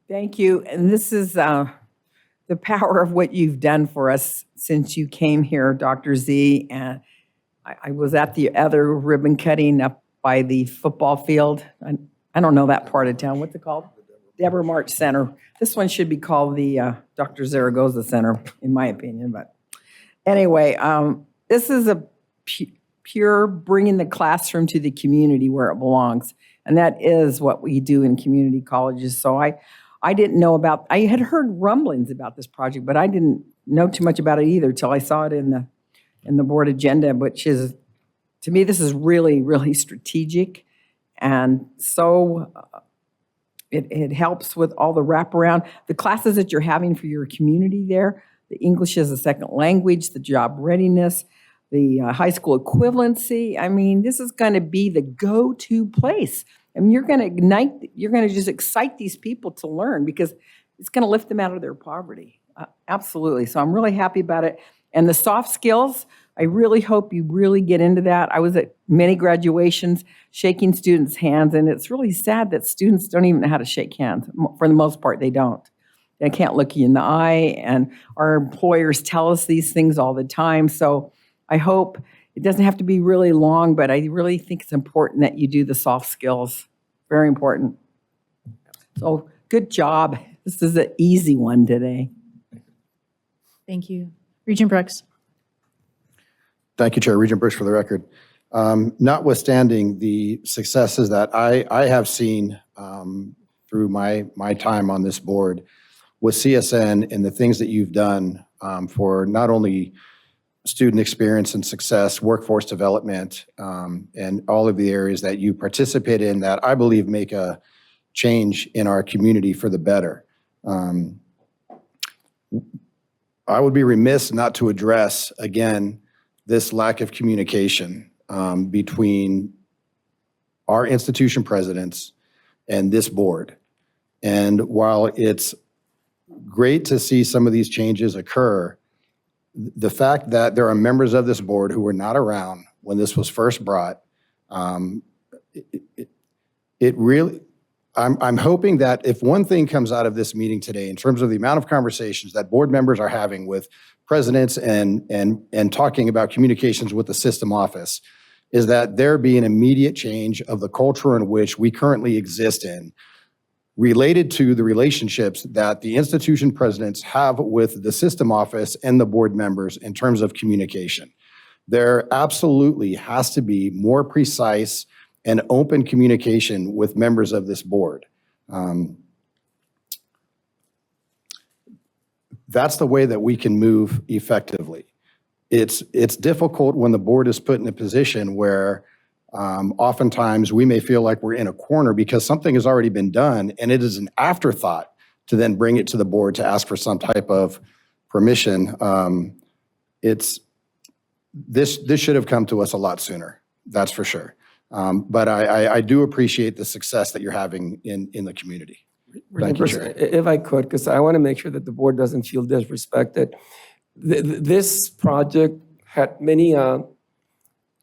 Thank you. And this is the power of what you've done for us since you came here, Dr. Z. And I was at the other ribbon cutting up by the football field. I don't know that part of town. What's it called? Deborah March Center. This one should be called the Dr. Zaragoza Center, in my opinion. But anyway, this is a pure bringing the classroom to the community where it belongs. And that is what we do in community colleges. So I didn't know about, I had heard rumblings about this project, but I didn't know too much about it either till I saw it in the board agenda, which is, to me, this is really, really strategic. And so it helps with all the wraparound. The classes that you're having for your community there, the English as a second language, the job readiness, the high school equivalency. I mean, this is going to be the go-to place. I mean, you're going to just excite these people to learn because it's going to lift them out of their poverty. Absolutely. So I'm really happy about it. And the soft skills, I really hope you really get into that. I was at many graduations shaking students' hands, and it's really sad that students don't even know how to shake hands. For the most part, they don't. They can't look you in the eye, and our employers tell us these things all the time. So I hope it doesn't have to be really long, but I really think it's important that you do the soft skills. Very important. So good job. This is an easy one today. Thank you. Regent Brooks. Thank you, Chair. Regent Bush for the record. Notwithstanding the successes that I have seen through my time on this board with CSN and the things that you've done for not only student experience and success, workforce development, and all of the areas that you participate in that I believe make a change in our community for the better. I would be remiss not to address, again, this lack of communication between our institution presidents and this board. And while it's great to see some of these changes occur, the fact that there are members of this board who were not around when this was first brought, it really, I'm hoping that if one thing comes out of this meeting today in terms of the amount of conversations that board members are having with presidents and talking about communications with the system office, is that there be an immediate change of the culture in which we currently exist in, related to the relationships that the institution presidents have with the system office and the board members in terms of communication. There absolutely has to be more precise and open communication with members of this board. That's the way that we can move effectively. It's difficult when the board is put in a position where oftentimes we may feel like we're in a corner because something has already been done and it is an afterthought to then bring it to the board to ask for some type of permission. This should have come to us a lot sooner, that's for sure. But I do appreciate the success that you're having in the community. Thank you, Chair. If I could, because I want to make sure that the board doesn't feel disrespected. This project had many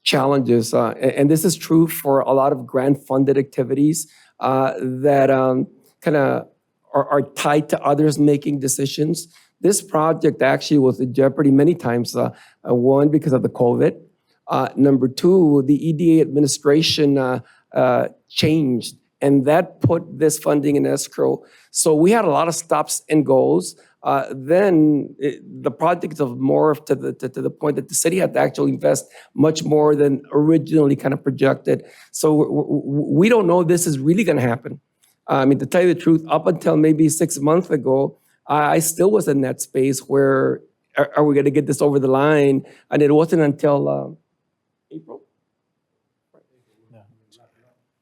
challenges, and this is true for a lot of grant-funded activities that kind of are tied to others making decisions. This project actually was in jeopardy many times. One, because of the COVID. Number two, the EDA administration changed, and that put this funding in escrow. So we had a lot of stops and goes. Then the projects have morphed to the point that the city had to actually invest much more than originally kind of projected. So we don't know if this is really going to happen. I mean, to tell you the truth, up until maybe 6 months ago, I still was in that space where are we going to get this over the line? And it wasn't until April.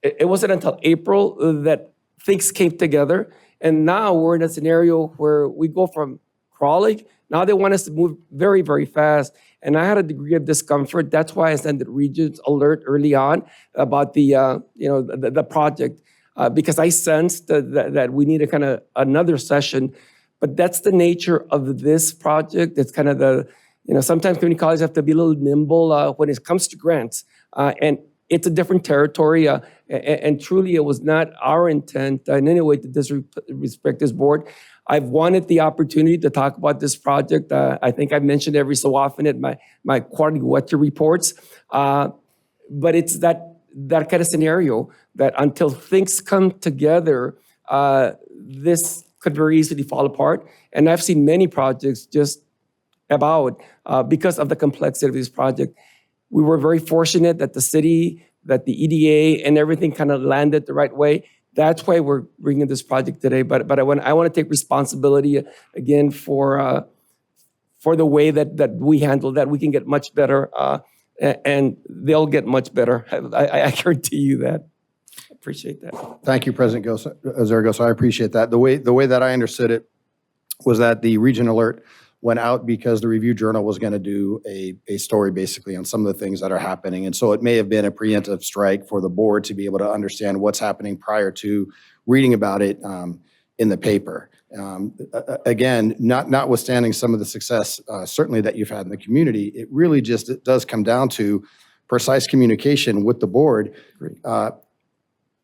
It wasn't until April that things came together. And now we're in a scenario where we go from crawling. Now they want us to move very, very fast. And I had a degree of discomfort. That's why I sent the Regents alert early on about the project, because I sensed that we need a kind of another session. But that's the nature of this project. It's kind of sometimes community colleges have to be a little nimble when it comes to grants. And it's a different territory, and truly it was not our intent in any way to disrespect this board. I've wanted the opportunity to talk about this project. I think I've mentioned every so often at my quarterly WETR reports, but it's that kind of scenario that until things come together, this could very easily fall apart. And I've seen many projects just about because of the complexity of this project. We were very fortunate that the city, that the EDA and everything kind of landed the right way. That's why we're bringing this project today. But I want to take responsibility again for the way that we handle that. We can get much better, and they'll get much better. I guarantee you that. I appreciate that. Thank you, President Zaragoza. I appreciate that. The way that I understood it was that the Region Alert went out because the Review Journal was going to do a story basically on some of the things that are happening. And so it may have been a preemptive strike for the board to be able to understand what's happening prior to reading about it in the paper. Again, notwithstanding some of the success, certainly that you've had in the community, it really just it does come down to precise communication with the board.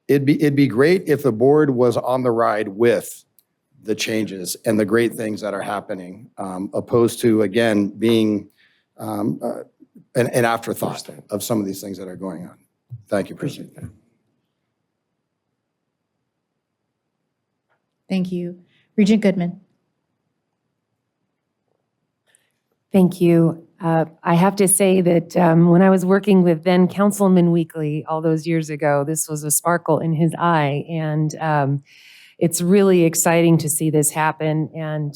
It'd be great if the board was on the ride with the changes and the great things that are happening, opposed to, again, being an afterthought of some of these things that are going on. Thank you, President. Thank you. Regent Goodman. Thank you. I have to say that when I was working with then Councilman Weekly all those years ago, this was a sparkle in his eye. And it's really exciting to see this happen. And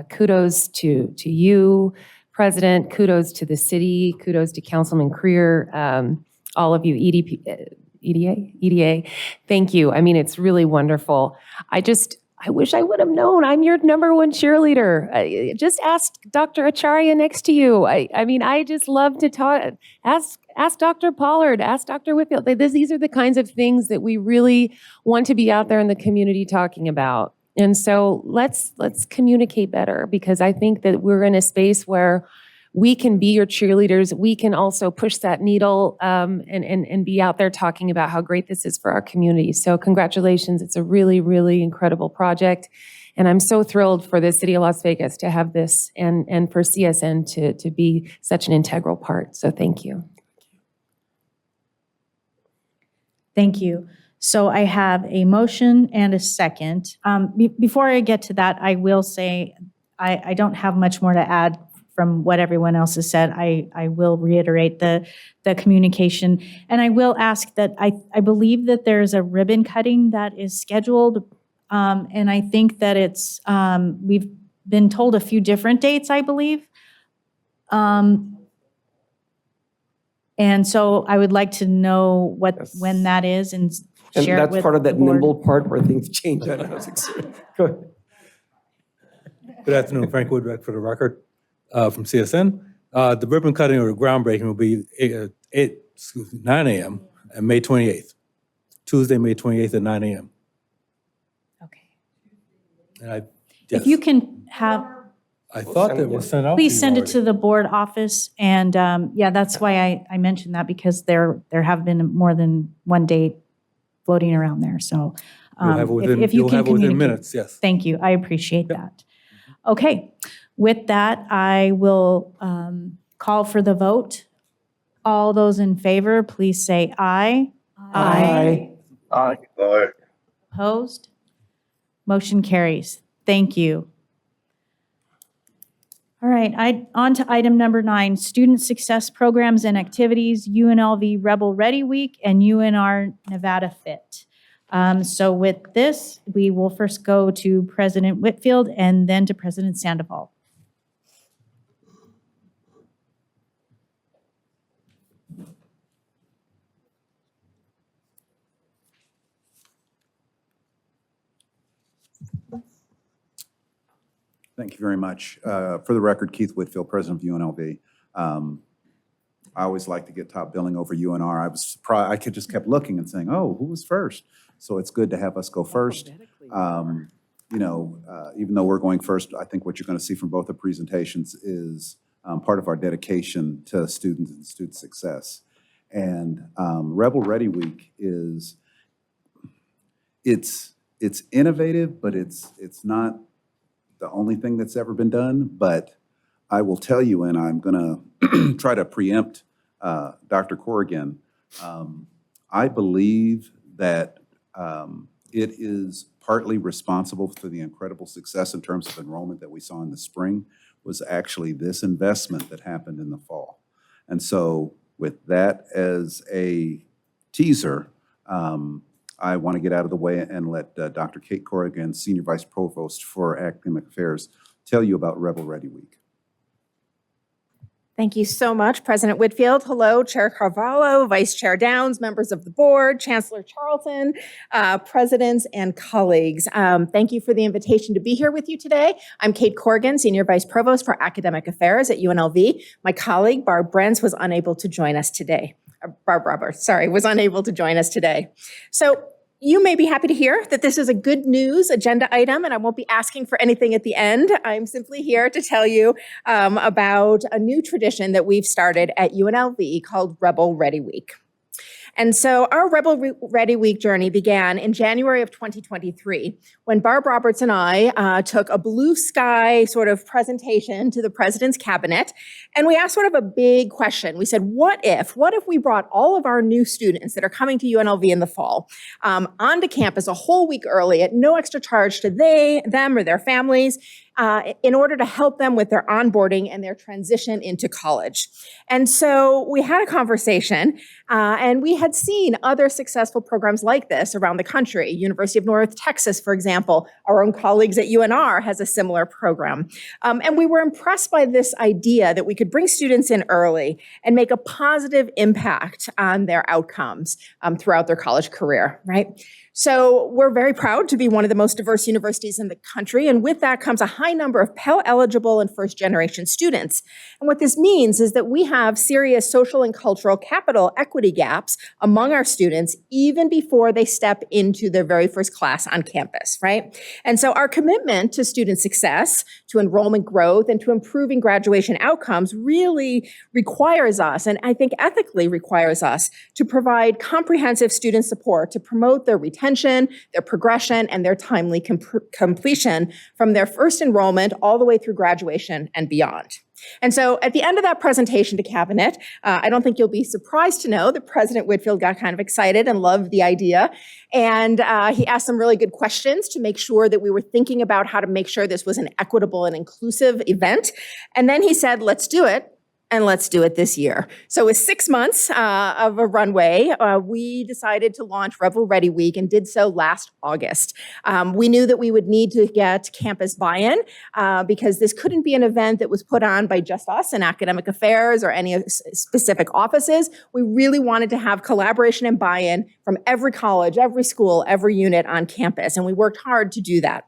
kudos to you, President. Kudos to the city. Kudos to Councilman Creer. All of you, EDA. Thank you. I mean, it's really wonderful. I wish I would have known. I'm your number one cheerleader. Just ask Dr. Acharya next to you. I mean, I just love to talk. Ask Dr. Pollard, ask Dr. Whitfield. These are the kinds of things that we really want to be out there in the community talking about. And so let's communicate better, because I think that we're in a space where we can be your cheerleaders. We can also push that needle and be out there talking about how great this is for our community. So congratulations. It's a really, really incredible project. And I'm so thrilled for the city of Las Vegas to have this and for CSN to be such an integral part. So thank you. Thank you. So I have a motion and a second. Before I get to that, I will say I don't have much more to add from what everyone else has said. I will reiterate the communication. And I will ask that I believe that there's a ribbon cutting that is scheduled. And I think that it's, we've been told a few different dates, I believe. And so I would like to know when that is and And share it that's with part of that the board. nimble part where things change. I know. Go ahead. Good afternoon, Frank Woodruff for the record from CSN. The ribbon cutting or groundbreaking will be 9 a.m. and May 28th. Tuesday, May 28th at 9 a.m. Okay. And If you can have, I thought that was sent out. please send it to the board office. And yeah, that's why I mentioned that, because there have been more than one date floating around there. So You'll have it within, if you you'll can have it within communicate. minutes, yes. Thank you. I appreciate that. Okay. With that, I will call for the vote. All those in favor, please say aye. Aye. Aye. Opposed? Motion carries. Thank you. All right, on to item number 9, Student Success Programs and Activities, UNLV Rebel Ready Week and UNR Nevada Fit. So with this, we will first go to President Whitfield and then to President Sandoval. Thank you very much. For the record, Keith Whitfield, President of UNLV. I always like to get top billing over UNR. I was surprised. I just kept looking and saying, oh, who was first? So it's good to have us go first. You know, even though we're going first, I think what you're going to see from both the presentations is part of our dedication to students and student success. And Rebel Ready Week is, it's innovative, but it's not the only thing that's ever been done. But I will tell you, and I'm going to try to preempt Dr. Corrigan, I believe that it is partly responsible for the incredible success in terms of enrollment that we saw in the spring was actually this investment that happened in the fall. And so with that as a teaser, I want to get out of the way and let Dr. Kate Corrigan, Senior Vice Provost for Academic Affairs, tell you about Rebel Ready Week. Thank you so much, President Whitfield. Hello, Chair Carvalho, Vice Chair Downs, members of the board, Chancellor Charlton, presidents, and colleagues. Thank you for the invitation to be here with you today. I'm Kate Corrigan, Senior Vice Provost for Academic Affairs at UNLV. My colleague, Barb Brentz, was unable to join us today. Was unable to join us today. So You may be happy to hear that this is a good news agenda item, and I won't be asking for anything at the end. I'm simply here to tell you about a new tradition that we've started at UNLV called Rebel Ready Week. And so our Rebel Ready Week journey began in January of 2023 when Barb Roberts and I took a blue sky sort of presentation to the president's cabinet, and we asked sort of a big question. We said, what if we brought all of our new students that are coming to UNLV in the fall onto campus a whole week early at no extra charge to them or their families, in order to help them with their onboarding and their transition into college. And so we had a conversation, and we had seen other successful programs like this around the country. University of North Texas, for example, our own colleagues at UNR has a similar program. And we were impressed by this idea that we could bring students in early and make a positive impact on their outcomes throughout their college career, right? So we're very proud to be one of the most diverse universities in the country, and with that comes a high number of Pell-eligible and first-generation students. And what this means is that we have serious social and cultural capital equity gaps among our students even before they step into their very first class on campus, right? And so our commitment to student success, to enrollment growth, and to improving graduation outcomes really requires us, and I think ethically requires us, to provide comprehensive student support to promote their retention, their progression, and their timely completion from their first enrollment all the way through graduation and beyond. And so at the end of that presentation to Cabinet, I don't think you'll be surprised to know that President Whitfield got kind of excited and loved the idea. And he asked some really good questions to make sure that we were thinking about how to make sure this was an equitable and inclusive event. And then he said, let's do it. And let's do it this year. So with 6 months of a runway, we decided to launch Rebel Ready Week and did so last August. We knew that we would need to get campus buy-in because this couldn't be an event that was put on by just us in academic affairs or any specific offices. We really wanted to have collaboration and buy-in from every college, every school, every unit on campus, and we worked hard to do that.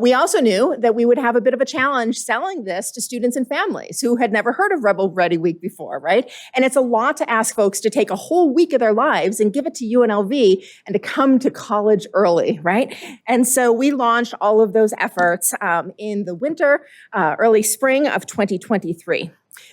We also knew that we would have a bit of a challenge selling this to students and families who had never heard of Rebel Ready Week before, right? And it's a lot to ask folks to take a whole week of their lives and give it to UNLV and to come to college early, right? And so we launched all of those efforts in the winter, early spring of 2023.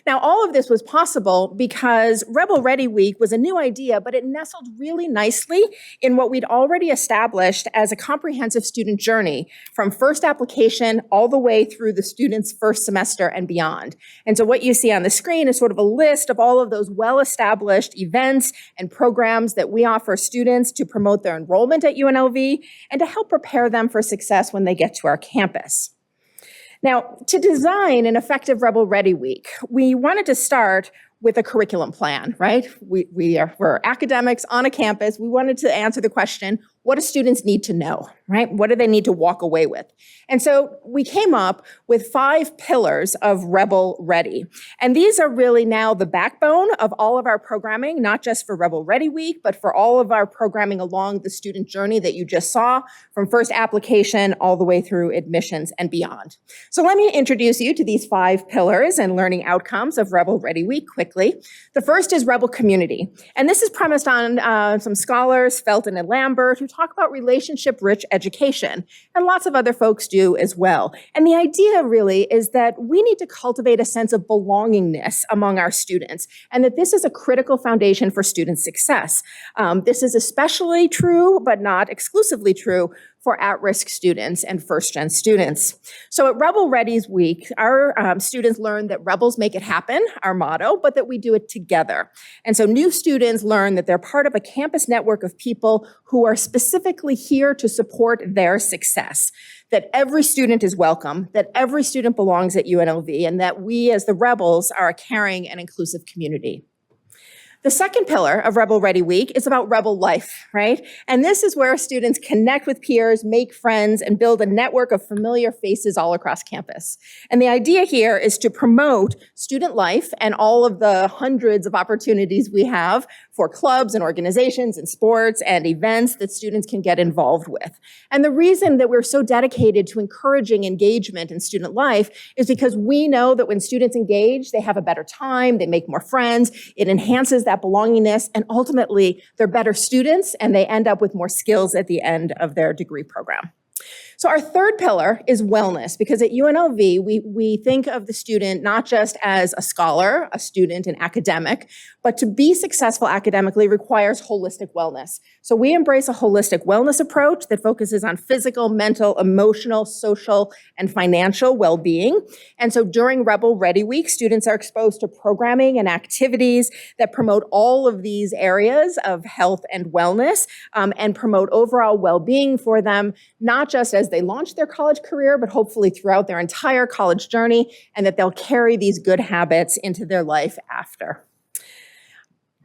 Now, all of this was possible because Rebel Ready Week was a new idea, but it nestled really nicely in what we'd already established as a comprehensive student journey from first application all the way through the student's first semester and beyond. And so what you see on the screen is sort of a list of all of those well-established events and programs that we offer students to promote their enrollment at UNLV and to help prepare them for success when they get to our campus. Now, to design an effective Rebel Ready Week, we wanted to start with a curriculum plan, right? We're academics on a campus. We wanted to answer the question, what do students need to know, right? What do they need to walk away with? And so we came up with 5 pillars of Rebel Ready. And these are really now the backbone of all of our programming, not just for Rebel Ready Week, but for all of our programming along the student journey that you just saw, from first application all the way through admissions and beyond. So let me introduce you to these 5 pillars and learning outcomes of Rebel Ready Week quickly. The first is Rebel Community. And this is premised on some scholars, Felton and Lambert, who talk about relationship-rich education, and lots of other folks do as well. And the idea really is that we need to cultivate a sense of belongingness among our students, and that this is a critical foundation for student success. This is especially true, but not exclusively true, for at-risk students and first-gen students. So at Rebel Ready's Week, our students learn that rebels make it happen, our motto, but that we do it together. And so new students learn that they're part of a campus network of people who are specifically here to support their success, that every student is welcome, that every student belongs at UNLV, and that we as the rebels are a caring and inclusive community. The second pillar of Rebel Ready Week is about rebel life, right? And this is where students connect with peers, make friends, and build a network of familiar faces all across campus. And the idea here is to promote student life and all of the hundreds of opportunities we have for clubs and organizations and sports and events that students can get involved with. And the reason that we're so dedicated to encouraging engagement in student life is because we know that when students engage, they have a better time, they make more friends, it enhances that belongingness, and ultimately they're better students and they end up with more skills at the end of their degree program. So our third pillar is wellness, because at UNLV, we think of the student not just as a scholar, a student, an academic, but to be successful academically requires holistic wellness. So we embrace a holistic wellness approach that focuses on physical, mental, emotional, social, and financial well-being. And so during Rebel Ready Week, students are exposed to programming and activities that promote all of these areas of health and wellness, and promote overall well-being for them, not just as they launch their college career, but hopefully throughout their entire college journey, and that they'll carry these good habits into their life after.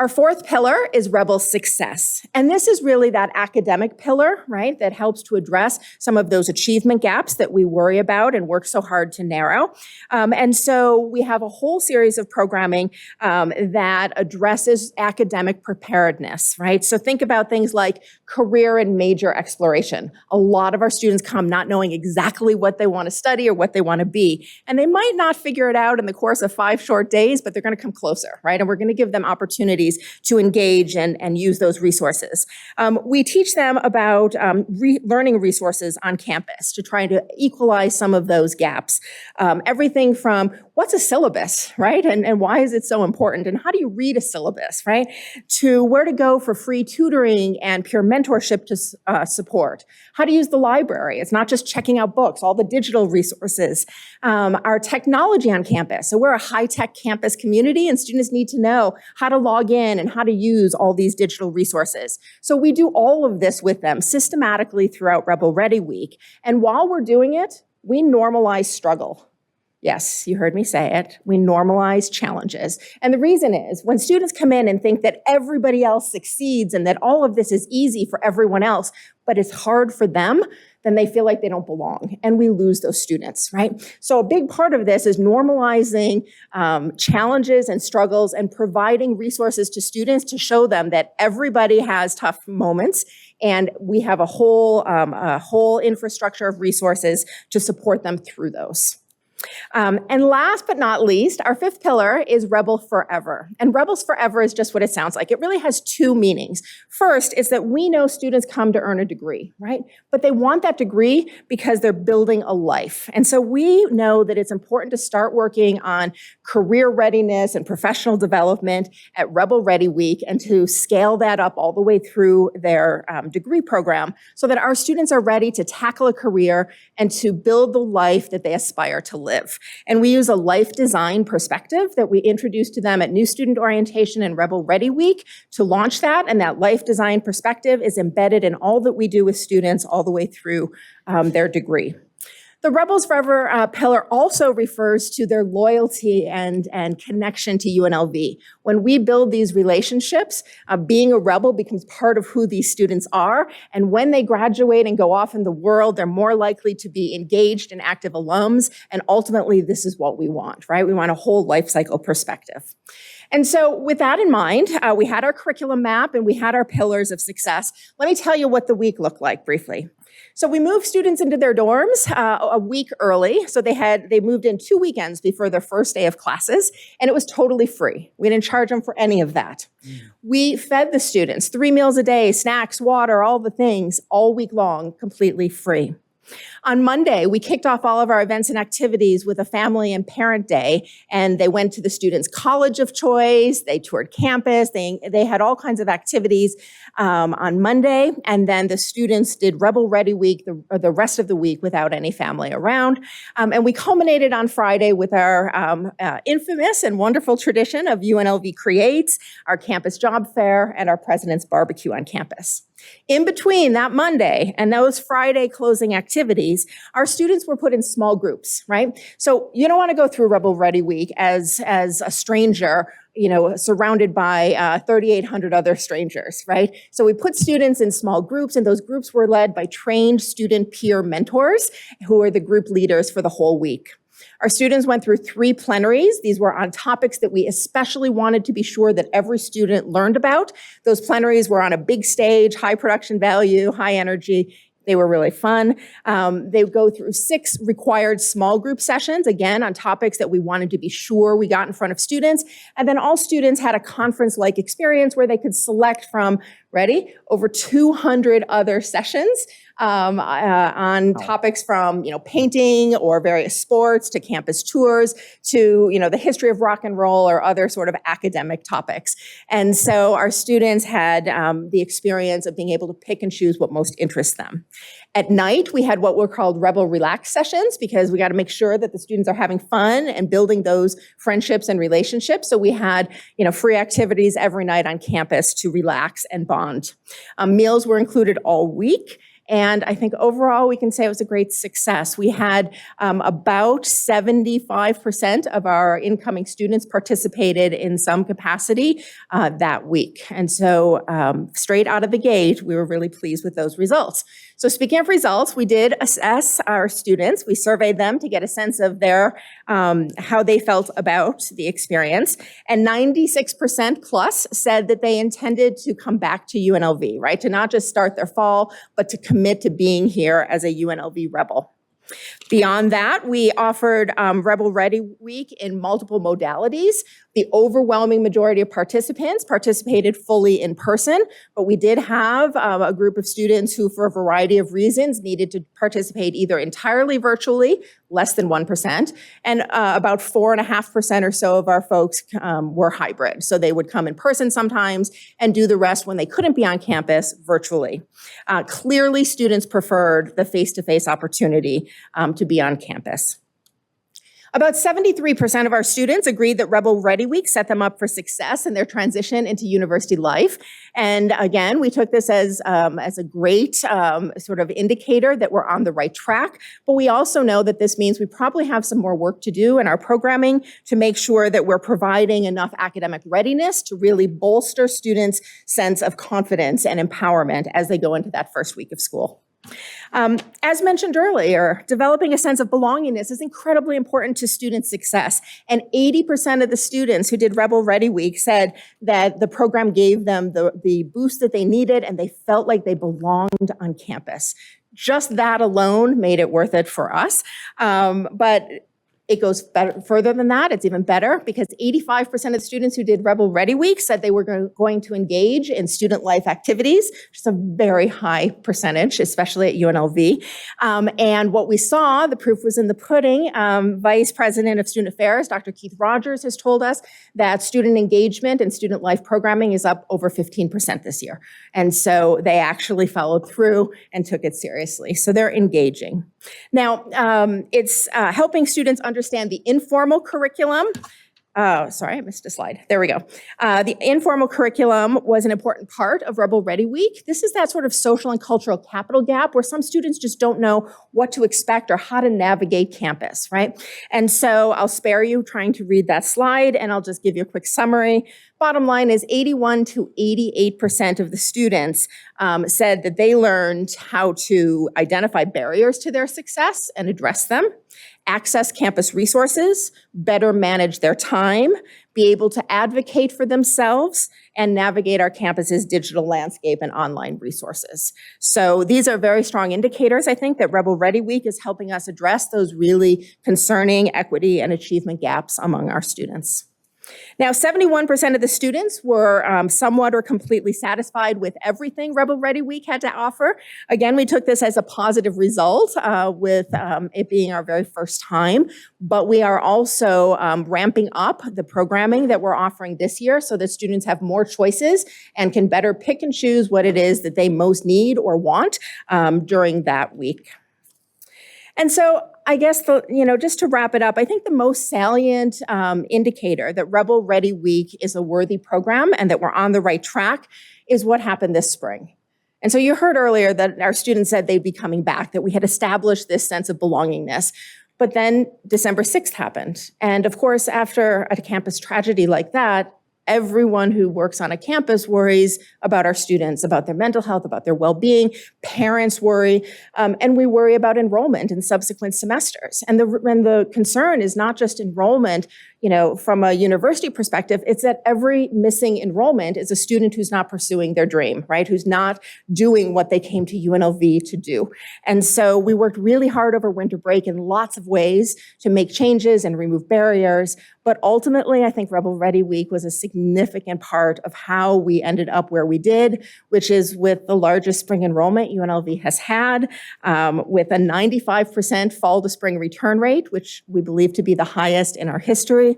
Our fourth pillar is Rebel Success. And this is really that academic pillar, right, that helps to address some of those achievement gaps that we worry about and work so hard to narrow. And so we have a whole series of programming that addresses academic preparedness, right? So think about things like career and major exploration. A lot of our students come not knowing exactly what they want to study or what they want to be. And they might not figure it out in the course of 5 short days, but they're going to come closer, right? And we're going to give them opportunities to engage and use those resources. We teach them about learning resources on campus to try to equalize some of those gaps. Everything from what's a syllabus, right? And why is it so important? And how do you read a syllabus, right? To where to go for free tutoring and peer mentorship to support. How to use the library. It's not just checking out books, all the digital resources. Our technology on campus. So we're a high-tech campus community, and students need to know how to log in and how to use all these digital resources. So we do all of this with them systematically throughout Rebel Ready Week. And while we're doing it, we normalize struggle. Yes, you heard me say it. We normalize challenges. And the reason is when students come in and think that everybody else succeeds and that all of this is easy for everyone else, but it's hard for them, then they feel like they don't belong, and we lose those students, right? So a big part of this is normalizing challenges and struggles and providing resources to students to show them that everybody has tough moments, and we have a whole infrastructure of resources to support them through those. And last but not least, our fifth pillar is Rebel Forever. And Rebels Forever is just what it sounds like. It really has two meanings. First is that we know students come to earn a degree, right? But they want that degree because they're building a life. And so we know that it's important to start working on career readiness and professional development at Rebel Ready Week and to scale that up all the way through their degree program so that our students are ready to tackle a career and to build the life that they aspire to live. And we use a life design perspective that we introduced to them at New Student Orientation and Rebel Ready Week to launch that. And that life design perspective is embedded in all that we do with students all the way through their degree. The Rebels Forever pillar also refers to their loyalty and connection to UNLV. When we build these relationships, being a rebel becomes part of who these students are. And when they graduate and go off in the world, they're more likely to be engaged and active alums. And ultimately, this is what we want, right? We want a whole life cycle perspective. And so with that in mind, we had our curriculum map and we had our pillars of success. Let me tell you what the week looked like briefly. So we moved students into their dorms a week early. So they moved in 2 weekends before their first day of classes, and it was totally free. We didn't charge them for any of that. We fed the students 3 meals a day, snacks, water, all the things, all week long, completely free. On Monday, we kicked off all of our events and activities with a family and parent day, and they went to the students' college of choice, they toured campus, they had all kinds of activities on Monday, and then the students did Rebel Ready Week the rest of the week without any family around. And we culminated on Friday with our infamous and wonderful tradition of UNLV Creates, our campus job fair, and our President's Barbecue on campus. In between that Monday and those Friday closing activities, our students were put in small groups, right? So you don't want to go through Rebel Ready Week as a stranger, surrounded by 3,800 other strangers, right? So we put students in small groups, and those groups were led by trained student peer mentors who are the group leaders for the whole week. Our students went through 3 plenaries. These were on topics that we especially wanted to be sure that every student learned about. Those plenaries were on a big stage, high production value, high energy. They were really fun. They would go through 6 required small group sessions, again, on topics that we wanted to be sure we got in front of students. And then all students had a conference-like experience where they could select from, ready, over 200 other sessions on topics from, painting or various sports to campus tours to, the history of rock and roll or other sort of academic topics. And so our students had the experience of being able to pick and choose what most interests them. At night, we had what were called Rebel Relax sessions because we got to make sure that the students are having fun and building those friendships and relationships. So we had, free activities every night on campus to relax and bond. Meals were included all week. And I think overall, we can say it was a great success. We had about 75% of our incoming students participated in some capacity that week. And so straight out of the gate, we were really pleased with those results. So speaking of results, we did assess our students. We surveyed them to get a sense of their how they felt about the experience. And 96% plus said that they intended to come back to UNLV, right? To not just start their fall, but to commit to being here as a UNLV Rebel. Beyond that, we offered Rebel Ready Week in multiple modalities. The overwhelming majority of participants participated fully in person, but we did have a group of students who, for a variety of reasons, needed to participate either entirely virtually, less than 1%, and about 4.5% or so of our folks were hybrid. So they would come in person sometimes and do the rest when they couldn't be on campus virtually. Clearly, students preferred the face-to-face opportunity to be on campus. About 73% of our students agreed that Rebel Ready Week set them up for success in their transition into university life. And again, we took this as a great sort of indicator that we're on the right track. But we also know that this means we probably have some more work to do in our programming to make sure that we're providing enough academic readiness to really bolster students' sense of confidence and empowerment as they go into that first week of school. As mentioned earlier, developing a sense of belongingness is incredibly important to student success. And 80% of the students who did Rebel Ready Week said that the program gave them the boost that they needed and they felt like they belonged on campus. Just that alone made it worth it for us. But it goes further than that. It's even better because 85% of the students who did Rebel Ready Week said they were going to engage in student life activities, which is a very high percentage, especially at UNLV. And what we saw, the proof was in the pudding. Vice President of Student Affairs, Dr. Keith Rogers, has told us that student engagement and student life programming is up over 15% this year. And so they actually followed through and took it seriously. So they're engaging. Now, it's helping students understand the informal curriculum. Sorry, I missed a slide. There we go. The informal curriculum was an important part of Rebel Ready Week. This is that sort of social and cultural capital gap where some students just don't know what to expect or how to navigate campus, right? And so I'll spare you trying to read that slide and I'll just give you a quick summary. Bottom line is 81 to 88% of the students said that they learned how to identify barriers to their success and address them, access campus resources, better manage their time, be able to advocate for themselves, and navigate our campus's digital landscape and online resources. So these are very strong indicators, I think, that Rebel Ready Week is helping us address those really concerning equity and achievement gaps among our students. Now, 71% of the students were somewhat or completely satisfied with everything Rebel Ready Week had to offer. Again, we took this as a positive result with it being our very first time, but we are also ramping up the programming that we're offering this year so that students have more choices and can better pick and choose what it is that they most need or want during that week. And so I guess, just to wrap it up, I think the most salient indicator that Rebel Ready Week is a worthy program and that we're on the right track is what happened this spring. And so you heard earlier that our students said they'd be coming back, that we had established this sense of belongingness. But then December 6th happened. And of course, after a campus tragedy like that, Everyone who works on a campus worries about our students, about their mental health, about their well-being. Parents worry, and we worry about enrollment in subsequent semesters. And the concern is not just enrollment, from a university perspective, it's that every missing enrollment is a student who's not pursuing their dream, right? Who's not doing what they came to UNLV to do. And so we worked really hard over winter break in lots of ways to make changes and remove barriers. But ultimately, I think Rebel Ready Week was a significant part of how we ended up where we did, which is with the largest spring enrollment UNLV has had, with a 95% fall to spring return rate, which we believe to be the highest in our history.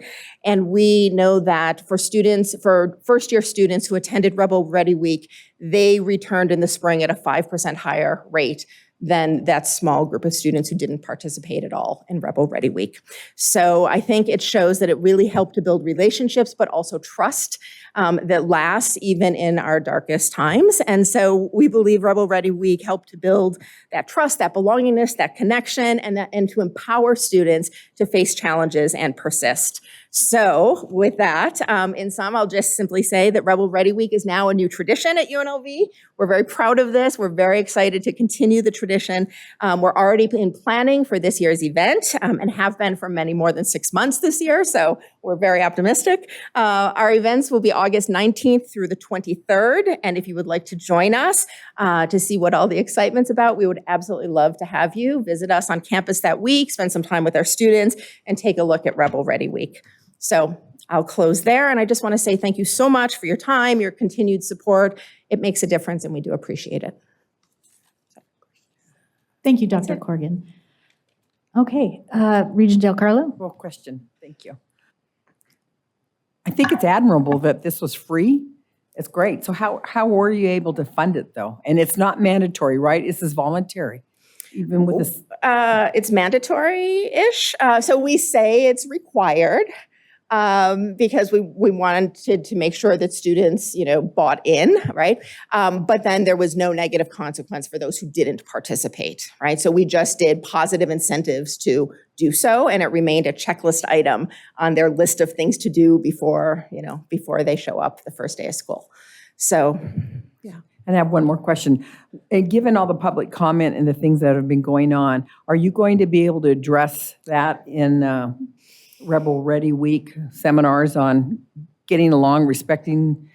And we know that for first-year students who attended Rebel Ready Week, they returned in the spring at a 5% higher rate than that small group of students who didn't participate at all in Rebel Ready Week. So I think it shows that it really helped to build relationships, but also trust that lasts even in our darkest times. And so we believe Rebel Ready Week helped to build that trust, that belongingness, that connection, and to empower students to face challenges and persist. So with that, in sum, I'll just simply say that Rebel Ready Week is now a new tradition at UNLV. We're very proud of this. We're very excited to continue the tradition. We're already in planning for this year's event and have been for many more than 6 months this year, so we're very optimistic. Our events will be August 19th through the 23rd, and if you would like to join us to see what all the excitement's about, we would absolutely love to have you. Visit us on campus that week, spend some time with our students, and take a look at Rebel Ready Week. So I'll close there, and I just want to say thank you so much for your time, your continued support. It makes a difference, and we do appreciate it. Thank you, Dr. Corrigan. Okay, Regent Del Carlo? Well, question. Thank you. I think it's admirable that this was free. It's great. So how were you able to fund it, though? And it's not mandatory, right? This is voluntary, even with this. It's mandatory-ish. So we say it's required. Because we wanted to make sure that students, bought in, right? But then there was no negative consequence for those who didn't participate, right? So we just did positive incentives to do so, and it remained a checklist item on their list of things to do before they show up the first day of school. So, yeah. And I have one more question. And given all the public comment and the things that have been going on, are you going to be able to address that in Rebel Ready Week seminars on getting along, respecting,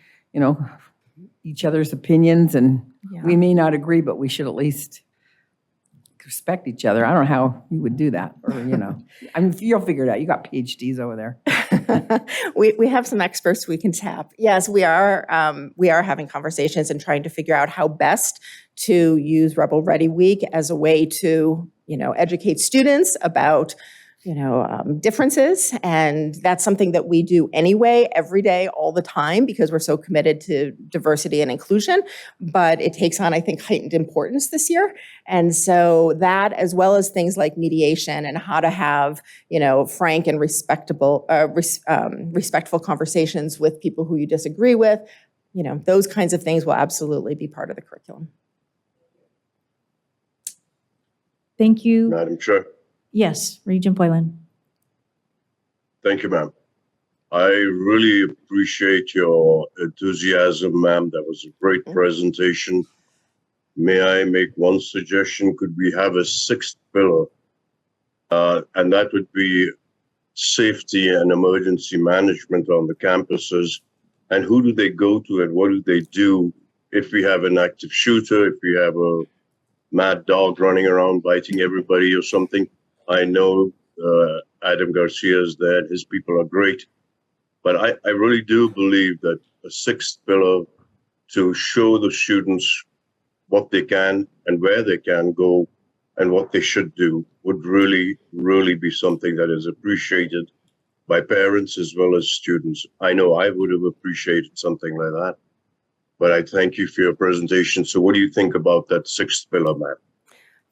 each other's opinions? And we may not agree, but we should at least respect each other. I don't know how you would do that, or, I mean, you'll figure it out. You got PhDs over there. We have some experts we can tap. Yes, we are having conversations and trying to figure out how best to use Rebel Ready Week as a way to, educate students about differences. And that's something that we do anyway, every day, all the time, because we're so committed to diversity and inclusion. But it takes on, I think, heightened importance this year. And so that, as well as things like mediation and how to have, frank and respectful conversations with people who you disagree with, those kinds of things will absolutely be part of the curriculum. Thank you. Madam Chair. Yes, Regent Boylan. Thank you, ma'am. I really appreciate your enthusiasm, ma'am. That was a great presentation. May I make one suggestion? Could we have a sixth pillar? And that would be safety and emergency management on the campuses. And who do they go to and what do they do if we have an active shooter, if we have a mad dog running around biting everybody or something? I know Adam Garcia is there, his people are great, but I really do believe that a sixth pillar to show the students what they can and where they can go and what they should do would really, really be something that is appreciated by parents as well as students. I know I would have appreciated something like that, but I thank you for your presentation. So what do you think about that sixth pillar, ma'am?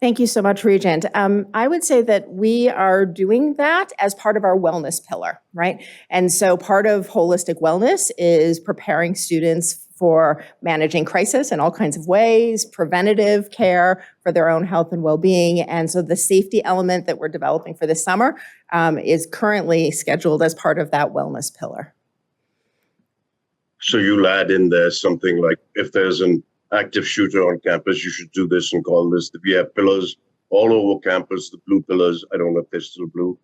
Thank you so much, Regent. I would say that we are doing that as part of our wellness pillar, right? And so part of holistic wellness is preparing students for managing crisis in all kinds of ways, preventative care for their own health and well-being. And so the safety element that we're developing for this summer is currently scheduled as part of that wellness pillar. So you'll add in there something like, if there's an active shooter on campus, you should do this and call this. We have pillars all over campus, the blue pillars. I don't know if they're still blue.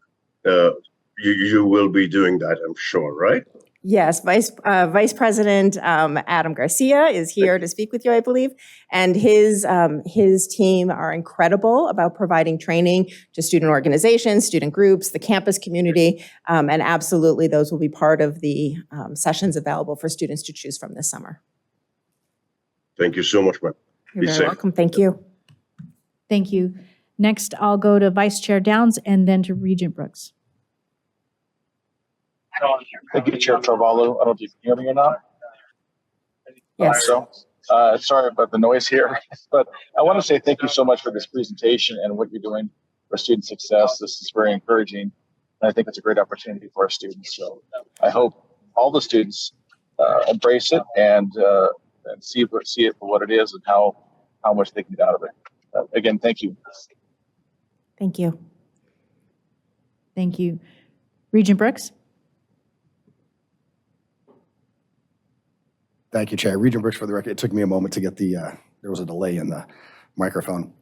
You will be doing that, I'm sure, right? Yes, Vice President Adam Garcia is here to speak with you, I believe, and his team are incredible about providing training to student organizations, student groups, the campus community, and absolutely those will be part of the sessions available for students to choose from this summer. Thank you so much, ma'am. You're very welcome. Thank you. Thank you. Next, I'll go to Vice Chair Downs and then to Regent Brooks. Thank you, Chair Carvalho. I don't know if you can hear me or not. Yes. Sorry about the noise here, but I want to say thank you so much for this presentation and what you're doing for student success. This is very encouraging, and I think it's a great opportunity for our students. So I hope all the students embrace it and see it for what it is and how much they can get out of it. Again, thank you. Thank you. Thank you. Regent Brooks? Thank you, Chair. Regent Brooks for the record. It took me a moment to get there was a delay in the microphone.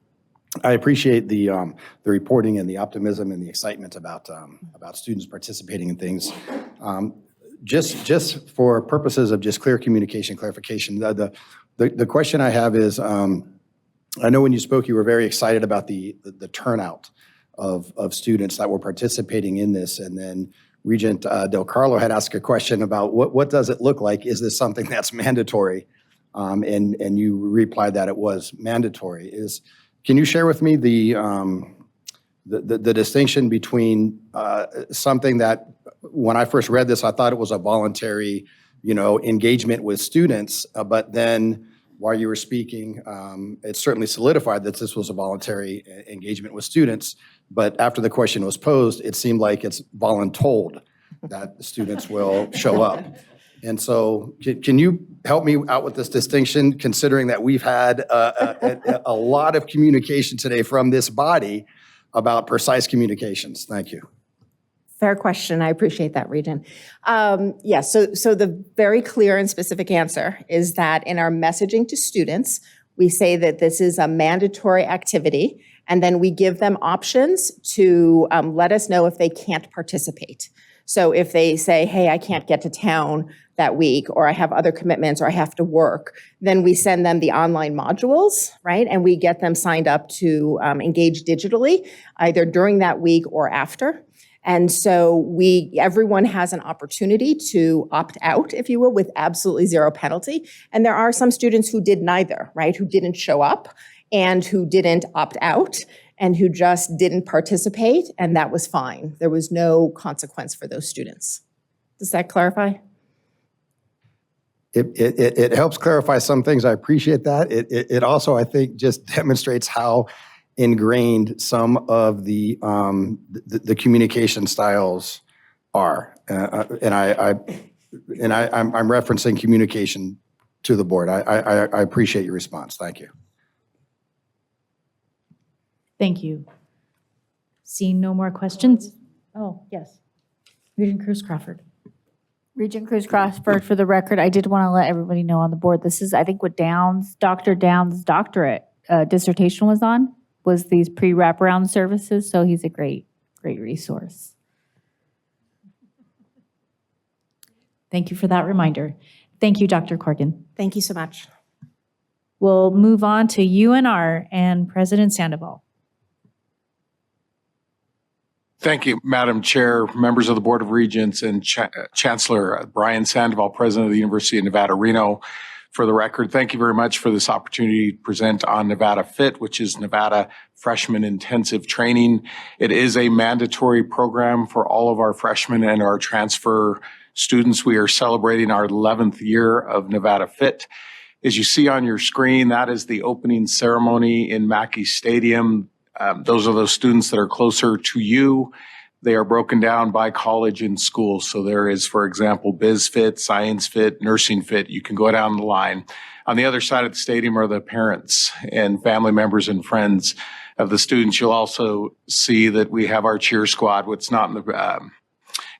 I appreciate the reporting and the optimism and the excitement about students participating in things. Just for purposes of just clear communication, clarification, the question I have is, I know when you spoke, you were very excited about the turnout of students that were participating in this, and then Regent Del Carlo had asked a question about what does it look like? Is this something that's mandatory? And you replied that it was mandatory. Can you share with me the distinction between something that when I first read this, I thought it was a voluntary, engagement with students, but then while you were speaking, it certainly solidified that this was a voluntary engagement with students. But after the question was posed, it seemed like it's voluntold that the students will show up. And so can you help me out with this distinction, considering that we've had a lot of communication today from this body about precise communications? Thank you. Fair question. I appreciate that, Regent. Yes, so the very clear and specific answer is that in our messaging to students, we say that this is a mandatory activity, and then we give them options to let us know if they can't participate. So if they say, hey, I can't get to town that week, or I have other commitments, or I have to work, then we send them the online modules, right? And we get them signed up to engage digitally, either during that week or after. And so everyone has an opportunity to opt out, if you will, with absolutely zero penalty. And there are some students who did neither, right? Who didn't show up and who didn't opt out and who just didn't participate, and that was fine. There was no consequence for those students. Does that clarify? It helps clarify some things. I appreciate that. It also, I think, just demonstrates how ingrained some of the communication styles are, and I'm referencing communication to the board. I appreciate your response. Thank you. Thank you. Seeing no more questions? Oh, yes. Regent Cruz Crawford. Regent Cruz Crawford, for the record, I did want to let everybody know on the board, this is, I think, what Dr. Downs' doctorate dissertation was on, was these pre-wraparound services, so he's a great resource. Thank you for that reminder. Thank you, Dr. Corrigan. Thank you so much. We'll move on to UNR and President Sandoval. Thank you, Madam Chair, members of the Board of Regents, and Chancellor Brian Sandoval, President of the University of Nevada, Reno. For the record, thank you very much for this opportunity to present on Nevada Fit, which is Nevada Freshman Intensive Training. It is a mandatory program for all of our freshmen and our transfer students. We are celebrating our 11th year of Nevada Fit. As you see on your screen, that is the opening ceremony in Mackey Stadium. Those are those students that are closer to you. They are broken down by college and school. So there is, for example, Biz Fit, Science Fit, Nursing Fit. You can go down the line. On the other side of the stadium are the parents and family members and friends of the students. You'll also see that we have our cheer squad. What's not in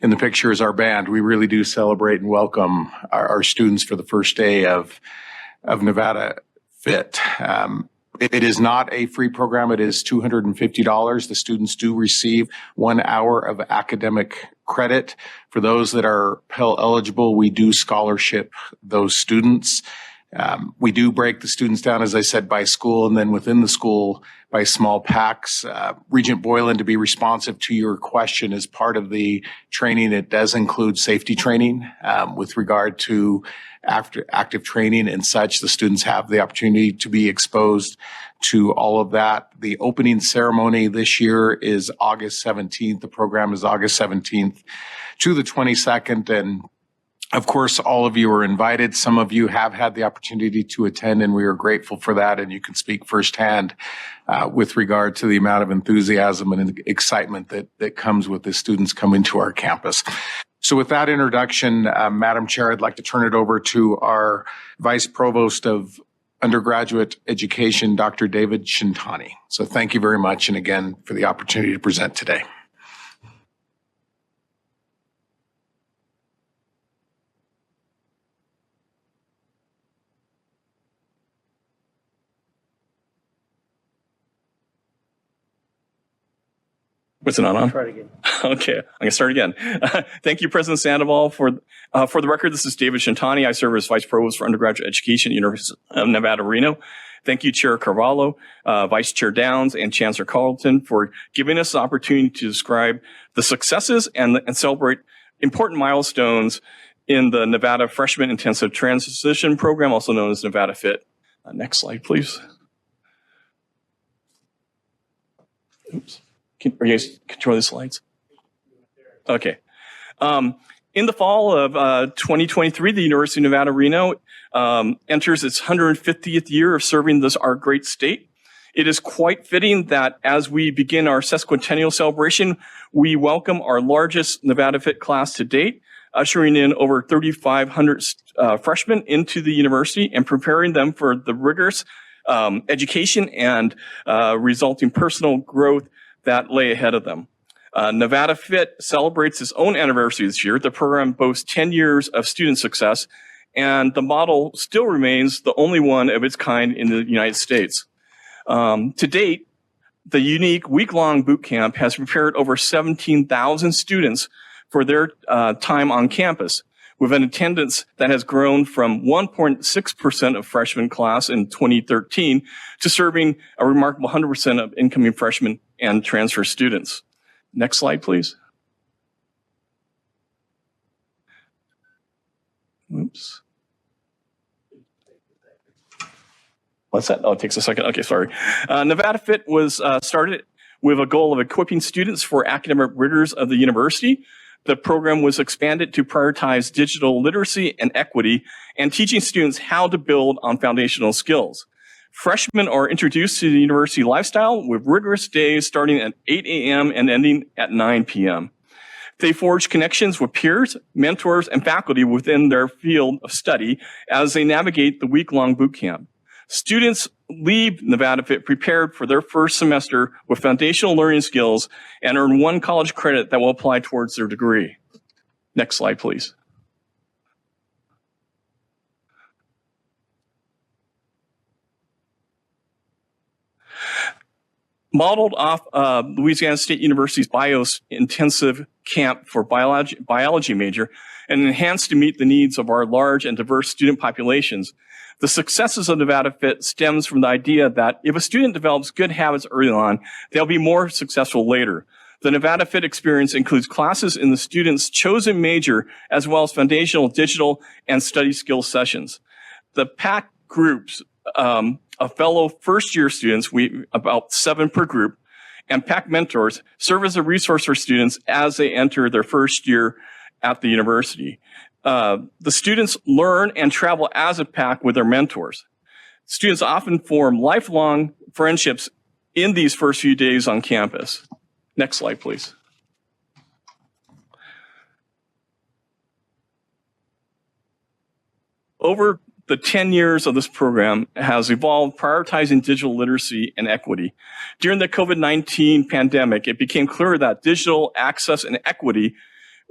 in the picture is our band. We really do celebrate and welcome our students for the first day of Nevada Fit. It is not a free program. It is $250. The students do receive 1 hour of academic credit. For those that are Pell eligible, we do scholarship those students. We do break the students down, as I said, by school, and then within the school by small packs. Regent Boylan, to be responsive to your question, as part of the training, it does include safety training with regard to active training and such. The students have the opportunity to be exposed to all of that. The opening ceremony this year is August 17th. The program is August 17th to the 22nd. And of course, all of you are invited. Some of you have had the opportunity to attend, and we are grateful for that. And you can speak firsthand with regard to the amount of enthusiasm and excitement that comes with the students coming to our campus. So with that introduction, Madam Chair, I'd like to turn it over to our Vice Provost of Undergraduate Education, Dr. David Shintani. So thank you very much, and again, for the opportunity to present today. Was it not on? Try it again. Okay, I'm going to start again. Thank you, President Sandoval. For the record, this is David Shintani. I serve as Vice Provost for Undergraduate Education at University of Nevada, Reno. Thank you, Chair Carvalho, Vice Chair Downs, and Chancellor Carlton for giving us the opportunity to describe the successes and celebrate important milestones in the Nevada Freshman Intensive Transition Program, also known as Nevada Fit. Next slide, please. Oops. Are you guys control the slides? Okay. In the fall of 2023, the University of Nevada, Reno enters its 150th year of serving our great state. It is quite fitting that as we begin our sesquicentennial celebration, we welcome our largest Nevada Fit class to date, ushering in over 3,500 freshmen into the university and preparing them for the rigorous education and resulting personal growth that lay ahead of them. Nevada Fit celebrates its own anniversary this year. The program boasts 10 years of student success, and the model still remains the only one of its kind in the United States. To date, the unique week-long boot camp has prepared over 17,000 students for their time on campus, with an attendance that has grown from 1.6% of freshman class in 2013 to serving a remarkable 100% of incoming freshmen and transfer students. Next slide, please. Oops. What's that? Oh, it takes a second. Okay, sorry. Nevada Fit was started with a goal of equipping students for academic rigors of the university. The program was expanded to prioritize digital literacy and equity and teaching students how to build on foundational skills. Freshmen are introduced to the university lifestyle with rigorous days starting at 8 a.m. and ending at 9 p.m. They forge connections with peers, mentors, and faculty within their field of study as they navigate the week-long boot camp. Students leave Nevada Fit prepared for their first semester with foundational learning skills and earn 1 college credit that will apply towards their degree. Next slide, please. Modeled off Louisiana State University's bio-intensive camp for biology major and enhanced to meet the needs of our large and diverse student populations, the successes of Nevada Fit stems from the idea that if a student develops good habits early on, they'll be more successful later. The Nevada Fit experience includes classes in the student's chosen major, as well as foundational digital and study skill sessions. The PAC groups of fellow first-year students, about 7 per group, and PAC mentors serve as a resource for students as they enter their first year at the university. The students learn and travel as a PAC with their mentors. Students often form lifelong friendships in these first few days on campus. Next slide, please. Over the 10 years of this program has evolved prioritizing digital literacy and equity. During the COVID-19 pandemic, it became clear that digital access and equity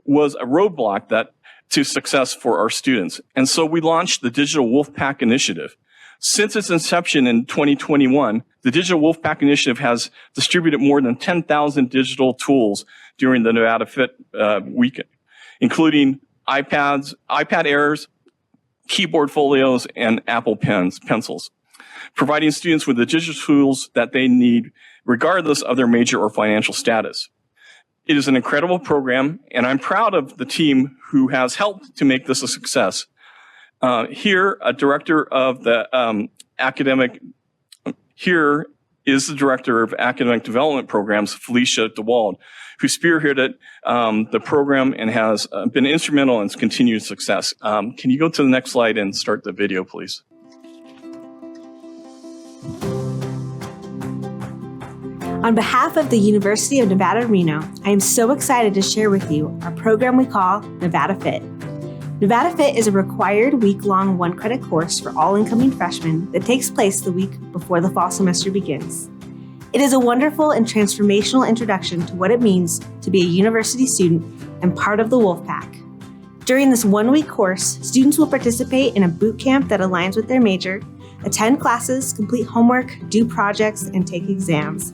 was a roadblock to success for our students. And so we launched the Digital Wolfpack Initiative. Since its inception in 2021, the Digital Wolfpack Initiative has distributed more than 10,000 digital tools during the Nevada Fit weekend, including iPad Airs, keyboard folios, and Apple pencils, providing students with the digital tools that they need regardless of their major or financial status. It is an incredible program, and I'm proud of the team who has helped to make this a success. Here is the director of academic development programs, Felicia DeWald, who spearheaded the program and has been instrumental in its continued success. Can you go to the next slide and start the video, please? On behalf of the University of Nevada, Reno, I am so excited to share with you our program we call Nevada Fit. Nevada Fit is a required week-long one-credit course for all incoming freshmen that takes place the week before the fall semester begins. It is a wonderful and transformational introduction to what it means to be a university student and part of the Wolfpack. During this one-week course, students will participate in a boot camp that aligns with their major, attend classes, complete homework, do projects, and take exams.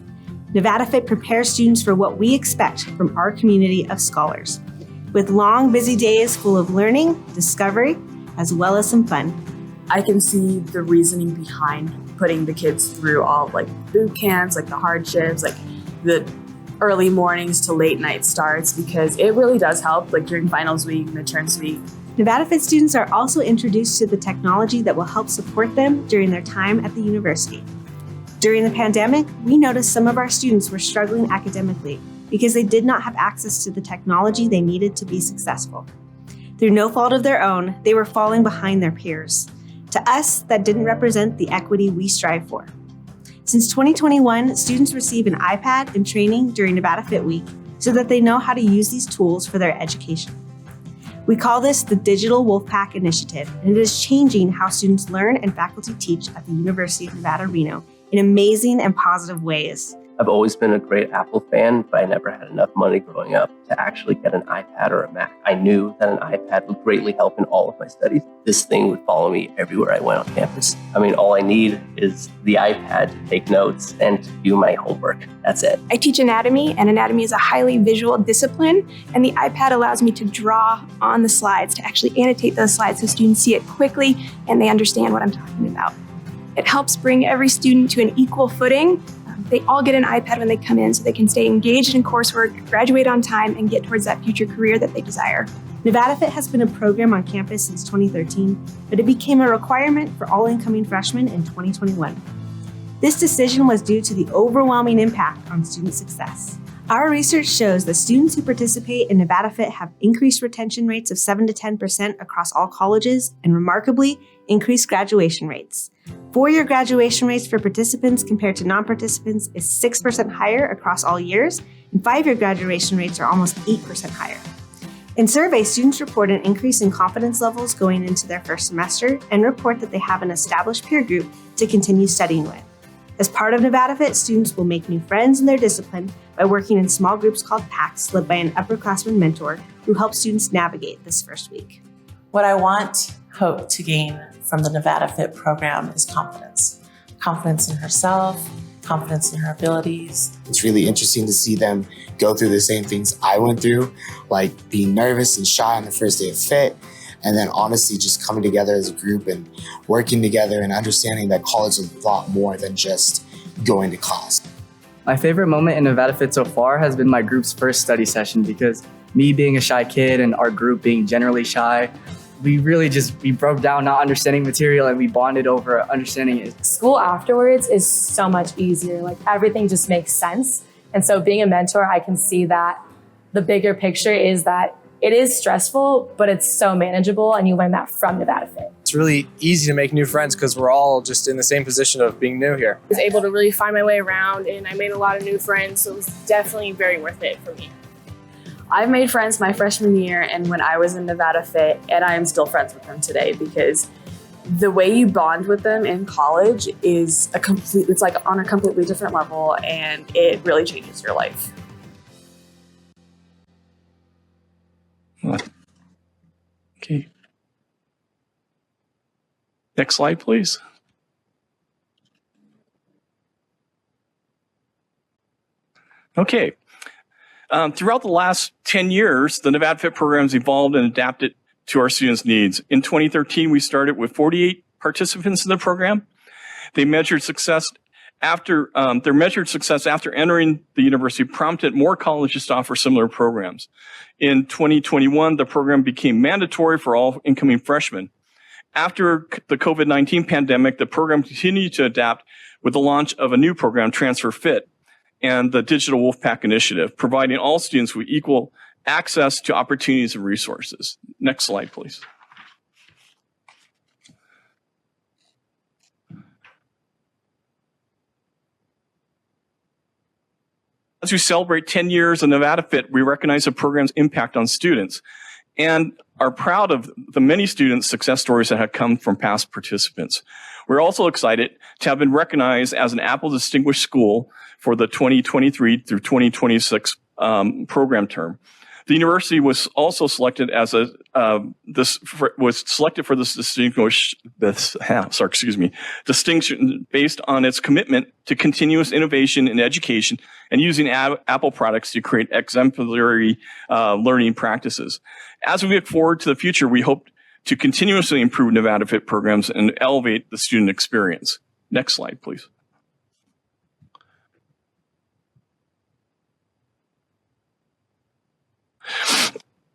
Nevada Fit prepares students for what we expect from our community of scholars, with long, busy days full of learning, discovery, as well as some fun. I can see the reasoning behind putting the kids through all like boot camps, like the hardships, like the early mornings to late night starts, because it really does help like during finals week, midterms week. Nevada Fit students are also introduced to the technology that will help support them during their time at the university. During the pandemic, we noticed some of our students were struggling academically because they did not have access to the technology they needed to be successful. Through no fault of their own, they were falling behind their peers. To us, that didn't represent the equity we strive for. Since 2021, students receive an iPad and training during Nevada Fit Week so that they know how to use these tools for their education. We call this the Digital Wolfpack Initiative, and it is changing how students learn and faculty teach at the University of Nevada, Reno in amazing and positive ways. I've always been a great Apple fan, but I never had enough money growing up to actually get an iPad or a Mac. I knew that an iPad would greatly help in all of my studies. This thing would follow me everywhere I went on campus. I mean, all I need is the iPad to take notes and to do my homework. That's it. I teach anatomy, and anatomy is a highly visual discipline, and the iPad allows me to draw on the slides, to actually annotate those slides so students see it quickly and they understand what I'm talking about. It helps bring every student to an equal footing. They all get an iPad when they come in so they can stay engaged in coursework, graduate on time, and get towards that future career that they desire. Nevada Fit has been a program on campus since 2013, but it became a requirement for all incoming freshmen in 2021. This decision was due to the overwhelming impact on student success. Our research shows that students who participate in Nevada Fit have increased retention rates of 7 to 10% across all colleges and, remarkably, increased graduation rates. Four-year graduation rates for participants compared to non-participants is 6% higher across all years, and five-year graduation rates are almost 8% higher. In surveys, students report an increase in confidence levels going into their first semester and report that they have an established peer group to continue studying with. As part of Nevada Fit, students will make new friends in their discipline by working in small groups called PACs, led by an upperclassman mentor who helps students navigate this first week. What I hope to gain from the Nevada Fit program is confidence. Confidence in herself, confidence in her abilities. It's really interesting to see them go through the same things I went through, like being nervous and shy on the first day of Fit, and then honestly just coming together as a group and working together and understanding that college is a lot more than just going to class. My favorite moment in Nevada Fit so far has been my group's first study session, because me being a shy kid and our group being generally shy, we broke down not understanding material and we bonded over understanding it. School afterwards is so much easier. Like everything just makes sense. And so being a mentor, I can see that the bigger picture is that it is stressful, but it's so manageable, and you learn that from Nevada Fit. It's really easy to make new friends because we're all just in the same position of being new here. I was able to really find my way around, and I made a lot of new friends, so it was definitely very worth it for me. I've made friends my freshman year and when I was in Nevada Fit, and I am still friends with them today, because the way you bond with them in college is it's like on a completely different level, and it really changes your life. Okay. Next slide, please. Okay. Throughout the last 10 years, the Nevada Fit program has evolved and adapted to our students' needs. In 2013, we started with 48 participants in the program. They measured success after their measured success after entering the university prompted more colleges to offer similar programs. In 2021, the program became mandatory for all incoming freshmen. After the COVID-19 pandemic, the program continued to adapt with the launch of a new program, Transfer Fit, and the Digital Wolfpack Initiative, providing all students with equal access to opportunities and resources. Next slide, please. As we celebrate 10 years of Nevada Fit, we recognize the program's impact on students and are proud of the many student success stories that have come from past participants. We're also excited to have been recognized as an Apple Distinguished School for the 2023 through 2026 program term. The university was also selected as selected for this distinction based on its commitment to continuous innovation in education and using Apple products to create exemplary learning practices. As we look forward to the future, we hope to continuously improve Nevada Fit programs and elevate the student experience. Next slide, please.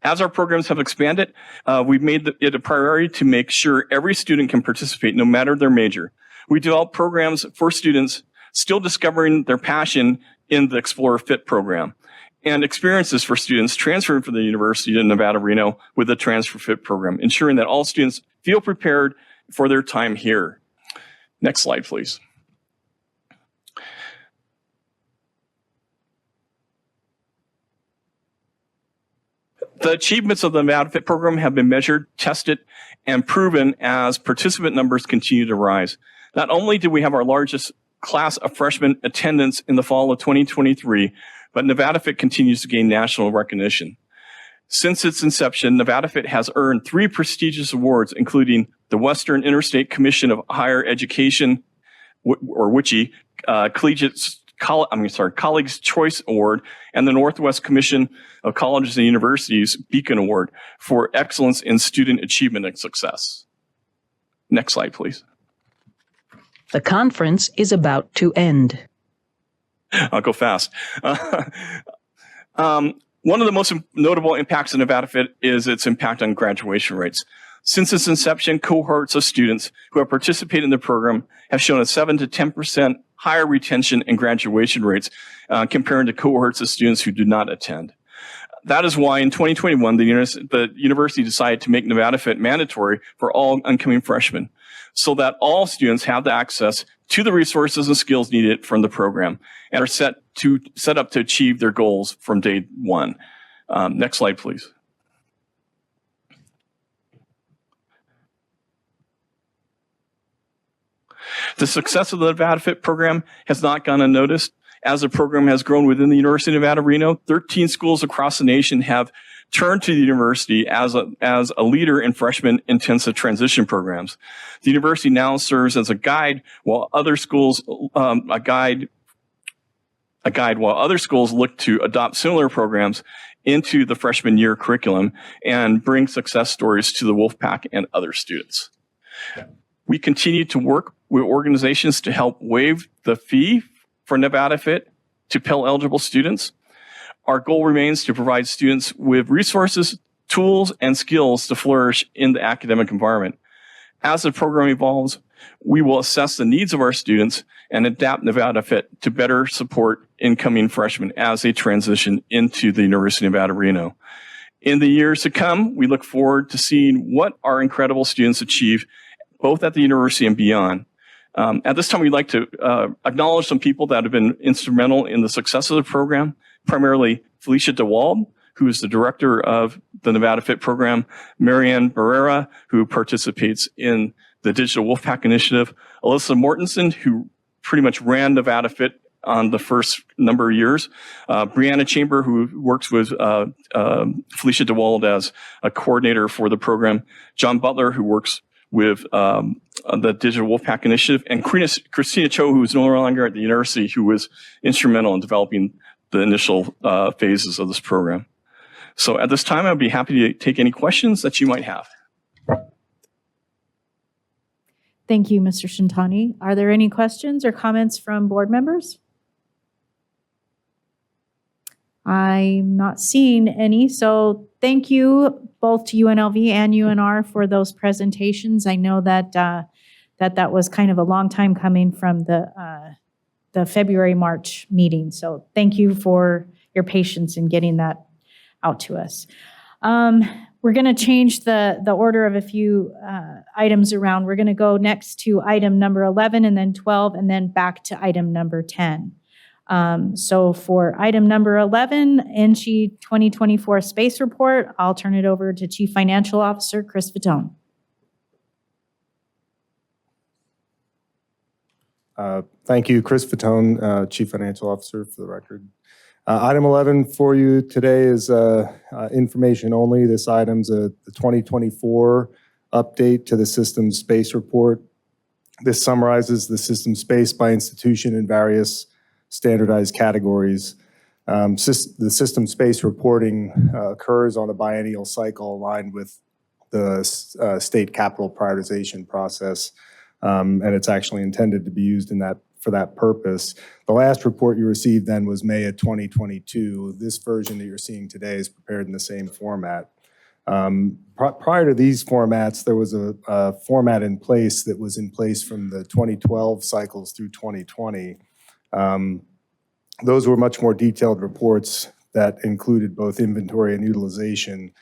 As our programs have expanded, we've made it a priority to make sure every student can participate no matter their major. We develop programs for students still discovering their passion in the Explorer Fit program, and experiences for students transferring from the University of Nevada, Reno with the Transfer Fit program, ensuring that all students feel prepared for their time here. Next slide, please. The achievements of the Nevada Fit program have been measured, tested, and proven as participant numbers continue to rise. Not only did we have our largest class of freshman attendance in the fall of 2023, but Nevada Fit continues to gain national recognition. Since its inception, Nevada Fit has earned 3 prestigious awards, including the Western Interstate Commission of Higher Education, or WICHE, Colleagues Choice Award, and the Northwest Commission of Colleges and Universities Beacon Award for excellence in student achievement and success. Next slide, please. The conference is about to end. I'll go fast. One of the most notable impacts of Nevada Fit is its impact on graduation rates. Since its inception, cohorts of students who have participated in the program have shown a 7 to 10% higher retention and graduation rates compared to cohorts of students who do not attend. That is why in 2021, the university decided to make Nevada Fit mandatory for all incoming freshmen, so that all students have the access to the resources and skills needed from the program and are set up to achieve their goals from day one. Next slide, please. The success of the Nevada Fit program has not gone unnoticed. As the program has grown within the University of Nevada, Reno, 13 schools across the nation have turned to the university as a leader in freshman intensive transition programs. The university now serves as a guide while other schools while other schools look to adopt similar programs into the freshman year curriculum and bring success stories to the Wolfpack and other students. We continue to work with organizations to help waive the fee for Nevada Fit to Pell eligible students. Our goal remains to provide students with resources, tools, and skills to flourish in the academic environment. As the program evolves, we will assess the needs of our students and adapt Nevada Fit to better support incoming freshmen as they transition into the University of Nevada, Reno. In the years to come, we look forward to seeing what our incredible students achieve both at the university and beyond. At this time, we'd like to acknowledge some people that have been instrumental in the success of the program, primarily Felicia DeWald, who is the director of the Nevada Fit program, Marianne Barrera, who participates in the Digital Wolfpack Initiative, Alyssa Mortensen, who pretty much ran Nevada Fit on the first number of years. Brianna Chamber, who works with Felicia DeWald as a coordinator for the program. John Butler, who works with the Digital Wolfpack Initiative. And Christina Cho, who is no longer at the university, who was instrumental in developing the initial phases of this program. So at this time, I'd be happy to take any questions that you might have. Thank you, Mr. Shintani. Are there any questions or comments from board members? I'm not seeing any, so thank you both to UNLV and UNR for those presentations. I know that that was kind of a long time coming from the February-March meeting, so thank you for your patience in getting that out to us. We're going to change the order of a few items around. We're going to go next to item number 11 and then 12 and then back to item number 10. So for item number 11, NSHE 2024 Space Report, I'll turn it over to Chief Financial Officer Chris Fatone. Thank you, Chris Fatone, Chief Financial Officer, for the record. Item 11 for you today is information only. This item's the 2024 update to the system space report. This summarizes the system space by institution in various standardized categories. The system space reporting occurs on a biennial cycle aligned with the state capital prioritization process, and it's actually intended to be used in for that purpose. The last report you received then was May of 2022. This version that you're seeing today is prepared in the same format. Prior to these formats, there was a format in place that was in place from the 2012 cycles through 2020. Those were much more detailed reports that included both inventory and utilization.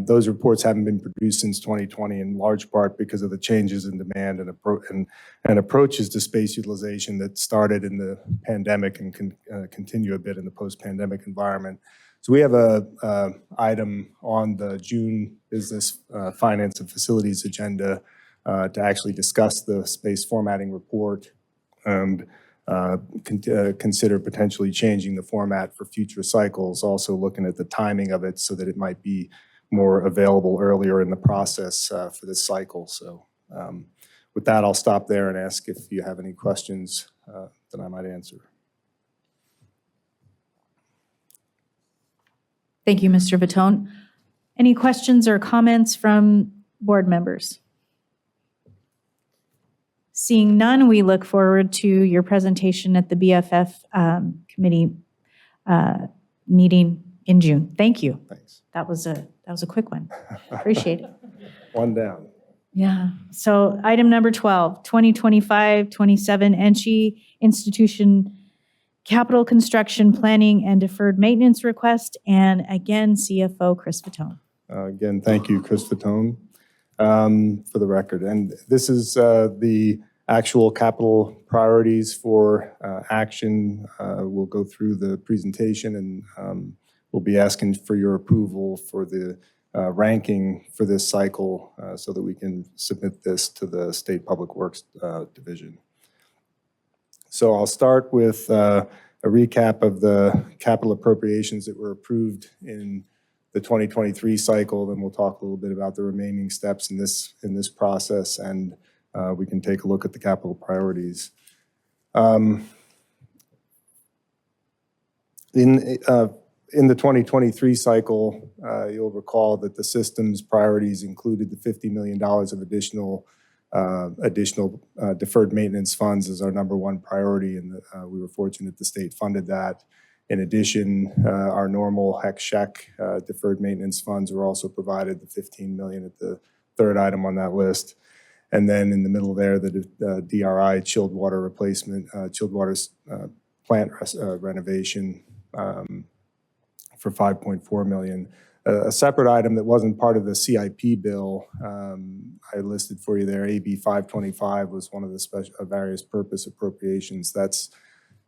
Those reports haven't been produced since 2020 in large part because of the changes in demand and approaches to space utilization that started in the pandemic and can continue a bit in the post-pandemic environment. So we have a item on the June Business, Finance, and Facilities agenda to actually discuss the space formatting report and consider potentially changing the format for future cycles, also looking at the timing of it so that it might be more available earlier in the process for this cycle. So with that, I'll stop there and ask if you have any questions that I might answer. Thank you, Mr. Fatone. Any questions or comments from board members? Seeing none, we look forward to your presentation at the BFF committee meeting in June. Thank you. Thanks. That was a quick one. Appreciate it. One down. Yeah. So item number 12, 2025-27 NSHE institution capital construction planning and deferred maintenance request. And again, CFO Chris Fatone. Again, thank you, Chris Fatone, for the record. And this is the actual capital priorities for action. We'll go through the presentation and we'll be asking for your approval for the ranking for this cycle so that we can submit this to the State Public Works Division. So I'll start with a recap of the capital appropriations that were approved in the 2023 cycle. Then we'll talk a little bit about the remaining steps in this process, and we can take a look at the capital priorities. In the 2023 cycle, you'll recall that the system's priorities included the $50 million of additional deferred maintenance funds as our number one priority, and we were fortunate the state funded that. In addition, our normal NSHE deferred maintenance funds were also provided, the $15 million at the third item on that list. And then in the middle there, the DRI chilled water replacement, chilled water plant renovation for $5.4 million. A separate item that wasn't part of the CIP bill, I listed for you there, AB 525 was one of the various purpose appropriations. That's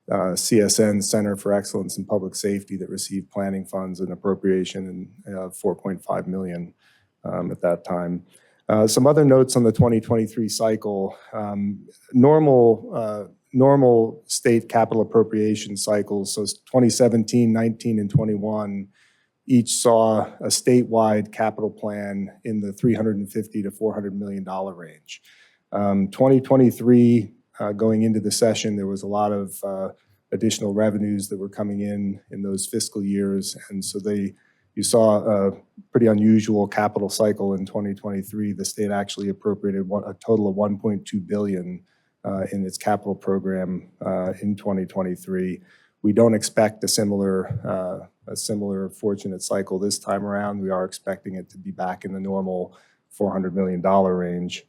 CSN, Center for Excellence in Public Safety, that received planning funds and appropriation and $4.5 million at that time. Some other notes on the 2023 cycle. Normal normal state capital appropriation cycles, so 2017, 19, and 21, each saw a statewide capital plan in the $350 to $400 million range. 2023, going into the session, there was a lot of additional revenues that were coming in those fiscal years, and so you saw a pretty unusual capital cycle in 2023. The state actually appropriated a total of $1.2 billion in its capital program in 2023. We don't expect a similar fortunate cycle this time around. We are expecting it to be back in the normal $400 million range.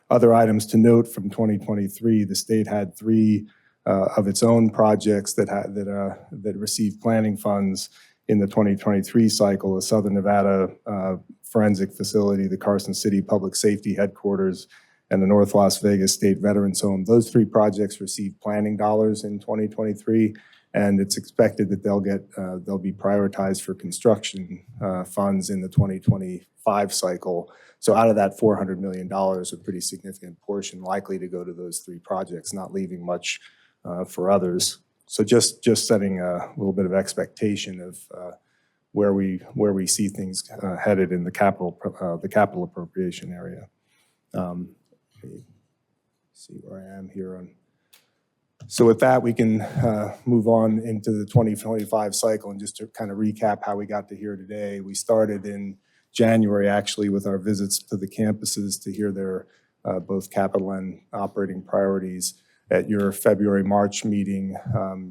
Other items to note from 2023, the state had 3 of its own projects that received planning funds in the 2023 cycle: the Southern Nevada Forensic Facility, the Carson City Public Safety Headquarters, and the North Las Vegas State Veterans Home. Those 3 projects received planning dollars in 2023, and it's expected that they'll be prioritized for construction funds in the 2025 cycle. So out of that $400 million, a pretty significant portion likely to go to those 3 projects, not leaving much for others. So just setting a little bit of expectation of where we see things headed in the capital appropriation area. Let me see where I am here. So with that, we can move on into the 2025 cycle, and just to kind of recap how we got to here today. We started in January, actually, with our visits to the campuses to hear their both capital and operating priorities. At your February-March meeting,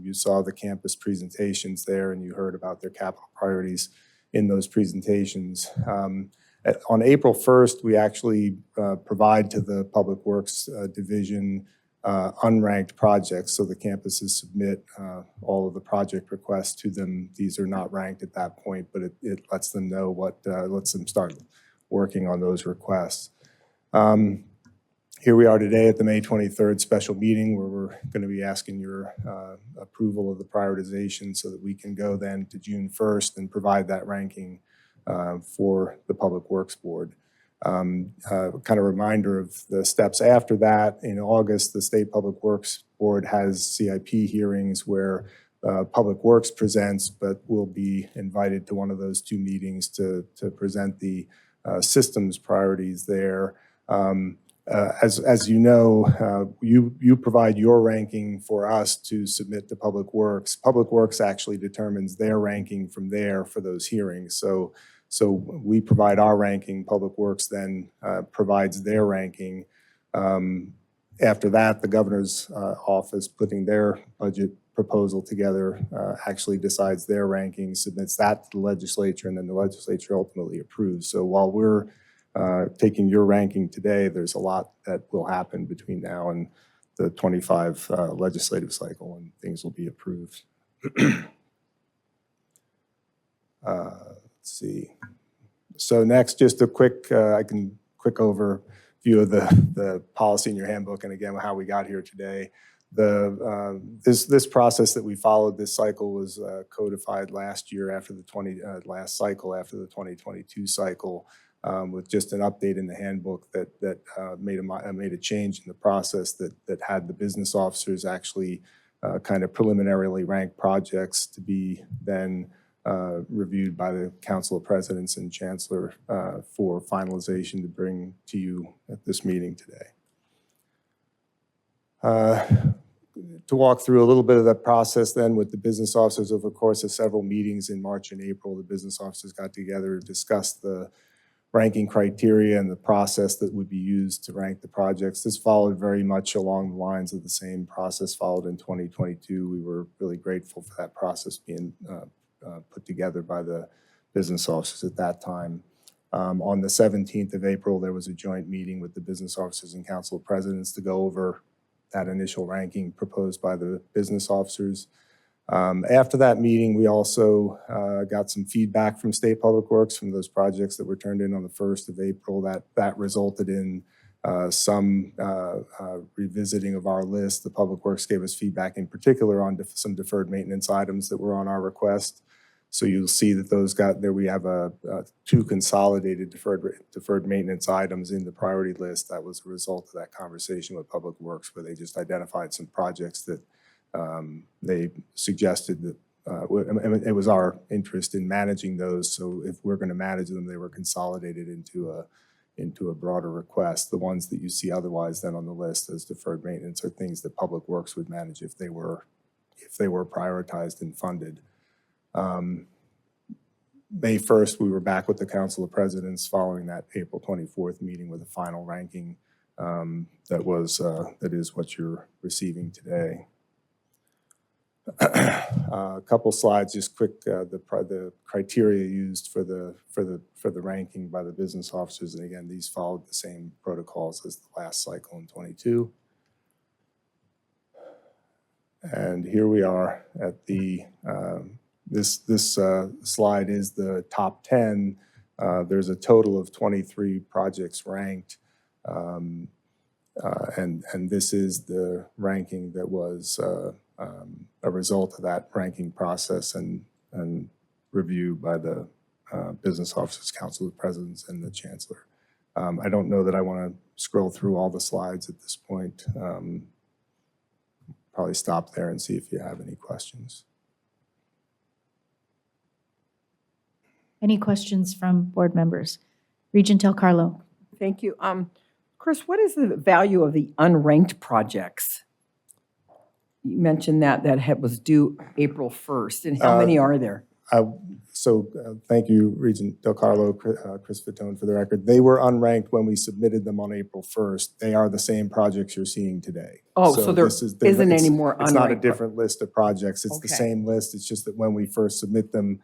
you saw the campus presentations there, and you heard about their capital priorities in those presentations. On April 1st, we actually provide to the Public Works Division unranked projects, so the campuses submit all of the project requests to them. These are not ranked at that point, but it lets them know lets them start working on those requests. Here we are today at the May 23rd special meeting, where we're going to be asking your approval of the prioritization so that we can go then to June 1st and provide that ranking for the Public Works Board. Kind of reminder of the steps after that. In August, the State Public Works Board has CIP hearings where Public Works presents, but we'll be invited to one of those 2 meetings to present the systems priorities there. As you know, you provide your ranking for us to submit to Public Works. Public Works actually determines their ranking from there for those hearings. So we provide our ranking, Public Works then provides their ranking. After that, the governor's office, putting their budget proposal together, actually decides their ranking, submits that to the legislature, and then the legislature ultimately approves. So while we're taking your ranking today, there's a lot that will happen between now and the 25 legislative cycle, and things will be approved. Let's see. So next, just a quick overview of the policy in your handbook, and again, how we got here today. This process that we followed this cycle was codified last year after the last cycle after the 2022 cycle, with just an update in the handbook that made a change in the process that had the business officers actually kind of preliminarily rank projects to be then reviewed by the Council of Presidents and Chancellor for finalization to bring to you at this meeting today. To walk through a little bit of that process then with the business officers, over the course of several meetings in March and April, the business officers got together to discuss the ranking criteria and the process that would be used to rank the projects. This followed very much along the lines of the same process followed in 2022. We were really grateful for that process being put together by the business officers at that time. On the 17th of April, there was a joint meeting with the business officers and Council of Presidents to go over that initial ranking proposed by the business officers. After that meeting, we also got some feedback from State Public Works from those projects that were turned in on the 1st of April. That resulted in some revisiting of our list. The Public Works gave us feedback in particular on some deferred maintenance items that were on our request. So you'll see that those we have two consolidated deferred maintenance items in the priority list. That was a result of that conversation with Public Works, where they just identified some projects that they suggested that it was our interest in managing those. So if we're going to manage them, they were consolidated into a broader request. The ones that you see otherwise then on the list as deferred maintenance are things that Public Works would manage if they were prioritized and funded. May 1st, we were back with the Council of Presidents following that April 24th meeting with a final ranking that is what you're receiving today. A couple slides, just quick, the criteria used for the ranking by the business officers, and again, these followed the same protocols as the last cycle in 22. And here we are at the this slide is the top 10. There's a total of 23 projects ranked, and this is the ranking that was a result of that ranking process and review by the Business Officers Council of Presidents and the Chancellor. I don't know that I want to scroll through all the slides at this point. Probably stop there and see if you have any questions. Any questions from board members? Regent Del Carlo. Thank you. Chris, what is the value of the unranked projects? You mentioned that was due April 1st, and how many are there? Thank you, Regent Del Carlo, Chris Fatone, for the record. They were unranked when we submitted them on April 1st. They are the same projects you're seeing today. Oh, so there isn't any more unranked. It's not a different list of projects. It's the same list. It's just that when we first submit them,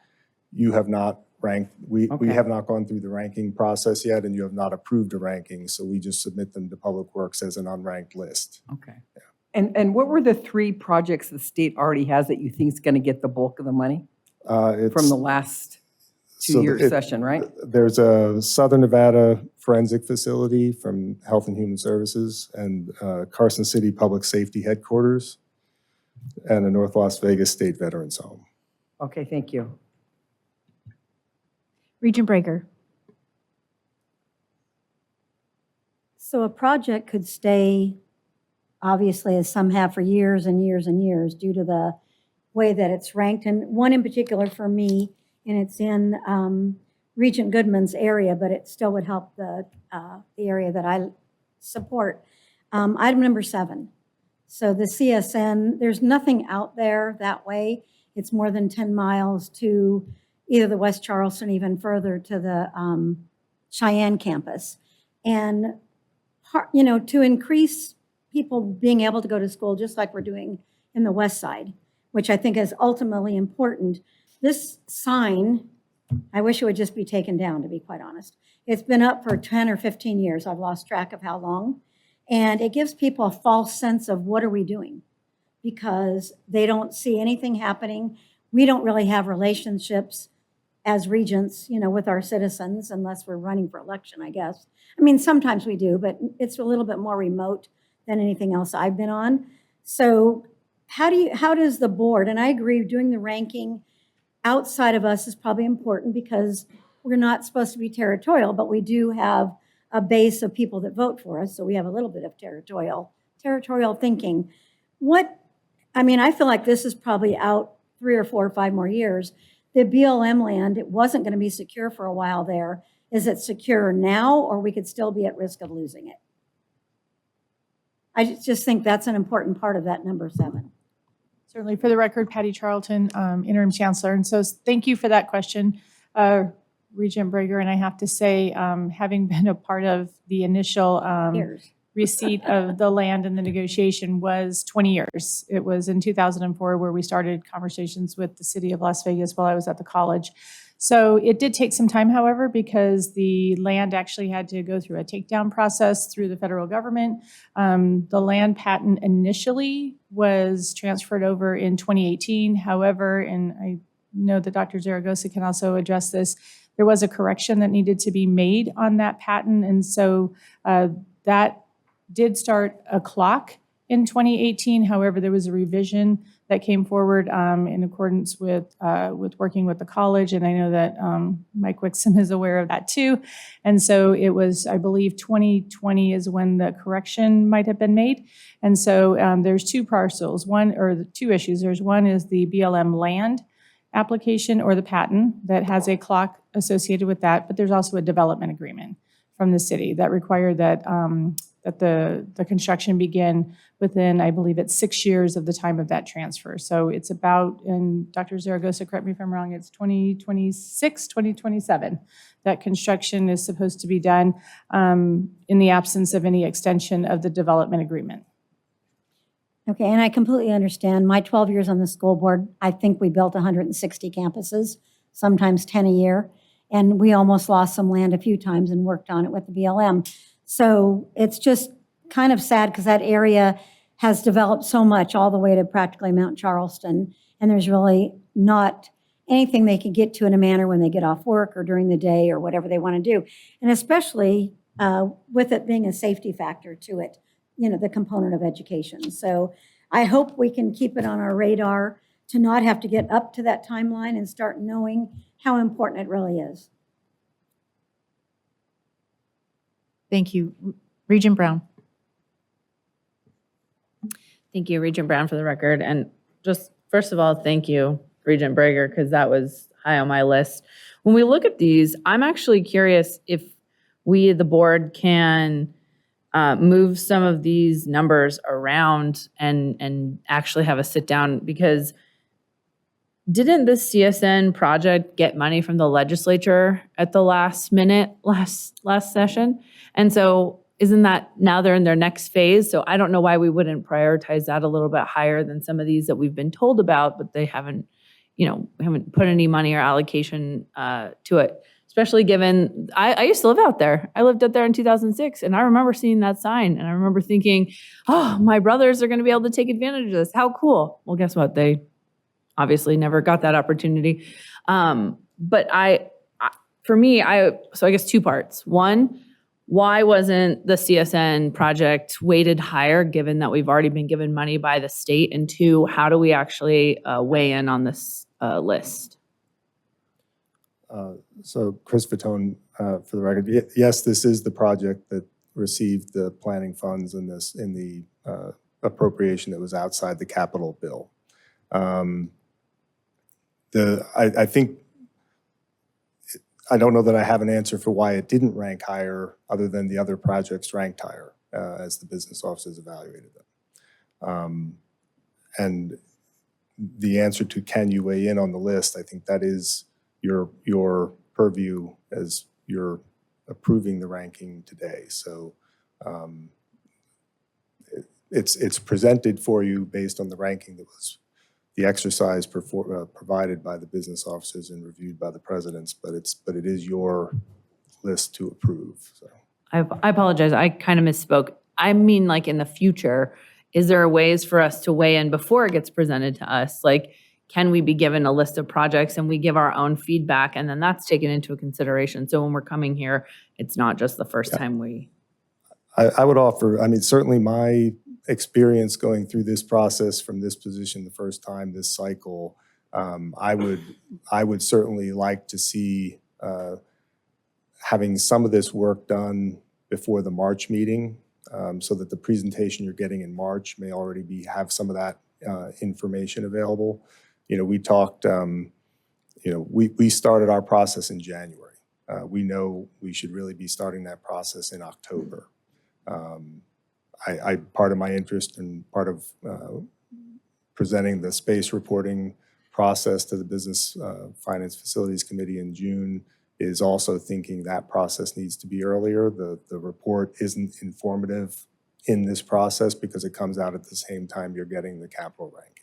you have not ranked. We have not gone through the ranking process yet, and you have not approved a ranking. So we just submit them to Public Works as an unranked list. Okay. Yeah. And what were the 3 projects the state already has that you think is going to get the bulk of the money? From the last 2-year session, right? There's a Southern Nevada forensic facility from Health and Human Services, and Carson City Public Safety Headquarters, and a North Las Vegas State Veterans Home. Okay, thank you. Regent Breaker. So a project could stay, obviously, as some have for years and years and years, due to the way that it's ranked. And one in particular for me, and it's in Regent Goodman's area, but it still would help the area that I support. Item number 7. So the CSN, there's nothing out there that way. It's more than 10 miles to either the West Charleston, even further to the Cheyenne campus. And, to increase people being able to go to school, just like we're doing in the West Side, which I think is ultimately important. This sign, I wish it would just be taken down, to be quite honest. It's been up for 10 or 15 years. I've lost track of how long. And it gives people a false sense of what are we doing, because they don't see anything happening. We don't really have relationships as regents, with our citizens, unless we're running for election, I guess. I mean, sometimes we do, but it's a little bit more remote than anything else I've been on. So how does the board, and I agree, doing the ranking outside of us is probably important, because we're not supposed to be territorial, but we do have a base of people that vote for us, so we have a little bit of territorial thinking. I feel like this is probably out 3 or 4 or 5 more years. The BLM land, it wasn't going to be secure for a while there. Is it secure now, or we could still be at risk of losing it? I just think that's an important part of that number 7. Certainly. For the record, Patty Charlton, Interim Chancellor. And so thank you for that question, Regent Breger. And I have to say, having been a part of the initial receipt of the land and the negotiation was 20 years. It was in 2004 where we started conversations with the city of Las Vegas while I was at the college. So it did take some time, however, because the land actually had to go through a takedown process through the federal government. The land patent initially was transferred over in 2018. However, and I know that Dr. Zaragoza can also address this, there was a correction that needed to be made on that patent. And so that did start a clock in 2018. However, there was a revision that came forward in accordance with working with the college, and I know that Mike Wixom is aware of that too. And so it was, I believe, 2020 is when the correction might have been made. And so there's two parcels, two issues. There's one is the BLM land application or the patent that has a clock associated with that, but there's also a development agreement from the city that required that that the construction begin within, I believe it's 6 years of the time of that transfer. So it's about, and Dr. Zaragoza, correct me if I'm wrong, it's 2026, 2027 that construction is supposed to be done in the absence of any extension of the development agreement. Okay, and I completely understand. My 12 years on the school board, I think we built 160 campuses, sometimes 10 a year, and we almost lost some land a few times and worked on it with the BLM. So it's just kind of sad because that area has developed so much all the way to practically Mount Charleston, and there's really not anything they can get to in a manner when they get off work or during the day or whatever they want to do. And especially with it being a safety factor to it, the component of education. So I hope we can keep it on our radar to not have to get up to that timeline and start knowing how important it really is. Thank you. Regent Brown. Thank you, Regent Brown, for the record. And just first of all, thank you, Regent Brager, because that was high on my list. When we look at these, I'm actually curious if we, the board, can move some of these numbers around and actually have a sit down, because didn't this CSN project get money from the legislature at the last minute last session? And so isn't that now they're in their next phase? So I don't know why we wouldn't prioritize that a little bit higher than some of these that we've been told about, but they haven't, haven't put any money or allocation to it. Especially given, I used to live out there. I lived out there in 2006, and I remember seeing that sign, and I remember thinking, oh, my brothers are going to be able to take advantage of this. How cool. Well, guess what? They obviously never got that opportunity. But for me, so I guess two parts. One, why wasn't the CSN project weighted higher given that we've already been given money by the state? And two, how do we actually weigh in on this list? So Chris Fatone, for the record, yes, this is the project that received the planning funds in the appropriation that was outside the capital bill. I think, I don't know that I have an answer for why it didn't rank higher other than the other projects ranked higher as the business officers evaluated them. And the answer to can you weigh in on the list, I think that is your purview as you're approving the ranking today. So it's presented for you based on the ranking that was the exercise provided by the business officers and reviewed by the presidents, but it is your list to approve. So I apologize. I kind of misspoke. I mean, like in the future, is there ways for us to weigh in before it gets presented to us? Like, can we be given a list of projects and we give our own feedback, and then that's taken into consideration? So when we're coming here, it's not just the first time we. I would offer, I mean, certainly my experience going through this process from this position the first time this cycle, I would certainly like to see having some of this work done before the March meeting, so that the presentation you're getting in March may already have some of that information available. We talked, we started our process in January. We know we should really be starting that process in October. Part of my interest and part of presenting the space reporting process to the Business Finance Facilities Committee in June is also thinking that process needs to be earlier. The report isn't informative in this process because it comes out at the same time you're getting the capital ranking.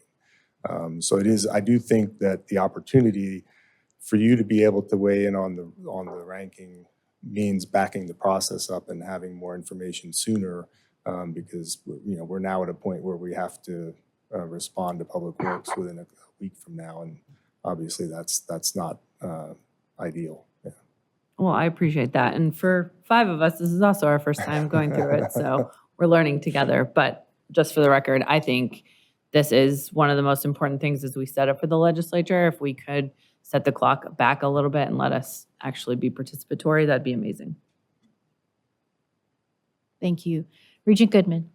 So it is, I do think that the opportunity for you to be able to weigh in on the ranking means backing the process up and having more information sooner, because we're now at a point where we have to respond to Public Works within a week from now, and obviously that's not ideal. Yeah. Well, I appreciate that, and for 5 of us, this is also our first time going through it, so we're learning together. But just for the record, I think this is one of the most important things as we set up for the legislature. If we could set the clock back a little bit and let us actually be participatory, that'd be amazing. Thank you. Regent Goodman.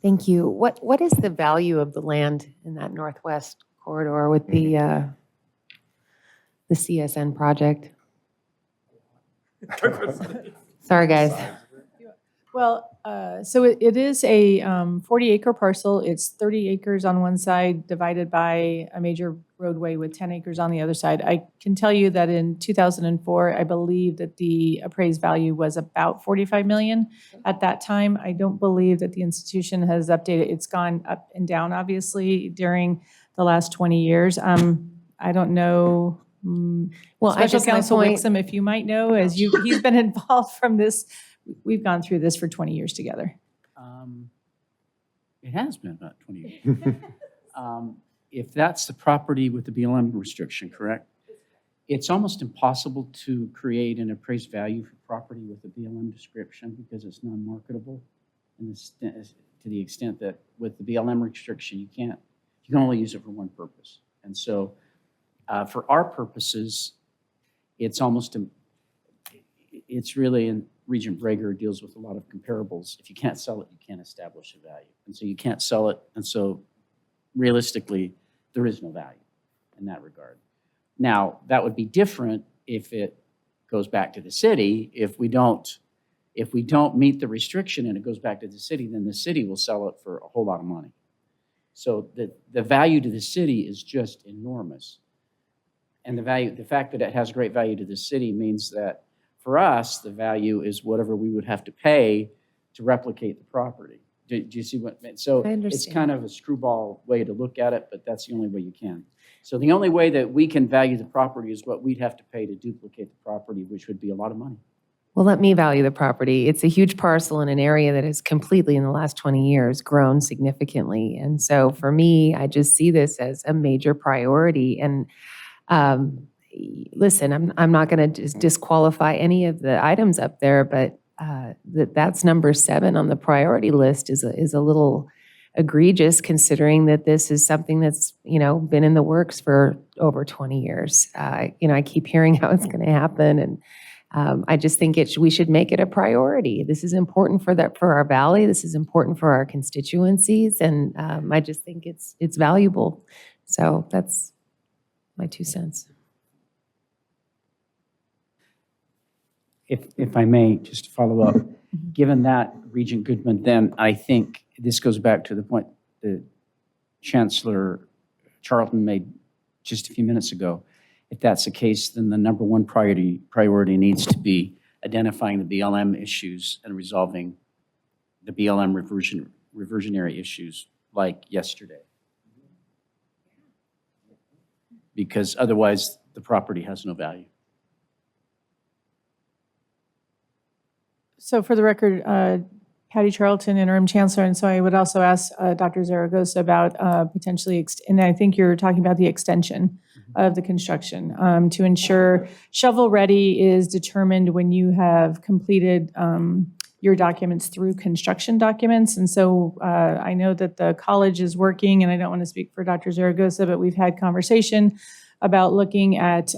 Thank you. What is the value of the land in that northwest corridor with the CSN project? Sorry, guys. Well, so it is a 40-acre parcel. It's 30 acres on one side divided by a major roadway with 10 acres on the other side. I can tell you that in 2004, I believe that the appraised value was about $45 million at that time. I don't believe that the institution has updated. It's gone up and down, obviously, during the last 20 years. I don't know. Well, Special guess my Counsel point- Wixom, if you might know, he's been involved from this. We've gone through this for 20 years together. It has been about 20 years. If that's the property with the BLM restriction, correct? It's almost impossible to create an appraised value for property with a BLM description because it's non-marketable to the extent that with the BLM restriction, you can only use it for one purpose. And so for our purposes, it's really, and Regent Brager deals with a lot of comparables. If you can't sell it, you can't establish a value. And so you can't sell it. And so realistically, there is no value in that regard. Now, that would be different if it goes back to the city. If we don't meet the restriction and it goes back to the city, then the city will sell it for a whole lot of money. So the value to the city is just enormous. And the fact that it has great value to the city means that for us, the value is whatever we would have to pay to replicate the property. Do you see what? So it's kind of a screwball way to look at it, but that's the only way you can. So the only way that we can value the property is what we'd have to pay to duplicate the property, which would be a lot of money. Well, let me value the property. It's a huge parcel in an area that has completely, in the last 20 years, grown significantly. And so for me, I just see this as a major priority. And listen, I'm not going to disqualify any of the items up there, but that's number 7 on the priority list is a little egregious considering that this is something that's, been in the works for over 20 years. I keep hearing how it's going to happen, and I just think we should make it a priority. This is important for our valley. This is important for our constituencies, and I just think it's valuable. So that's my 2 cents. If I may, just to follow up, given that, Regent Goodman, then I think this goes back to the point that Chancellor Charlton made just a few minutes ago. If that's the case, then the number 1 priority needs to be identifying the BLM issues and resolving the BLM reversionary issues like yesterday. Because otherwise, the property has no value. So for the record, Patty Charlton, Interim Chancellor, and so I would also ask Dr. Zaragoza about potentially, and I think you're talking about the extension of the construction to ensure shovel-ready is determined when you have completed your documents through construction documents. And so I know that the college is working, and I don't want to speak for Dr. Zaragoza, but we've had conversation about looking at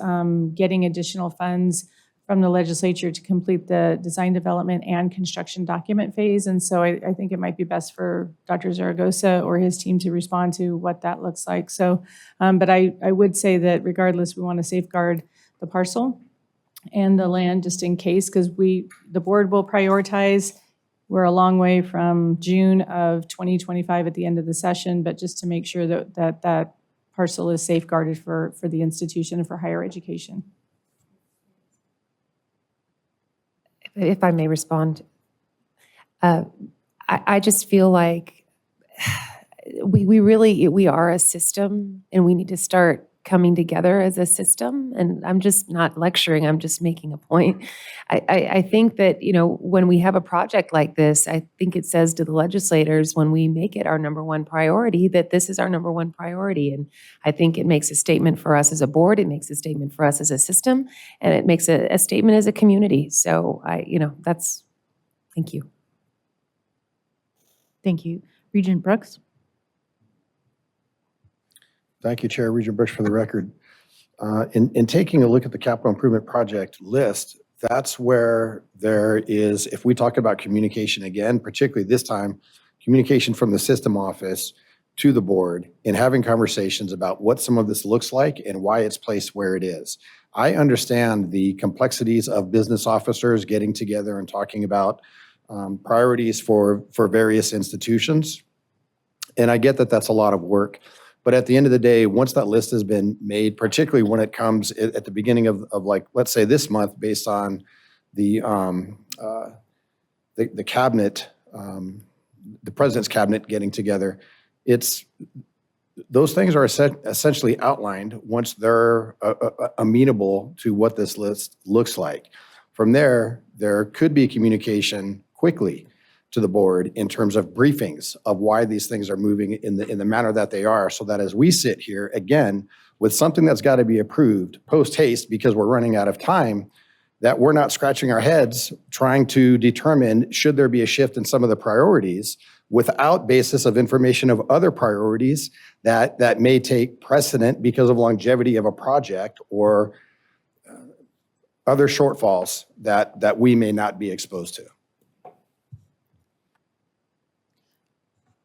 getting additional funds from the legislature to complete the design development and construction document phase. And so I think it might be best for Dr. Zaragoza or his team to respond to what that looks like. So, but I would say that regardless, we want to safeguard the parcel and the land just in case, because the board will prioritize. We're a long way from June of 2025 at the end of the session, but just to make sure that parcel is safeguarded for the institution and for higher education. If I may respond, I just feel like we are a system, and we need to start coming together as a system. And I'm just not lecturing, I'm just making a point. I think that, when we have a project like this, I think it says to the legislators, when we make it our number 1 priority, that this is our number 1 priority. And I think it makes a statement for us as a board, it makes a statement for us as a system, and it makes a statement as a community. So thank you. Thank you. Regent Brooks? Thank you, Chair. Regent Brooks for the record. In taking a look at the capital improvement project list, that's where there is, if we talk about communication again, particularly this time, communication from the system office to the board and having conversations about what some of this looks like and why it's placed where it is. I understand the complexities of business officers getting together and talking about priorities for various institutions. And I get that that's a lot of work. But at the end of the day, once that list has been made, particularly when it comes at the beginning of like, let's say this month, based on the cabinet, the president's cabinet getting together, those things are essentially outlined once they're amenable to what this list looks like. From there could be communication quickly to the board in terms of briefings of why these things are moving in the manner that they are, so that as we sit here, again, with something that's got to be approved post-haste because we're running out of time, that we're not scratching our heads trying to determine should there be a shift in some of the priorities without basis of information of other priorities that may take precedent because of longevity of a project or other shortfalls that we may not be exposed to.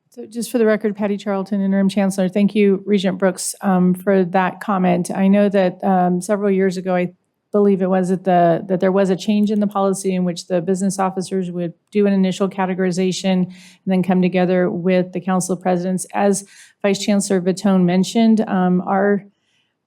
So just for the record, Patty Charlton, Interim Chancellor, thank you, Regent Brooks, for that comment. I know that several years ago, I believe it was that there was a change in the policy in which the business officers would do an initial categorization and then come together with the Council of Presidents. As Vice Chancellor Vitone mentioned, our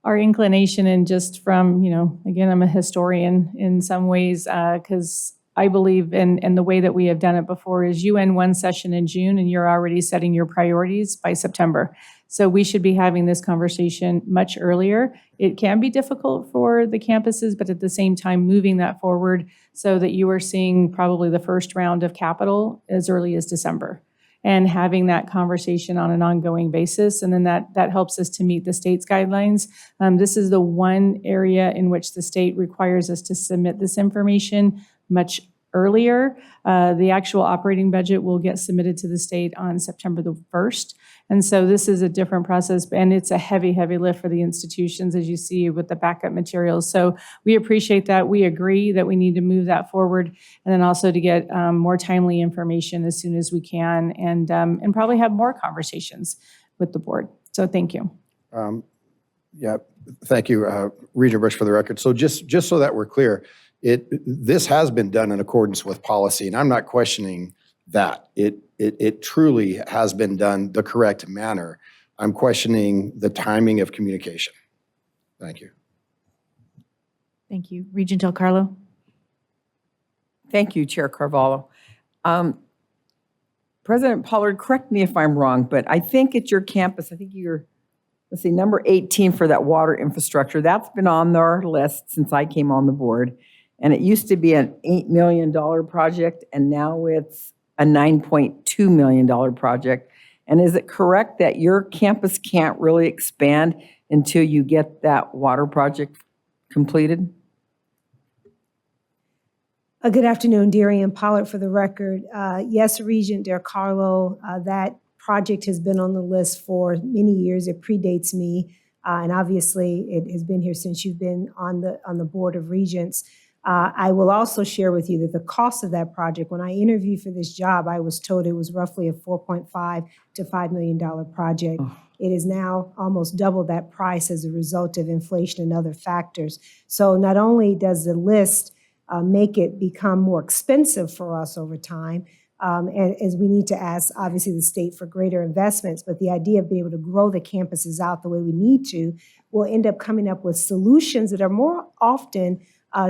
inclination, and just from, again, I'm a historian in some ways, because I believe in the way that we have done it before is you end one session in June and you're already setting your priorities by September. So we should be having this conversation much earlier. It can be difficult for the campuses, but at the same time, moving that forward so that you are seeing probably the first round of capital as early as December and having that conversation on an ongoing basis. And then that helps us to meet the state's guidelines. This is the one area in which the state requires us to submit this information much earlier. The actual operating budget will get submitted to the state on September the 1st. And so this is a different process, and it's a heavy, heavy lift for the institutions, as you see with the backup materials. So we appreciate that. We agree that we need to move that forward, and then also to get more timely information as soon as we can, and probably have more conversations with the board. So thank you. Yeah, thank you, Regent Brooks, for the record. So just so that we're clear, this has been done in accordance with policy, and I'm not questioning that. It truly has been done the correct manner. I'm questioning the timing of communication. Thank you. Thank you. Regent Del Carlo? Thank you, Chair Carvalho. President Pollard, correct me if I'm wrong, but I think at your campus, I think you're, let's see, number 18 for that water infrastructure. That's been on our list since I came on the board. And it used to be an $8 million project, and now it's a $9.2 million project. And is it correct that your campus can't really expand until you get that water project completed? Good afternoon, Darian Pollard for the record. Yes, Regent Del Carlo, that project has been on the list for many years. It predates me, and obviously it has been here since you've been on the Board of Regents. I will also share with you that the cost of that project, when I interviewed for this job, I was told it was roughly a $4.5 to $5 million project. It is now almost double that price as a result of inflation and other factors. So not only does the list make it become more expensive for us over time, as we need to ask, obviously, the state for greater investments, but the idea of being able to grow the campuses out the way we need to will end up coming up with solutions that are more often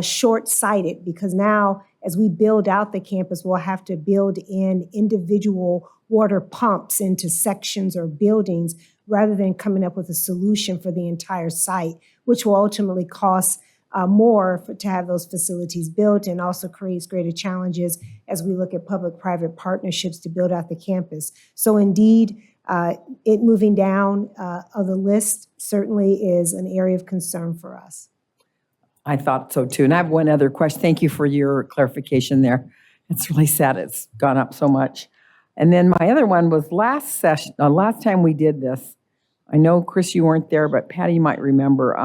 short-sighted, because now as we build out the campus, we'll have to build in individual water pumps into sections or buildings rather than coming up with a solution for the entire site, which will ultimately cost more to have those facilities built, and also creates greater challenges as we look at public-private partnerships to build out the campus. So indeed, it moving down of the list certainly is an area of concern for us. I thought so too. And I have one other question. Thank you for your clarification there. It's really sad it's gone up so much. And then my other one was last time we did this. I know, Chris, you weren't there, but Patty, you might remember.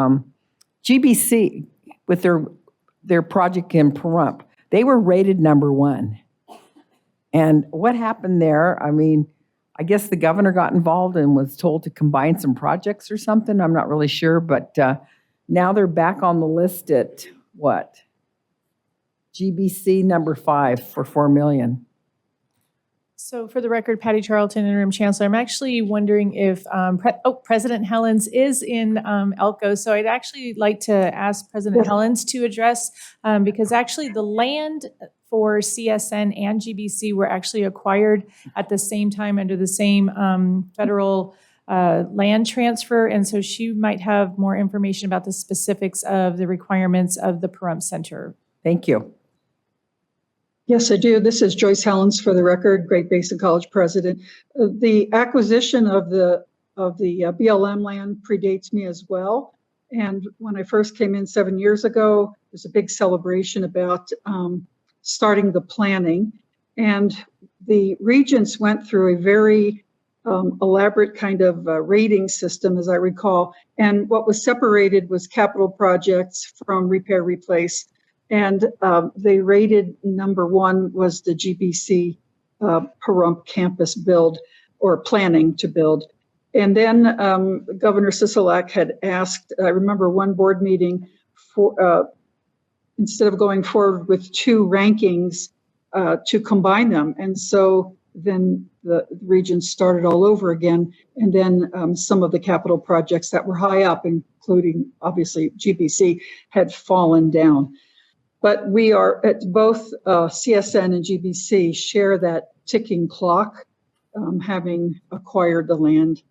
GBC, with their project in Pahrump, they were rated #1. And what happened there, I mean, I guess the governor got involved and was told to combine some projects or something. I'm not really sure, but now they're back on the list at what? GBC #5 for $4 million. So for the record, Patty Charlton, Interim Chancellor, I'm actually wondering if President Helens is in Elko. So I'd actually like to ask President Helens to address, because actually the land for CSN and GBC were actually acquired at the same time under the same federal land transfer. And so she might have more information about the specifics of the requirements of the Pahrump Center. Thank you. Yes, I do. This is Joyce Helens, for the record, Great Basin College president. The acquisition of the BLM land predates me as well. And when I first came in 7 years ago, there was a big celebration about starting the planning. And the Regents went through a very elaborate kind of rating system, as I recall. And what was separated was capital projects from repair, replace. And they rated #1 was the GBC Pahrump campus build, or planning to build. And then Governor Sisolak had asked, I remember one board meeting, for instead of going forward with 2 rankings, to combine them. And so then the Regents started all over again. And then some of the capital projects that were high up, including obviously GBC, had fallen down. But we are at both CSN and GBC share that ticking clock, having acquired the land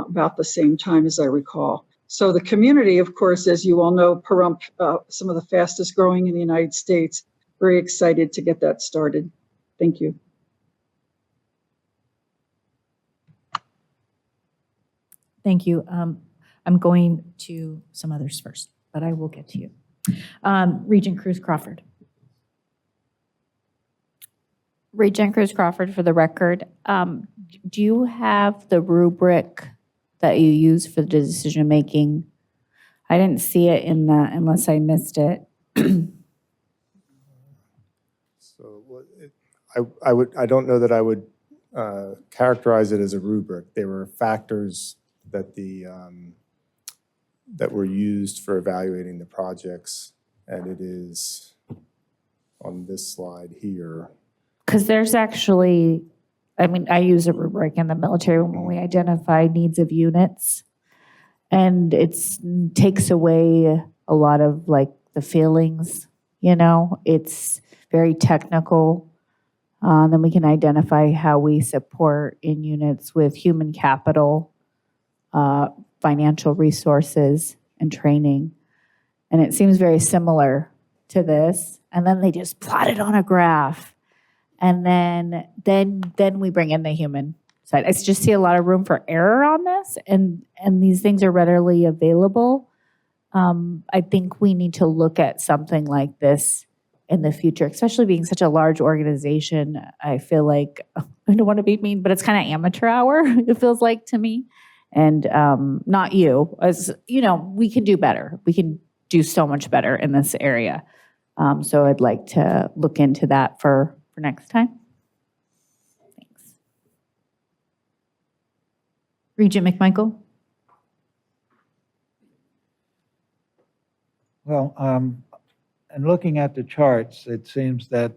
about the same time, as I recall. So the community, of course, as you all know, Pahrump, some of the fastest growing in the United States, very excited to get that started. Thank you. Thank you. I'm going to some others first, but I will get to you. Regent Cruz Crawford. Regent Cruz Crawford, for the record. Do you have the rubric that you use for the decision making? I didn't see it in the, unless I missed it. So I don't know that I would characterize it as a rubric. They were factors that that were used for evaluating the projects, and it is on this slide here. Because there's actually, I mean, I use a rubric in the military when we identify needs of units, and it takes away a lot of like the feelings, you know, it's very technical. Then we can identify how we support in units with human capital, financial resources, and training. And it seems very similar to this. And then they just plot it on a graph. And then we bring in the human side. I just see a lot of room for error on this, and these things are readily available. I think we need to look at something like this in the future, especially being such a large organization. I feel like, I don't want to be mean, but it's kind of amateur hour, it feels like to me. And not you, as you know, we can do better. We can do so much better in this area. So I'd like to look into that for next time. Thanks. Regent McMichael. Well, and looking at the charts, it seems that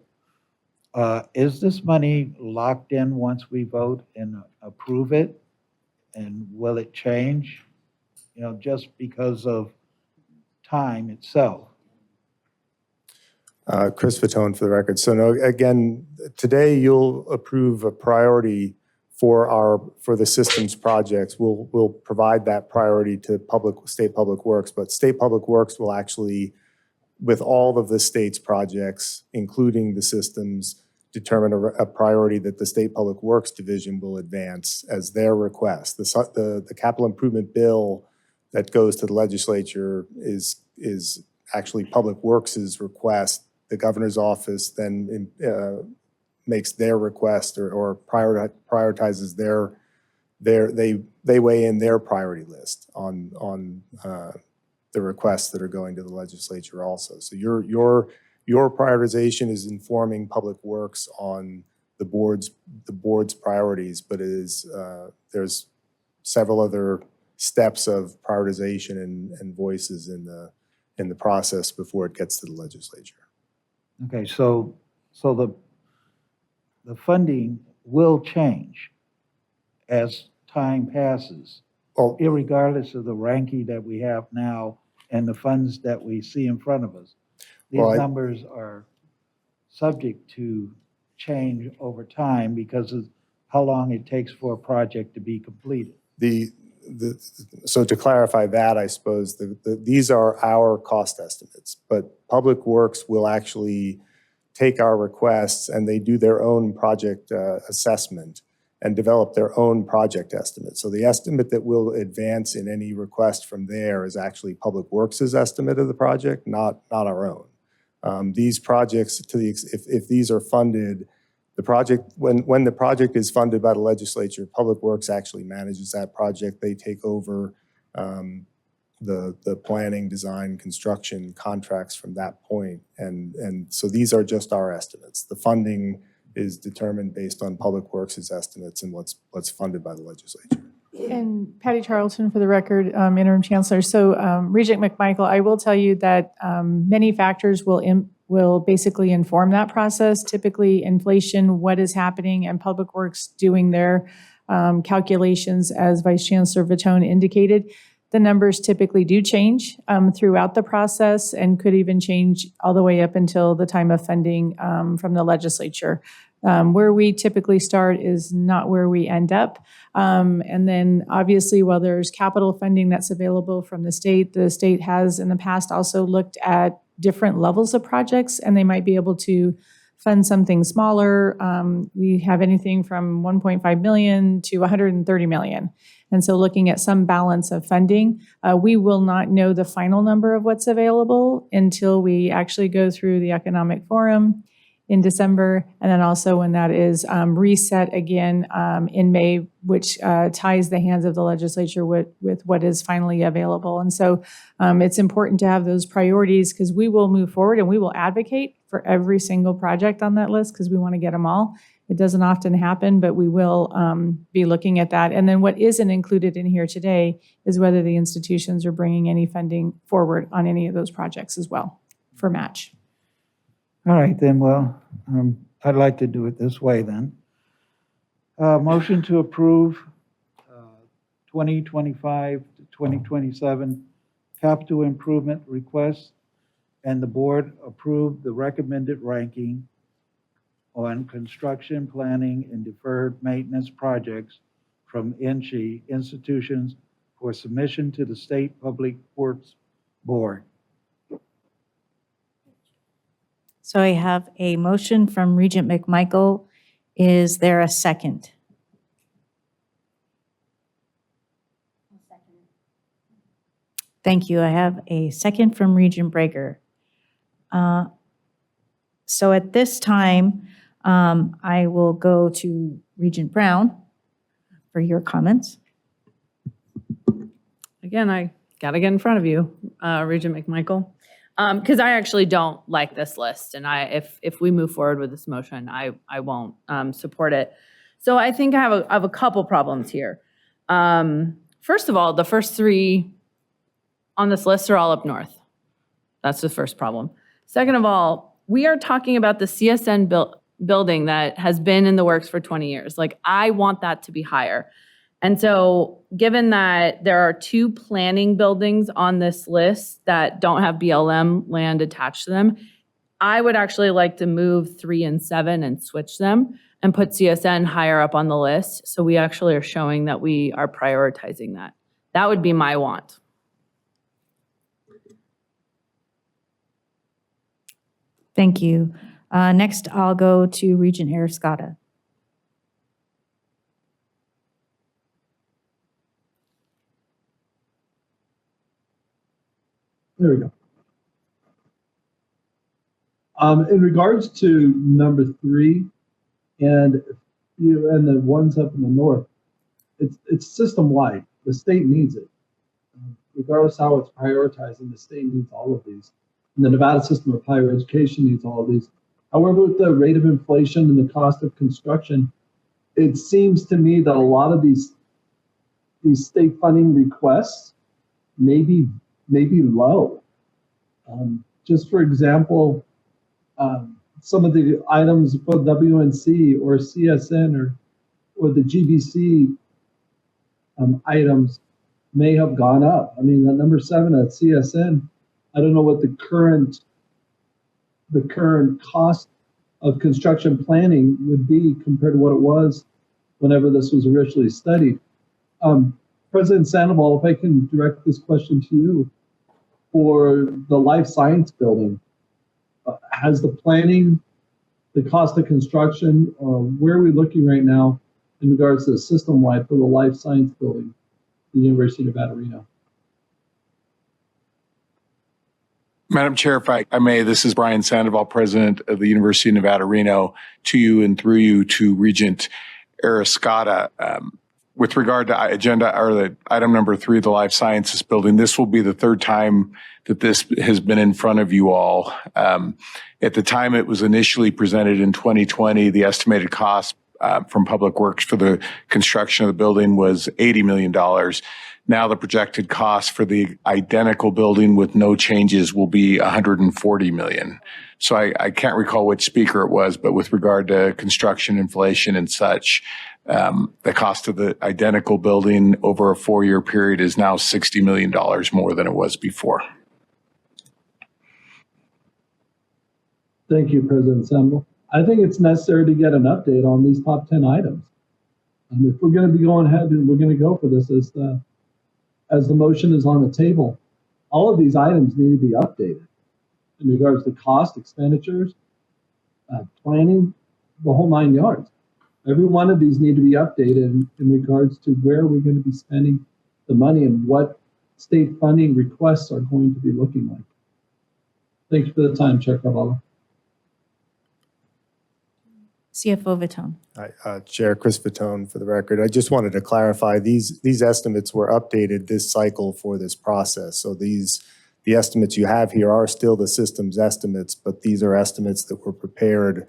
is this money locked in once we vote and approve it? And will it change, you know, just because of time itself? Chris Fatone, for the record. So no, again, today you'll approve a priority for the systems projects. We'll provide that priority to state public works, but state public works will actually, with all of the state's projects, including the systems, determine a priority that the State Public Works Division will advance as their request. The capital improvement bill that goes to the legislature is actually Public Works' request. The governor's office then makes their request or prioritizes they weigh in their priority list on the requests that are going to the legislature also. So your prioritization is informing Public Works on the board's priorities, but it is there's several other steps of prioritization and voices in the process before it gets to the legislature. Okay, so the funding will change as time passes, irregardless of the ranking that we have now and the funds that we see in front of us. These numbers are subject to change over time because of how long it takes for a project to be completed. So to clarify that, I suppose these are our cost estimates, but Public Works will actually take our requests and they do their own project assessment and develop their own project estimate. So the estimate that will advance in any request from there is actually Public Works' estimate of the project, not our own. These projects, if these are funded, the project, when the project is funded by the legislature, Public Works actually manages that project. They take over the planning, design, construction contracts from that point. And so these are just our estimates. The funding is determined based on Public Works' estimates and what's funded by the legislature. And Patty Charlton for the record, Interim Chancellor. So Regent McMichael, I will tell you that many factors will basically inform that process. Typically inflation, what is happening, and Public Works doing their calculations as Vice Chancellor Vitone indicated. The numbers typically do change throughout the process and could even change all the way up until the time of funding from the legislature. Where we typically start is not where we end up. And then obviously, while there's capital funding that's available from the state has in the past also looked at different levels of projects, and they might be able to fund something smaller. We have anything from 1.5 million to 130 million. And so looking at some balance of funding, we will not know the final number of what's available until we actually go through the economic forum in December, and then also when that is reset again in May, which ties the hands of the legislature with what is finally available. And so it's important to have those priorities because we will move forward and we will advocate for every single project on that list because we want to get them all. It doesn't often happen, but we will be looking at that. And then what isn't included in here today is whether the institutions are bringing any funding forward on any of those projects as well for match. All right, then, well, I'd like to do it this way then. Motion to approve 2025 to 2027 capital improvement requests, and the board approved the recommended ranking on construction, planning, and deferred maintenance projects from NSHE institutions for submission to the State Public Works Board. So I have a motion from Regent McMichael. Is there a second? Thank you. I have a second from Regent Breger. So at this time, I will go to Regent Brown for your comments. Again, I got to get in front of you, Regent McMichael. Because I actually don't like this list, and if we move forward with this motion, I won't support it. So I think I have a couple problems here. First of all, the first three on this list are all up north. That's the first problem. Second of all, we are talking about the CSN building that has been in the works for 20 years. Like, I want that to be higher. And so given that there are two planning buildings on this list that don't have BLM land attached to them, I would actually like to move 3 and 7 and switch them and put CSN higher up on the list. So we actually are showing that we are prioritizing that. That would be my want. Thank you. Next, I'll go to Regent Arascata. There we go. In regards to number 3, And and the ones up in the north, it's system wide. The state needs it. Regardless how it's prioritizing, the state needs all of these. And the Nevada system of higher education needs all of these. However, with the rate of inflation and the cost of construction, it seems to me that a lot of these state funding requests may be low. Just for example, some of the items for WNC or CSN or the GBC items may have gone up. I mean, the number 7 at CSN, I don't know what the current cost of construction planning would be compared to what it was whenever this was originally studied. President Sandoval, if I can direct this question to you, for the life science building, has the planning, the cost of construction, where are we looking right now in regards to the system-wide for the life science building, the University of Nevada, Reno? Madam Chair, if I may, this is Brian Sandoval, President of the University of Nevada, Reno, to you and through you to Regent Arascata. With regard to agenda or the item number 3, the life sciences building, this will be the 3rd time that this has been in front of you all. At the time it was initially presented in 2020, the estimated cost from Public Works for the construction of the building was $80 million. Now the projected cost for the identical building with no changes will be $140 million. So I can't recall which speaker it was, but with regard to construction inflation and such, the cost of the identical building over a 4-year period is now $60 million more than it was before. Thank you, President Sandoval. I think it's necessary to get an update on these top 10 items. If we're going to be going ahead and we're going to go for this as the motion is on the table, all of these items need to be updated in regards to cost, expenditures, planning, the whole 9 yards. Every one of these need to be updated in regards to where we're going to be spending the money and what state funding requests are going to be looking like. Thank you for the time, Chair Carvalho. CFO Vitone. Chair Chris Fatone, for the record. I just wanted to clarify, these estimates were updated this cycle for this process. So the estimates you have here are still the system's estimates, but these are estimates that were prepared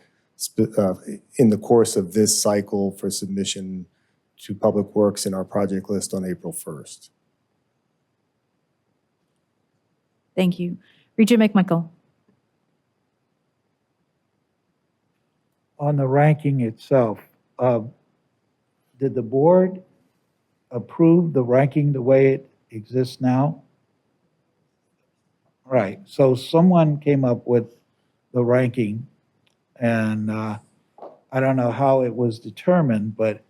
in the course of this cycle for submission to Public Works in our project list on April 1st. Thank you. Regent McMichael. On the ranking itself, did the board approve the ranking the way it exists now? Right, so someone came up with the ranking, and I don't know how it was determined, but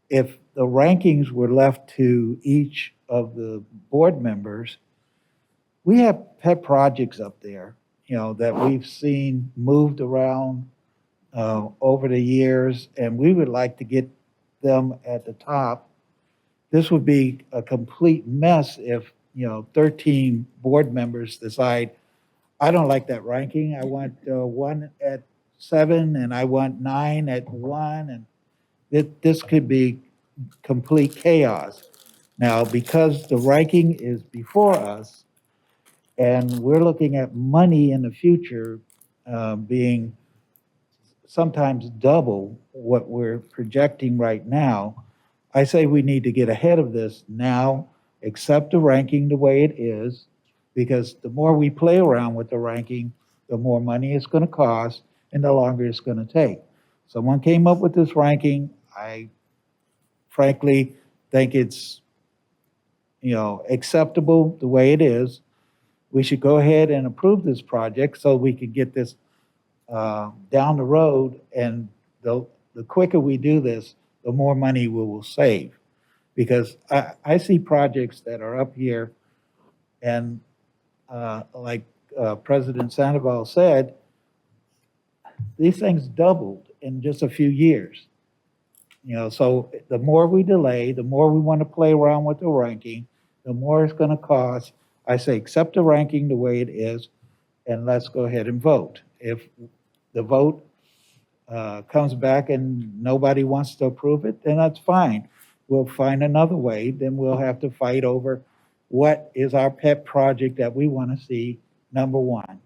if the rankings were left to each of the board members, we have pet projects up there, that we've seen moved around over the years, and we would like to get them at the top. This would be a complete mess if 13 board members decide, I don't like that ranking, I want 1 at 7 and I want 9 at 1, and this could be complete chaos. Now, because the ranking is before us and we're looking at money in the future being sometimes double what we're projecting right now, I say we need to get ahead of this now, accept the ranking the way it is, because the more we play around with the ranking, the more money it's going to cost and the longer it's going to take. Someone came up with this ranking. I frankly think it's acceptable the way it is. We should go ahead and approve this project so we can get this down the road, and the quicker we do this, the more money we will save. Because I see projects that are up here, and like President Sandoval said, these things doubled in just a few years. So the more we delay, the more we want to play around with the ranking, the more it's going to cost. I say accept the ranking the way it is, and let's go ahead and vote. If the vote comes back and nobody wants to approve it, then that's fine. We'll find another way. Then we'll have to fight over what is our pet project that we want to see number one.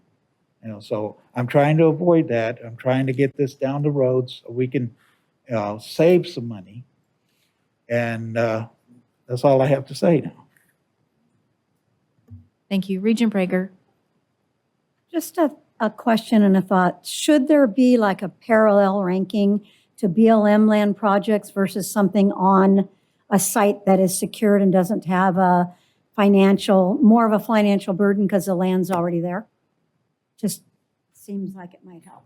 So I'm trying to avoid that. I'm trying to get this down the road so we can save some money. And that's all I have to say now. Thank you. Regent Breger. Just a question and a thought. Should there be like a parallel ranking to BLM land projects versus something on a site that is secured and doesn't have more of a financial burden because the land's already there? Just seems like it might help.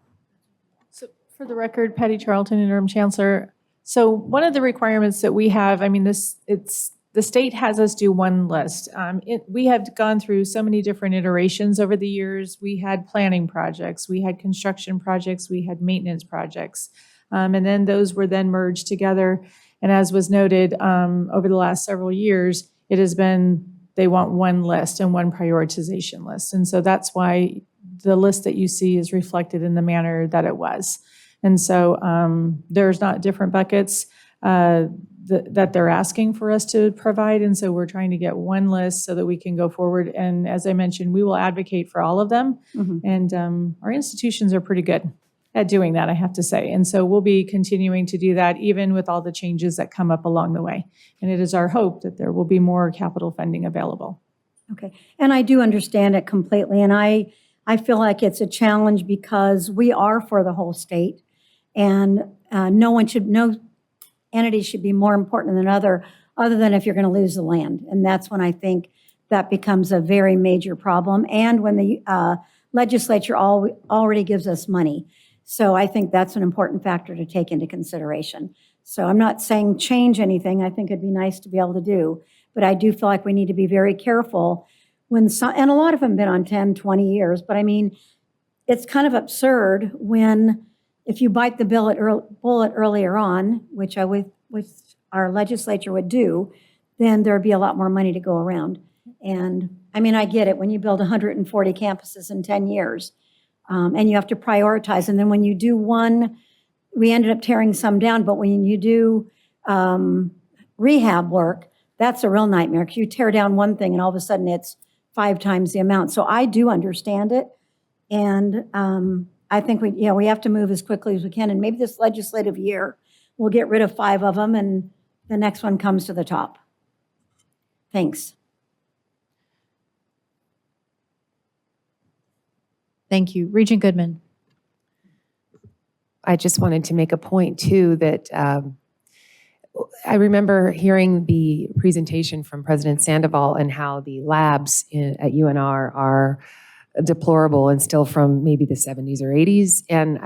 So for the record, Patty Charlton, Interim Chancellor. So one of the requirements that we have, I mean, the state has us do one list. We have gone through so many different iterations over the years. We had planning projects, we had construction projects, we had maintenance projects. And then those were then merged together. And as was noted over the last several years, it has been, they want one list and one prioritization list. And so that's why the list that you see is reflected in the manner that it was. And so there's not different buckets that they're asking for us to provide. And so we're trying to get one list so that we can go forward. And as I mentioned, we will advocate for all of them. Mm-hmm. And our institutions are pretty good at doing that, I have to say. And so we'll be continuing to do that even with all the changes that come up along the way. And it is our hope that there will be more capital funding available. Okay. And I do understand it completely. And I feel like it's a challenge because we are for the whole state. And no entity should be more important than other than if you're going to lose the land. And that's when I think that becomes a very major problem. And when the legislature already gives us money. So I think that's an important factor to take into consideration. So I'm not saying change anything. I think it'd be nice to be able to do. But I do feel like we need to be very careful when and a lot of them have been on 10, 20 years. But I mean, it's kind of absurd when if you bite the bullet earlier on, which our legislature would do, then there'd be a lot more money to go around. And I mean, I get it when you build 140 campuses in 10 years and you have to prioritize. And then when you do one, we ended up tearing some down, but when you do rehab work, that's a real nightmare because you tear down one thing and all of a sudden it's 5 times the amount. So I do understand it. And I think we have to move as quickly as we can. And maybe this legislative year, we'll get rid of 5 of them and the next one comes to the top. Thanks. Thank you. Regent Goodman. I just wanted to make a point too that I remember hearing the presentation from President Sandoval and how the labs at UNR are deplorable and still from maybe the 70s or 80s. And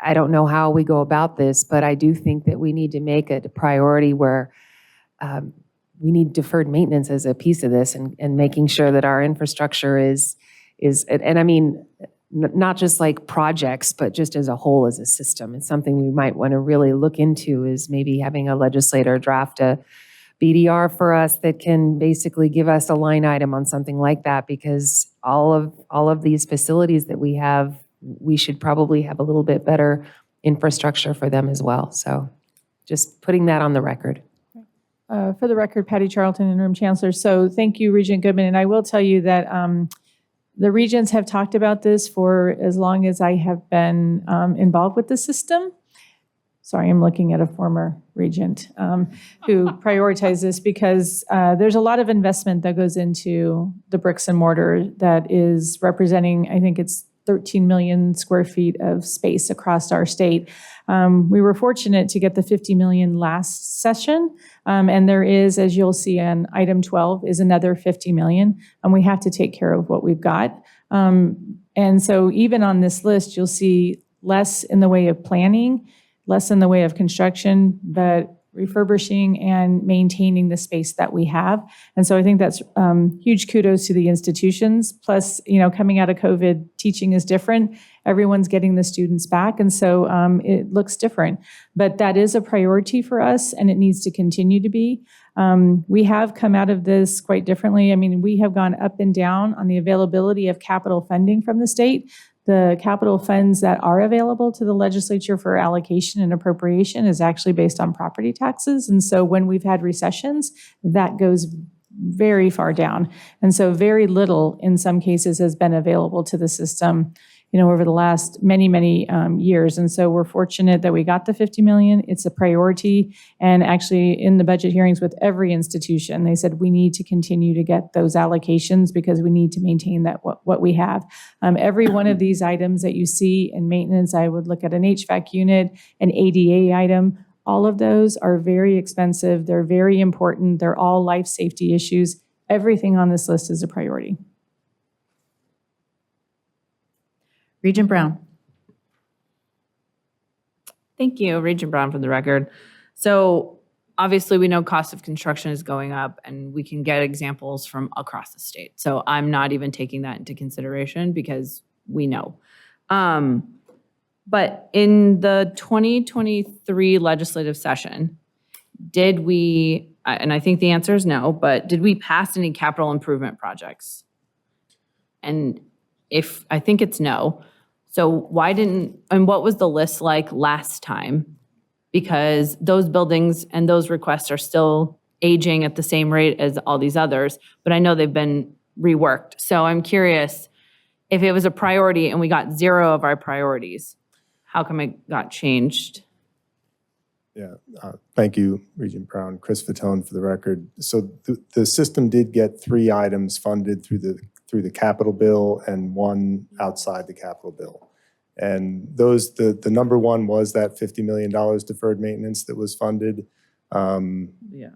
I don't know how we go about this, but I do think that we need to make it a priority where we need deferred maintenance as a piece of this and making sure that our infrastructure is, and I mean, not just like projects, but just as a whole, as a system. It's something we might want to really look into is maybe having a legislator draft a BDR for us that can basically give us a line item on something like that, because all of these facilities that we have, we should probably have a little bit better infrastructure for them as well. So just putting that on the record. For the record, Patty Charlton, Interim Chancellor. So thank you, Regent Goodman. And I will tell you that the Regents have talked about this for as long as I have been involved with the system. Sorry, I'm looking at a former Regent who prioritized this because there's a lot of investment that goes into the bricks and mortar that is representing, I think it's 13 million square feet of space across our state. We were fortunate to get the 50 million last session. And there is, as you'll see on item 12, is another 50 million. And we have to take care of what we've got. And so even on this list, you'll see less in the way of planning, less in the way of construction, but refurbishing and maintaining the space that we have. And so I think that's huge kudos to the institutions. Plus, coming out of COVID, teaching is different. Everyone's getting the students back. And so it looks different. But that is a priority for us, and it needs to continue to be. We have come out of this quite differently. I mean, we have gone up and down on the availability of capital funding from the state. The capital funds that are available to the legislature for allocation and appropriation is actually based on property taxes. And so when we've had recessions, that goes very far down. And so very little in some cases has been available to the system, over the last many, many years. And so we're fortunate that we got the 50 million. It's a priority. And actually in the budget hearings with every institution, they said we need to continue to get those allocations because we need to maintain that what we have. Every one of these items that you see in maintenance, I would look at an HVAC unit, an ADA item. All of those are very expensive. They're very important. They're all life safety issues. Everything on this list is a priority. Regent Brown. Thank you, Regent Brown for the record. So obviously we know cost of construction is going up and we can get examples from across the state. So I'm not even taking that into consideration because we know. But in the 2023 legislative session, did we, and I think the answer is no, but did we pass any capital improvement projects? And if, I think it's no. So why didn't, and what was the list like last time? Because those buildings and those requests are still aging at the same rate as all these others, but I know they've been reworked. So I'm curious if it was a priority and we got 0 of our priorities, how come it got changed? Yeah, thank you, Regent Brown. Chris Fatone for the record. So the system did get 3 items funded through the capital bill and 1 outside the capital bill. And those, the number 1 was that $50 million deferred maintenance that was funded. Yeah.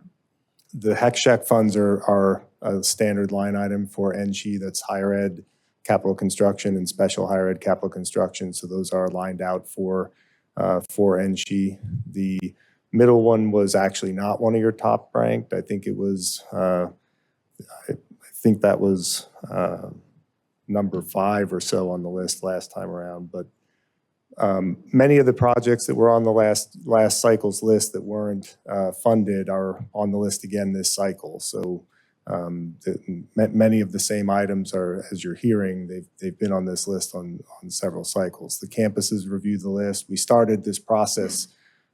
The HECSHEC funds are a standard line item for NSHE, that's higher ed capital construction and special higher ed capital construction. So those are lined out for NSHE. The middle one was actually not one of your top ranked. I think it was, I think that was number 5 or so on the list last time around. But many of the projects that were on the last cycle's list that weren't funded are on the list again this cycle. So many of the same items are, as you're hearing, they've been on this list on several cycles. The campuses review the list. We started this process.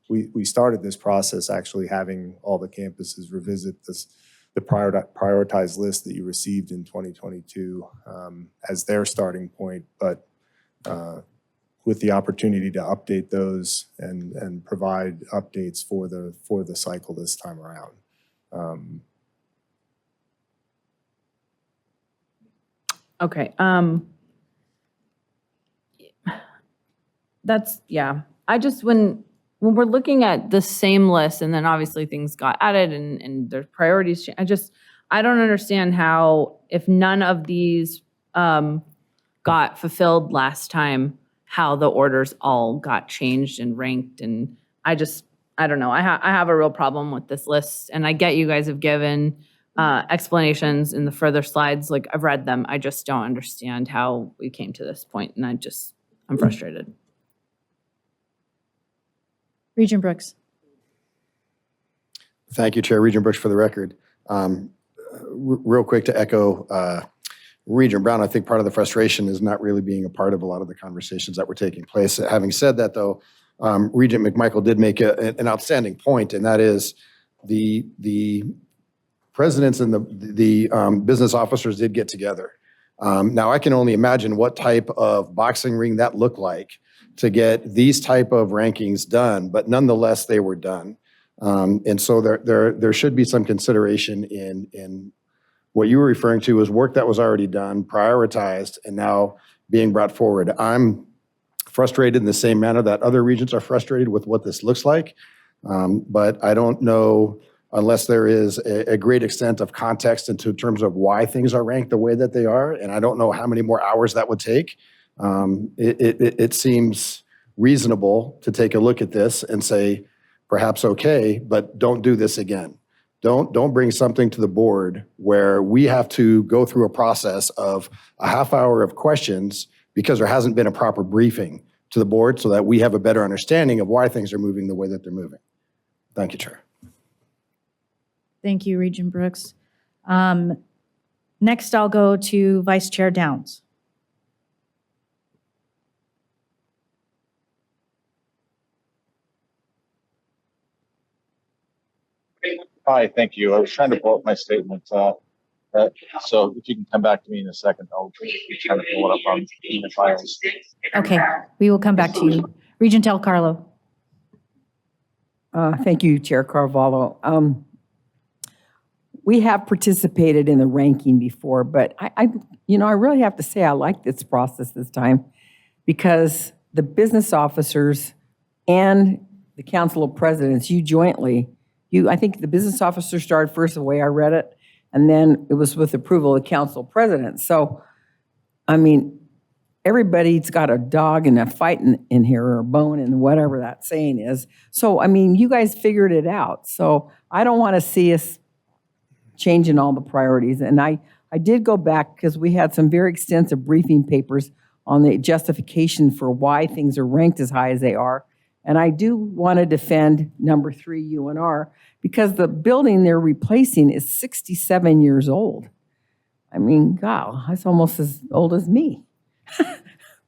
We started this process actually having all the campuses revisit the prioritized list that you received in 2022 as their starting point, but with the opportunity to update those and provide updates for the cycle this time around. Okay. That's, yeah. I just, when we're looking at the same list and then obviously things got added and there's priorities, I don't understand how, if none of these got fulfilled last time, how the orders all got changed and ranked. And I don't know. I have a real problem with this list, and I get you guys have given explanations in the further slides. Like, I've read them. I just don't understand how we came to this point, and I'm frustrated. Regent Brooks. Thank you, Chair. Regent Brooks for the record. Real quick to echo Regent Brown, I think part of the frustration is not really being a part of a lot of the conversations that were taking place. Having said that, though, Regent McMichael did make an outstanding point, and that is the presidents and the business officers did get together. Now, I can only imagine what type of boxing ring that looked like to get these type of rankings done, but nonetheless, they were done. And so there should be some consideration in what you were referring to as work that was already done, prioritized, and now being brought forward. I'm frustrated in the same manner that other regions are frustrated with what this looks like. But I don't know, unless there is a great extent of context into terms of why things are ranked the way that they are, and I don't know how many more hours that would take. It seems reasonable to take a look at this and say, perhaps okay, but don't do this again. Don't bring something to the board where we have to go through a process of a half hour of questions because there hasn't been a proper briefing to the board so that we have a better understanding of why things are moving the way that they're moving. Thank you, Chair. Thank you, Regent Brooks. Next, I'll go to Vice Chair Downs. Hi, thank you. I was trying to pull up my statement. So if you can come back to me in a second, I'll try to pull it up on the files. Okay, we will come back to you. Regent Del Carlo. Thank you, Chair Carvalho. We have participated in the ranking before, but I really have to say I like this process this time because the business officers and the Council of Presidents, you jointly, I think the business officer started first the way I read it, and then it was with approval of the Council of Presidents. So, I mean, everybody's got a dog and a fight in here, or a bone, and whatever that saying is. So, I mean, you guys figured it out. So I don't want to see us changing all the priorities. And I did go back because we had some very extensive briefing papers on the justification for why things are ranked as high as they are. And I do want to defend number 3 UNR because the building they're replacing is 67 years old. I mean, God, that's almost as old as me.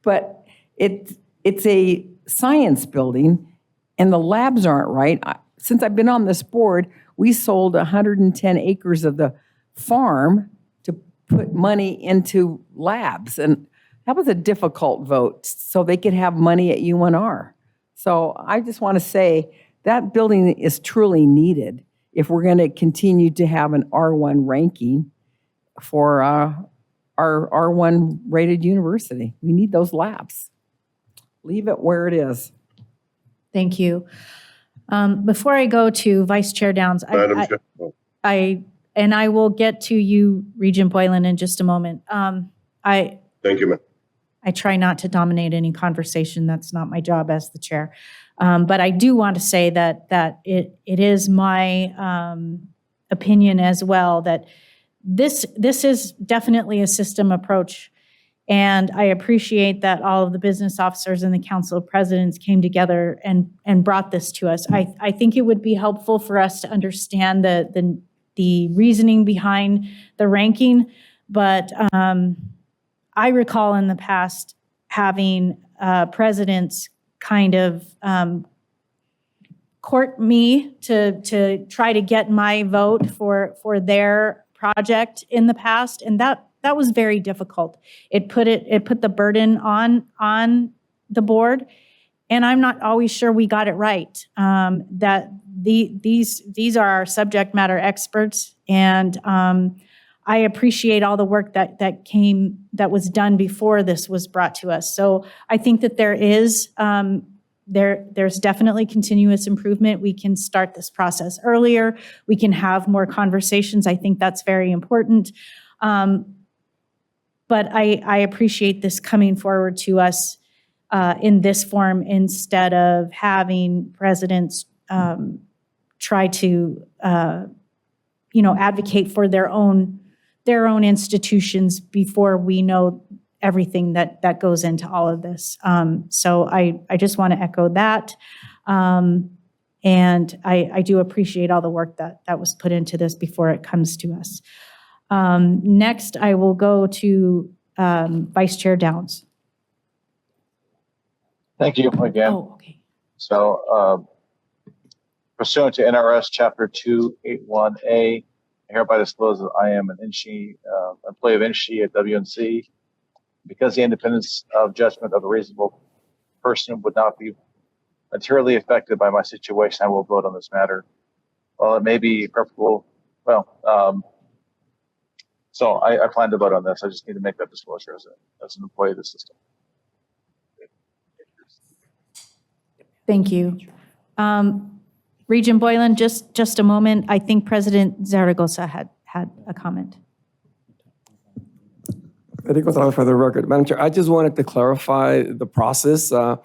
But it's a science building and the labs aren't right. Since I've been on this board, we sold 110 acres of the farm to put money into labs. And that was a difficult vote so they could have money at UNR. So I just want to say that building is truly needed if we're going to continue to have an R1 ranking for our R1 rated university. We need those labs. Leave it where it is. Thank you. Before I go to Vice Chair Downs, I will get to you, Regent Boylan, in just a moment. Thank you, ma'am. I try not to dominate any conversation. That's not my job as the chair. But I do want to say that it is my opinion as well that this is definitely a system approach. And I appreciate that all of the business officers and the Council of Presidents came together and brought this to us. I think it would be helpful for us to understand the reasoning behind the ranking, but I recall in the past having presidents kind of court me to try to get my vote for their project in the past, and that was very difficult. It put the burden on the board, and I'm not always sure we got it right. That these are our subject matter experts, and I appreciate all the work that was done before this was brought to us. So I think that there's definitely continuous improvement. We can start this process earlier. We can have more conversations. I think that's very important. But I appreciate this coming forward to us in this form instead of having presidents try to advocate for their own institutions before we know everything that goes into all of this. So I just want to echo that. And I do appreciate all the work that was put into this before it comes to us. Next, I will go to Vice Chair Downs. Thank you again. Oh, okay. So pursuant to NRS Chapter 281A, I hereby disclose that I am an NSHE, employee of NSHE at WNC. Because the independence of judgment of a reasonable person would not be materially affected by my situation, I will vote on this matter. While it may be preferable, so I plan to vote on this. I just need to make that disclosure as an employee of the system. Thank you. Regent Boylan, just a moment. I think President Zaragoza had a comment. For the record, Madam Chair, I just wanted to clarify the process. The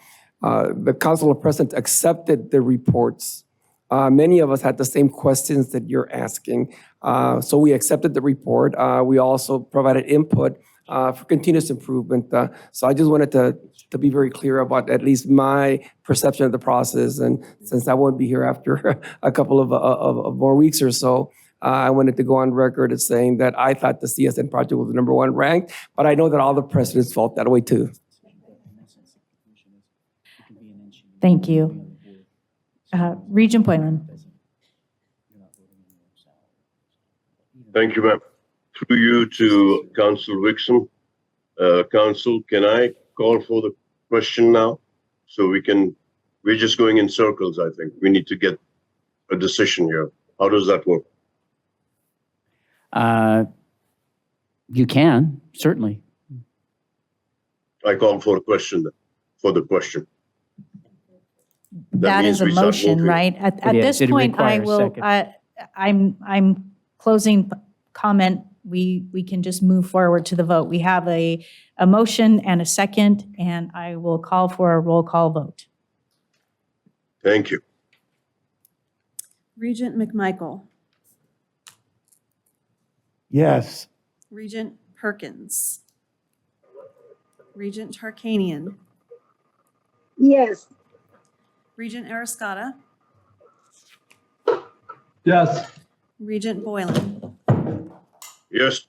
Council of Presidents accepted the reports. Many of us had the same questions that you're asking. So we accepted the report. We also provided input for continuous improvement. So I just wanted to be very clear about at least my perception of the process. And since I won't be here after a couple of more weeks or so, I wanted to go on record as saying that I thought the CSN project was the #1 ranked, but I know that all the presidents felt that way too. Thank you. Regent Boylan. Thank you, ma'am. Through you to Council Wixom. Council, can I call for the question now? So we're just going in circles, I think. We need to get a decision here. How does that work? You can, certainly. I call for a question then, for the question. That means is a we start motion, voting. right? At It is. this It point, I requires will, second. I'm closing comment. We can just move forward to the vote. We have a motion and a second, and I will call for a roll call vote. Thank you. Regent McMichael, Yes. Regent Perkins, Regent Tarkanian, Yes. Regent Arascata, Yes. Regent Boylan, Yes.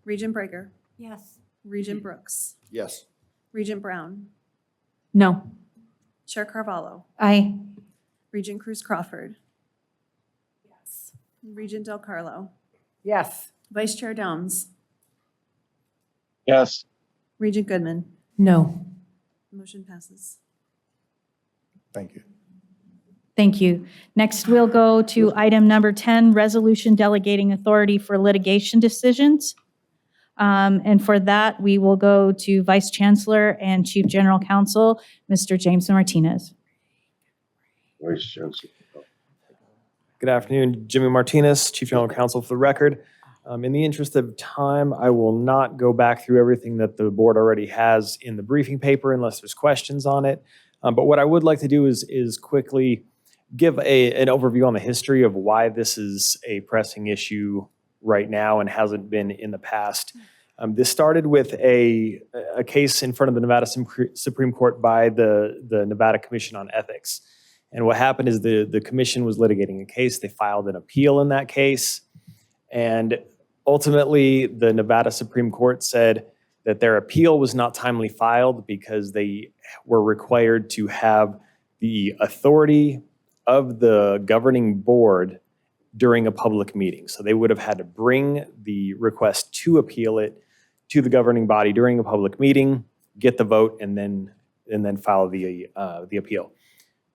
Regent Breaker, Yes. Regent Brooks, Yes. Regent Brown, No. Chair Carvalho, Aye. Regent Cruz Crawford. Yes. Regent Del Carlo, Yes. Vice Chair Downs, Yes. Regent Goodman. No. Motion passes. Thank you. Thank you. Next, we'll go to item number 10, resolution delegating authority for litigation decisions. And for that, we will go to Vice Chancellor and Chief General Counsel, Mr. James Martinez. Vice Chancellor. Good afternoon, Jimmy Martinez, Chief General Counsel for the record. In the interest of time, I will not go back through everything that the board already has in the briefing paper unless there's questions on it. But what I would like to do is quickly give an overview on the history of why this is a pressing issue right now and hasn't been in the past. This started with a case in front of the Nevada Supreme Court by the Nevada Commission on Ethics. And what happened is the commission was litigating a case. They filed an appeal in that case. And ultimately, the Nevada Supreme Court said that their appeal was not timely filed because they were required to have the authority of the governing board during a public meeting. So they would have had to bring the request to appeal it to the governing body during a public meeting, get the vote, and then file the appeal.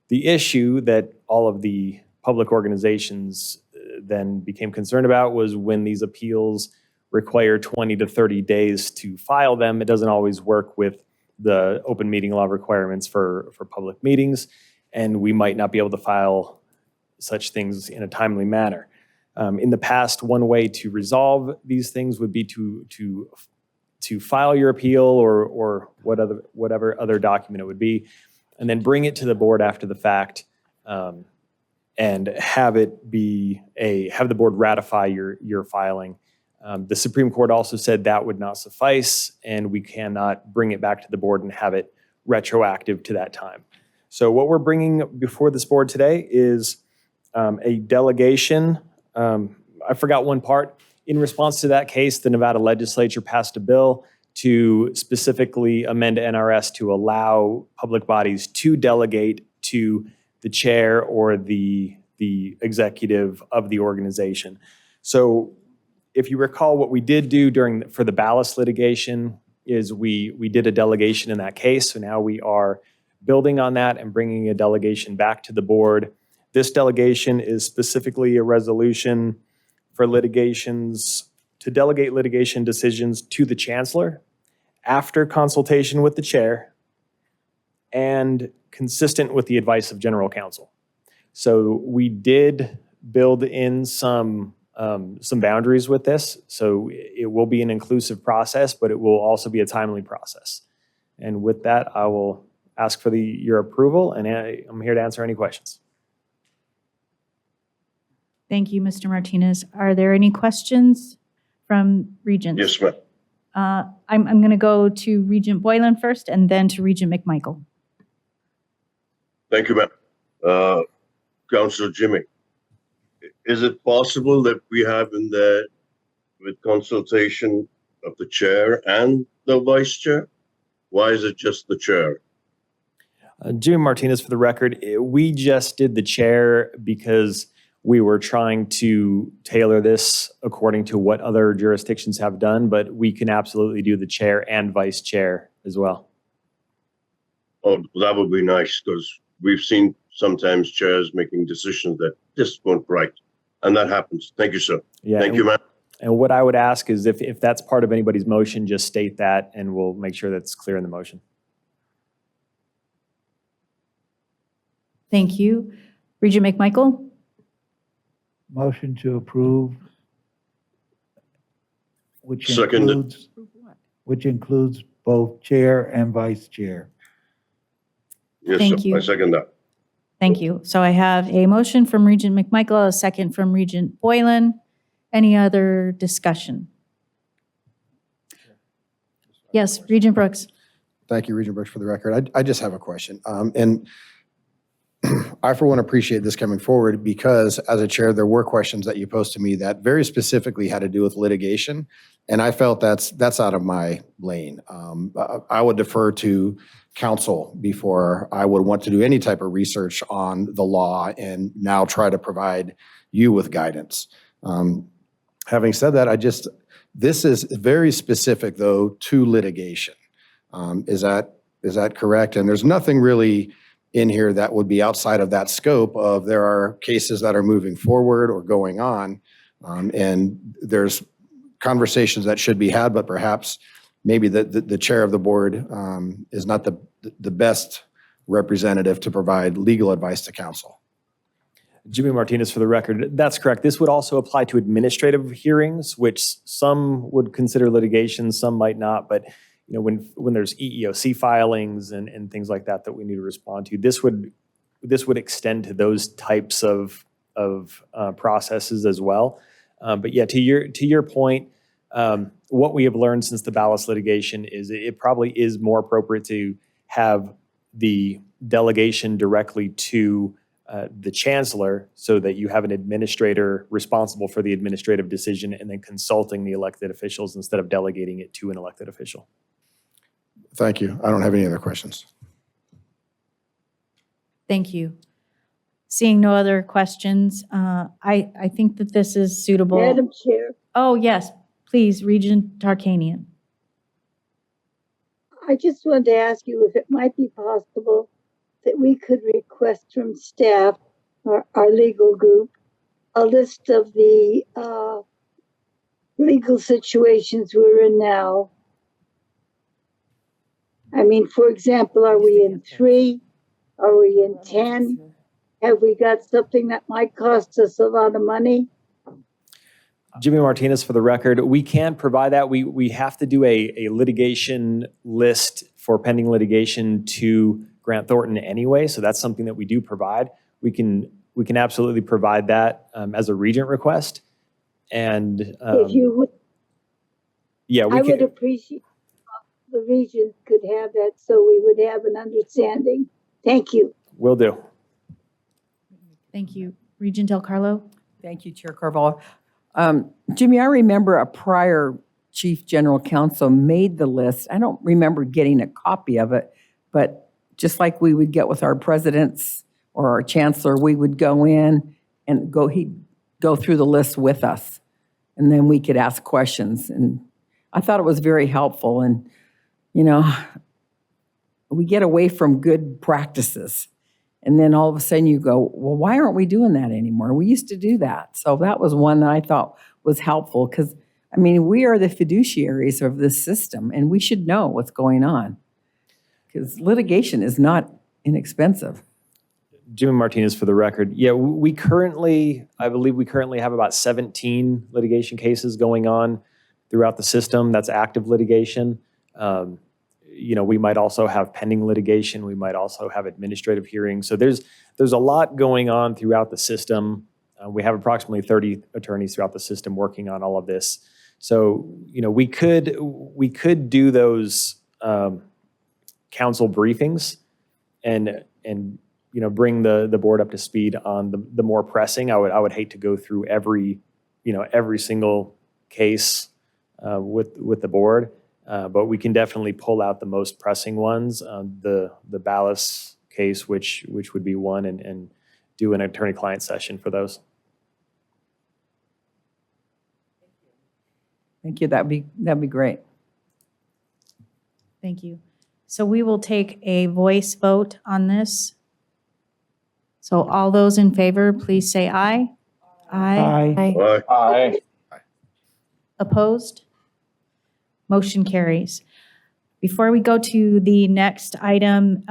The issue that all of the public organizations then became concerned about was when these appeals require 20 to 30 days to file them. It doesn't always work with the open meeting law requirements for public meetings, and we might not be able to file such things in a timely manner. In the past, one way to resolve these things would be to file your appeal or whatever other document it would be, and then bring it to the board after the fact, and have the board ratify your filing. The Supreme Court also said that would not suffice, and we cannot bring it back to the board and have it retroactive to that time. So what we're bringing before this board today is a delegation. I forgot one part. In response to that case, the Nevada legislature passed a bill to specifically amend NRS to allow public bodies to delegate to the chair or the executive of the organization. So if you recall, what we did do for the ballast litigation is we did a delegation in that case. So now we are building on that and bringing a delegation back to the board. This delegation is specifically a resolution for litigations, to delegate litigation decisions to the chancellor after consultation with the chair and consistent with the advice of general counsel. So we did build in some boundaries with this. So it will be an inclusive process, but it will also be a timely process. And with that, I will ask for your approval, and I'm here to answer any questions. Thank you, Mr. Martinez. Are there any questions from Regents? Yes, ma'am. I'm going to go to Regent Boylan first and then to Regent McMichael. Thank you, ma'am. Councilor Jimmy, is it possible that we have in there with consultation of the chair and the vice chair? Why is it just the chair? Jimmy Martinez, for the record, we just did the chair because we were trying to tailor this according to what other jurisdictions have done, but we can absolutely do the chair and vice chair as well. Oh, that would be nice, because we've seen sometimes chairs making decisions that just weren't right. And that happens. Thank you, sir. Yeah, Thank you, ma'am. And what I would ask is if that's part of anybody's motion, just state that and we'll make sure that's clear in the motion. Thank you. Regent McMichael? Motion to approve, which Seconded. includes both chair and vice chair. Yes, Thank sir. you. I second that. Thank you. So I have a motion from Regent McMichael, a second from Regent Boylan. Any other discussion? Yes, Regent Brooks. Thank you, Regent Brooks, for the record. I just have a question. And I, for one, appreciate this coming forward because as a chair, there were questions that you posed to me that very specifically had to do with litigation. And I felt that's out of my lane. I would defer to counsel before I would want to do any type of research on the law and now try to provide you with guidance. Having said that, this is very specific though to litigation. Is that correct? And there's nothing really in here that would be outside of that scope of there are cases that are moving forward or going on. And there's conversations that should be had, but perhaps maybe the chair of the board is not the best representative to provide legal advice to counsel. Jimmy Martinez, for the record, that's correct. This would also apply to administrative hearings, which some would consider litigation, some might not. But when there's EEOC filings and things like that we need to respond to, this would extend to those types of processes as well. But yeah, to your point, what we have learned since the Ballas litigation is it probably is more appropriate to have the delegation directly to the chancellor so that you have an administrator responsible for the administrative decision and then consulting the elected officials instead of delegating it to an elected official. Thank you. I don't have any other questions. Thank you. Seeing no other questions, I think that this is suitable. Madam Chair, Oh, yes, please, Regent Tarkanian. I just wanted to ask you if it might be possible that we could request from staff or our legal group a list of the legal situations we're in now. I mean, for example, are we in 3? Are we in 10? Have we got something that might cost us a lot of money? Jimmy Martinez, for the record, we can provide that. We have to do a litigation list for pending litigation to Grant Thornton anyway, so that's something that we do provide. We can absolutely provide that as a Regent request. And If you would, yeah, I would appreciate the Regent could have that so we would have an understanding. Thank you. Will do. Thank you. Regent Del Carlo? Thank you, Chair Carvalho. Jimmy, I remember a prior chief general counsel made the list. I don't remember getting a copy of it, but just like we would get with our presidents or our chancellor, we would go in and he'd go through the list with us, and then we could ask questions. And I thought it was very helpful. And, we get away from good practices. And then all of a sudden you go, well, why aren't we doing that anymore? We used to do that. So that was one that I thought was helpful because, we are the fiduciaries of this system and we should know what's going on because litigation is not inexpensive. Jimmy Martinez, for the record. Yeah, I believe we currently have about 17 litigation cases going on throughout the system. That's active litigation. We might also have pending litigation. We might also have administrative hearings. So there's a lot going on throughout the system. We have approximately 30 attorneys throughout the system working on all of this. So, we could do those council briefings and bring the board up to speed on the more pressing. I would hate to go through every single case with the board. But we can definitely pull out the most pressing ones, the Ballas case, which would be one, and do an attorney-client session for those. Thank you. That'd be great. Thank you. So we will take a voice vote on this. So all those in favor, please say aye. Aye. Aye. Opposed? Motion carries. Before we go to the next item,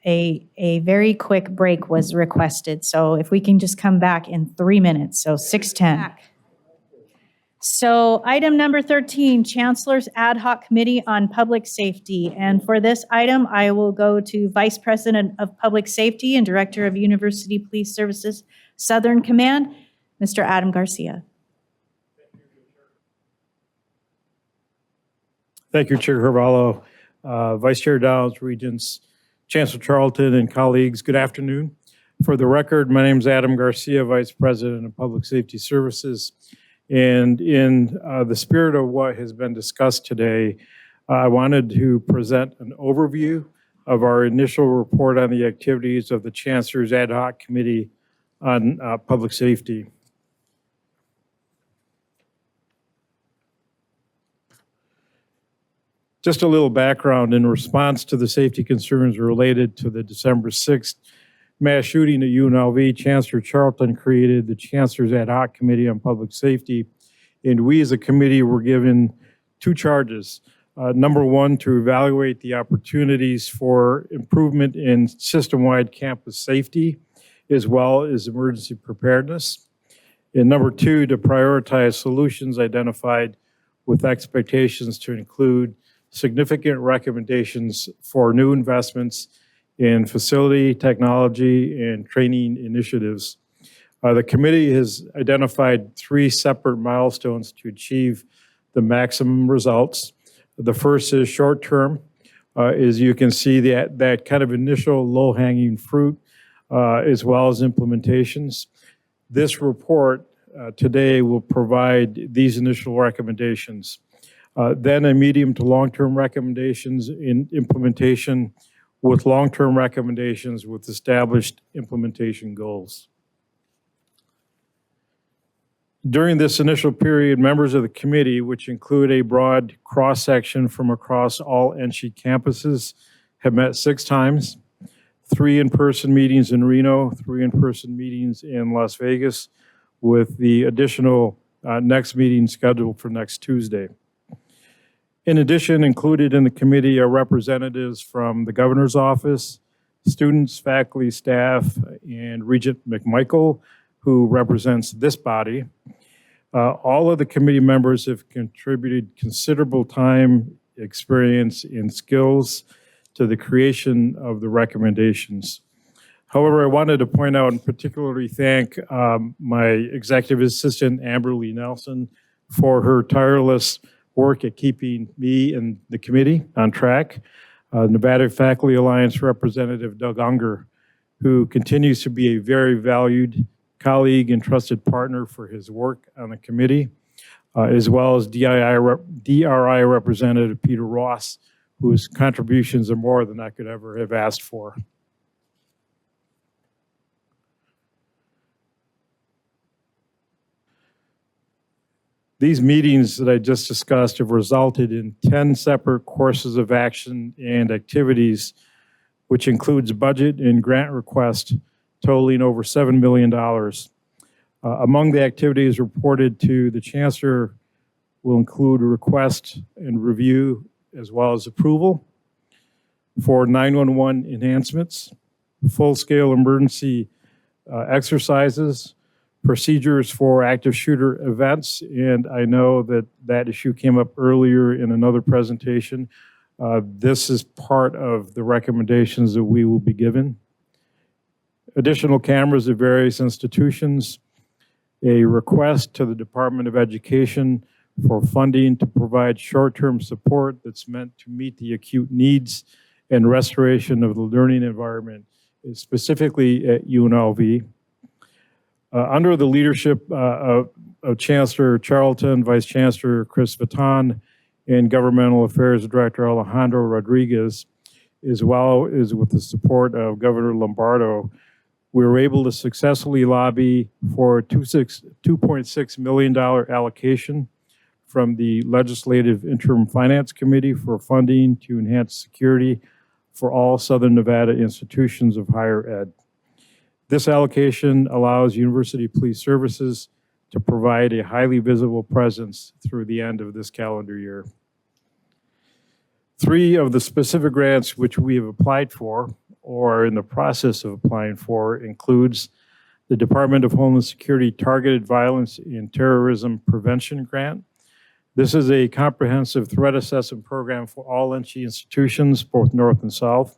a very quick break was requested. So if we can just come back in 3 minutes, so 6:10. So item number 13, Chancellor's Ad Hoc Committee on Public Safety. And for this item, I will go to Vice President of Public Safety and Director of University Police Services Southern Command, Mr. Adam Garcia. Thank you, Chair Carvalho, Vice Chair Downs, Regents, Chancellor Charlton, and colleagues. Good afternoon. For the record, my name is Adam Garcia, Vice President of Public Safety Services. And in the spirit of what has been discussed today, I wanted to present an overview of our initial report on the activities of the Chancellor's Ad Hoc Committee on Public Safety. Just a little background. In response to the safety concerns related to the December 6th mass shooting at UNLV, Chancellor Charlton created the Chancellor's Ad Hoc Committee on Public Safety, and we as a committee were given two charges. Number one, to evaluate the opportunities for improvement in system-wide campus safety, as well as emergency preparedness. And number two, to prioritize solutions identified with expectations to include significant recommendations for new investments in facility, technology, and training initiatives. The committee has identified 3 separate milestones to achieve the maximum results. The first is short-term. As you can see, that kind of initial low-hanging fruit, as well as implementations. This report today will provide these initial recommendations. Then a medium to long-term recommendations in implementation with long-term recommendations with established implementation goals. During this initial period, members of the committee, which include a broad cross-section from across all NSHE campuses, have met 6 times, 3 in-person meetings in Reno, 3 in-person meetings in Las Vegas, with the additional next meeting scheduled for next Tuesday. In addition, included in the committee are representatives from the governor's office, students, faculty, staff, and Regent McMichael, who represents this body. All of the committee members have contributed considerable time, experience, and skills to the creation of the recommendations. However, I wanted to point out and particularly thank my executive assistant, Amber Lee Nelson, for her tireless work at keeping me and the committee on track. Nevada Faculty Alliance Representative Doug Unger, who continues to be a very valued colleague and trusted partner for his work on the committee, as well as DRI Representative Peter Ross, whose contributions are more than I could ever have asked for. These meetings that I just discussed have resulted in 10 separate courses of action and activities, which includes budget and grant requests totaling over $7 million. Among the activities reported to the Chancellor will include a request and review as well as approval for 911 enhancements, full-scale emergency exercises, procedures for active shooter events, and I know that that issue came up earlier in another presentation. This is part of the recommendations that we will be given. Additional cameras at various institutions, a request to the Department of Education for funding to provide short-term support that's meant to meet the acute needs and restoration of the learning environment, specifically at UNLV. Under the leadership of Chancellor Charlton, Vice Chancellor Chris Vitton, and Governmental Affairs Director Alejandro Rodriguez, as well as with the support of Governor Lombardo, we were able to successfully lobby for a $2.6 million allocation from the Legislative Interim Finance Committee for funding to enhance security for all Southern Nevada institutions of higher ed. This allocation allows University Police Services to provide a highly visible presence through the end of this calendar year. 3 of the specific grants which we have applied for or are in the process of applying for includes the Department of Homeland Security Targeted Violence and Terrorism Prevention Grant. This is a comprehensive threat assessment program for all NSHE institutions, both North and South.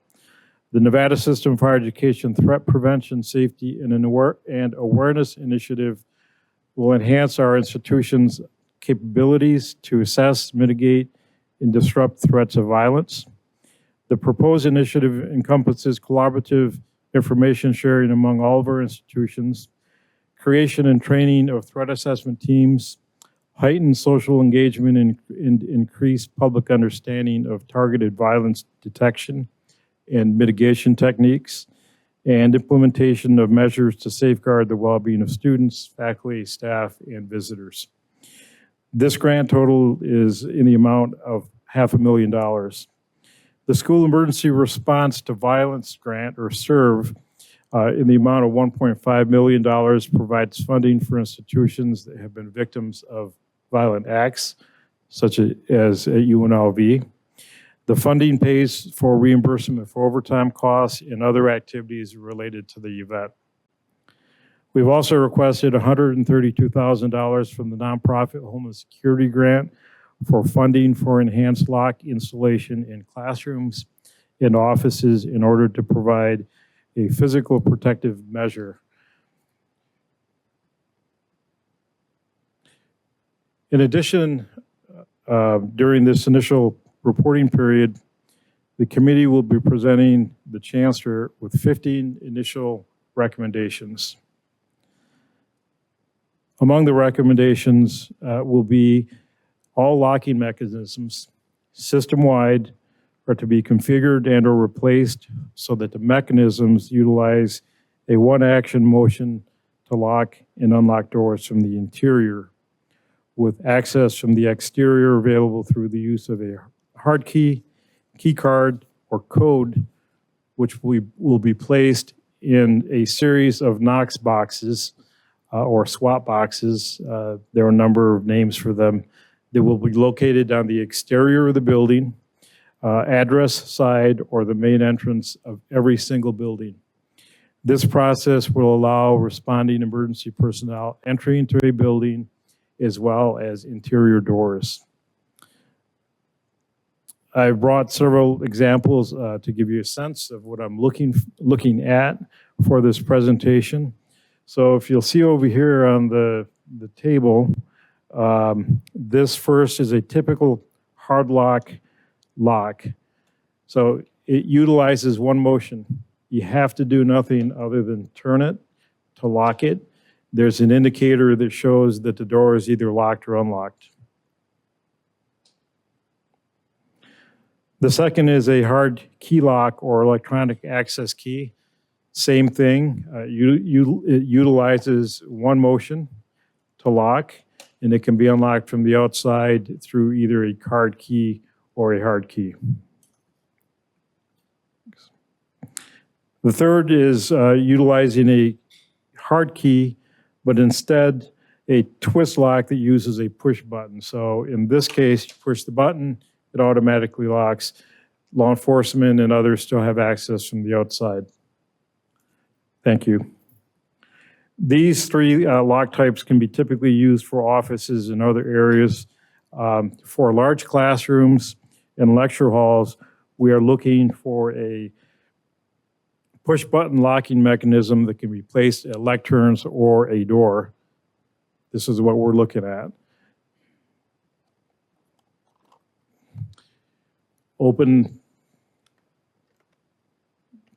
The Nevada System for Higher Education Threat Prevention, Safety, and Awareness Initiative will enhance our institutions' capabilities to assess, mitigate, and disrupt threats of violence. The proposed initiative encompasses collaborative information sharing among all of our institutions, creation and training of threat assessment teams, heightened social engagement and increased public understanding of targeted violence detection and mitigation techniques, and implementation of measures to safeguard the well-being of students, faculty, staff, and visitors. This grant total is in the amount of $500,000. The School Emergency Response to Violence Grant, or SERVE, in the amount of $1.5 million provides funding for institutions that have been victims of violent acts, such as at UNLV. The funding pays for reimbursement for overtime costs and other activities related to the event. We've also requested $132,000 from the nonprofit Homeland Security Grant for funding for enhanced lock installation in classrooms and offices in order to provide a physical protective measure. In addition, during this initial reporting period, the committee will be presenting the Chancellor with 15 initial recommendations. Among the recommendations will be all locking mechanisms system-wide are to be configured and or replaced so that the mechanisms utilize a one-action motion to lock and unlock doors from the interior, with access from the exterior available through the use of a hard key, key card, or code, which will be placed in a series of Knox boxes or swap boxes. There are a number of names for them. They will be located on the exterior of the building, address side, or the main entrance of every single building. This process will allow responding emergency personnel entry into a building as well as interior doors. I've brought several examples to give you a sense of what I'm looking at for this presentation. So if you'll see over here on the table, this first is a typical hard lock. So it utilizes one motion. You have to do nothing other than turn it to lock it. There's an indicator that shows that the door is either locked or unlocked. The second is a hard key lock or electronic access key. Same thing. It utilizes one motion to lock, and it can be unlocked from the outside through either a card key or a hard key. The third is utilizing a hard key, but instead a twist lock that uses a push button. So in this case, you push the button, it automatically locks. Law enforcement and others still have access from the outside. Thank you. These three lock types can be typically used for offices and other areas. For large classrooms and lecture halls, we are looking for a push button locking mechanism that can be placed at lecterns or a door. This is what we're looking at. Open,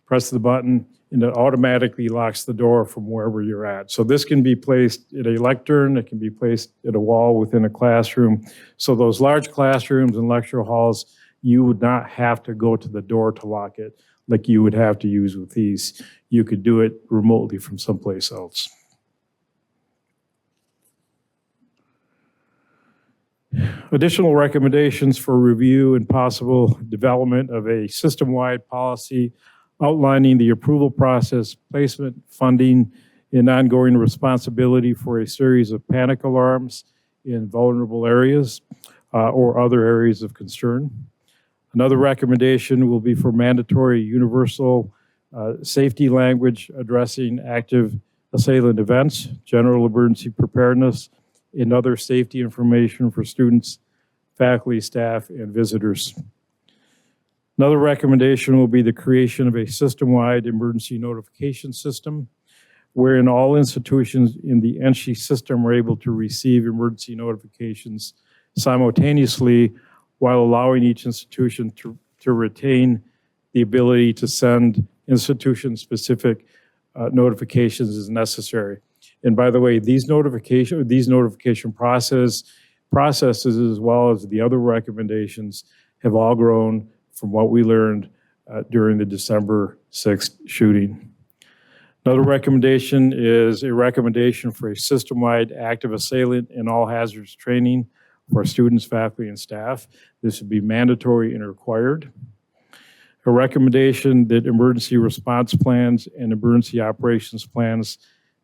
press the button, and it automatically locks the door from wherever you're at. So this can be placed at a lectern, it can be placed at a wall within a classroom. So those large classrooms and lecture halls, you would not have to go to the door to lock it like you would have to use with these. You could do it remotely from someplace else. Additional recommendations for review and possible development of a system-wide policy outlining the approval process, placement, funding, and ongoing responsibility for a series of panic alarms in vulnerable areas or other areas of concern. Another recommendation will be for mandatory universal safety language addressing active assailant events, general emergency preparedness, and other safety information for students, faculty, staff, and visitors. Another recommendation will be the creation of a system-wide emergency notification system, wherein all institutions in the NSHE system are able to receive emergency notifications simultaneously, while allowing each institution to retain the ability to send institution-specific notifications as necessary. And by the way, these notification processes, as well as the other recommendations, have all grown from what we learned during the December 6th shooting. Another recommendation is a recommendation for a system-wide active assailant and all hazards training for students, faculty, and staff. This would be mandatory and required. A recommendation that emergency response plans and emergency operations plans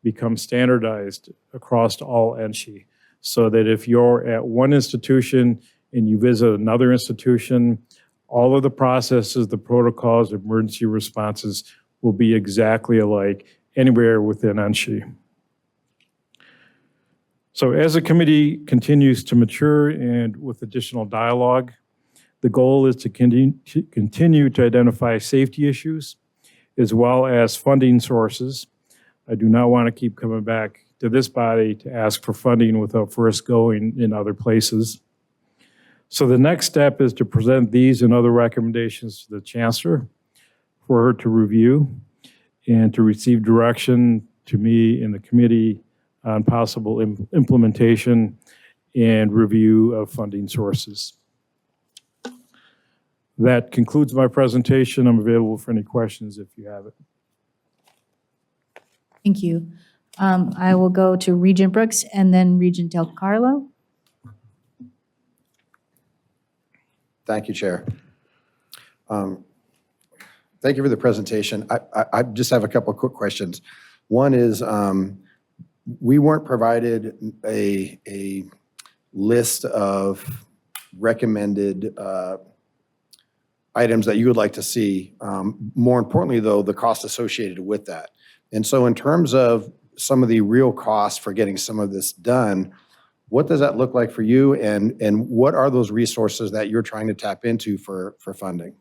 become standardized across all NSHE, so that if you're at one institution and you visit another institution, all of the processes, the protocols, emergency responses will be exactly alike anywhere within NSHE. So as the committee continues to mature and with additional dialogue, the goal is to continue to identify safety issues as well as funding sources. I do not want to keep coming back to this body to ask for funding without first going in other places. So the next step is to present these and other recommendations to the Chancellor for her to review and to receive direction to me and the committee on possible implementation and review of funding sources. That concludes my presentation. I'm available for any questions if you have it. Thank you. I will go to Regent Brooks and then Regent Del Carlo. Thank you, Chair. Thank you for the presentation. I just have a couple of quick questions. One is, we weren't provided a list of recommended items that you would like to see. More importantly, though, the cost associated with that. And so in terms of some of the real costs for getting some of this done, what does that look like for you, and what are those resources that you're trying to tap into for funding?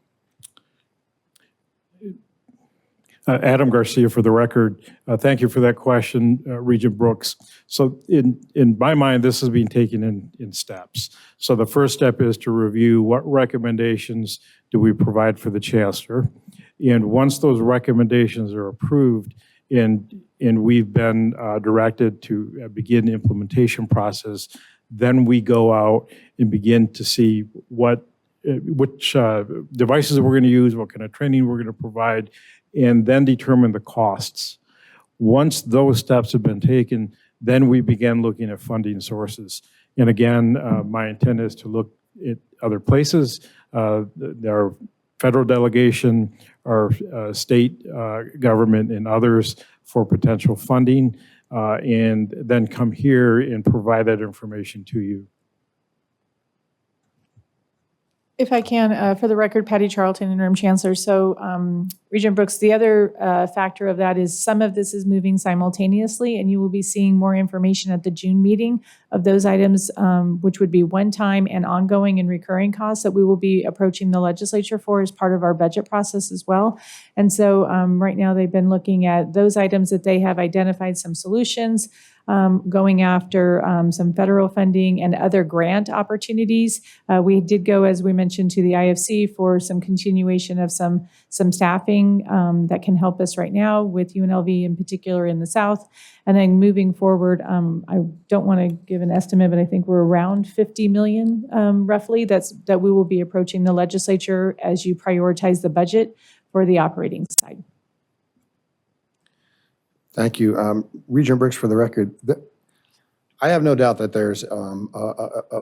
Adam Garcia, for the record. Thank you for that question, Regent Brooks. So in my mind, this is being taken in steps. So the first step is to review what recommendations do we provide for the Chancellor. And once those recommendations are approved and we've been directed to begin the implementation process, then we go out and begin to see which devices we're going to use, what kind of training we're going to provide, and then determine the costs. Once those steps have been taken, then we begin looking at funding sources. And again, my intent is to look at other places, our federal delegation, our state government, and others for potential funding, and then come here and provide that information to you. If I can, for the record, Patty Charlton, Interim Chancellor. So Regent Brooks, the other factor of that is some of this is moving simultaneously, and you will be seeing more information at the June meeting of those items, which would be one-time and ongoing and recurring costs that we will be approaching the legislature for as part of our budget process as well. And so right now they've been looking at those items that they have identified some solutions, going after some federal funding and other grant opportunities. We did go, as we mentioned, to the IFC for some continuation of some staffing that can help us right now with UNLV in particular in the South. And then moving forward, I don't want to give an estimate, but I think we're around 50 million roughly that we will be approaching the legislature as you prioritize the budget for the operating side. Thank you. Regent Brooks, for the record, I have no doubt that there's a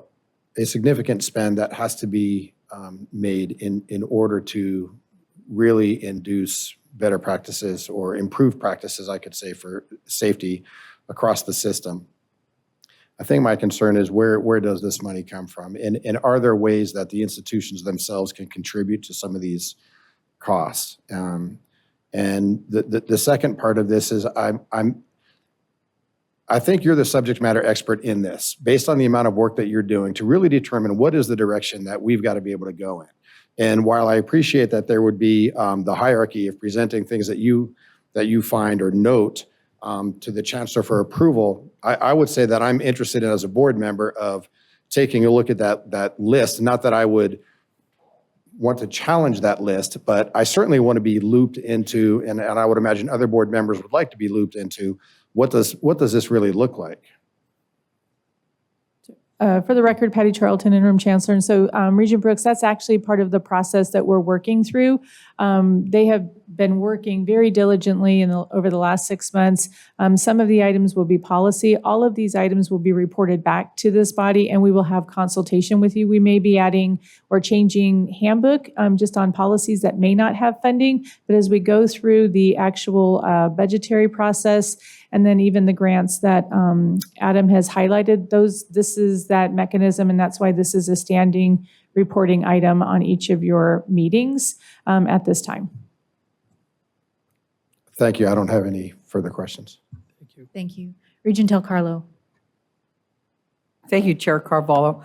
a significant spend that has to be made in order to really induce better practices or improved practices, I could say, for safety across the system. I think my concern is where does this money come from? And are there ways that the institutions themselves can contribute to some of these costs? And the second part of this is I think you're the subject matter expert in this, based on the amount of work that you're doing to really determine what is the direction that we've got to be able to go in. And while I appreciate that there would be the hierarchy of presenting things that you find or note to the chancellor for approval, I would say that I'm interested in, as a board member, of taking a look at that list. Not that I would want to challenge that list, but I certainly want to be looped into, and I would imagine other board members would like to be looped into, what does this really look like? For the record, Patty Charlton, Interim Chancellor. And so Regent Brooks, that's actually part of the process that we're working through. They have been working very diligently over the last 6 months. Some of the items will be policy. All of these items will be reported back to this body, and we will have consultation with you. We may be adding or changing handbook just on policies that may not have funding. But as we go through the actual budgetary process, and then even the grants that Adam has highlighted, this is that mechanism, and that's why this is a standing reporting item on each of your meetings at this time. Thank you. I don't have any further questions. Thank you. Regent Del Carlo. Thank you, Chair Carvalho.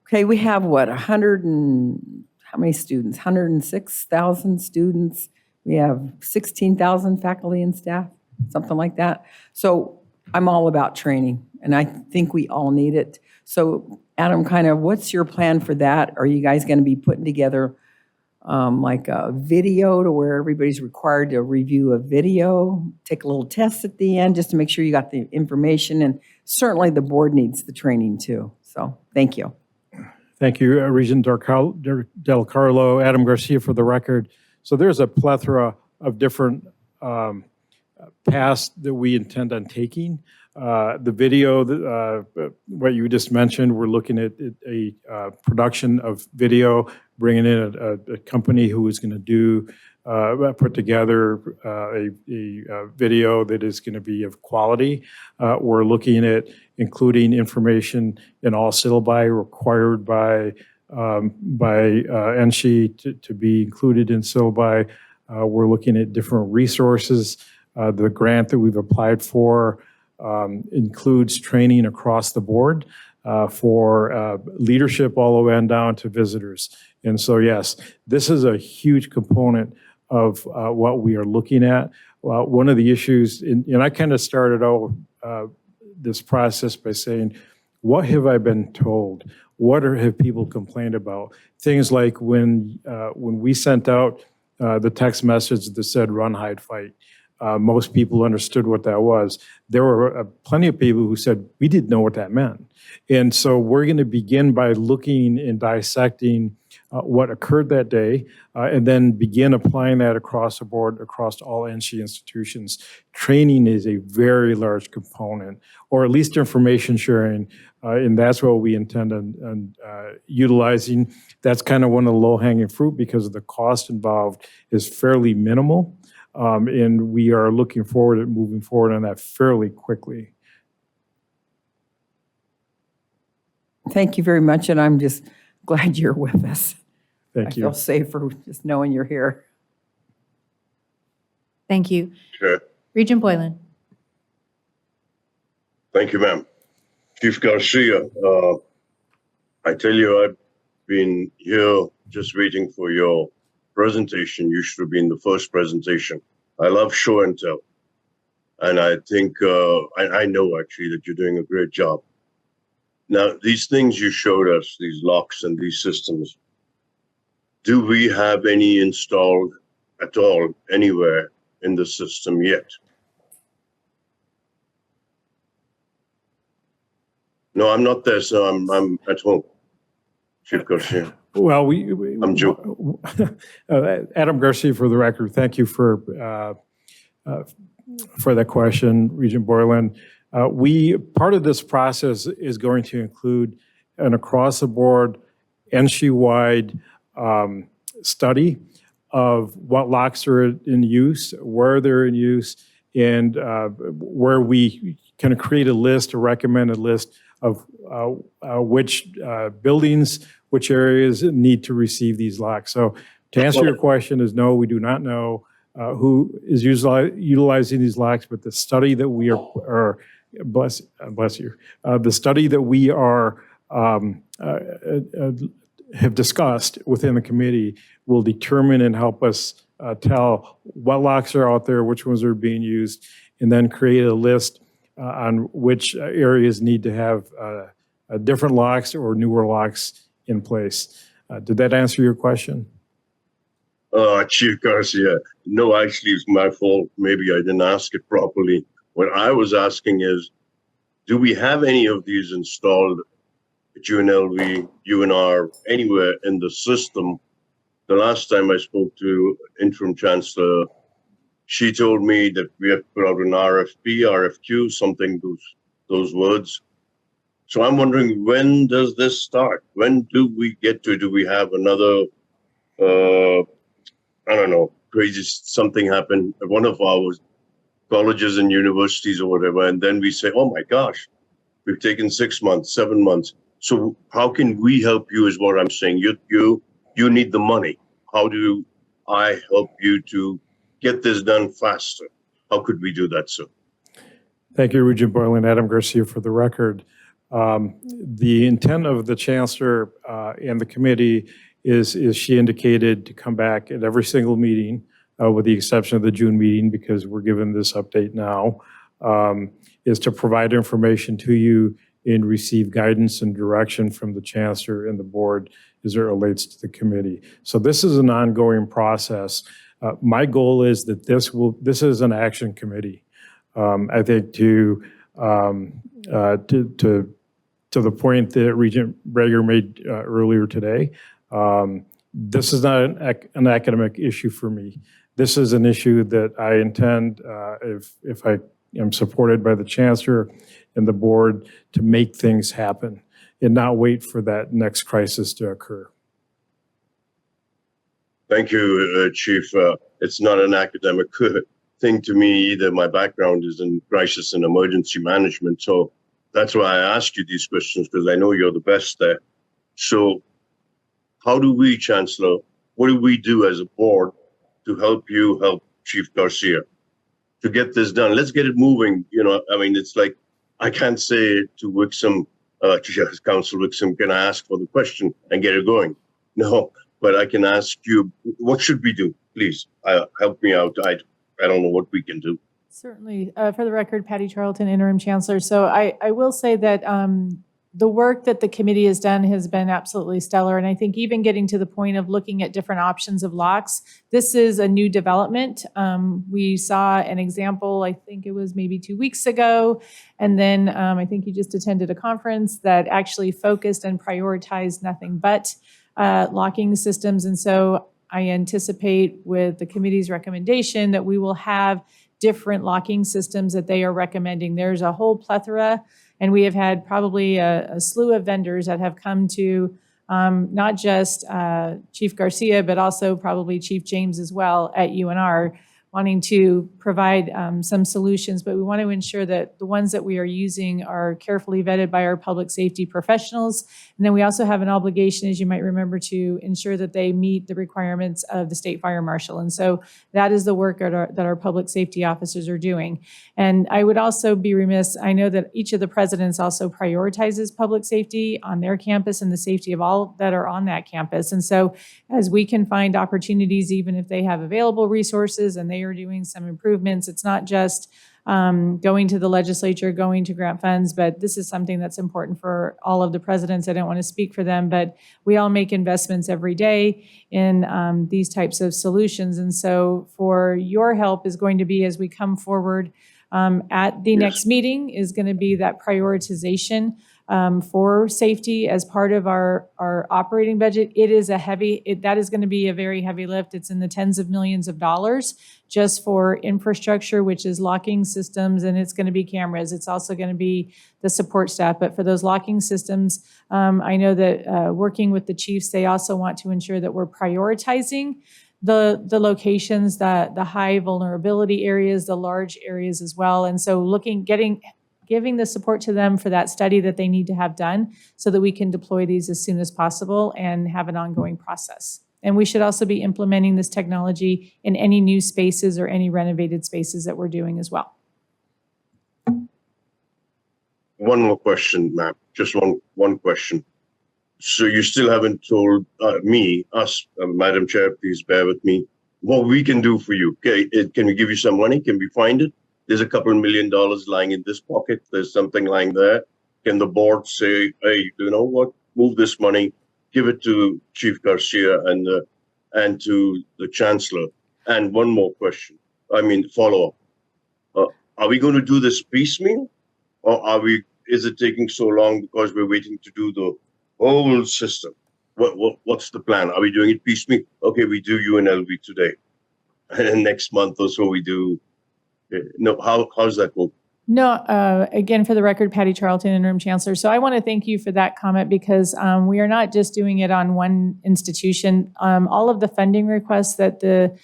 Okay, we have what, how many students? 106,000 students. We have 16,000 faculty and staff, something like that. So I'm all about training, and I think we all need it. So Adam, kind of what's your plan for that? Are you guys going to be putting together like a video to where everybody's required to review a video, take a little test at the end just to make sure you got the information? And certainly the board needs the training too. So thank you. Thank you, Regent Del Carlo. Adam Garcia for the record. So there's a plethora of different paths that we intend on taking. The video, what you just mentioned, we're looking at a production of video, bringing in a company who is going to do, put together a video that is going to be of quality. We're looking at including information in all syllabi required by NSHE to be included in syllabi. We're looking at different resources. The grant that we've applied for includes training across the board for leadership all the way on down to visitors. And so, yes, this is a huge component of what we are looking at. One of the issues, and I kind of started out this process by saying, what have I been told? What have people complained about? Things like when we sent out the text message that said run, hide, fight. Most people understood what that was. There were plenty of people who said, we didn't know what that meant. And so we're going to begin by looking and dissecting what occurred that day, and then begin applying that across the board, across all NSHE institutions. Training is a very large component, or at least information sharing, and that's what we intend on utilizing. That's kind of one of the low-hanging fruit because the cost involved is fairly minimal. And we are looking forward at moving forward on that fairly quickly. Thank you very much, and I'm just glad you're with us. Thank you. I feel safer just knowing you're here. Thank you. Sure. Regent Boylan. Thank you, ma'am. Chief Garcia, I tell you, I've been here just waiting for your presentation. You should have been the first presentation. I love show and tell. And I think, I know actually that you're doing a great job. Now, these things you showed us, these locks and these systems, do we have any installed at all anywhere in the system yet? No, I'm not there, so I'm at home. Chief Garcia. Well, I'm joking. Adam Garcia for the record. Thank you for that question, Regent Boylan. Part of this process is going to include an across-the-board, NSHE-wide study of what locks are in use, where they're in use, and where we can create a list, a recommended list of which buildings, which areas need to receive these locks. So to answer your question is no, we do not know who is utilizing these locks, but the study that we are bless you, the study that we are have discussed within the committee will determine and help us tell what locks are out there, which ones are being used, and then create a list on which areas need to have different locks or newer locks in place. Did that answer your question? Chief Garcia, no, actually, it's my fault. Maybe I didn't ask it properly. What I was asking is, do we have any of these installed at UNLV, UNR, anywhere in the system? The last time I spoke to Interim Chancellor, she told me that we have to put out an RFP, RFQ, something those words. So I'm wondering, when does this start? When do we get to, do we have another, I don't know, crazy something happen at one of our colleges and universities or whatever, and then we say, oh my gosh, we've taken 6 months, 7 months. So how can we help you is what I'm saying. You need the money. How do I help you to get this done faster? How could we do that, sir? Thank you, Regent Boylan. Adam Garcia for the record. The intent of the Chancellor and the committee is she indicated to come back at every single meeting, with the exception of the June meeting, because we're given this update now, is to provide information to you and receive guidance and direction from the Chancellor and the board as it relates to the committee. So this is an ongoing process. My goal is that this is an action committee. I think to the point that Regent Breger made earlier today, this is not an academic issue for me. This is an issue that I intend, if I am supported by the Chancellor and the board, to make things happen and not wait for that next crisis to occur. Thank you, Chief. It's not an academic thing to me either. My background is in crisis and emergency management. So that's why I asked you these questions, because I know you're the best there. So how do we, Chancellor, what do we do as a board to help you help Chief Garcia to get this done? Let's get it moving. You know, I mean, it's like, I can't say to Wixom, Council Wixom, can I ask for the question and get it going? No, but I can ask you, what should we do? Please help me out. I don't know what we can do. Certainly. For the record, Patty Charlton, Interim Chancellor. So I will say that the work that the committee has done has been absolutely stellar. And I think even getting to the point of looking at different options of locks, this is a new development. We saw an example, I think it was maybe 2 weeks ago. And then I think you just attended a conference that actually focused and prioritized nothing but locking systems. And so I anticipate with the committee's recommendation that we will have different locking systems that they are recommending. There's a whole plethora, and we have had probably a slew of vendors that have come to not just Chief Garcia, but also probably Chief James as well at UNR, wanting to provide some solutions. But we want to ensure that the ones that we are using are carefully vetted by our public safety professionals. And then we also have an obligation, as you might remember, to ensure that they meet the requirements of the State Fire Marshal. And so that is the work that our public safety officers are doing. And I would also be remiss, I know that each of the presidents also prioritizes public safety on their campus and the safety of all that are on that campus. And so as we can find opportunities, even if they have available resources and they are doing some improvements, it's not just going to the legislature, going to grant funds, but this is something that's important for all of the presidents. I don't want to speak for them, but we all make investments every day in these types of solutions. And so for your help is going to be, as we come forward at the next meeting, is going to be that prioritization for safety as part of our operating budget. It is that is going to be a very heavy lift. It's in the tens of millions of dollars just for infrastructure, which is locking systems, and it's going to be cameras. It's also going to be the support staff. But for those locking systems, I know that working with the chiefs, they also want to ensure that we're prioritizing the locations, the high vulnerability areas, the large areas as well. And so giving the support to them for that study that they need to have done so that we can deploy these as soon as possible and have an ongoing process. And we should also be implementing this technology in any new spaces or any renovated spaces that we're doing as well. One more question, ma'am. Just one question. So you still haven't told us, Madam Chair, please bear with me, what we can do for you. Okay, can we give you some money? Can we find it? There's a couple $1 million lying in this pocket. There's something lying there. Can the board say, hey, you know what? Move this money, give it to Chief Garcia and to the Chancellor. And one more question. Follow up. Are we going to do this piecemeal, or is it taking so long because we're waiting to do the whole system? What's the plan? Are we doing it piecemeal? Okay, we do UNLV today, and then next month or so we do. No, how's that go? No, again, for the record, Patty Charlton, Interim Chancellor. So I want to thank you for that comment because we are not just doing it on one institution. All of the funding requests that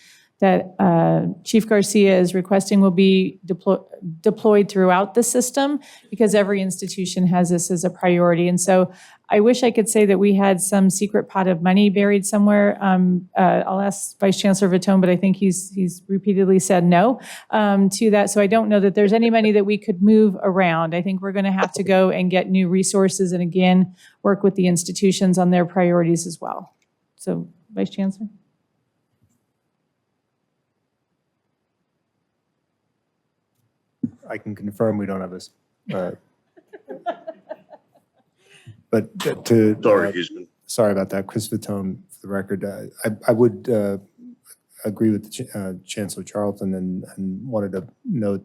Chief Garcia is requesting will be deployed throughout the system because every institution has this as a priority. And so I wish I could say that we had some secret pot of money buried somewhere. I'll ask Vice Chancellor Vitone, but I think he's repeatedly said no to that. So I don't know that there's any money that we could move around. I think we're going to have to go and get new resources and again, work with the institutions on their priorities as well. So Vice Chancellor? I can confirm we don't have this. But sorry about that, Chris Vitone, for the record. I would agree with Chancellor Charlton and wanted to note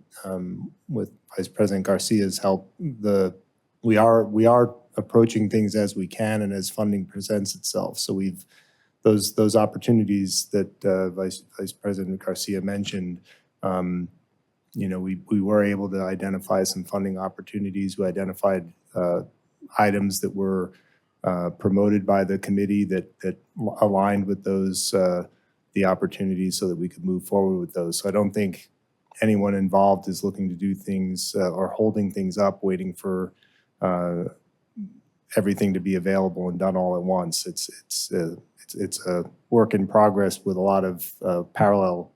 with Vice President Garcia's help, we are approaching things as we can and as funding presents itself. So those opportunities that Vice President Garcia mentioned. We were able to identify some funding opportunities. We identified items that were promoted by the committee that aligned with those the opportunities so that we could move forward with those. So I don't think anyone involved is looking to do things or holding things up, waiting for everything to be available and done all at once. It's a work in progress with a lot of parallel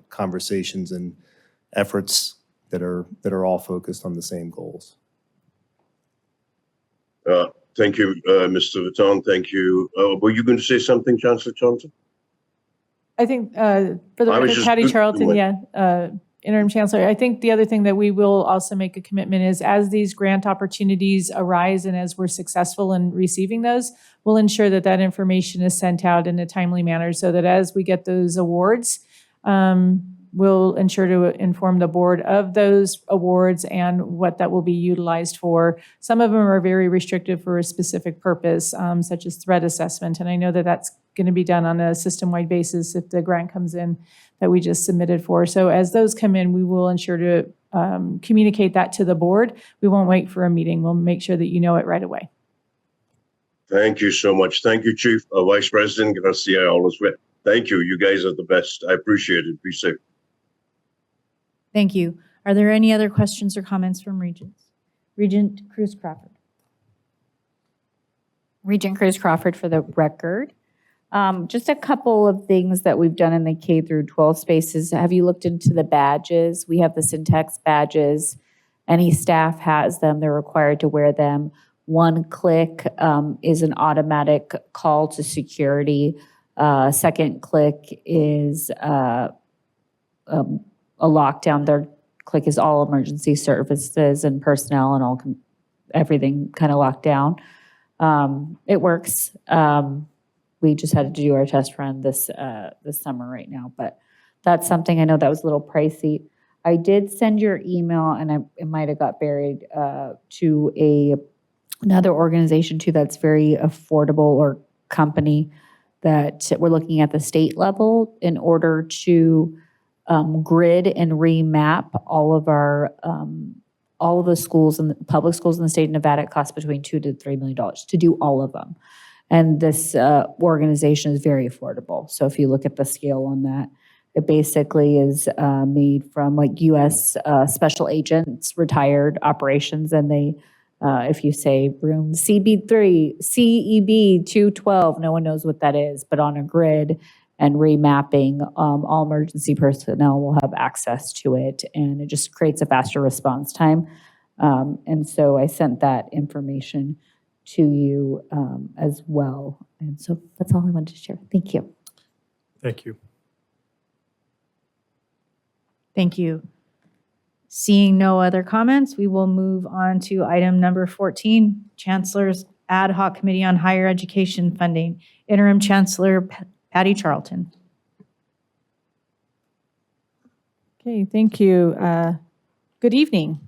conversations and efforts that are all focused on the same goals. Thank you, Mr. Vitone. Thank you. Were you going to say something, Chancellor Johnson? I think for the record, Patty Charlton, Interim Chancellor, I think the other thing that we will also make a commitment is as these grant opportunities arise and as we're successful in receiving those, we'll ensure that that information is sent out in a timely manner so that as we get those awards, we'll ensure to inform the board of those awards and what that will be utilized for. Some of them are very restrictive for a specific purpose, such as threat assessment. And I know that that's going to be done on a system-wide basis if the grant comes in that we just submitted for. So as those come in, we will ensure to communicate that to the board. We won't wait for a meeting. We'll make sure that you know it right away. Thank you so much. Thank you, Chief. Vice President Garcia, always with. Thank you. You guys are the best. I appreciate it. Be safe. Thank you. Are there any other questions or comments from Regents? Regent Cruz Crawford. Regent Cruz Crawford for the record. Just a couple of things that we've done in the K through 12 spaces. Have you looked into the badges? We have the Syntax badges. Any staff has them. They're required to wear them. One click is an automatic call to security. Second click is a lockdown. Third click is all emergency services and personnel and all everything kind of locked down. It works. We just had to do our test run this summer right now, but that's something I know that was a little pricey. I did send your email, and it might have got buried to a Another organization too that's very affordable, or company, that we're looking at the state level in order to grid and remap all of our all of the schools and public schools in the state of Nevada. It costs between $2 to $3 million to do all of them. And this organization is very affordable. So if you look at the scale on that, it basically is made from like U.S. Special Agents, retired operations, and they, if you say room CB3, CEB 212, no one knows what that is, but on a grid and remapping, all emergency personnel will have access to it, and it just creates a faster response time. And so I sent that information to you as well. And so that's all I wanted to share. Thank you. Thank you. Thank you. Seeing no other comments, we will move on to item number 14, Chancellor's Ad Hoc Committee on Higher Education Funding. Interim Chancellor Patty Charlton. Okay, thank you. Good evening.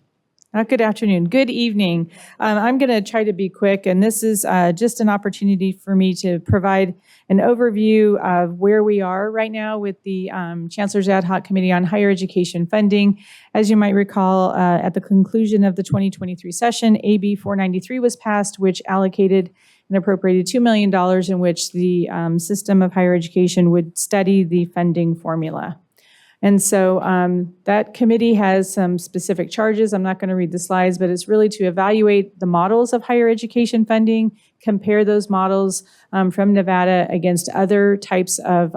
Good afternoon. Good evening. I'm going to try to be quick, and this is just an opportunity for me to provide an overview of where we are right now with the Chancellor's Ad Hoc Committee on Higher Education Funding. As you might recall, at the conclusion of the 2023 session, AB 493 was passed, which allocated and appropriated $2 million in which the system of higher education would study the funding formula. And so that committee has some specific charges. I'm not going to read the slides, but it's really to evaluate the models of higher education funding, compare those models from Nevada against other types of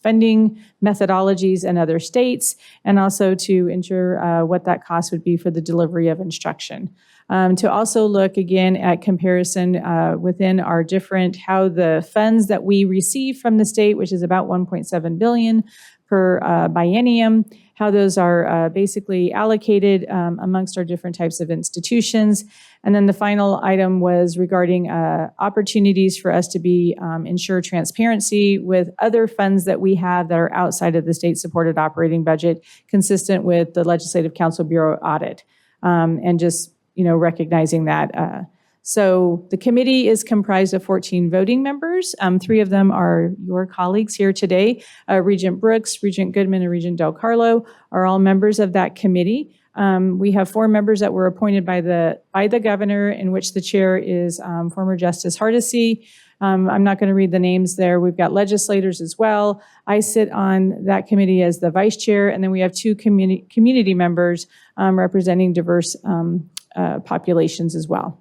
funding methodologies in other states, and also to ensure what that cost would be for the delivery of instruction. To also look again at comparison within our different, how the funds that we receive from the state, which is about $1.7 billion per biennium, how those are basically allocated amongst our different types of institutions. And then the final item was regarding opportunities for us to ensure transparency with other funds that we have that are outside of the state-supported operating budget, consistent with the Legislative Council Bureau audit, and just recognizing that. So the committee is comprised of 14 voting members. 3 of them are your colleagues here today. Regent Brooks, Regent Goodman, and Regent Del Carlo are all members of that committee. We have 4 members that were appointed by the governor, in which the chair is former Justice Hardesty. I'm not going to read the names there. We've got legislators as well. I sit on that committee as the vice chair, and then we have 2 community members representing diverse populations as well.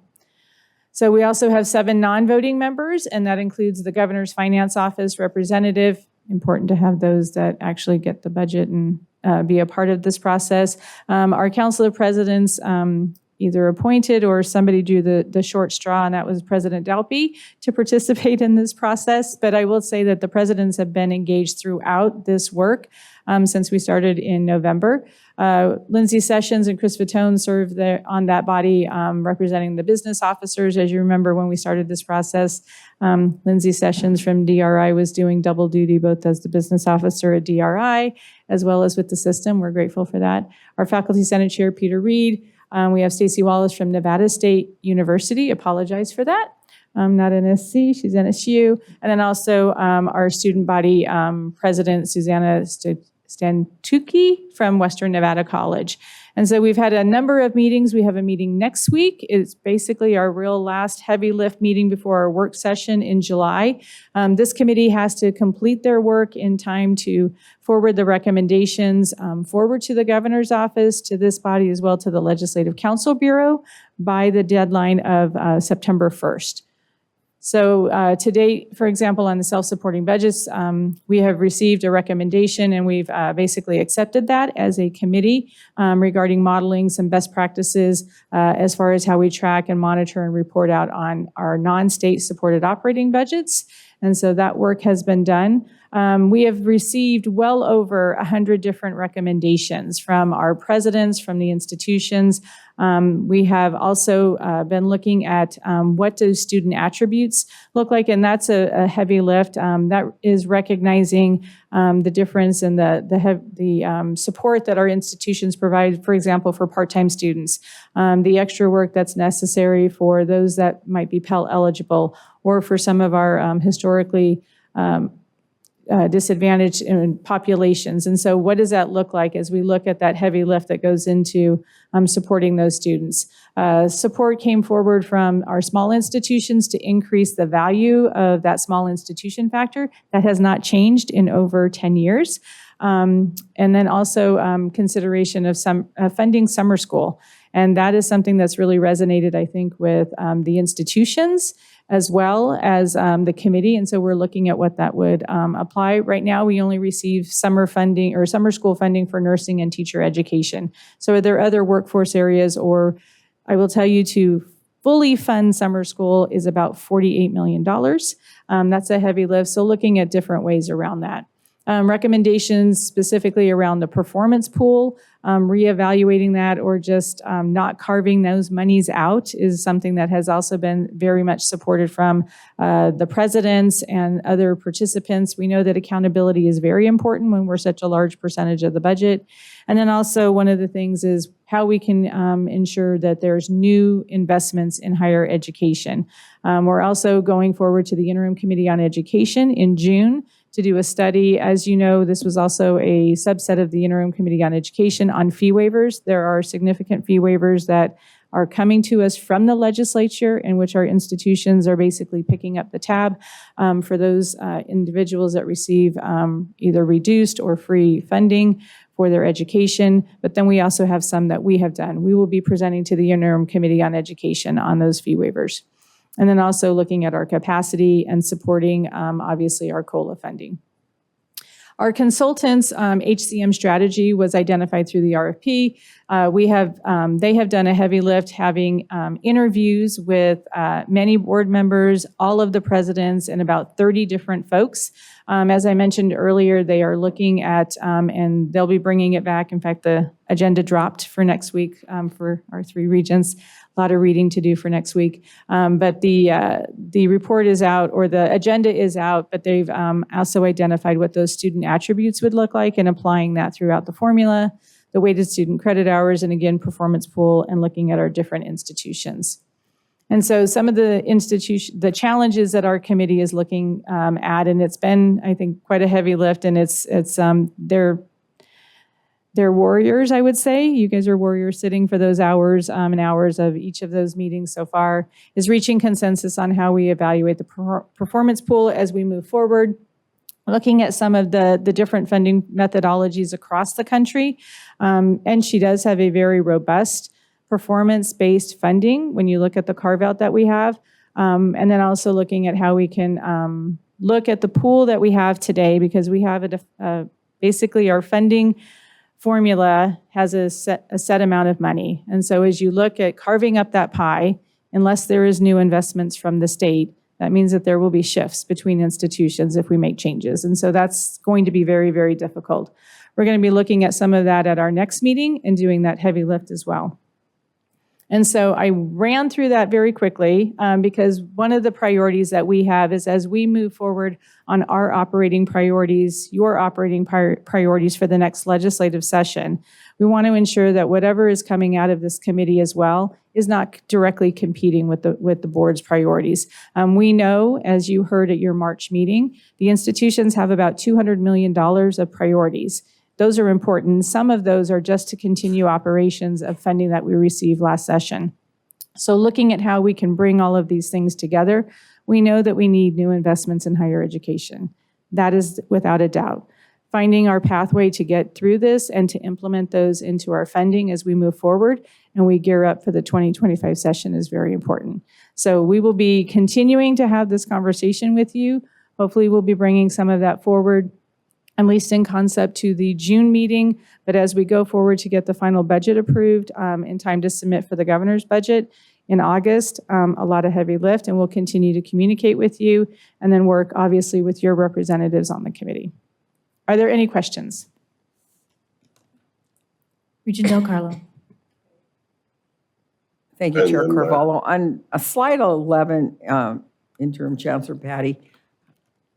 So we also have 7 non-voting members, and that includes the governor's finance office representative. Important to have those that actually get the budget and be a part of this process. Our council of presidents, either appointed or somebody drew the short straw, and that was President Dalpy, to participate in this process. But I will say that the presidents have been engaged throughout this work since we started in November. Lindsay Sessions and Chris Fatone serve there on that body, representing the business officers. As you remember, when we started this process, Lindsay Sessions from DRI was doing double duty, both as the business officer at DRI, as well as with the system. We're grateful for that. Our faculty senate chair, Peter Reed. We have Stacy Wallace from Nevada State University. Apologize for that. Not NSC, she's NSHE. And then also our student body president, Susanna Stantuki from Western Nevada College. And so we've had a number of meetings. We have a meeting next week. It's basically our real last heavy lift meeting before our work session in July. This committee has to complete their work in time to forward the recommendations forward to the governor's office, to this body, as well to the Legislative Council Bureau by the deadline of September 1st. So to date, for example, on the self-supporting budgets, we have received a recommendation, and we've basically accepted that as a committee regarding modeling some best practices as far as how we track and monitor and report out on our non-state supported operating budgets. And so that work has been done. We have received well over 100 different recommendations from our presidents, from the institutions. We have also been looking at what do student attributes look like, and that's a heavy lift. That is recognizing the difference in the support that our institutions provide, for example, for part-time students, the extra work that's necessary for those that might be Pell eligible, or for some of our historically disadvantaged populations. And so what does that look like as we look at that heavy lift that goes into supporting those students? Support came forward from our small institutions to increase the value of that small institution factor. That has not changed in over 10 years. And then also consideration of funding summer school. And that is something that's really resonated, I think, with the institutions as well as the committee. And so we're looking at what that would apply. Right now, we only receive summer funding or summer school funding for nursing and teacher education. So are there other workforce areas, or I will tell you to fully fund summer school is about $48 million. That's a heavy lift. So looking at different ways around that. Recommendations specifically around the performance pool, reevaluating that, or just not carving those monies out is something that has also been very much supported from the presidents and other participants. We know that accountability is very important when we're such a large percentage of the budget. And then also one of the things is how we can ensure that there's new investments in higher education. We're also going forward to the Interim Committee on Education in June to do a study. As you know, this was also a subset of the Interim Committee on Education on fee waivers. There are significant fee waivers that are coming to us from the legislature, in which our institutions are basically picking up the tab for those individuals that receive either reduced or free funding for their education. But then we also have some that we have done. We will be presenting to the Interim Committee on Education on those fee waivers. And then also looking at our capacity and supporting, obviously, our COLA funding. Our consultants' HCM strategy was identified through the RFP. They have done a heavy lift, having interviews with many board members, all of the presidents, and about 30 different folks. As I mentioned earlier, they are looking at, and they'll be bringing it back. In fact, the agenda dropped for next week for our 3 regents. A lot of reading to do for next week. But the report is out, or the agenda is out, but they've also identified what those student attributes would look like and applying that throughout the formula, the weighted student credit hours, and again, performance pool, and looking at our different institutions. And so some of the challenges that our committee is looking at, and it's been, I think, quite a heavy lift, and they're warriors, I would say. You guys are warriors sitting for those hours and hours of each of those meetings so far, is reaching consensus on how we evaluate the performance pool as we move forward, looking at some of the different funding methodologies across the country. And she does have a very robust performance-based funding when you look at the carve-out that we have. And then also looking at how we can look at the pool that we have today, because we have basically our funding formula has a set amount of money. And so as you look at carving up that pie, unless there is new investments from the state, that means that there will be shifts between institutions if we make changes. And so that's going to be very, very difficult. We're going to be looking at some of that at our next meeting and doing that heavy lift as well. And so I ran through that very quickly because one of the priorities that we have is, as we move forward on our operating priorities, your operating priorities for the next legislative session, we want to ensure that whatever is coming out of this committee as well is not directly competing with the board's priorities. We know, as you heard at your March meeting, the institutions have about $200 million of priorities. Those are important. Some of those are just to continue operations of funding that we received last session. So looking at how we can bring all of these things together, we know that we need new investments in higher education. That is without a doubt. Finding our pathway to get through this and to implement those into our funding as we move forward and we gear up for the 2025 session is very important. So we will be continuing to have this conversation with you. Hopefully we'll be bringing some of that forward, at least in concept, to the June meeting. But as we go forward to get the final budget approved in time to submit for the governor's budget, in August, a lot of heavy lift, and we'll continue to communicate with you and then work obviously with your representatives on the committee. Are there any questions? Regent Del Carlo. Thank you, And Chair then, Carvalho. On slide 11, Interim Chancellor Patty,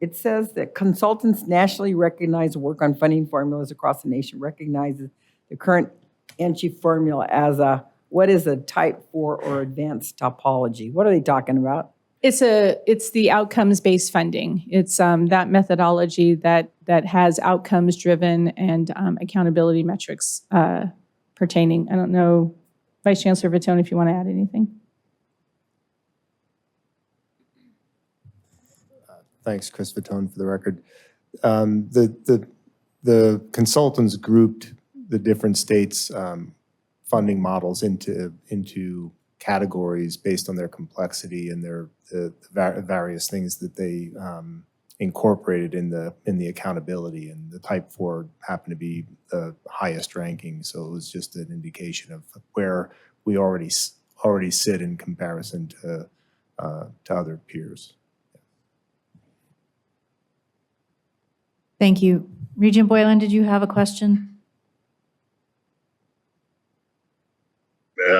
it says that consultants nationally recognize work on funding formulas across the nation recognizes the current NSHE formula as what is a type 4 or advanced topology? What are they talking about? It's the outcomes-based funding. It's that methodology that has outcomes-driven and accountability metrics pertaining. I don't know, Vice Chancellor Vitone, if you want to add anything. Thanks, Chris Vitone, for the record. The consultants grouped the different states' funding models into categories based on their complexity and the various things that they incorporated in the accountability. And the type 4 happened to be the highest ranking, so it was just an indication of where we already sit in comparison to other peers. Thank you. Regent Boylan, did you have a question?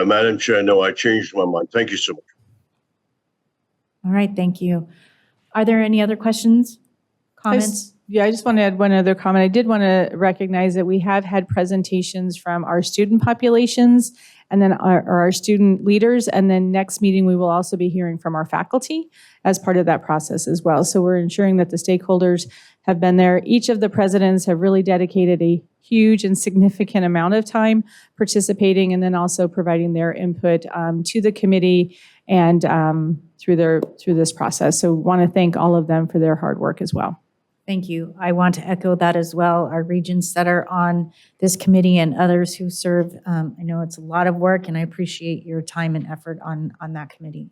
Madam Chair, no, I changed my mind. Thank you so much. All right, thank you. Are there any other questions, comments? I just want to add one other comment. I did want to recognize that we have had presentations from our student populations and then our student leaders. And then next meeting, we will also be hearing from our faculty as part of that process as well. So we're ensuring that the stakeholders have been there. Each of the presidents have really dedicated a huge and significant amount of time participating and then also providing their input to the committee and through this process. So want to thank all of them for their hard work as well. Thank you. I want to echo that as well. Our regents that are on this committee and others who serve, I know it's a lot of work and I appreciate your time and effort on that committee.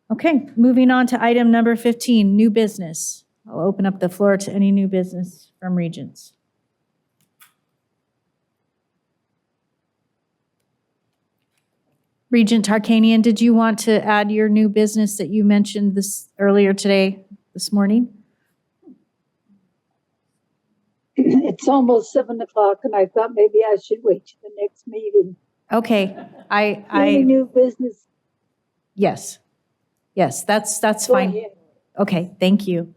Okay, moving on to item number 15, new business. I'll open up the floor to any new business from regents. Regent Tarkanian, did you want to add your new business that you mentioned earlier this morning? It's almost 7 o'clock and I thought maybe I should wait to the next meeting. Okay, Any new business? Yes, that's Go fine. ahead. Okay, thank you.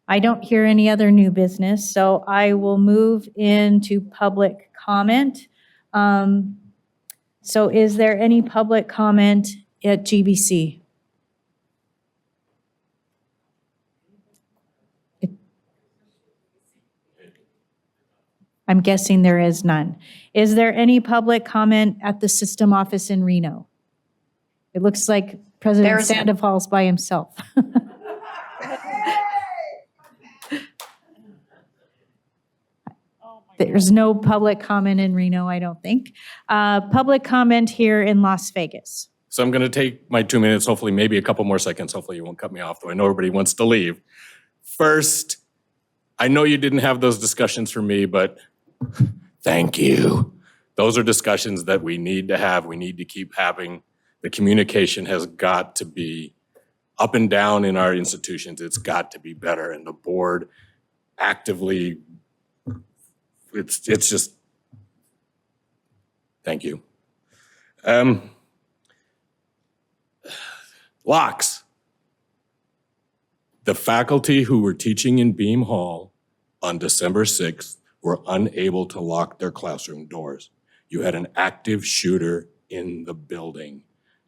I don't hear any other new business, so I will move into public comment. So is there any public comment at GBC? I'm guessing there is none. Is there any public comment at the system office in Reno? It looks like President Sandoval's by himself. There's no public comment in Reno, I don't think. Public comment here in Las Vegas. So I'm going to take my 2 minutes, hopefully maybe a couple more seconds. Hopefully you won't cut me off, though I know everybody wants to leave. First, I know you didn't have those discussions for me, but thank you. Those are discussions that we need to have. We need to keep having. The communication has got to be up and down in our institutions. It's got to be better. And the board actively, it's just, thank you. Locks. The faculty who were teaching in Beam Hall on December 6th were unable to lock their classroom doors. You had an active shooter in the building,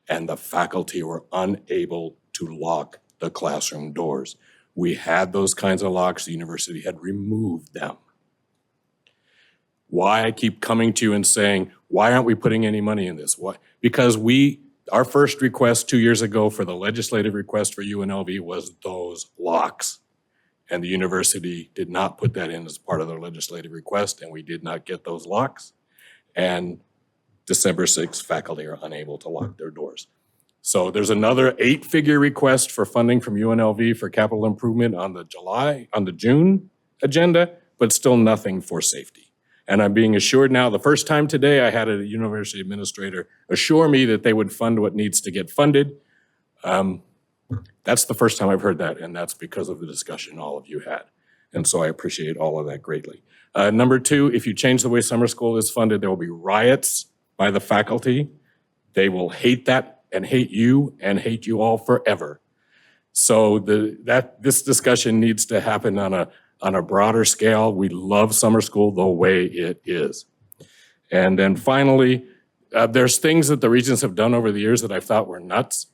and the faculty were unable to lock the classroom doors. We had those kinds of locks. The university had removed them. Why I keep coming to you and saying, why aren't we putting any money in this? Why? Because our first request 2 years ago for the legislative request for UNLV was those locks. And the university did not put that in as part of their legislative request, and we did not get those locks. And December 6th, faculty are unable to lock their doors. So there's another 8-figure request for funding from UNLV for capital improvement on the June agenda, but still nothing for safety. And I'm being assured now, the first time today, I had a university administrator assure me that they would fund what needs to get funded. That's the first time I've heard that, and that's because of the discussion all of you had. And so I appreciate all of that greatly. Number two, if you change the way summer school is funded, there will be riots by the faculty. They will hate that and hate you all forever. So this discussion needs to happen on a broader scale. We love summer school the way it is. And then finally, there's things that the Regents have done over the years that I thought were nuts.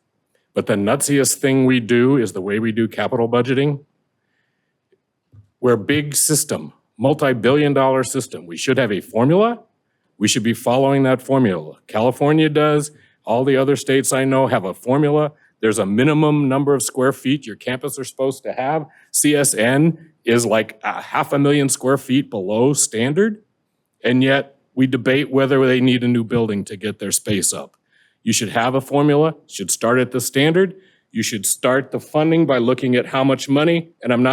But the nutsiest thing we do is the way we do capital budgeting. We're a big system, multi-billion-dollar system. We should have a formula. We should be following that formula. California does. All the other states I know have a formula. There's a minimum number of square feet your campus are supposed to have. CSN is like 500,000 square feet below standard. And yet we debate whether they need a new building to get their space up. You should have a formula, should start at the standard. You should start the funding by looking at how much money, and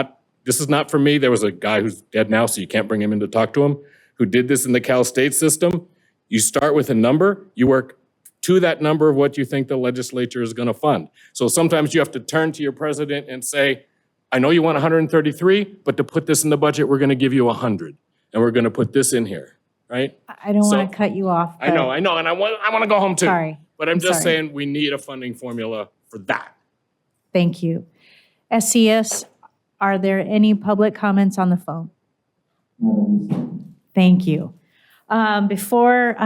this is not for me. There was a guy who's dead now, so you can't bring him in to talk to him, who did this in the Cal State system. You start with a number, you work to that number of what you think the legislature is gonna fund. So sometimes you have to turn to your president and say, I know you want 133, but to put this in the budget, we're gonna give you 100, and we're gonna put this in here, right? I don't want to cut you off. I know, and I want to go home too. Sorry. But I'm just sorry. saying we need a funding formula for that. Thank you. SCS, are there any public comments on the phone? Thank you. Before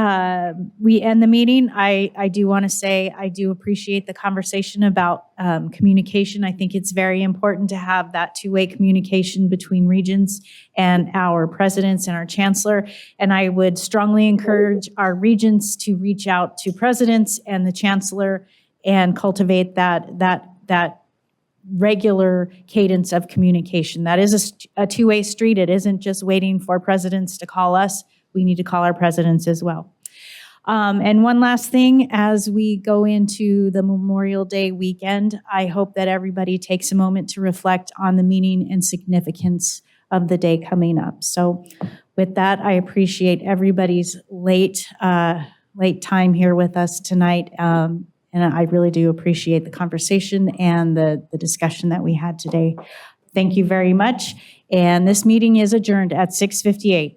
we end the meeting, I do want to say I do appreciate the conversation about communication. I think it's very important to have that two-way communication between Regents and our presidents and our chancellor. And I would strongly encourage our Regents to reach out to presidents and the chancellor and cultivate that regular cadence of communication. That is a two-way street. It isn't just waiting for presidents to call us. We need to call our presidents as well. And one last thing, as we go into the Memorial Day weekend, I hope that everybody takes a moment to reflect on the meaning and significance of the day coming up. So with that, I appreciate everybody's late time here with us tonight. And I really do appreciate the conversation and the discussion that we had today. Thank you very much. And this meeting is adjourned at 6:58.